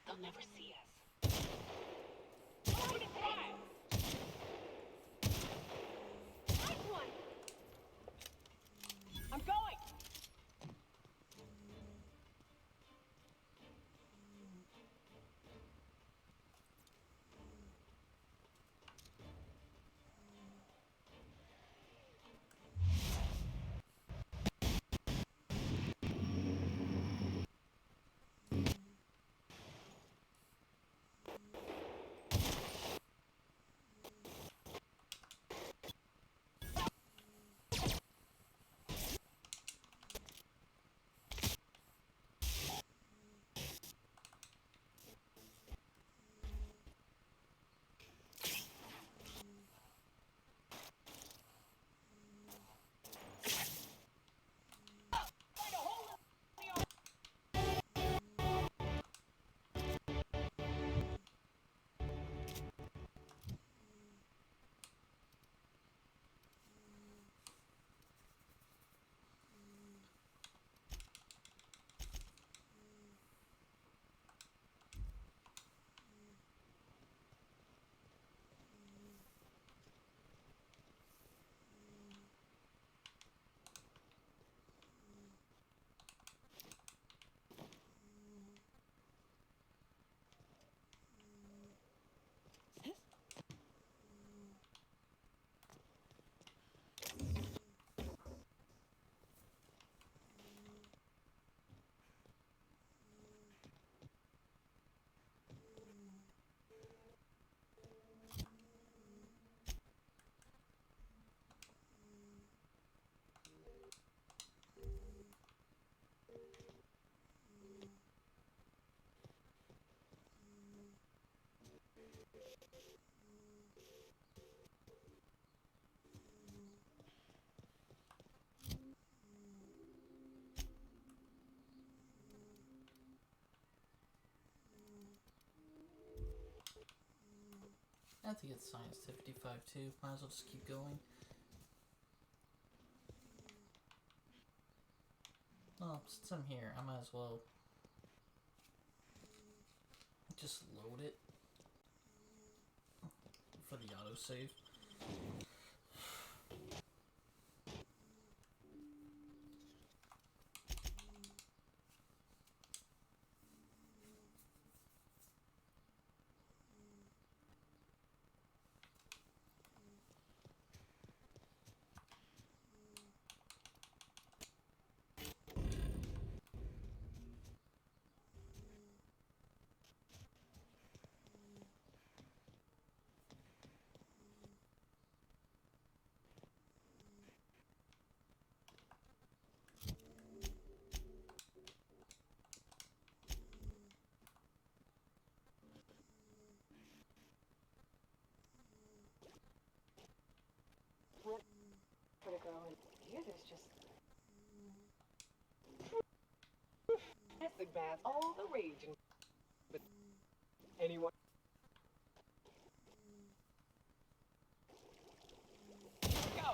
S17: They'll never see us. Nice one. I'm going.
S1: I have to get science to 55 too. Might as well just keep going. Well, since I'm here, I might as well just load it for the autosave.
S6: plastic baths, all the rage. But anyone? Go!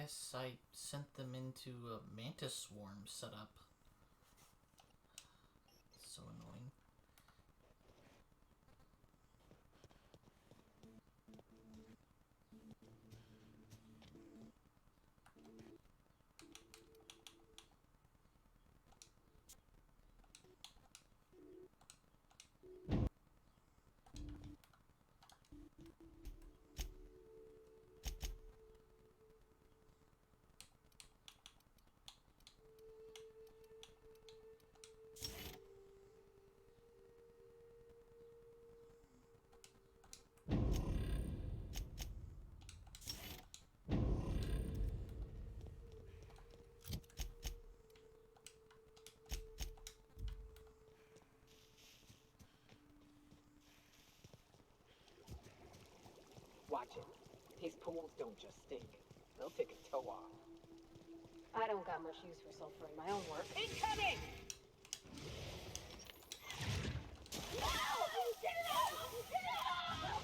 S1: guess I sent them into a mantis swarm setup. So annoying.
S6: Watch it. His pools don't just stink. They'll take a toe off.
S5: I don't got much use for sulfur in my own work.
S17: Incoming! No! Get it out! Get it out!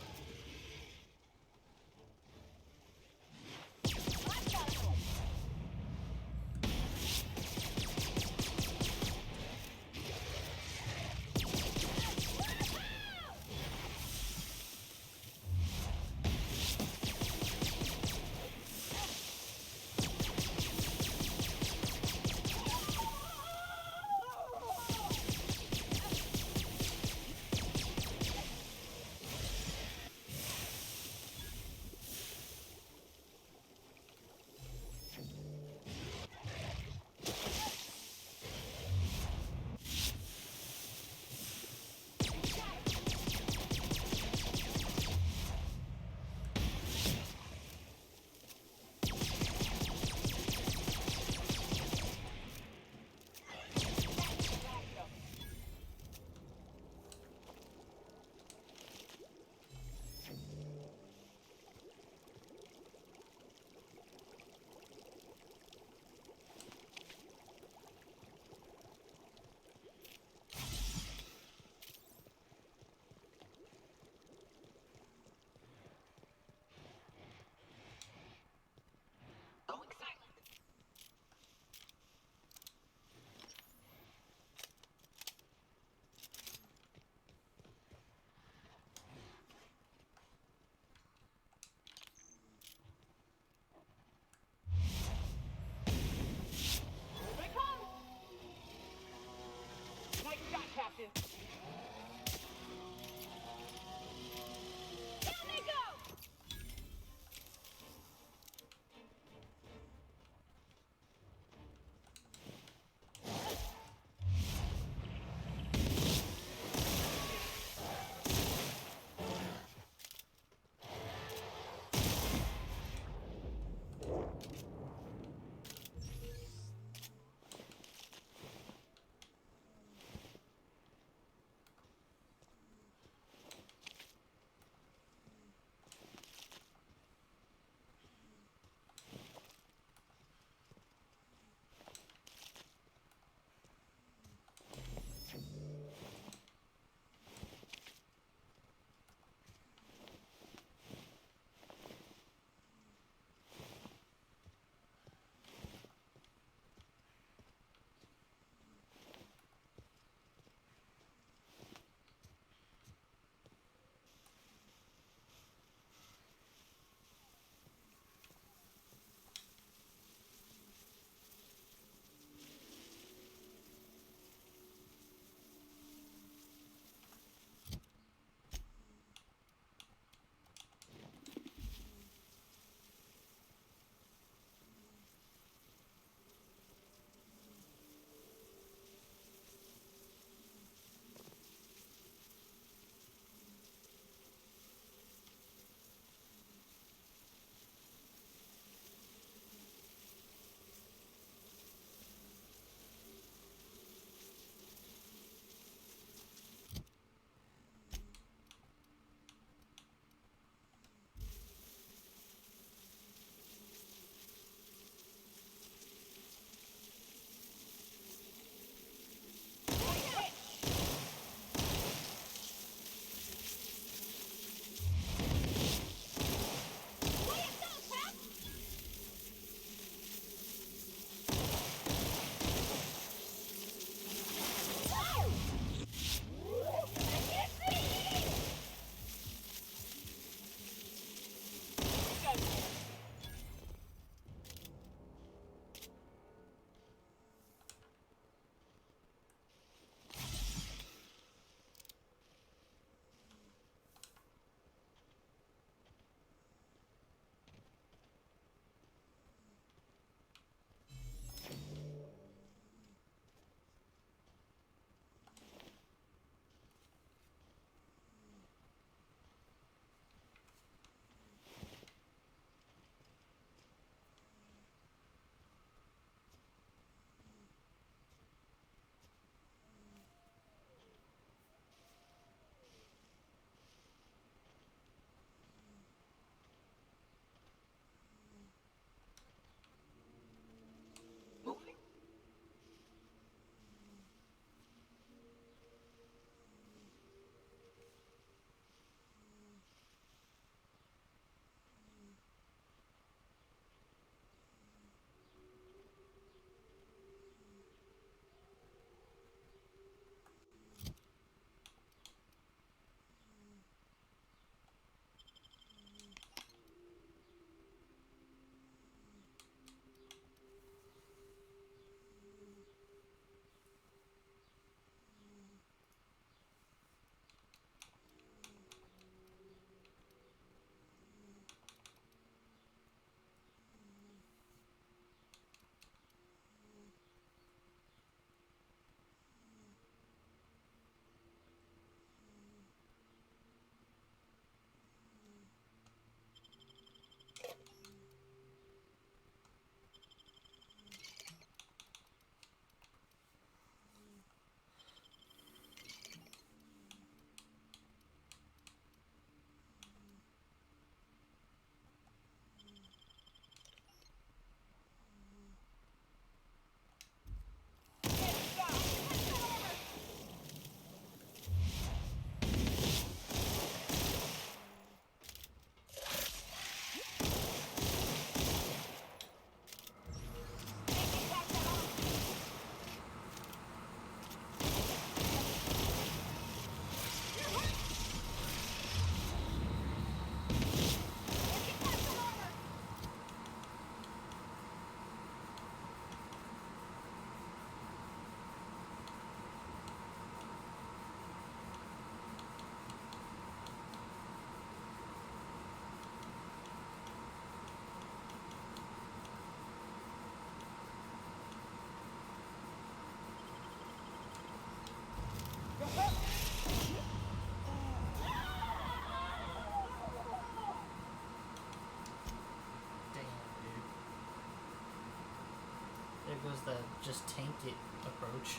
S1: the just tank it approach.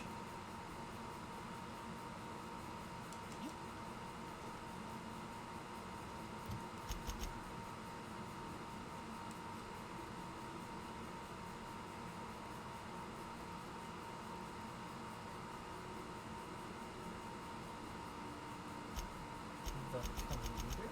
S1: The commuter?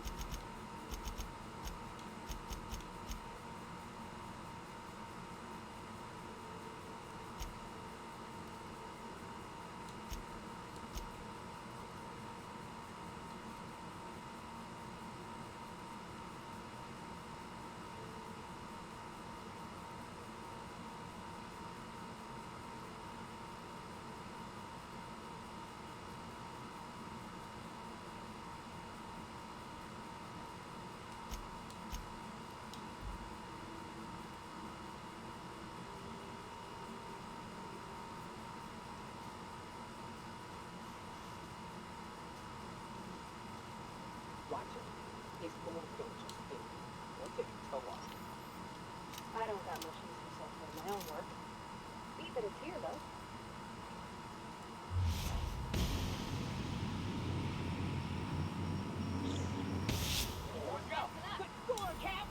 S2: Watch it. These fools don't just think. They'll take your toe off. I don't got much use for software in my own work. Beat that it's here, though. Let's go! Good score, Cap!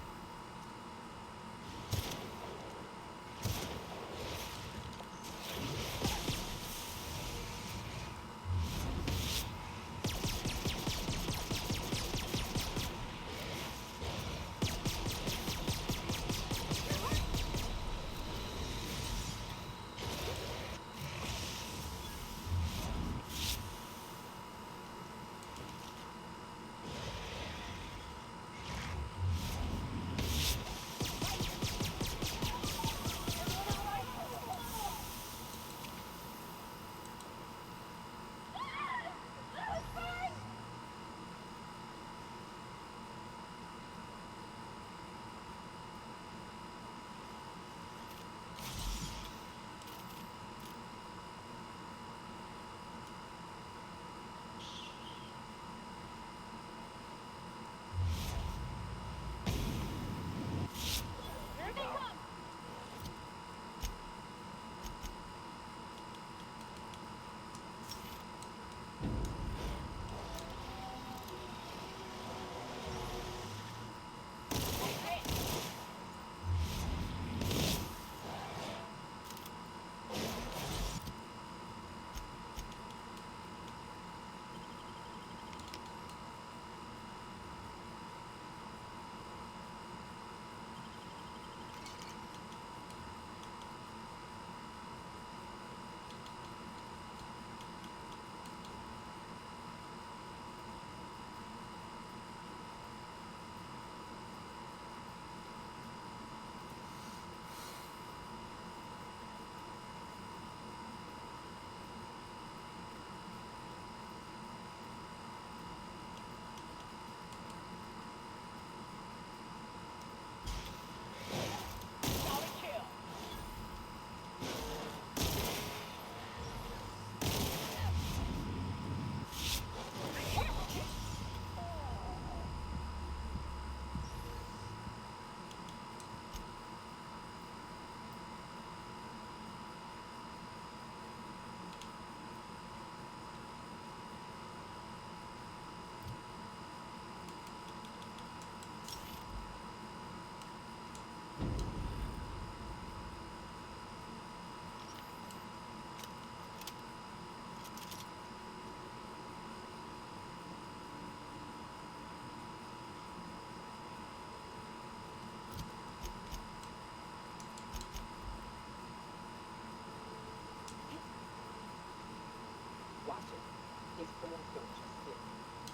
S2: Watch it. These fools don't just sit.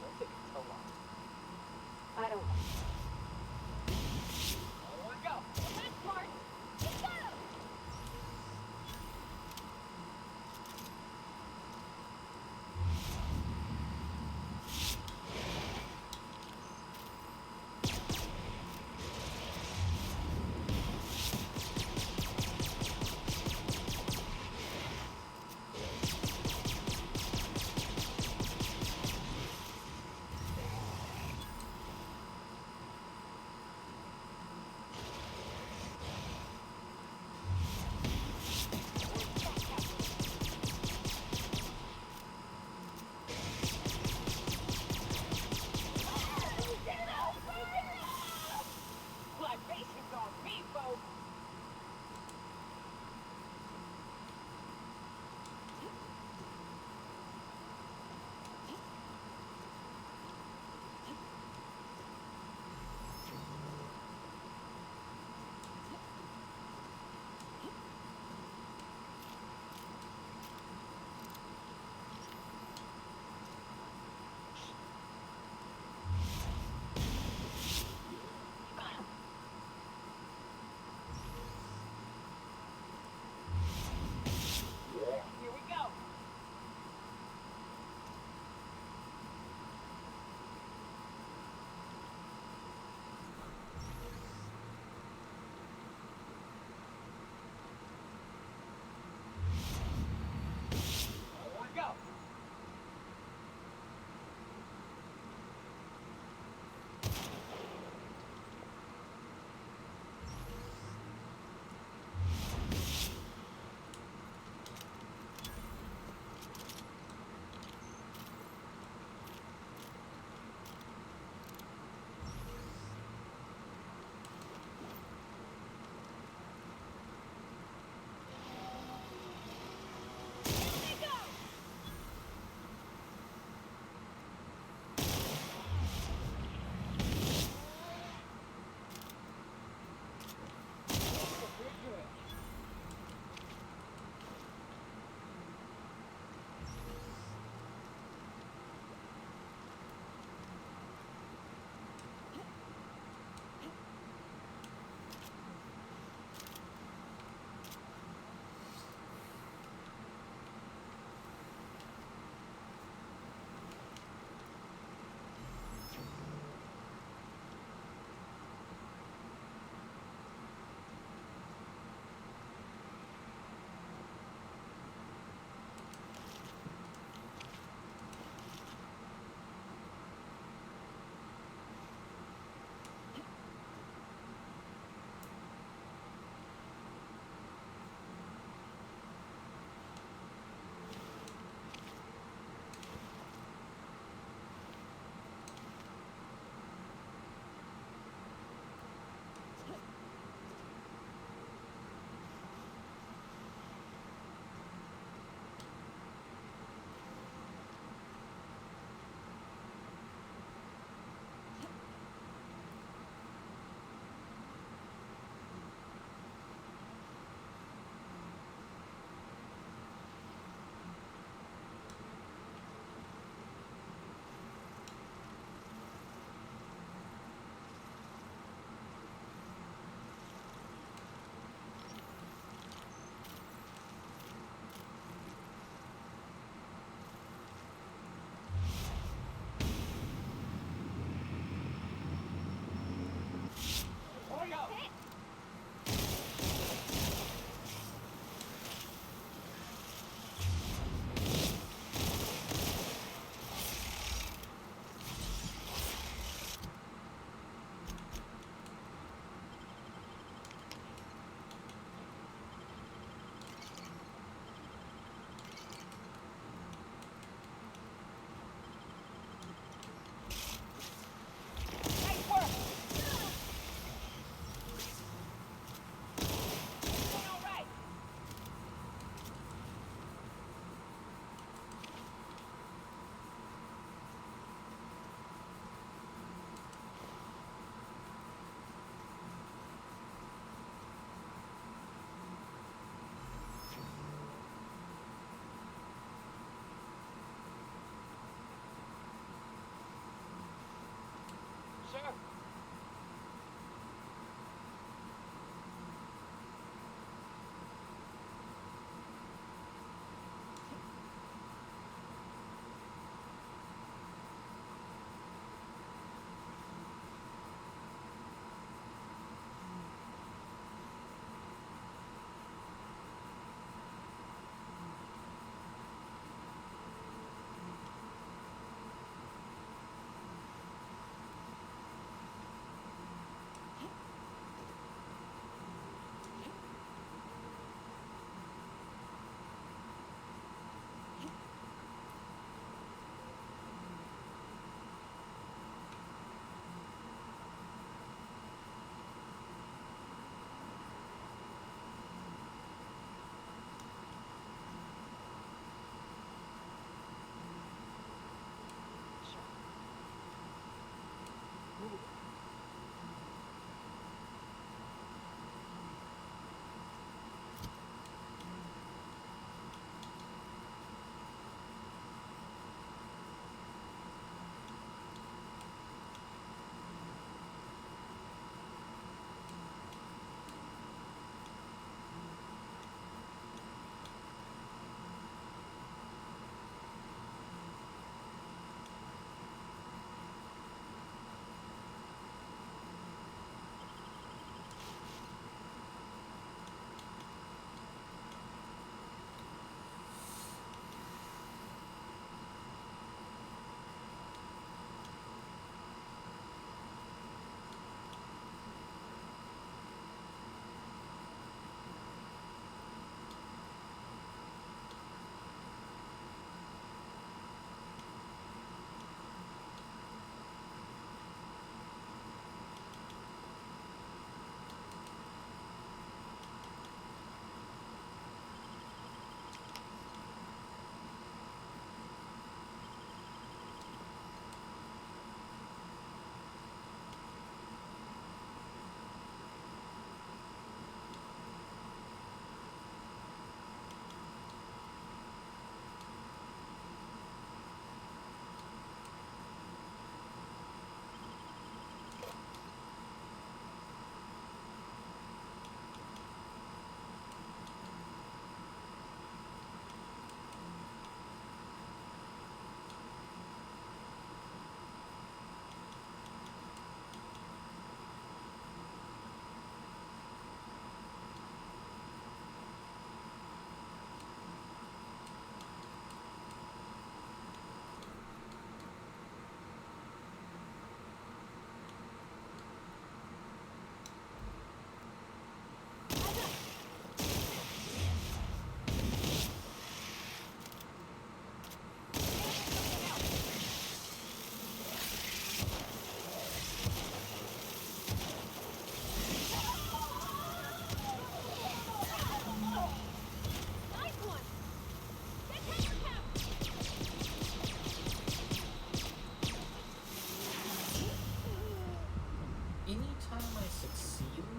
S2: They'll take your toe off. I don't. Let's go. That's smart. Let's go.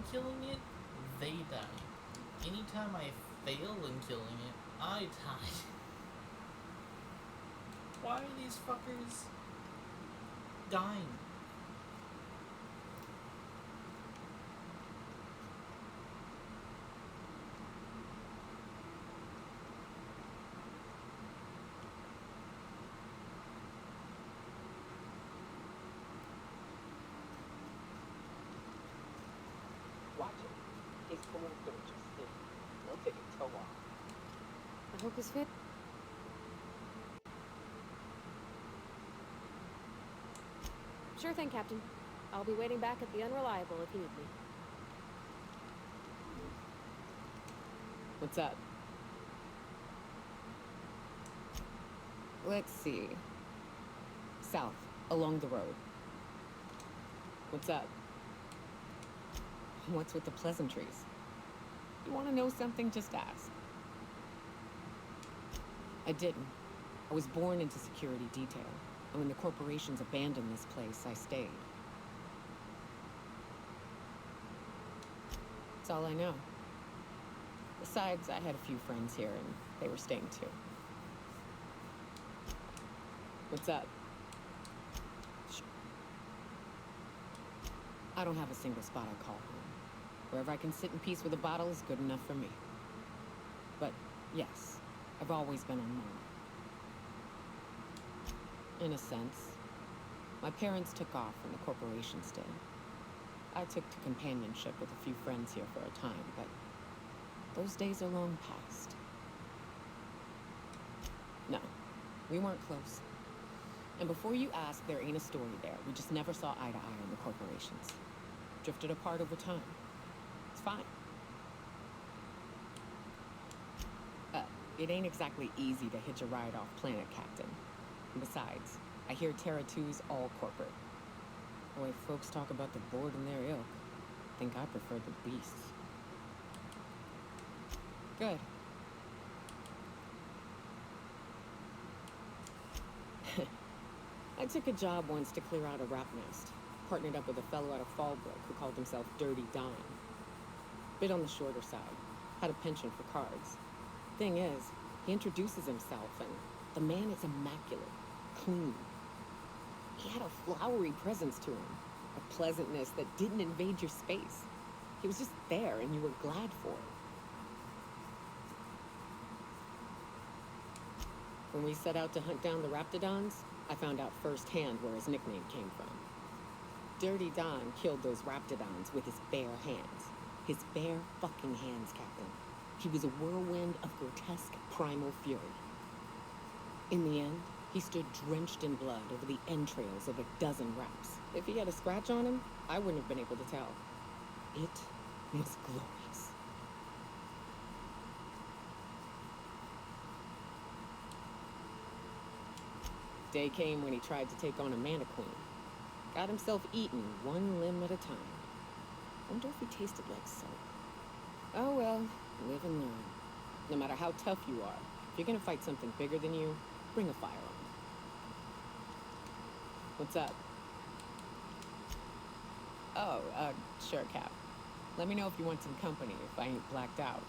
S1: in killing it, they die. Anytime I fail in killing it, I die. Why are these fuckers dying?
S6: Watch it. His toes don't just stick. They'll take a toe off.
S5: I hope he's fit. Sure thing, Captain. I'll be waiting back at the Unreliable if you need me.
S9: What's up? Let's see. South, along the road. What's up? What's with the pleasantries? You want to know something? Just ask. I didn't. I was born into security detail, and when the corporations abandoned this place, I stayed. That's all I know. Besides, I had a few friends here, and they were staying too. What's up? I don't have a single spot I call home. Wherever I can sit in peace with a bottle is good enough for me. But yes, I've always been on my own. In a sense, my parents took off when the corporations did. I took to companionship with a few friends here for a time, but those days are long past. No, we weren't close. And before you ask, there ain't a story there. We just never saw eye to eye on the corporations. Drifted apart over time. It's fine. It ain't exactly easy to hitch a ride off planet, Captain. And besides, I hear Terra 2's all corporate. The way folks talk about the board and their ilk, I think I prefer the beasts. Good. I took a job once to clear out a rap nest. Partnered up with a fellow out of Fallbrook who called himself Dirty Don. Bit on the shorter side. Had a penchant for cards. Thing is, he introduces himself and the man is immaculate. Clean. He had a flowery presence to him. A pleasantness that didn't invade your space. He was just there and you were glad for it. When we set out to hunt down the Raptidons, I found out firsthand where his nickname came from. Dirty Don killed those Raptidons with his bare hands. His bare fucking hands, Captain. He was a whirlwind of grotesque primal fury. In the end, he stood drenched in blood over the entrails of a dozen Raps. If he had a scratch on him, I wouldn't have been able to tell. It was glorious. Day came when he tried to take on a Mana Queen. Got himself eaten one limb at a time. Wonder if he tasted like soap. Oh well, live and learn. No matter how tough you are, if you're gonna fight something bigger than you, bring a firearm. What's up? Oh, sure, Cap. Let me know if you want some company, if I ain't blacked out.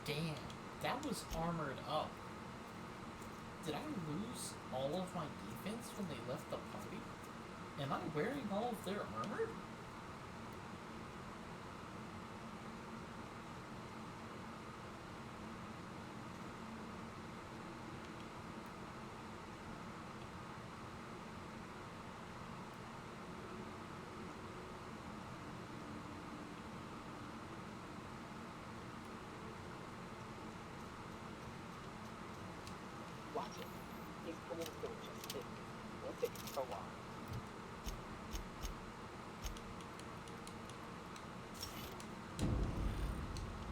S1: Damn, that was armored up. Did I lose all of my defense when they left the party? Am I wearing all of their armor?
S6: Watch it. He's almost finished. Won't take so long.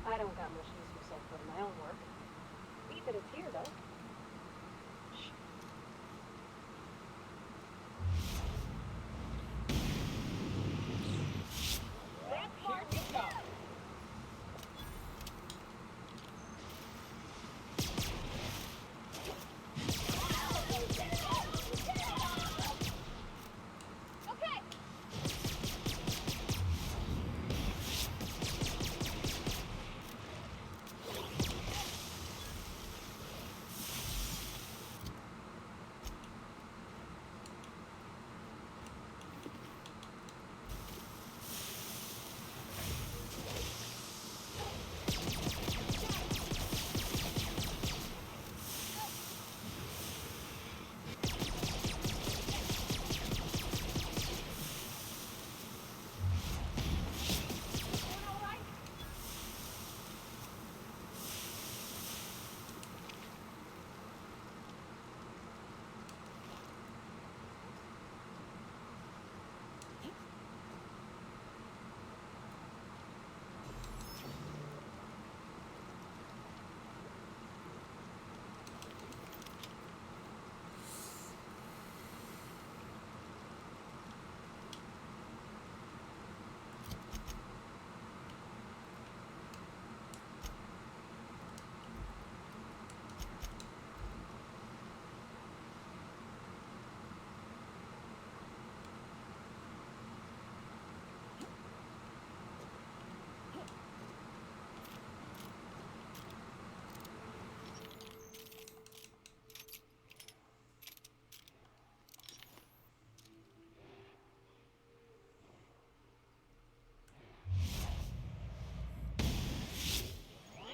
S5: I don't got much use for sulfur in my own work. Beat that it's here, though.
S6: Here we go.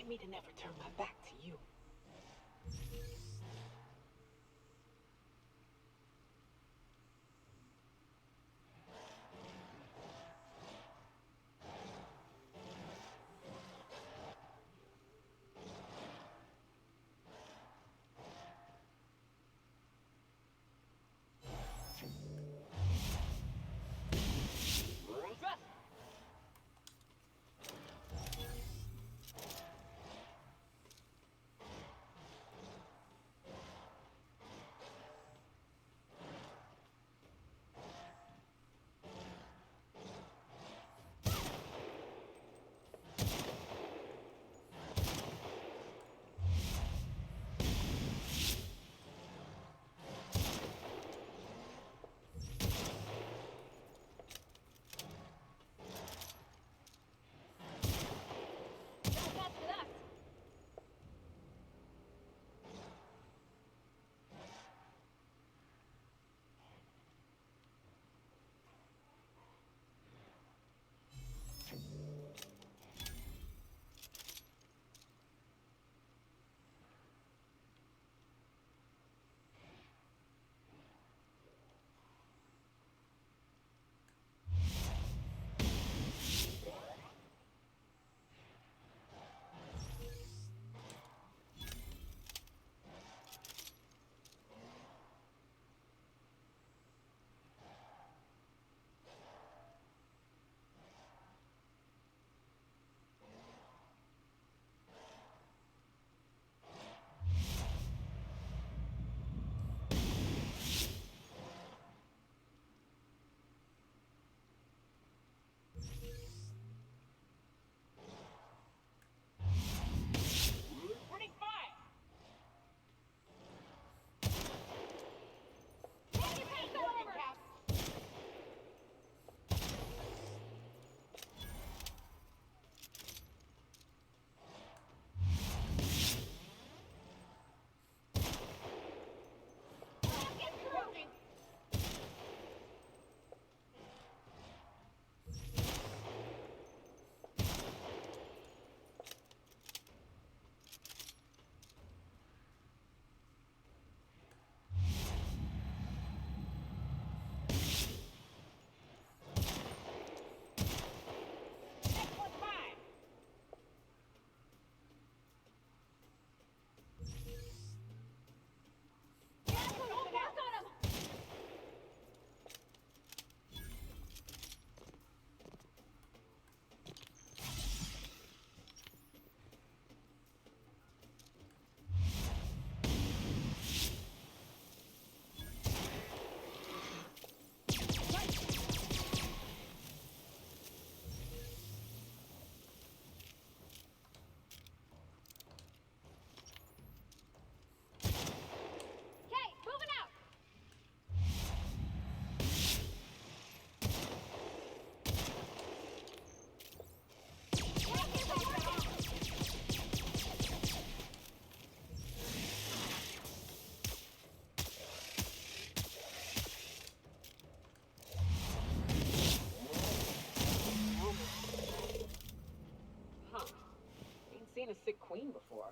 S6: Me to never turn my back to you. seen a sick queen before.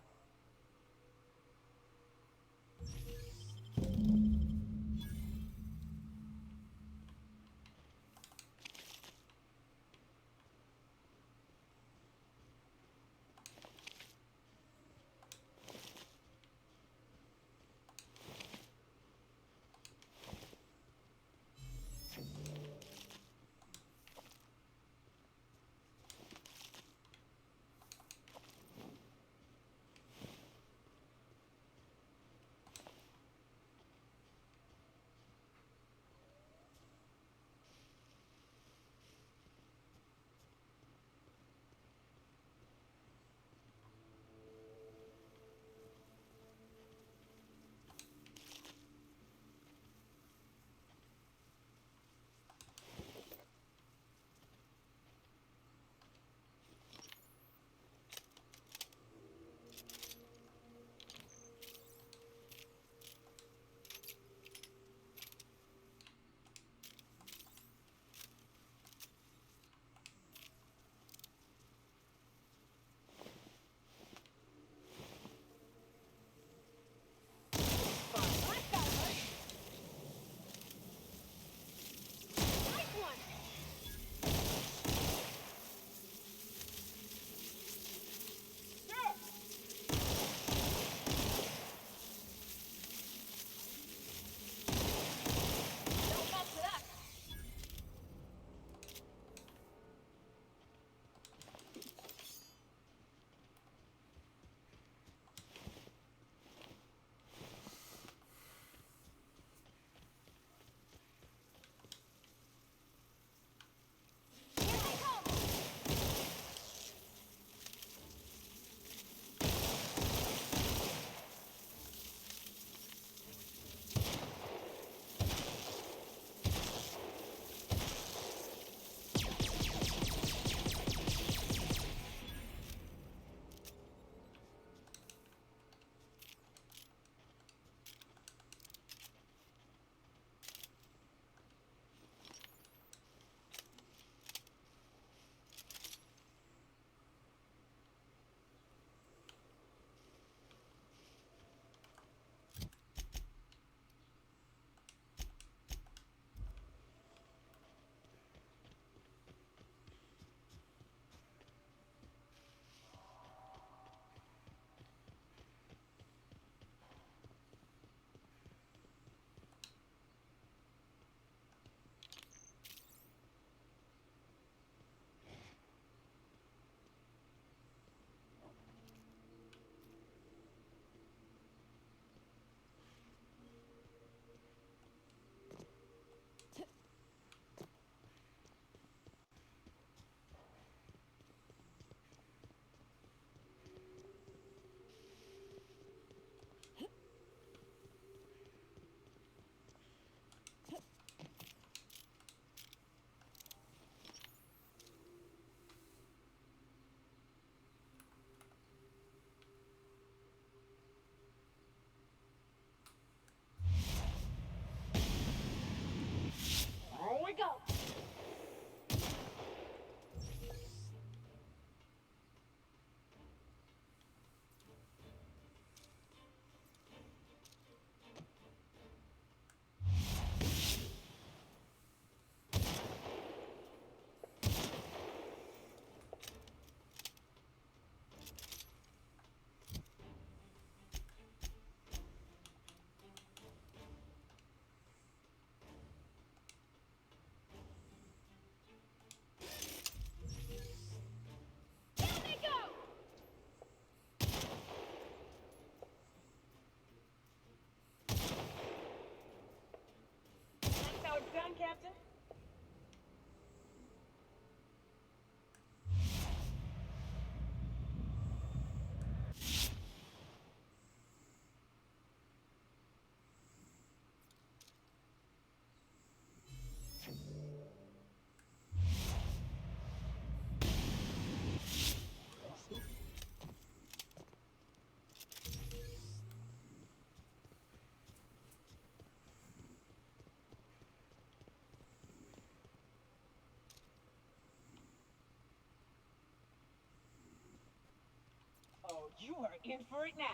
S6: You are in for it now.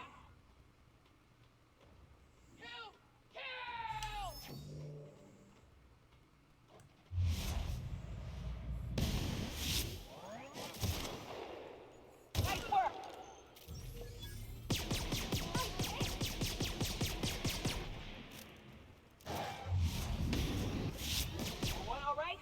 S6: Nice work. Everyone all right?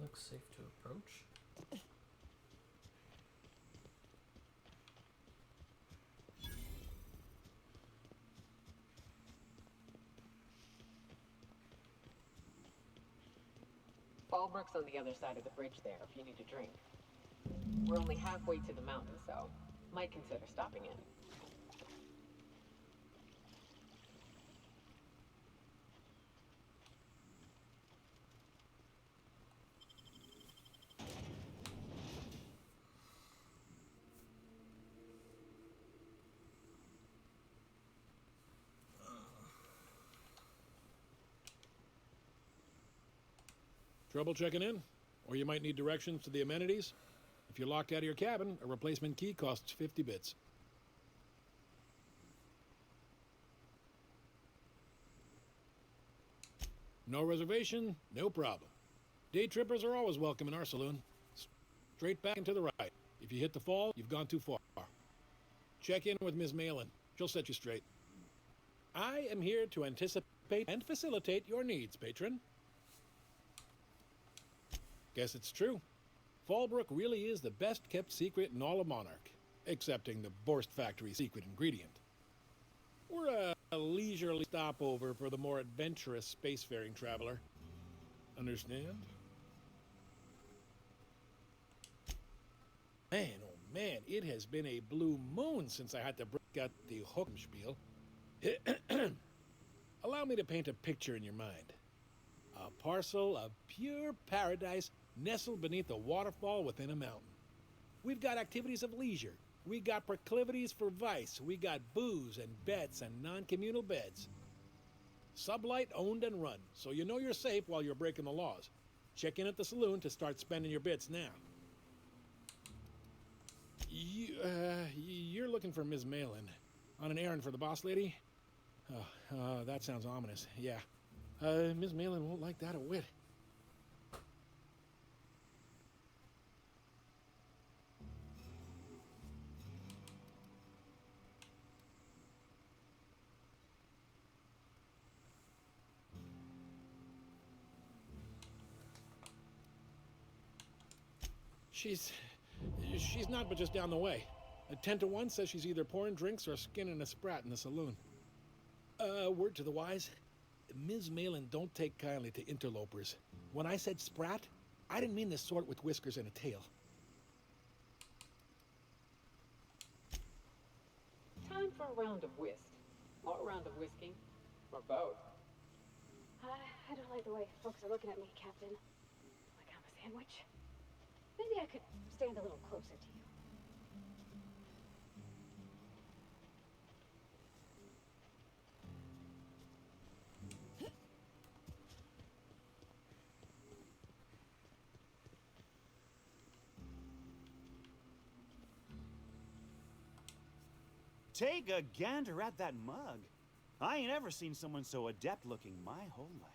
S1: Looks safe to approach.
S6: Fallbrook's on the other side of the bridge there if you need a drink. We're only halfway to the mountain, so might consider stopping in.
S16: Trouble checking in? Or you might need directions to the amenities? If you're locked out of your cabin, a replacement key costs 50 bits. No reservation, no problem. Day trippers are always welcome in our saloon. Straight back and to the right. If you hit the fall, you've gone too far. Check in with Ms. Malin. She'll set you straight. I am here to anticipate and facilitate your needs, patron. Guess it's true. Fallbrook really is the best-kept secret in all of Monarch, excepting the Borst Factory secret ingredient. We're a leisurely stopover for the more adventurous spacefaring traveler. Understand? Man, oh man, it has been a blue moon since I had to break out the Hookenspiel. Allow me to paint a picture in your mind. A parcel of pure paradise nestled beneath a waterfall within a mountain. We've got activities of leisure. We got proclivities for vice. We got booze and bets and non-communal beds. Sublight owned and run, so you know you're safe while you're breaking the laws. Check in at the saloon to start spending your bits now. You're looking for Ms. Malin. On an errand for the boss lady? Oh, that sounds ominous. Yeah. Ms. Malin won't like that a whit. She's not but just down the way. A 10 to 1 says she's either pouring drinks or skinning a sprat in the saloon. Word to the wise, Ms. Malin don't take kindly to interlopers. When I said sprat, I didn't mean the sort with whiskers and a tail.
S6: Time for a round of whist. Or a round of whisking. Or both.
S5: I don't like the way folks are looking at me, Captain. Like I'm a sandwich. Maybe I could stand a little closer to you.
S13: Take a gander at that mug. I ain't ever seen someone so adept looking my whole life.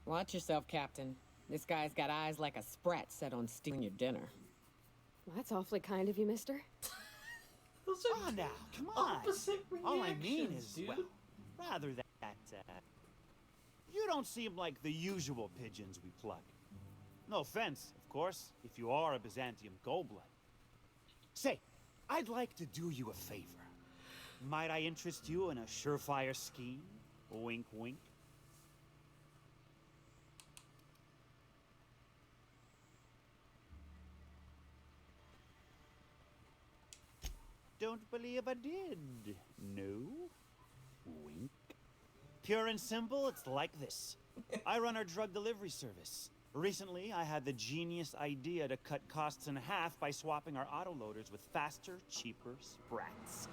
S6: Watch yourself, Captain. This guy's got eyes like a sprat set on stealing your dinner.
S5: Well, that's awfully kind of you, mister.
S13: Oh, now, come on. All I mean is,
S1: dude.
S13: well, rather that, you don't seem like the usual pigeons we pluck. No offense, of course, if you are a Byzantium goldblood. Say, I'd like to do you a favor. Might I interest you in a surefire scheme? Wink, wink. Don't believe I did. No? Wink. Pure and simple, it's like this. I run our drug delivery service. Recently, I had the genius idea to cut costs in half by swapping our autoloaders with faster, cheaper sprats.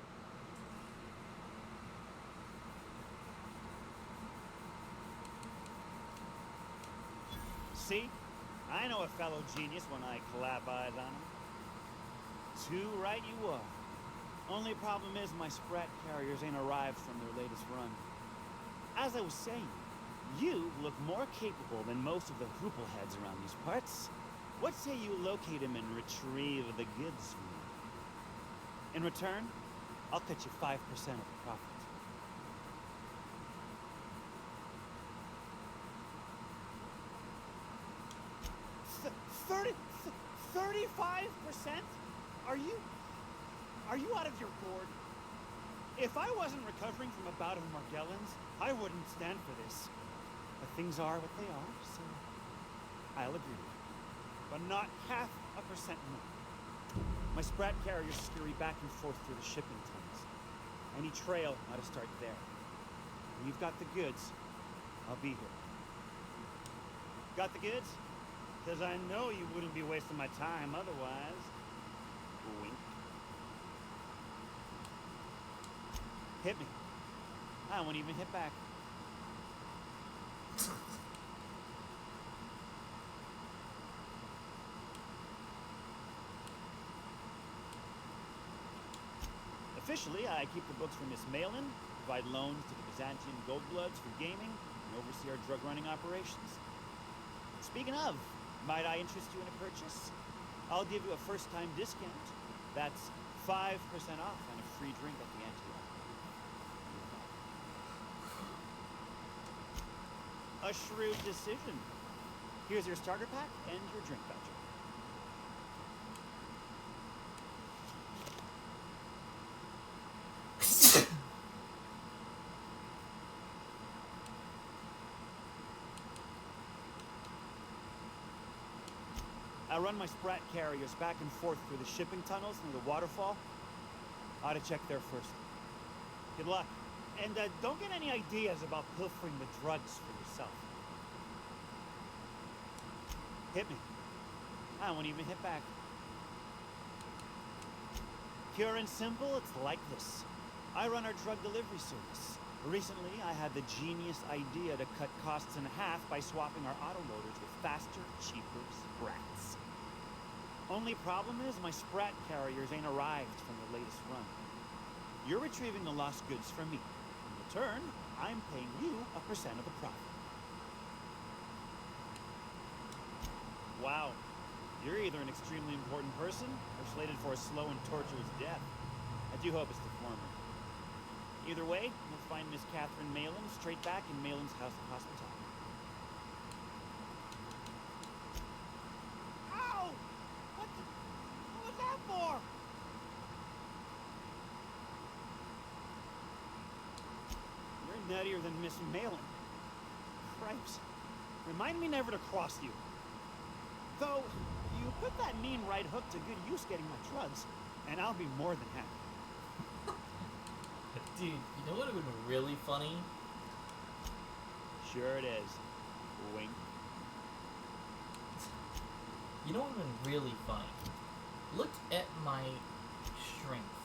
S13: See? I know a fellow genius when I clap eyes on him. Too right you are. Only problem is my sprat carriers ain't arrived from their latest run. As I was saying, you look more capable than most of the hoople heads around these parts. What say you locate him and retrieve the goods from him? In return, I'll cut you 5% of the profit. 35%? Are you out of your gourd? If I wasn't recovering from a bout of Margellans, I wouldn't stand for this. But things are what they are, so I'll agree. But not half a percent more. My sprat carriers scurry back and forth through the shipping tunnels. Any trail ought to start there. When you've got the goods, I'll be here. Got the goods? Because I know you wouldn't be wasting my time otherwise. Wink. Hit me. I won't even hit back. Officially, I keep the books for Miss Malin, provide loans to the Byzantium Goldbloods for gaming, and oversee our drug-running operations. Speaking of, might I interest you in a purchase? I'll give you a first-time discount. That's 5% off and a free drink at the Antioch. A shrewd decision. Here's your starter pack and your drink voucher. I run my sprat carriers back and forth through the shipping tunnels near the waterfall. Ought to check there first. Good luck. And don't get any ideas about pilfering the drugs for yourself. Hit me. I won't even hit back. Pure and simple, it's like this. I run our drug delivery service. Recently, I had the genius idea to cut costs in half by swapping our autoloaders with faster, cheaper sprats. Only problem is my sprat carriers ain't arrived from the latest run. You're retrieving the lost goods from me. In return, I'm paying you a percent of the profit. Wow. You're either an extremely important person or slated for a slow and torturous death. I do hope it's the former. Either way, you'll find Miss Catherine Malin straight back in Malin's House of Hospitality. Ow! What was that for? You're nuttier than Miss Malin. stripes. Remind me never to cross you. Though, you put that mean right hook to good use getting my drugs, and I'll be more than happy.
S1: Dude, you know what would have been really funny?
S13: Sure it is. Wink.
S1: You know what would have been really funny? Look at my strength.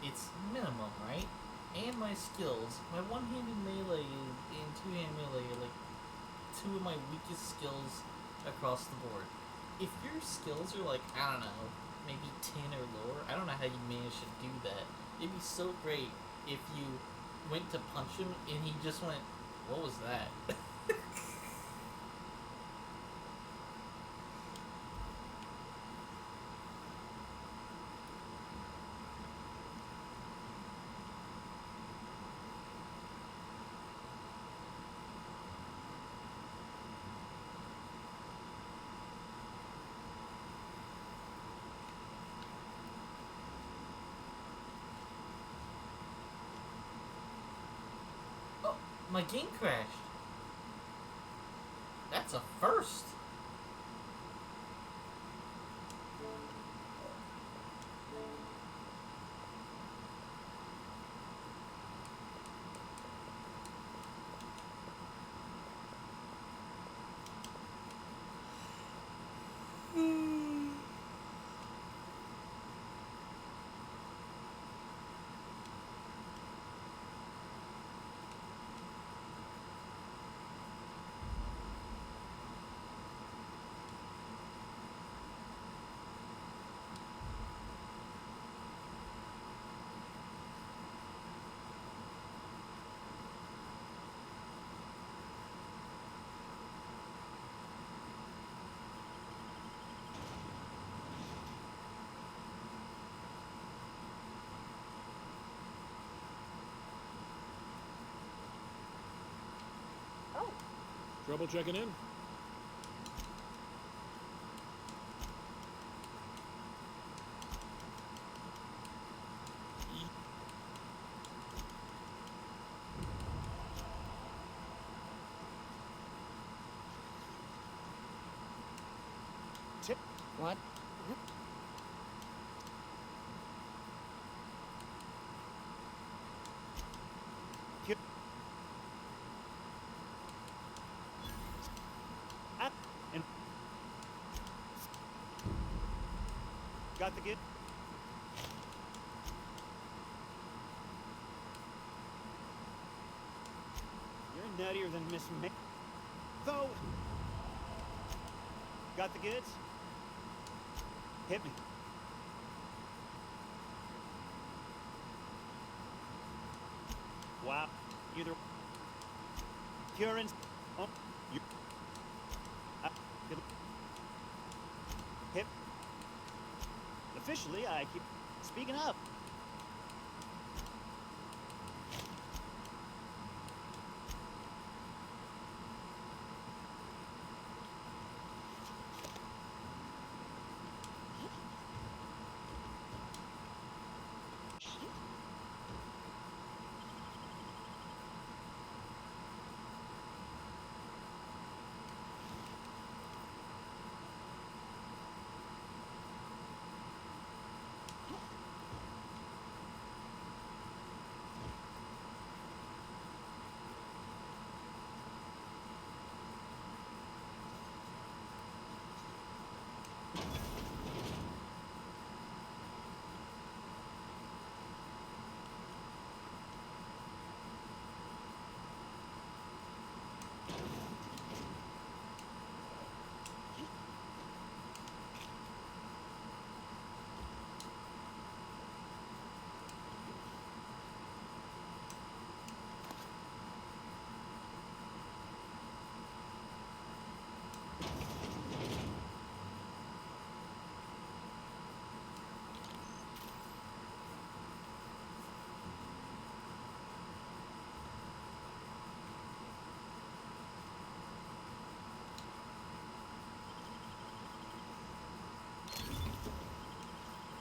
S1: It's minimum, right? And my skills. My one-handed melee and two-hand melee are like two of my weakest skills across the board. If your skills are like, I don't know, maybe 10 or lower, I don't know how you managed to do that. It'd be so great if you went to punch him and he just went, what was that? My game crashed. That's a first.
S16: Trouble checking in?
S9: What?
S13: Got the kid? You're nuttier than Miss May. Though. Got the goods? Hit me. Wow. Either. Currents. Oh, you. Hit. Officially, I keep speaking up.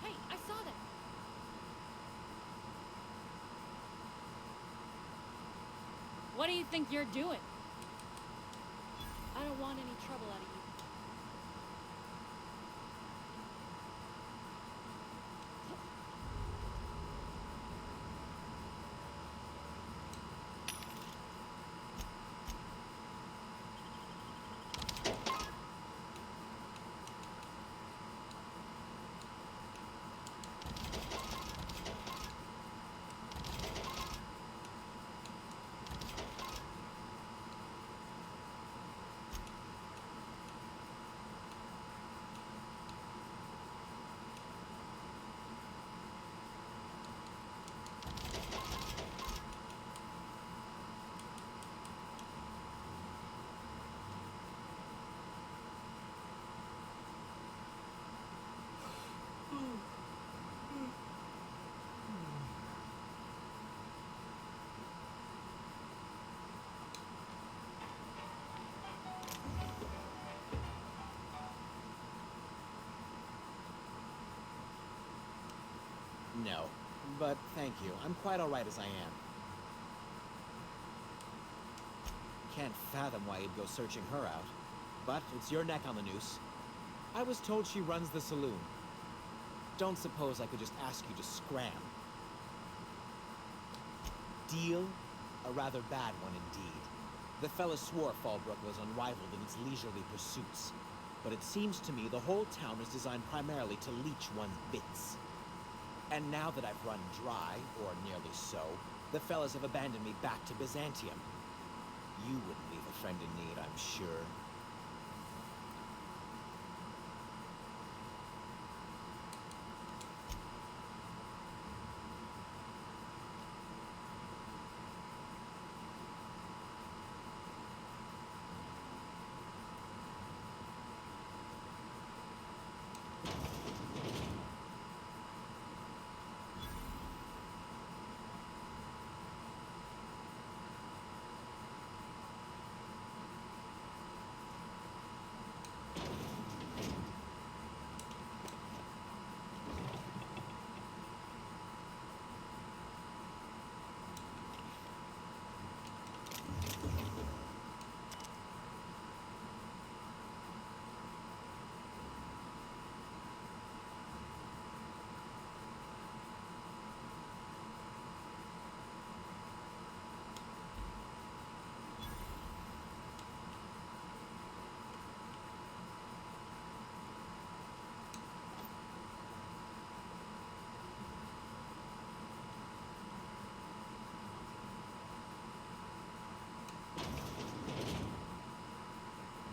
S5: Hey, I saw that.
S22: What do you think you're doing?
S5: don't want any trouble out of you.
S10: No, but thank you. I'm quite all right as I am. Can't fathom why you'd go searching her out. But it's your neck on the noose. I was told she runs the saloon. Don't suppose I could just ask you to scram. Deal? A rather bad one indeed. The fella swore Fallbrook was unrivaled in its leisurely pursuits. But it seems to me the whole town is designed primarily to leech one's bits. And now that I've run dry, or nearly so, the fellas have abandoned me back to Byzantium. You wouldn't leave a friend in need, I'm sure.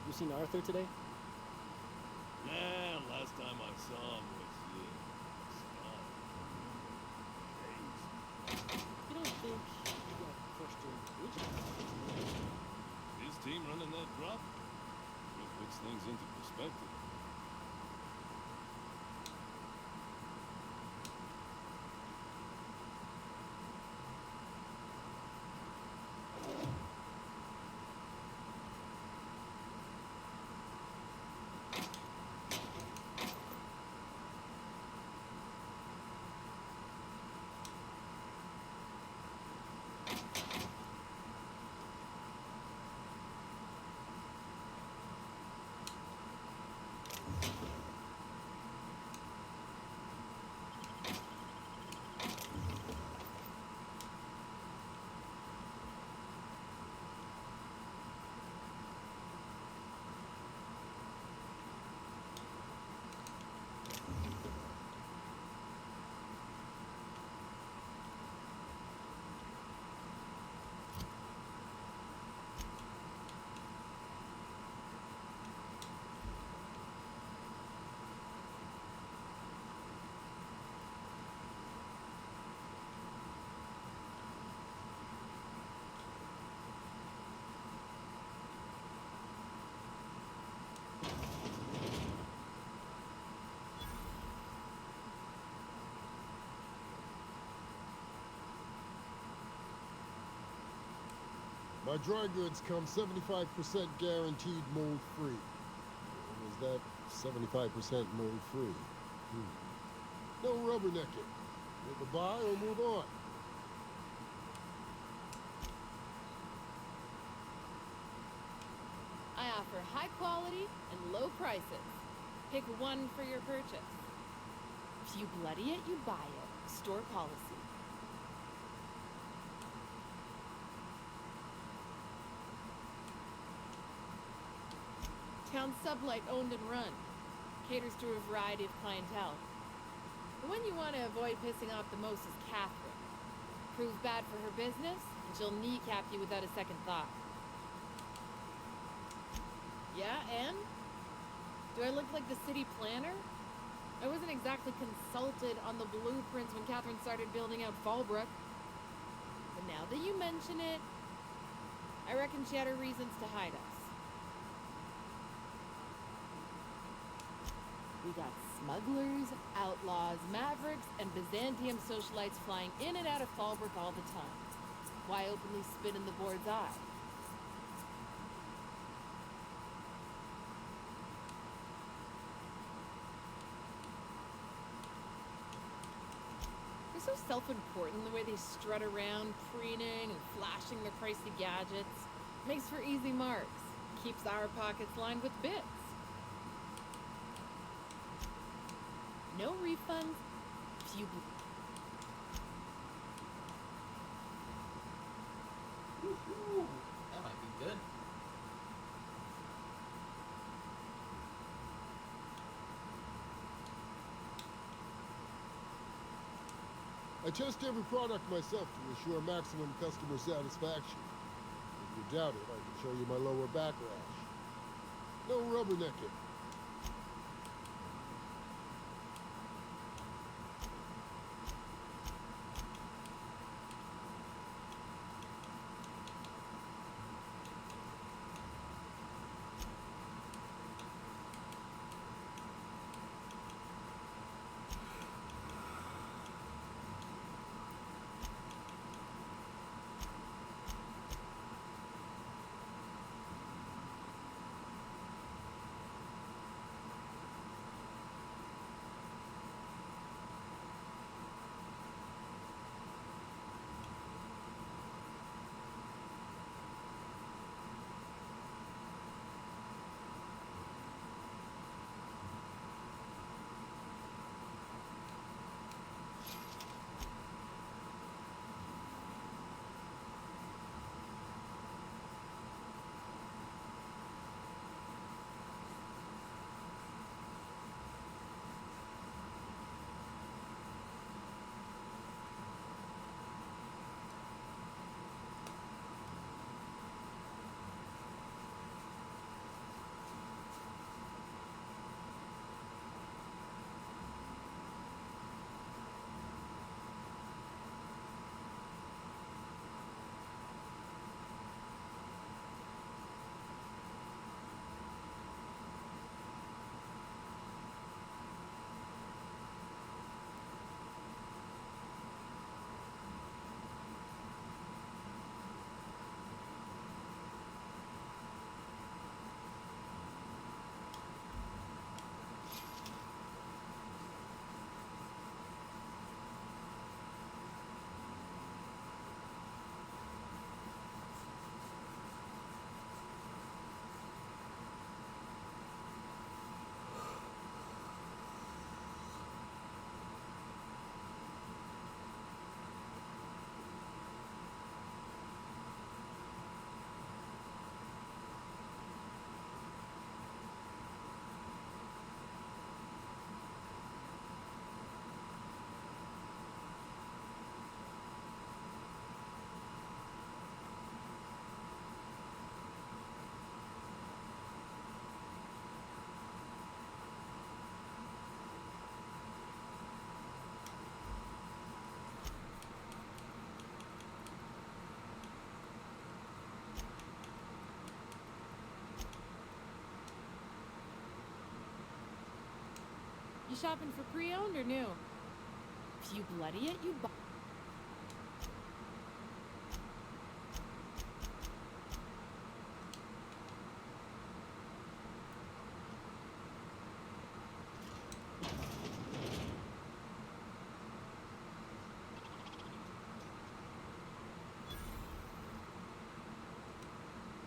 S11: You seen Arthur today?
S3: Yeah, last time I saw him was,
S11: You don't think he got crushed during the bridge?
S3: his team running that drop? It puts things into perspective.
S14: My dry goods come 75% guaranteed mold-free. Is that 75% mold-free? No rubbernecking. Either buy or move on.
S5: Aye,
S7: offer high quality and low prices. Pick one for your purchase. If you bloody it, you buy it. Store policy. Town Sublight owned and run. Caters to a variety of clientele. The one you want to avoid pissing off the most is Catherine. Proves bad for her business, and she'll kneecap you without a second thought. Yeah, and? Do I look like the city planner? I wasn't exactly consulted on the blueprints when Catherine started building out Fallbrook. But now that you mention it, I reckon she had her reasons to hide us. We got smugglers, outlaws, mavericks, and Byzantium socialites flying in and out of Fallbrook all the time. Why openly spit in the board's eye? They're so self-important the way they strut around, preening and flashing their pricey gadgets. Makes for easy marks. Keeps our pockets lined with bits. No refunds. Few.
S1: Woohoo! That might be good.
S14: I test every product myself to ensure maximum customer satisfaction. If you doubt it, I can show you my lower back rash. No rubbernecking.
S7: You shopping for pre-owned or new? If you bloody it, you buy.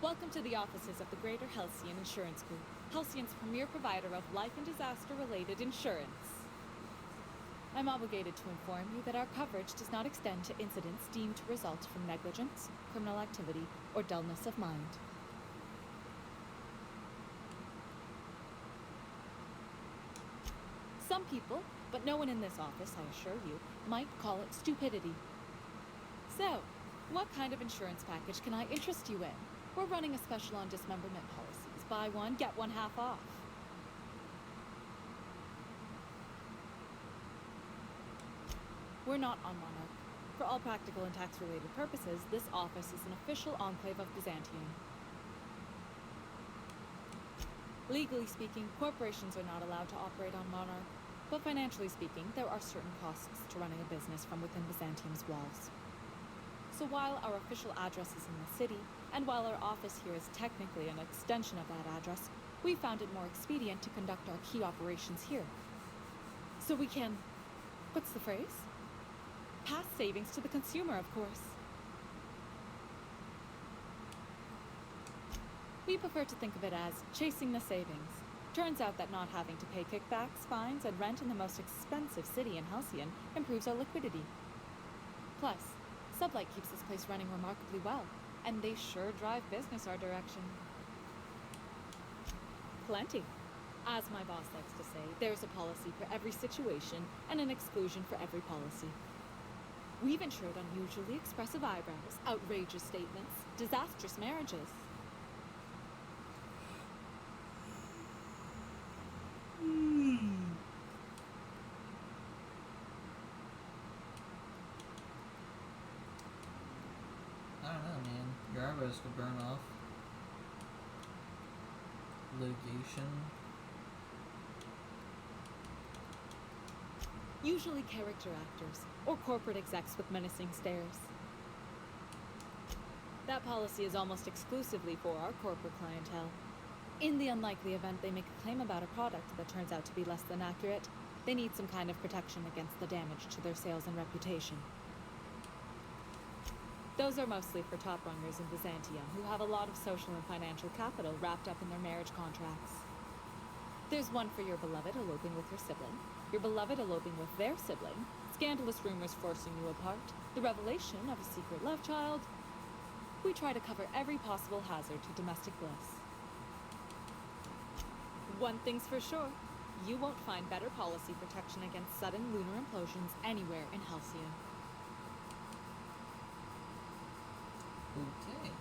S12: Welcome to the offices of the Greater Halcyon Insurance Group, Halcyon's premier provider of life and disaster-related insurance. I'm obligated to inform you that our coverage does not extend to incidents deemed to result from negligence, criminal activity, or dullness of mind. Some people, but no one in this office, I assure you, might call it stupidity. So, what kind of insurance package can I interest you in? We're running a special on dismemberment policies. Buy one, get one half off. We're not on Monarch. For all practical and tax-related purposes, this office is an official enclave of Byzantium. Legally speaking, corporations are not allowed to operate on Monarch, but financially speaking, there are certain costs to running a business from within Byzantium's walls. So while our official address is in the city, and while our office here is technically an extension of that address, we found it more expedient to conduct our key operations here. So we can, what's the phrase? Pass savings to the consumer, of course. We prefer to think of it as chasing the savings. Turns out that not having to pay kickbacks, fines, and rent in the most expensive city in Halcyon improves our liquidity. Plus, Sublight keeps this place running remarkably well, and they sure drive business our direction. Plenty. As my boss likes to say, there's a policy for every situation and an exclusion for every policy. We've insured unusually expressive eyebrows, outrageous statements, disastrous marriages.
S1: I don't know, man. Your eyebrows could burn off. Litigation.
S12: Usually character actors, or corporate execs with menacing stares. That policy is almost exclusively for our corporate clientele. In the unlikely event they make a claim about a product that turns out to be less than accurate, they need some kind of protection against the damage to their sales and reputation. Those are mostly for top runners in Byzantium who have a lot of social and financial capital wrapped up in their marriage contracts. There's one for your beloved eloping with your sibling, your beloved eloping with their sibling, scandalous rumors forcing you apart, the revelation of a secret love child. We try to cover every possible hazard to domestic bliss. One thing's for sure, you won't find better policy protection against sudden lunar implosions anywhere in Halcyon.
S1: Okay.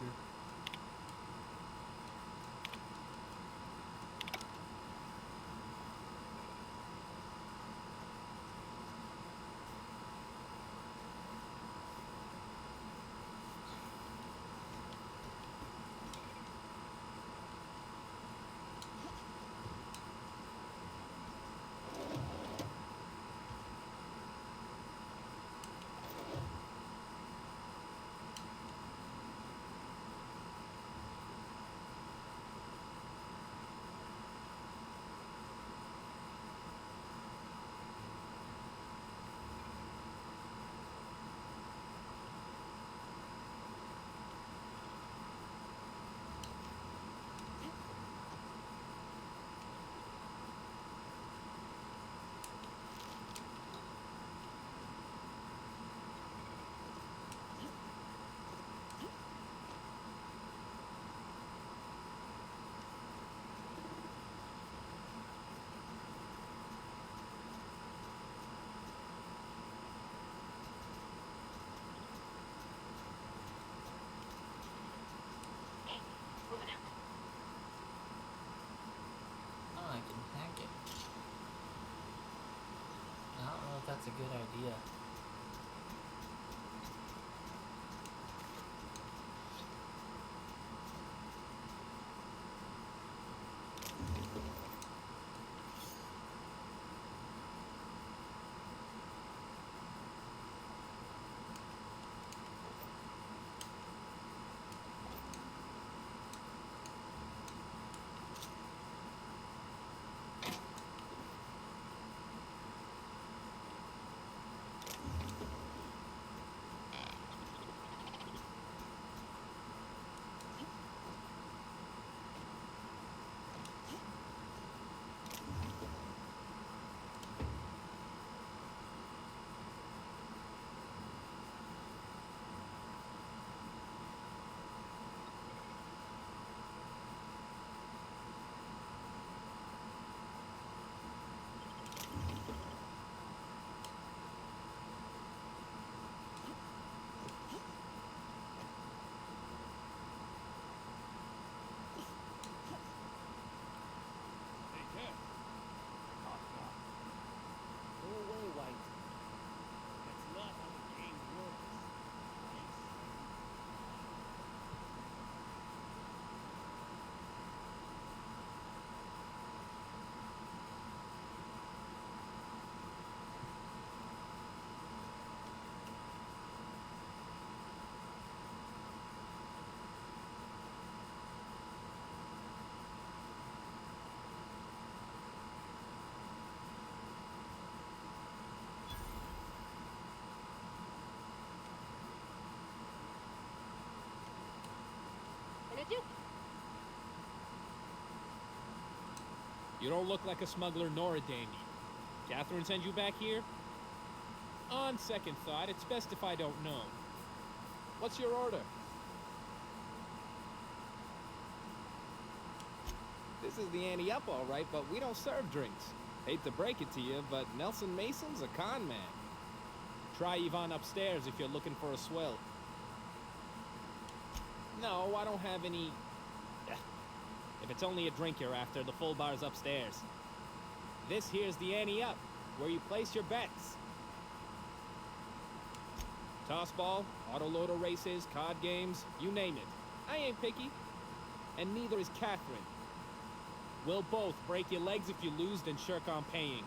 S1: here. Oh, I can hack it. I don't know if that's a good idea.
S10: Go away, White. That's not how the game works.
S4: You don't look like a smuggler nor a dandy. Catherine sent you back here? On second thought, it's best if I don't know. What's your order? This is the ante up, all right, but we don't serve drinks. Hate to break it to you, but Nelson Mason's a con man. Try Yvonne upstairs if you're looking for a swell. No, I don't have any... If it's only a drink you're after, the full bar's upstairs. This here's the ante up, where you place your bets. Tossball, autoloader races, card games, you name it. I ain't picky. And neither is Catherine. We'll both break your legs if you lose, then shirk on paying.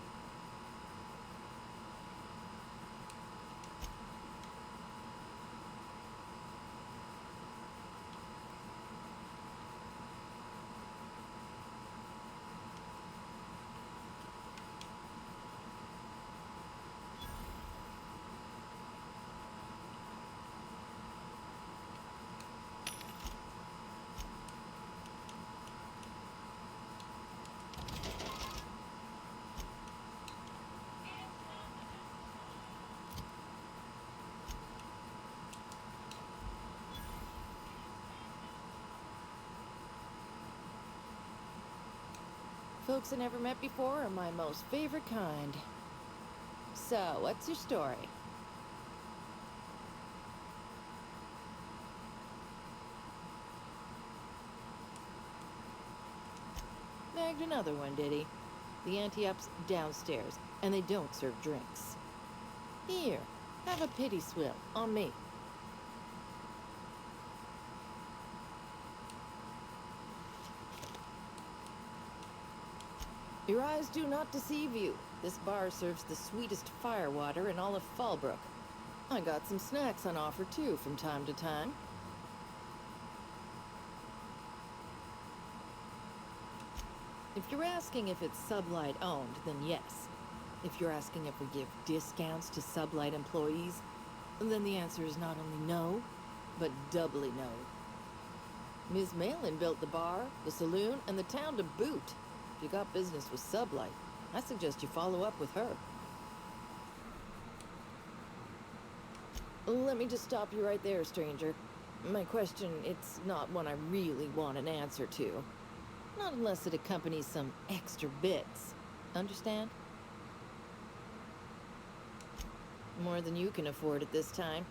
S15: Folks I never met before are my most favorite kind. So, what's your story? snagged another one, did he? The anti-up's downstairs, and they don't serve drinks. Here, have a pity swill on me. Your eyes do not deceive you. This bar serves the sweetest firewater in all of Fallbrook. I got some snacks on offer, too, from time to time. If you're asking if it's Sublight owned, then yes. If you're asking if we give discounts to Sublight employees, then the answer is not only no, but doubly no. Ms. Malin built the bar, the saloon, and the town to boot. If you got business with Sublight, I suggest you follow up with her. Let me just stop you right there, stranger. My question, it's not one I really want an answer to. Not unless it accompanies some extra bits. Understand? More than you can afford at this time.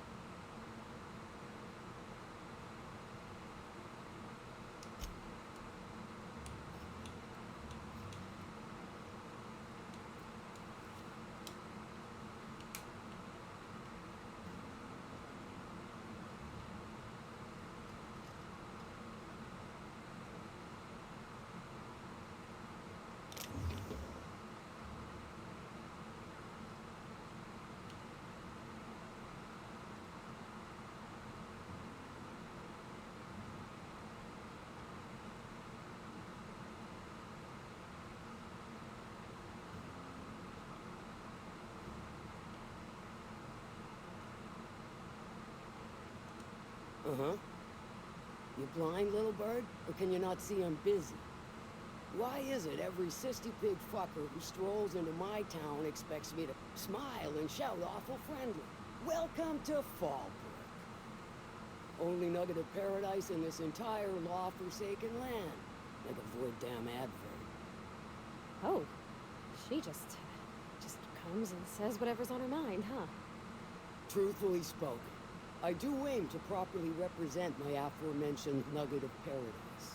S19: Uh-huh. You blind, little bird? Or can you not see I'm busy? Why is it every sissy pig fucker who strolls into my town expects me to smile and shout awful friendly? Welcome to Fallbrook. Only nugget of paradise in this entire law-forsaken land. Like a void damn advert.
S5: Oh, she just comes and says whatever's on her mind, huh?
S19: Truthfully spoken, I do aim to properly represent my aforementioned nugget of paradise.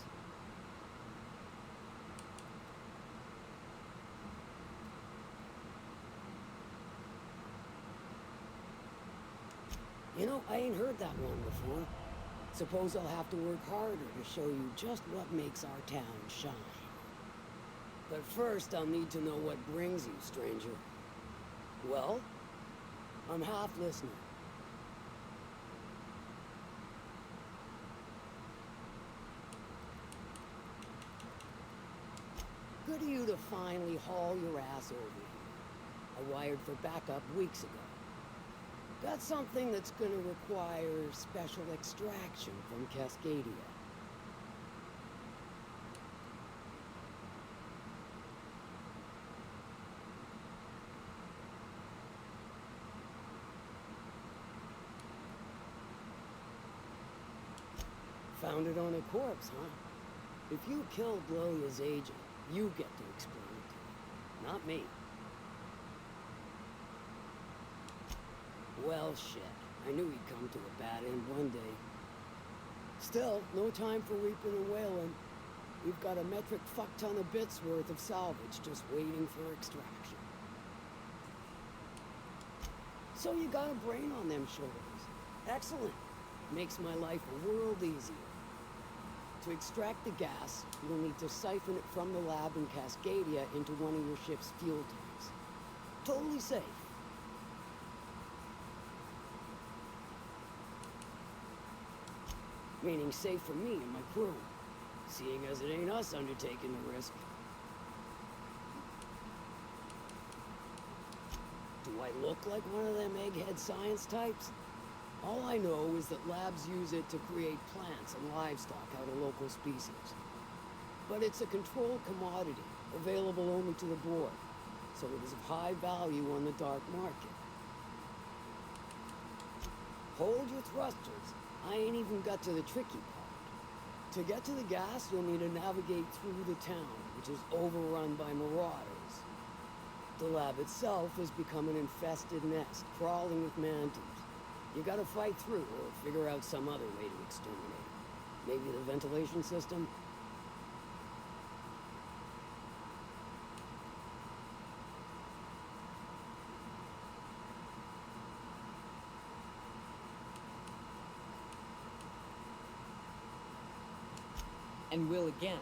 S19: You know, I ain't heard that one before. Suppose I'll have to work harder to show you just what makes our town shine. But first, I'll need to know what brings you, stranger. Well, I'm half listening. Good of you to finally haul your ass over here. I wired for backup weeks ago. Got something that's gonna require special extraction from Cascadia. Found it on a corpse, huh? If you killed Gloria's agent, you get to explain it to him, not me. Well, shit. I knew he'd come to a bad end one day. Still, no time for weeping and wailing. We've got a metric fuck-ton of bits worth of salvage just waiting for extraction. So you got a brain on them shoulders. Excellent. Makes my life a world easier. To extract the gas, you'll need to siphon it from the lab in Cascadia into one of your ship's fuel tanks. Totally safe. Meaning safe for me and my crew, seeing as it ain't us undertaking the risk. Do I look like one of them egghead science types? All I know is that labs use it to create plants and livestock out of local species. But it's a controlled commodity, available only to the board, so it is of high value on the dark market. Hold your thrusters. I ain't even got to the tricky part. To get to the gas, you'll need to navigate through the town, which is overrun by marauders. The lab itself has become an infested nest, crawling with man-eaters. You gotta fight through, or figure out some other way to exterminate it. Maybe the ventilation system?
S6: And will again.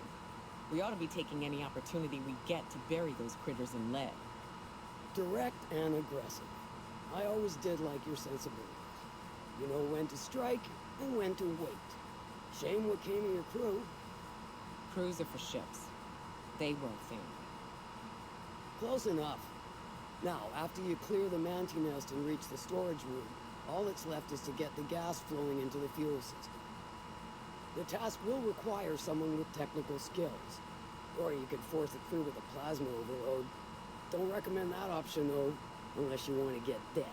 S6: We ought to be taking any opportunity we get to bury those critters in lead.
S19: Direct and aggressive. I always did like your sensibilities. You know when to strike and when to wait. Shame what came of your crew.
S6: Crews are for ships. They weren't family.
S19: Close enough. Now, after you clear the manti nest and reach the storage room, all that's left is to get the gas flowing into the fuel system. The task will require someone with technical skills. Or you could force it through with a plasma overload. Don't recommend that option, though, unless you want to get dead.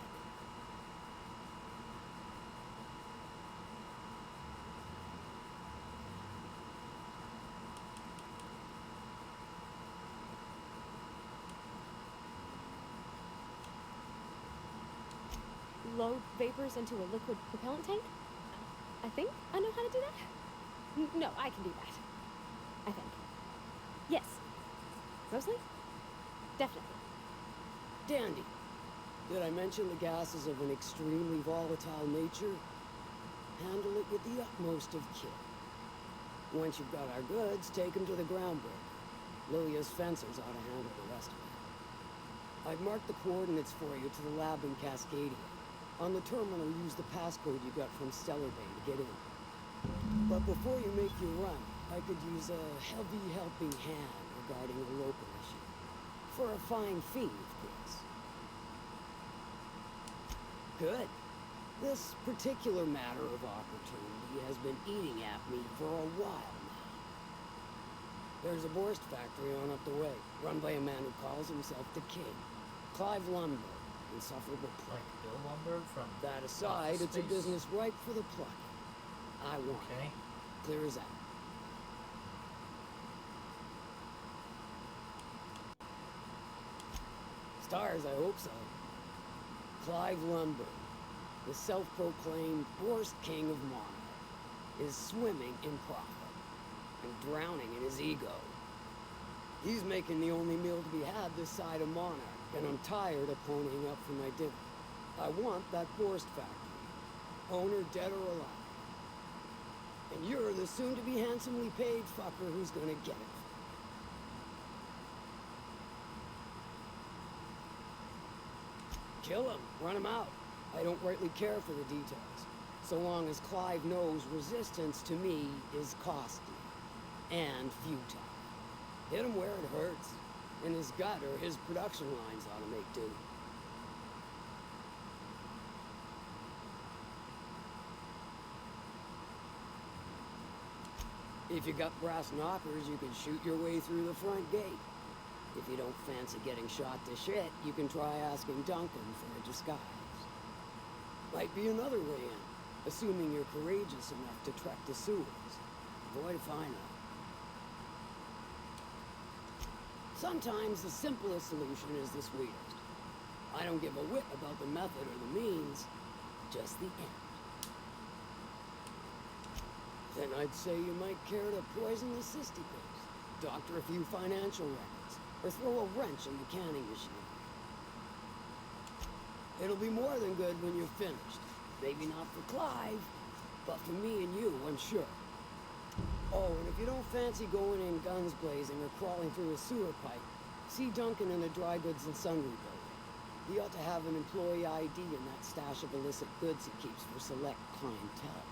S5: Load vapors into a liquid propellant tank? I think I know how to do that. No, I can do that. I think. Yes. Rosalie? Definitely.
S19: Dandy. Did I mention the gas is of an extremely volatile nature? Handle it with the utmost of care. Once you've got our goods, take them to the groundbreaker. Lilia's fencers ought to handle the rest of it. I've marked the coordinates for you to the lab in Cascadia. On the terminal, use the passcode you got from Stellar Bay to get in. But before you make your run, I could use a heavy helping hand regarding a local issue. For a fine fee, of course. Good. This particular matter of opportunity has been eating at me for a while now. There's a Borst factory on up the way, run by a man who calls himself the King. Clive Lumber. Insufferable pluck.
S1: Like Bill Lumber from...
S19: That aside, it's a business ripe for the pluck. I want it. Clear as that. Stars, I hope so. Clive Lumber, the self-proclaimed Borst King of Monarch, is swimming in profit and drowning in his ego. He's making the only meal to be had this side of Monarch, and I'm tired of ponying up for my dinner. I want that Borst factory, owner dead or alive. And you're the soon-to-be handsomely paid fucker who's gonna get it. Kill him, run him out. I don't rightly care for the details, so long as Clive knows resistance to me is costly and futile. Hit him where it hurts. In his gut or his production lines ought to make do. If you got brass knockers, you can shoot your way through the front gate. If you don't fancy getting shot to shit, you can try asking Duncan for a disguise. Might be another way in, assuming you're courageous enough to trek the sewers. Boy, if I know. Sometimes the simplest solution is the sweetest. I don't give a whit about the method or the means, just the end. Then I'd say you might care to poison the cysticoes, doctor a few financial records, or throw a wrench in the canning machine. It'll be more than good when you're finished. Maybe not for Clive, but for me and you, I'm sure. Oh, and if you don't fancy going in guns blazing or crawling through a sewer pipe, see Duncan in the dry goods and sundry building. He ought to have an employee ID in that stash of illicit goods he keeps for select clientele.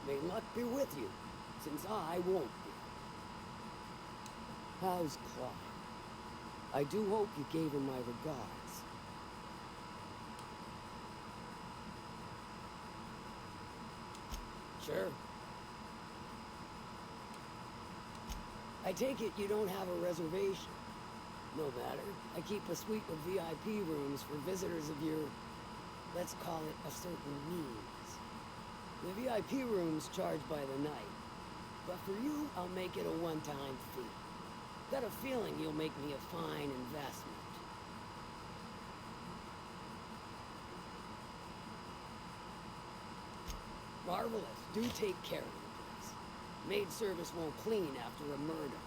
S19: May luck be with you, since I won't be. How's Clive? I do hope you gave him my regards. Sure. I take it you don't have a reservation. No matter. I keep a suite of VIP rooms for visitors of your, let's call it a certain means. The VIP room's charged by the night. But for you, I'll make it a one-time fee. Got a feeling you'll make me a fine investment. Marvelous. Do take care of the place. Maid service won't clean after a murder.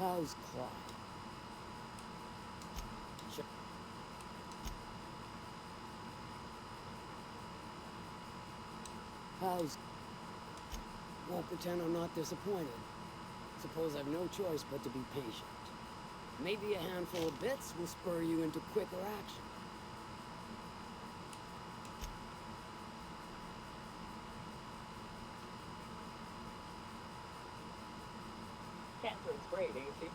S19: How's Clyde? Sure. How's... Won't pretend I'm not disappointed. Suppose I've no choice but to be patient. Maybe a handful of bits will spur you into quicker action.
S6: Catherine's great, ain't she?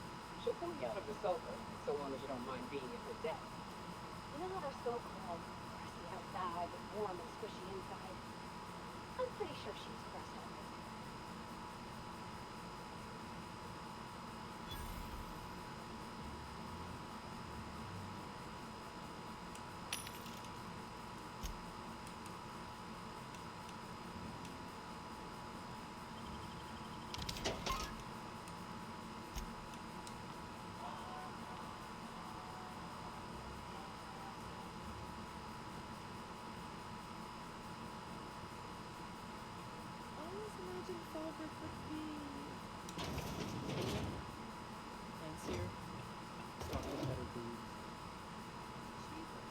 S6: She'll pull you out of the sofa, so long as you don't mind being in her debt.
S5: You know how they're so cold, crusty outside, but warm and squishy inside? I'm pretty sure she's crust on it.
S12: Always imagine Falbert would be fancier, stronger, better boobs. Cheaper.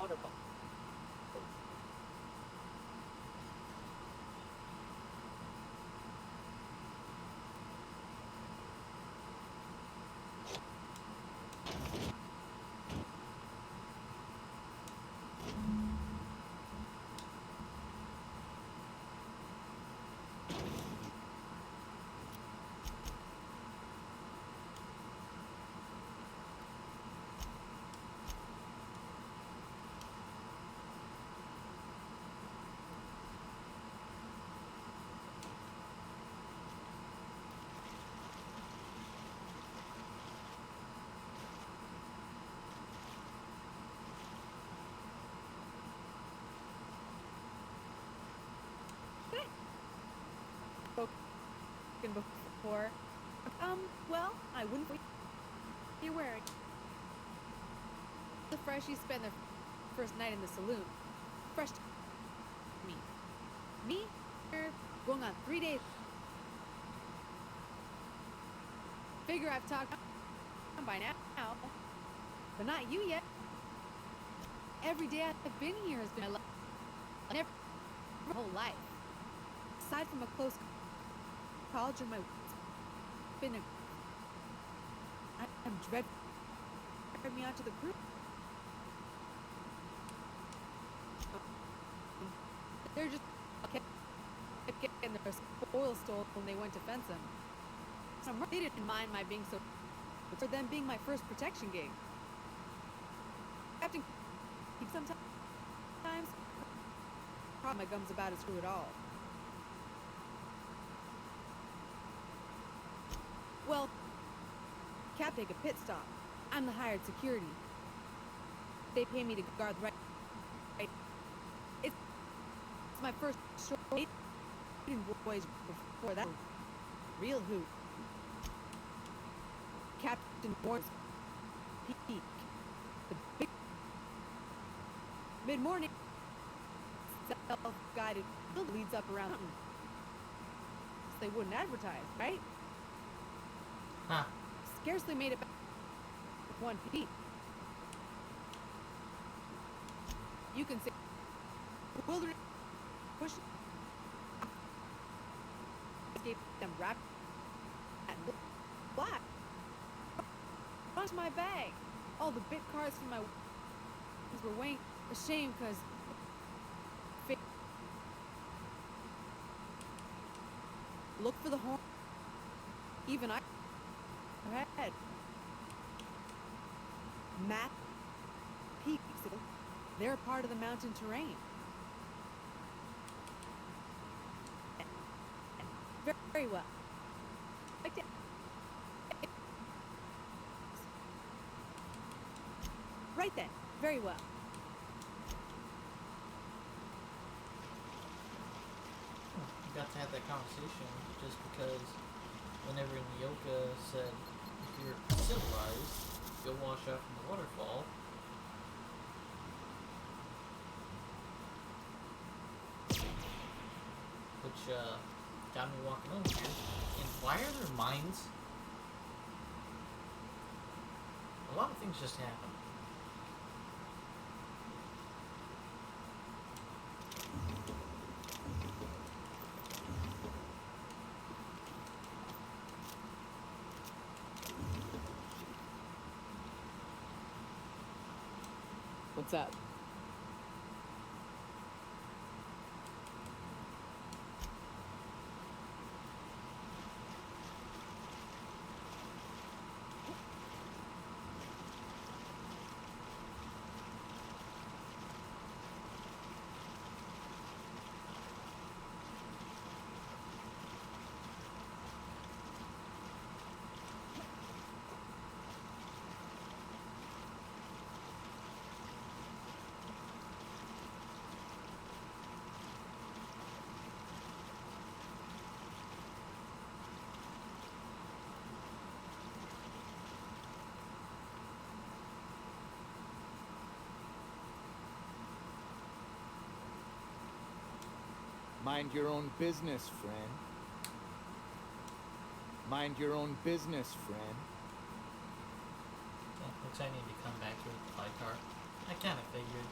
S6: Wonderful.
S12: spoken before. Well, I wouldn't be you're wearing. The freshies spend their first night in the saloon. Fresh to me. Me? We're going on 3 days. Figure I've talked by now, but not you yet. Every day I've been here has been my whole life. Aside from a close college and my been a I'm dreadful. Bring me onto the group. They're just kept getting their spoil stolen when they went to fence him. So they didn't mind my being so for them being my first protection gig. Captain sometimes my gums about is true at all. Well, Cap take a pit stop. I'm the hired security. They pay me to guard the right. It's my first short boys before that. Real hoot. Captain Warren's peak. The big mid-morning self-guided build leads up around so they wouldn't advertise, right?
S1: Huh.
S12: Scarcely made it back 1 feet. You can say wilderness push escape them wrapped and black. Rush my bag. All the bit cards from my were weighing a shame because look for the horn. Even I had map peaks. They're part of the mountain terrain. Very well. Right then. Very well.
S1: We got to have that conversation just because whenever Nyoka said, if you're civilized, you'll wash out from the waterfall. Which, got me walking over here. And why are there mines? A lot of things just happen.
S9: What's up?
S10: Mind your own business, friend. Mind your own business, friend.
S1: Looks like I need to come back here with the flight car. I kind of figured.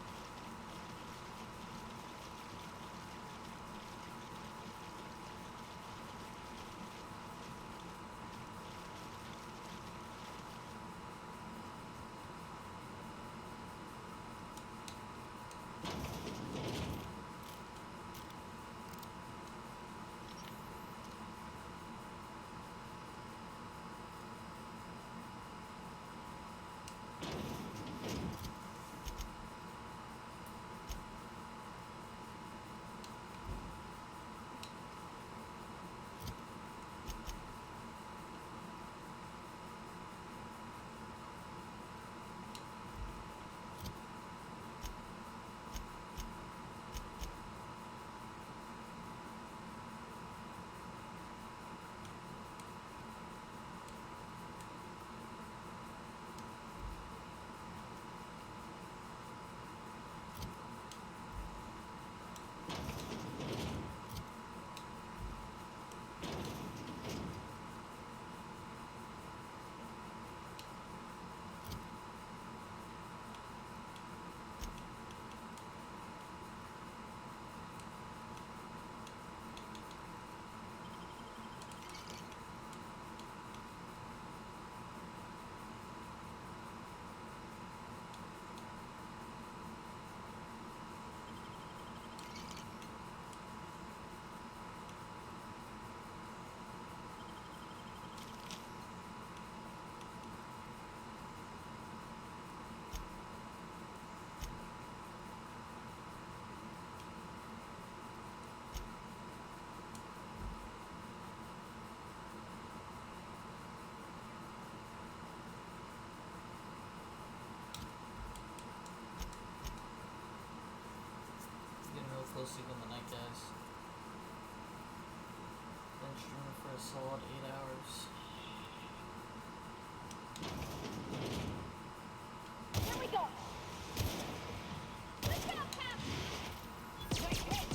S1: guys. Been streaming for a solid 8 hours.
S2: Here we go! Let's go, Cap! Nice hit!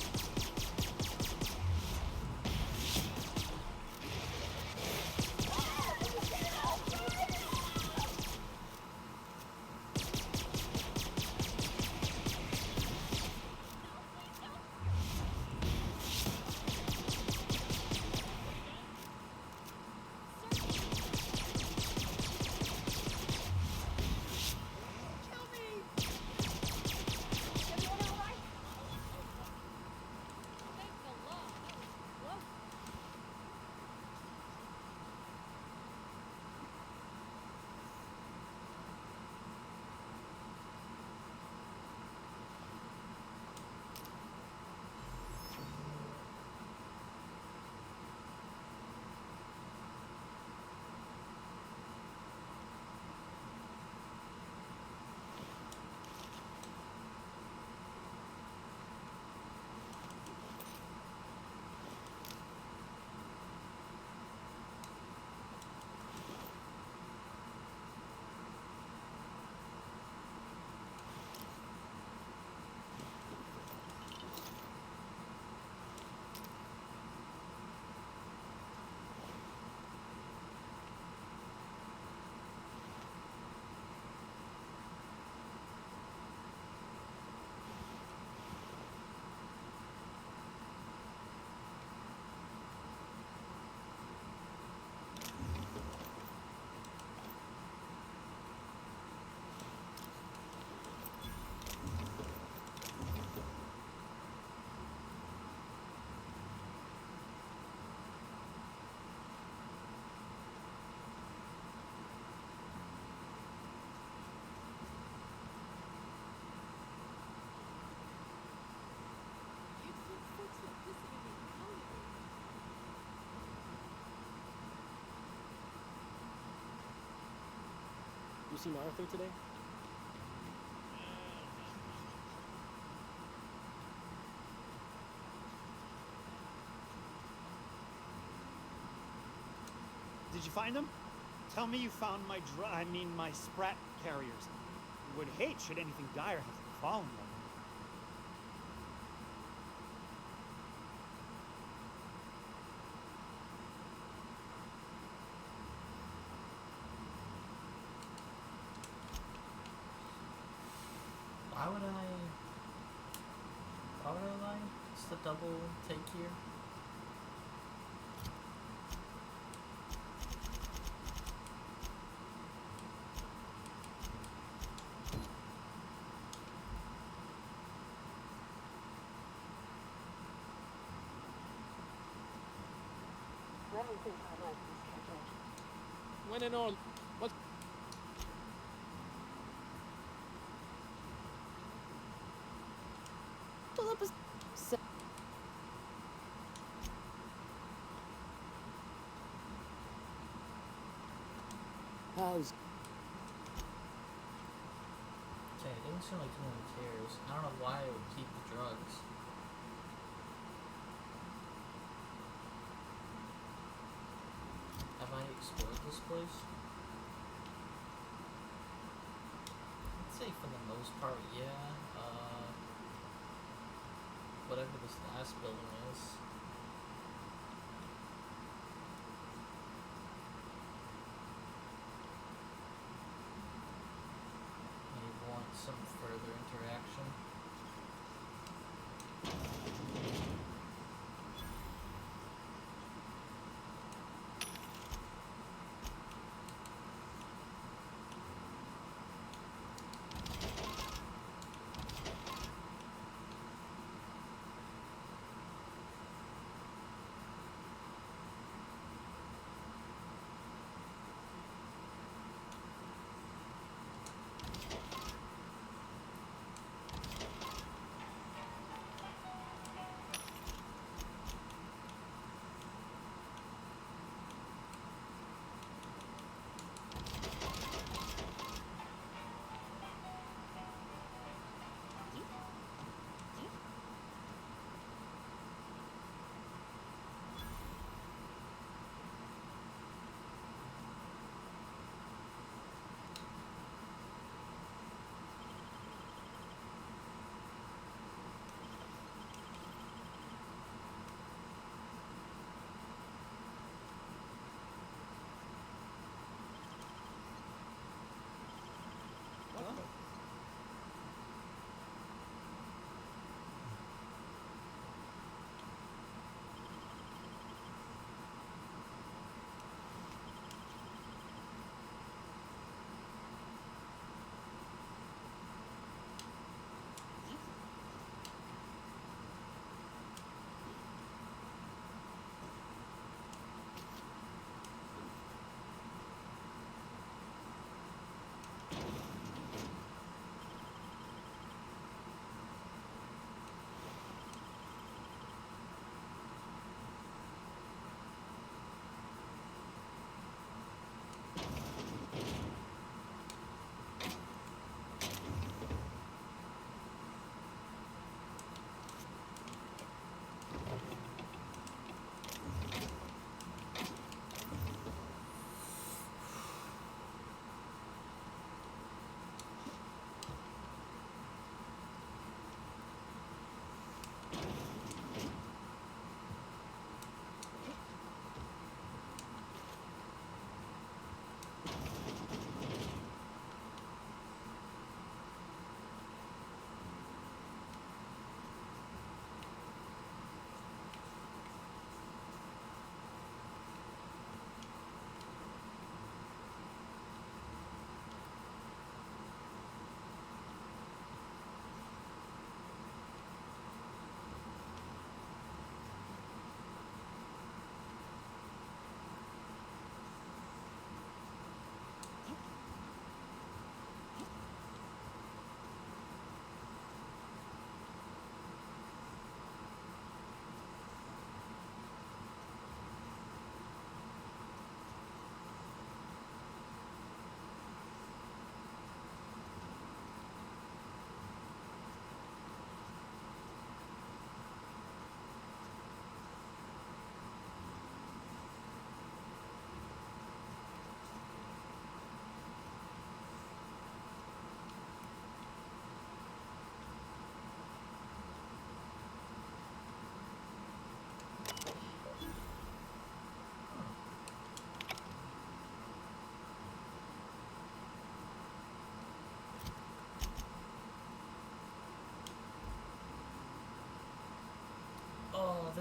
S11: You seen Arthur today?
S13: Did you find them? Tell me you found my my Sprat carriers. Would hate should anything dire have fallen them.
S1: Why would I lie? It's the double take here.
S6: Let me think I like this schedule.
S4: When and all. What?
S5: Pull up a.
S19: How's
S1: Okay, it didn't seem like anyone cares. I don't know why I would keep the drugs. Have I explored this place? I'd say for the most part, yeah. Whatever this last building is. May want some further interaction.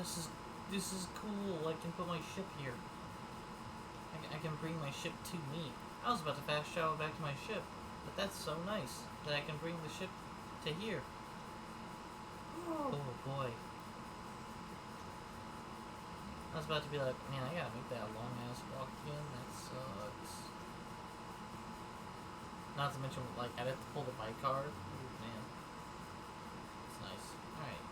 S1: this is cool. I can put my ship here. I can bring my ship to me. I was about to fast travel back to my ship, but that's so nice that I can bring the ship to here. Oh boy. I was about to be like, man, I gotta make that long ass walk again. That sucks. Not to mention, like, I'd have to pull the bike card. Ooh, man. It's nice. Alright.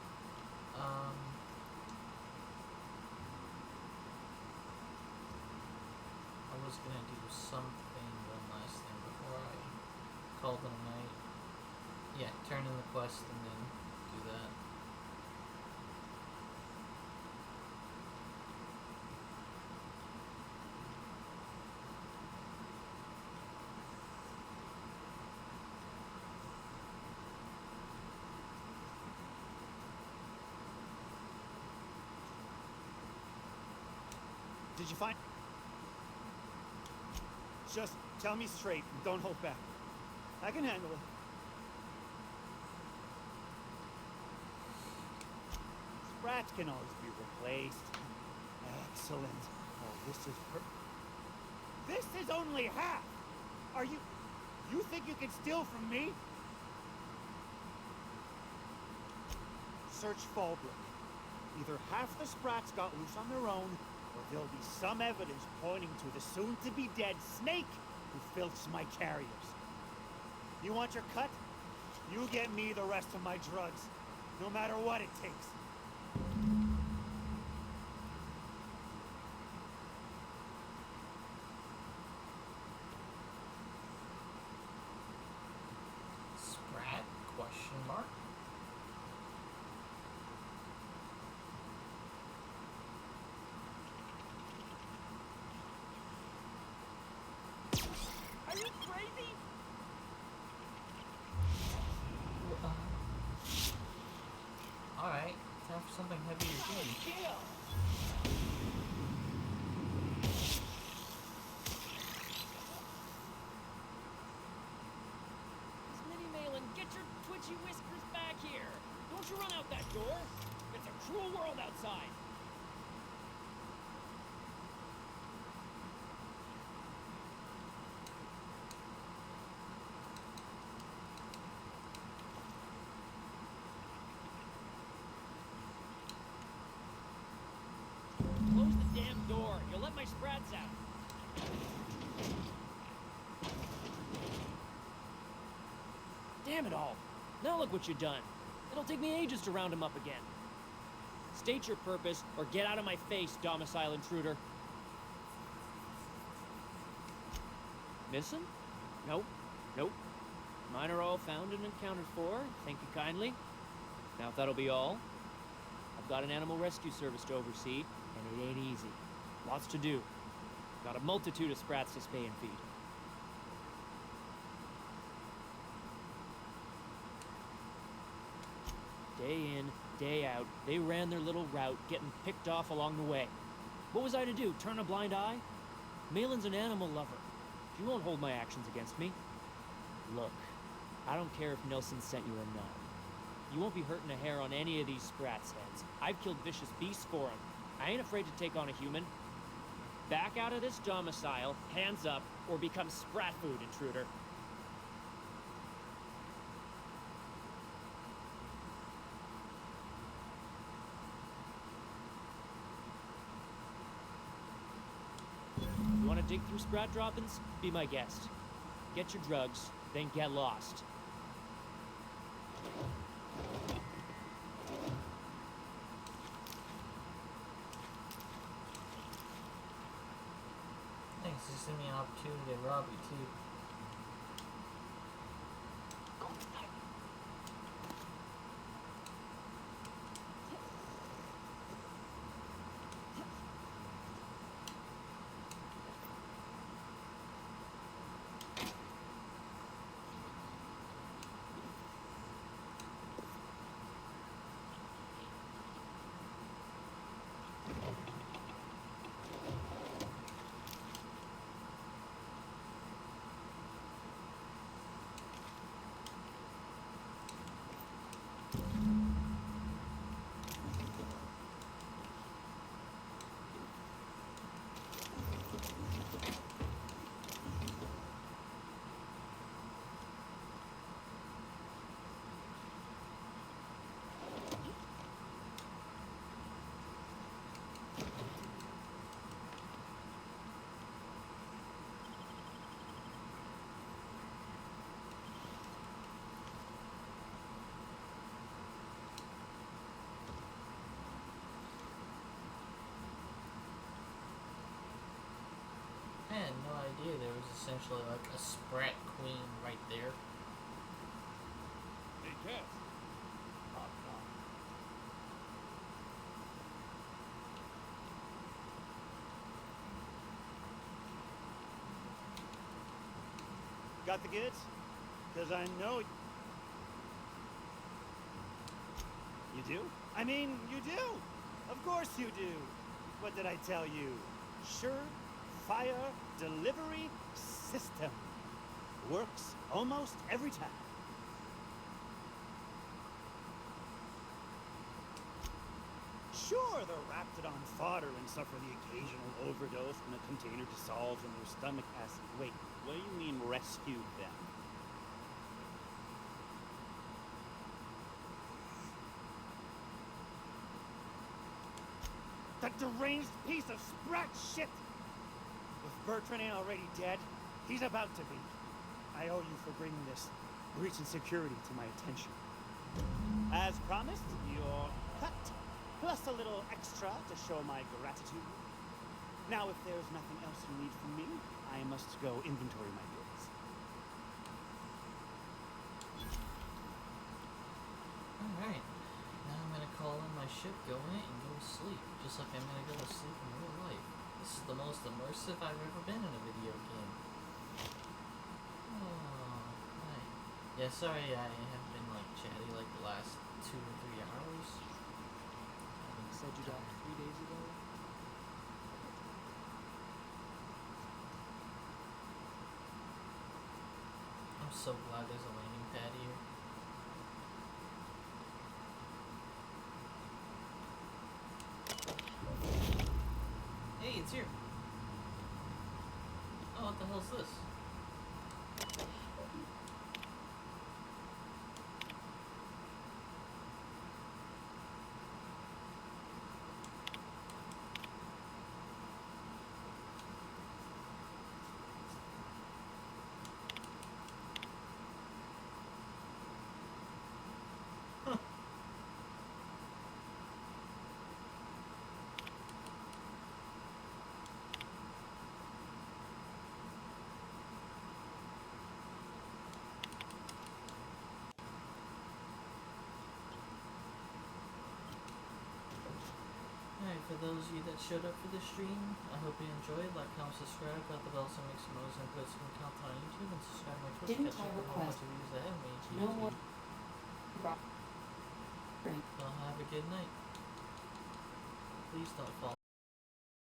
S1: I was gonna do something, one last thing before I called it a night. Yeah, turn in the quest and then do that.
S13: Did you find... Just tell me straight and don't hold back. I can handle it. Sprats can always be replaced. Excellent. Oh, this is only half! Are you... You think you can steal from me? Search Fallbrook. Either half the Sprats got loose on their own, or there'll be some evidence pointing to the soon-to-be-dead snake who filched my carriers. You want your cut? You get me the rest of my drugs, no matter what it takes.
S1: Sprat? Question mark?
S2: Are you crazy?
S1: Alright, time for something heavier duty.
S4: Smitty Malin, get your twitchy whiskers back here! Don't you run out that door! It's a cruel world outside! Close the damn door! You'll let my sprats out! Damn it all! Now look what you've done! It'll take me ages to round him up again. State your purpose, or get out of my face, domicile intruder. Missing? Nope. Nope. Mine are all found and accounted for. Thank you kindly. Now if that'll be all, I've got an animal rescue service to oversee, and it ain't easy. Lots to do. Got a multitude of sprats to spay and feed. Day in, day out, they ran their little route, getting picked off along the way. What was I to do, turn a blind eye? Malin's an animal lover. She won't hold my actions against me. Look, I don't care if Nelson sent you or not. You won't be hurting a hair on any of these sprats' heads. I've killed vicious beasts for them. I ain't afraid to take on a human. Back out of this domicile, hands up, or become sprat food, intruder. You want to dig through sprat droppings? Be my guest. Get your drugs, then get lost.
S1: Thanks, this gives me an opportunity to rob you too. idea there was essentially like a sprat queen right there.
S3: Hey, Cass.
S13: Got the goods? Because I know... You do? I mean, you do! Of course you do! What did I tell you? Sure-fire delivery system. Works almost every time. Sure, the Raptidon fodder and suffer the occasional overdose when a container dissolves in their stomach acid. Wait, what do you mean rescued them? That deranged piece of sprat shit! If Bertrand ain't already dead, he's about to be. I owe you for bringing this breach in security to my attention. As promised, your cut, plus a little extra to show my gratitude. Now, if there's nothing else you need from me, I must go inventory my goods.
S1: Alright. Now I'm gonna call in my ship, go in it, and go to sleep. Just like I'm gonna go to sleep in real life. This is the most immersive I've ever been in a video game. Oh, right. Yeah, sorry I haven't been like chatty like the last 2 or 3 hours.
S4: You said you got 3 days ago?
S1: I'm so glad there's a landing pad here. Hey, it's here. Oh, what the hell's this? Alright, for those of you that showed up for the stream, I hope you enjoyed. Like, comment, subscribe, got the bell so make some noise and put some content on YouTube, and subscribe to my Twitch.
S22: Didn't
S1: Catch
S22: I
S1: up on a whole bunch
S22: request
S1: of videos that haven't made to
S22: no
S1: YouTube.
S22: more
S1: Well, have a good night. Please don't fall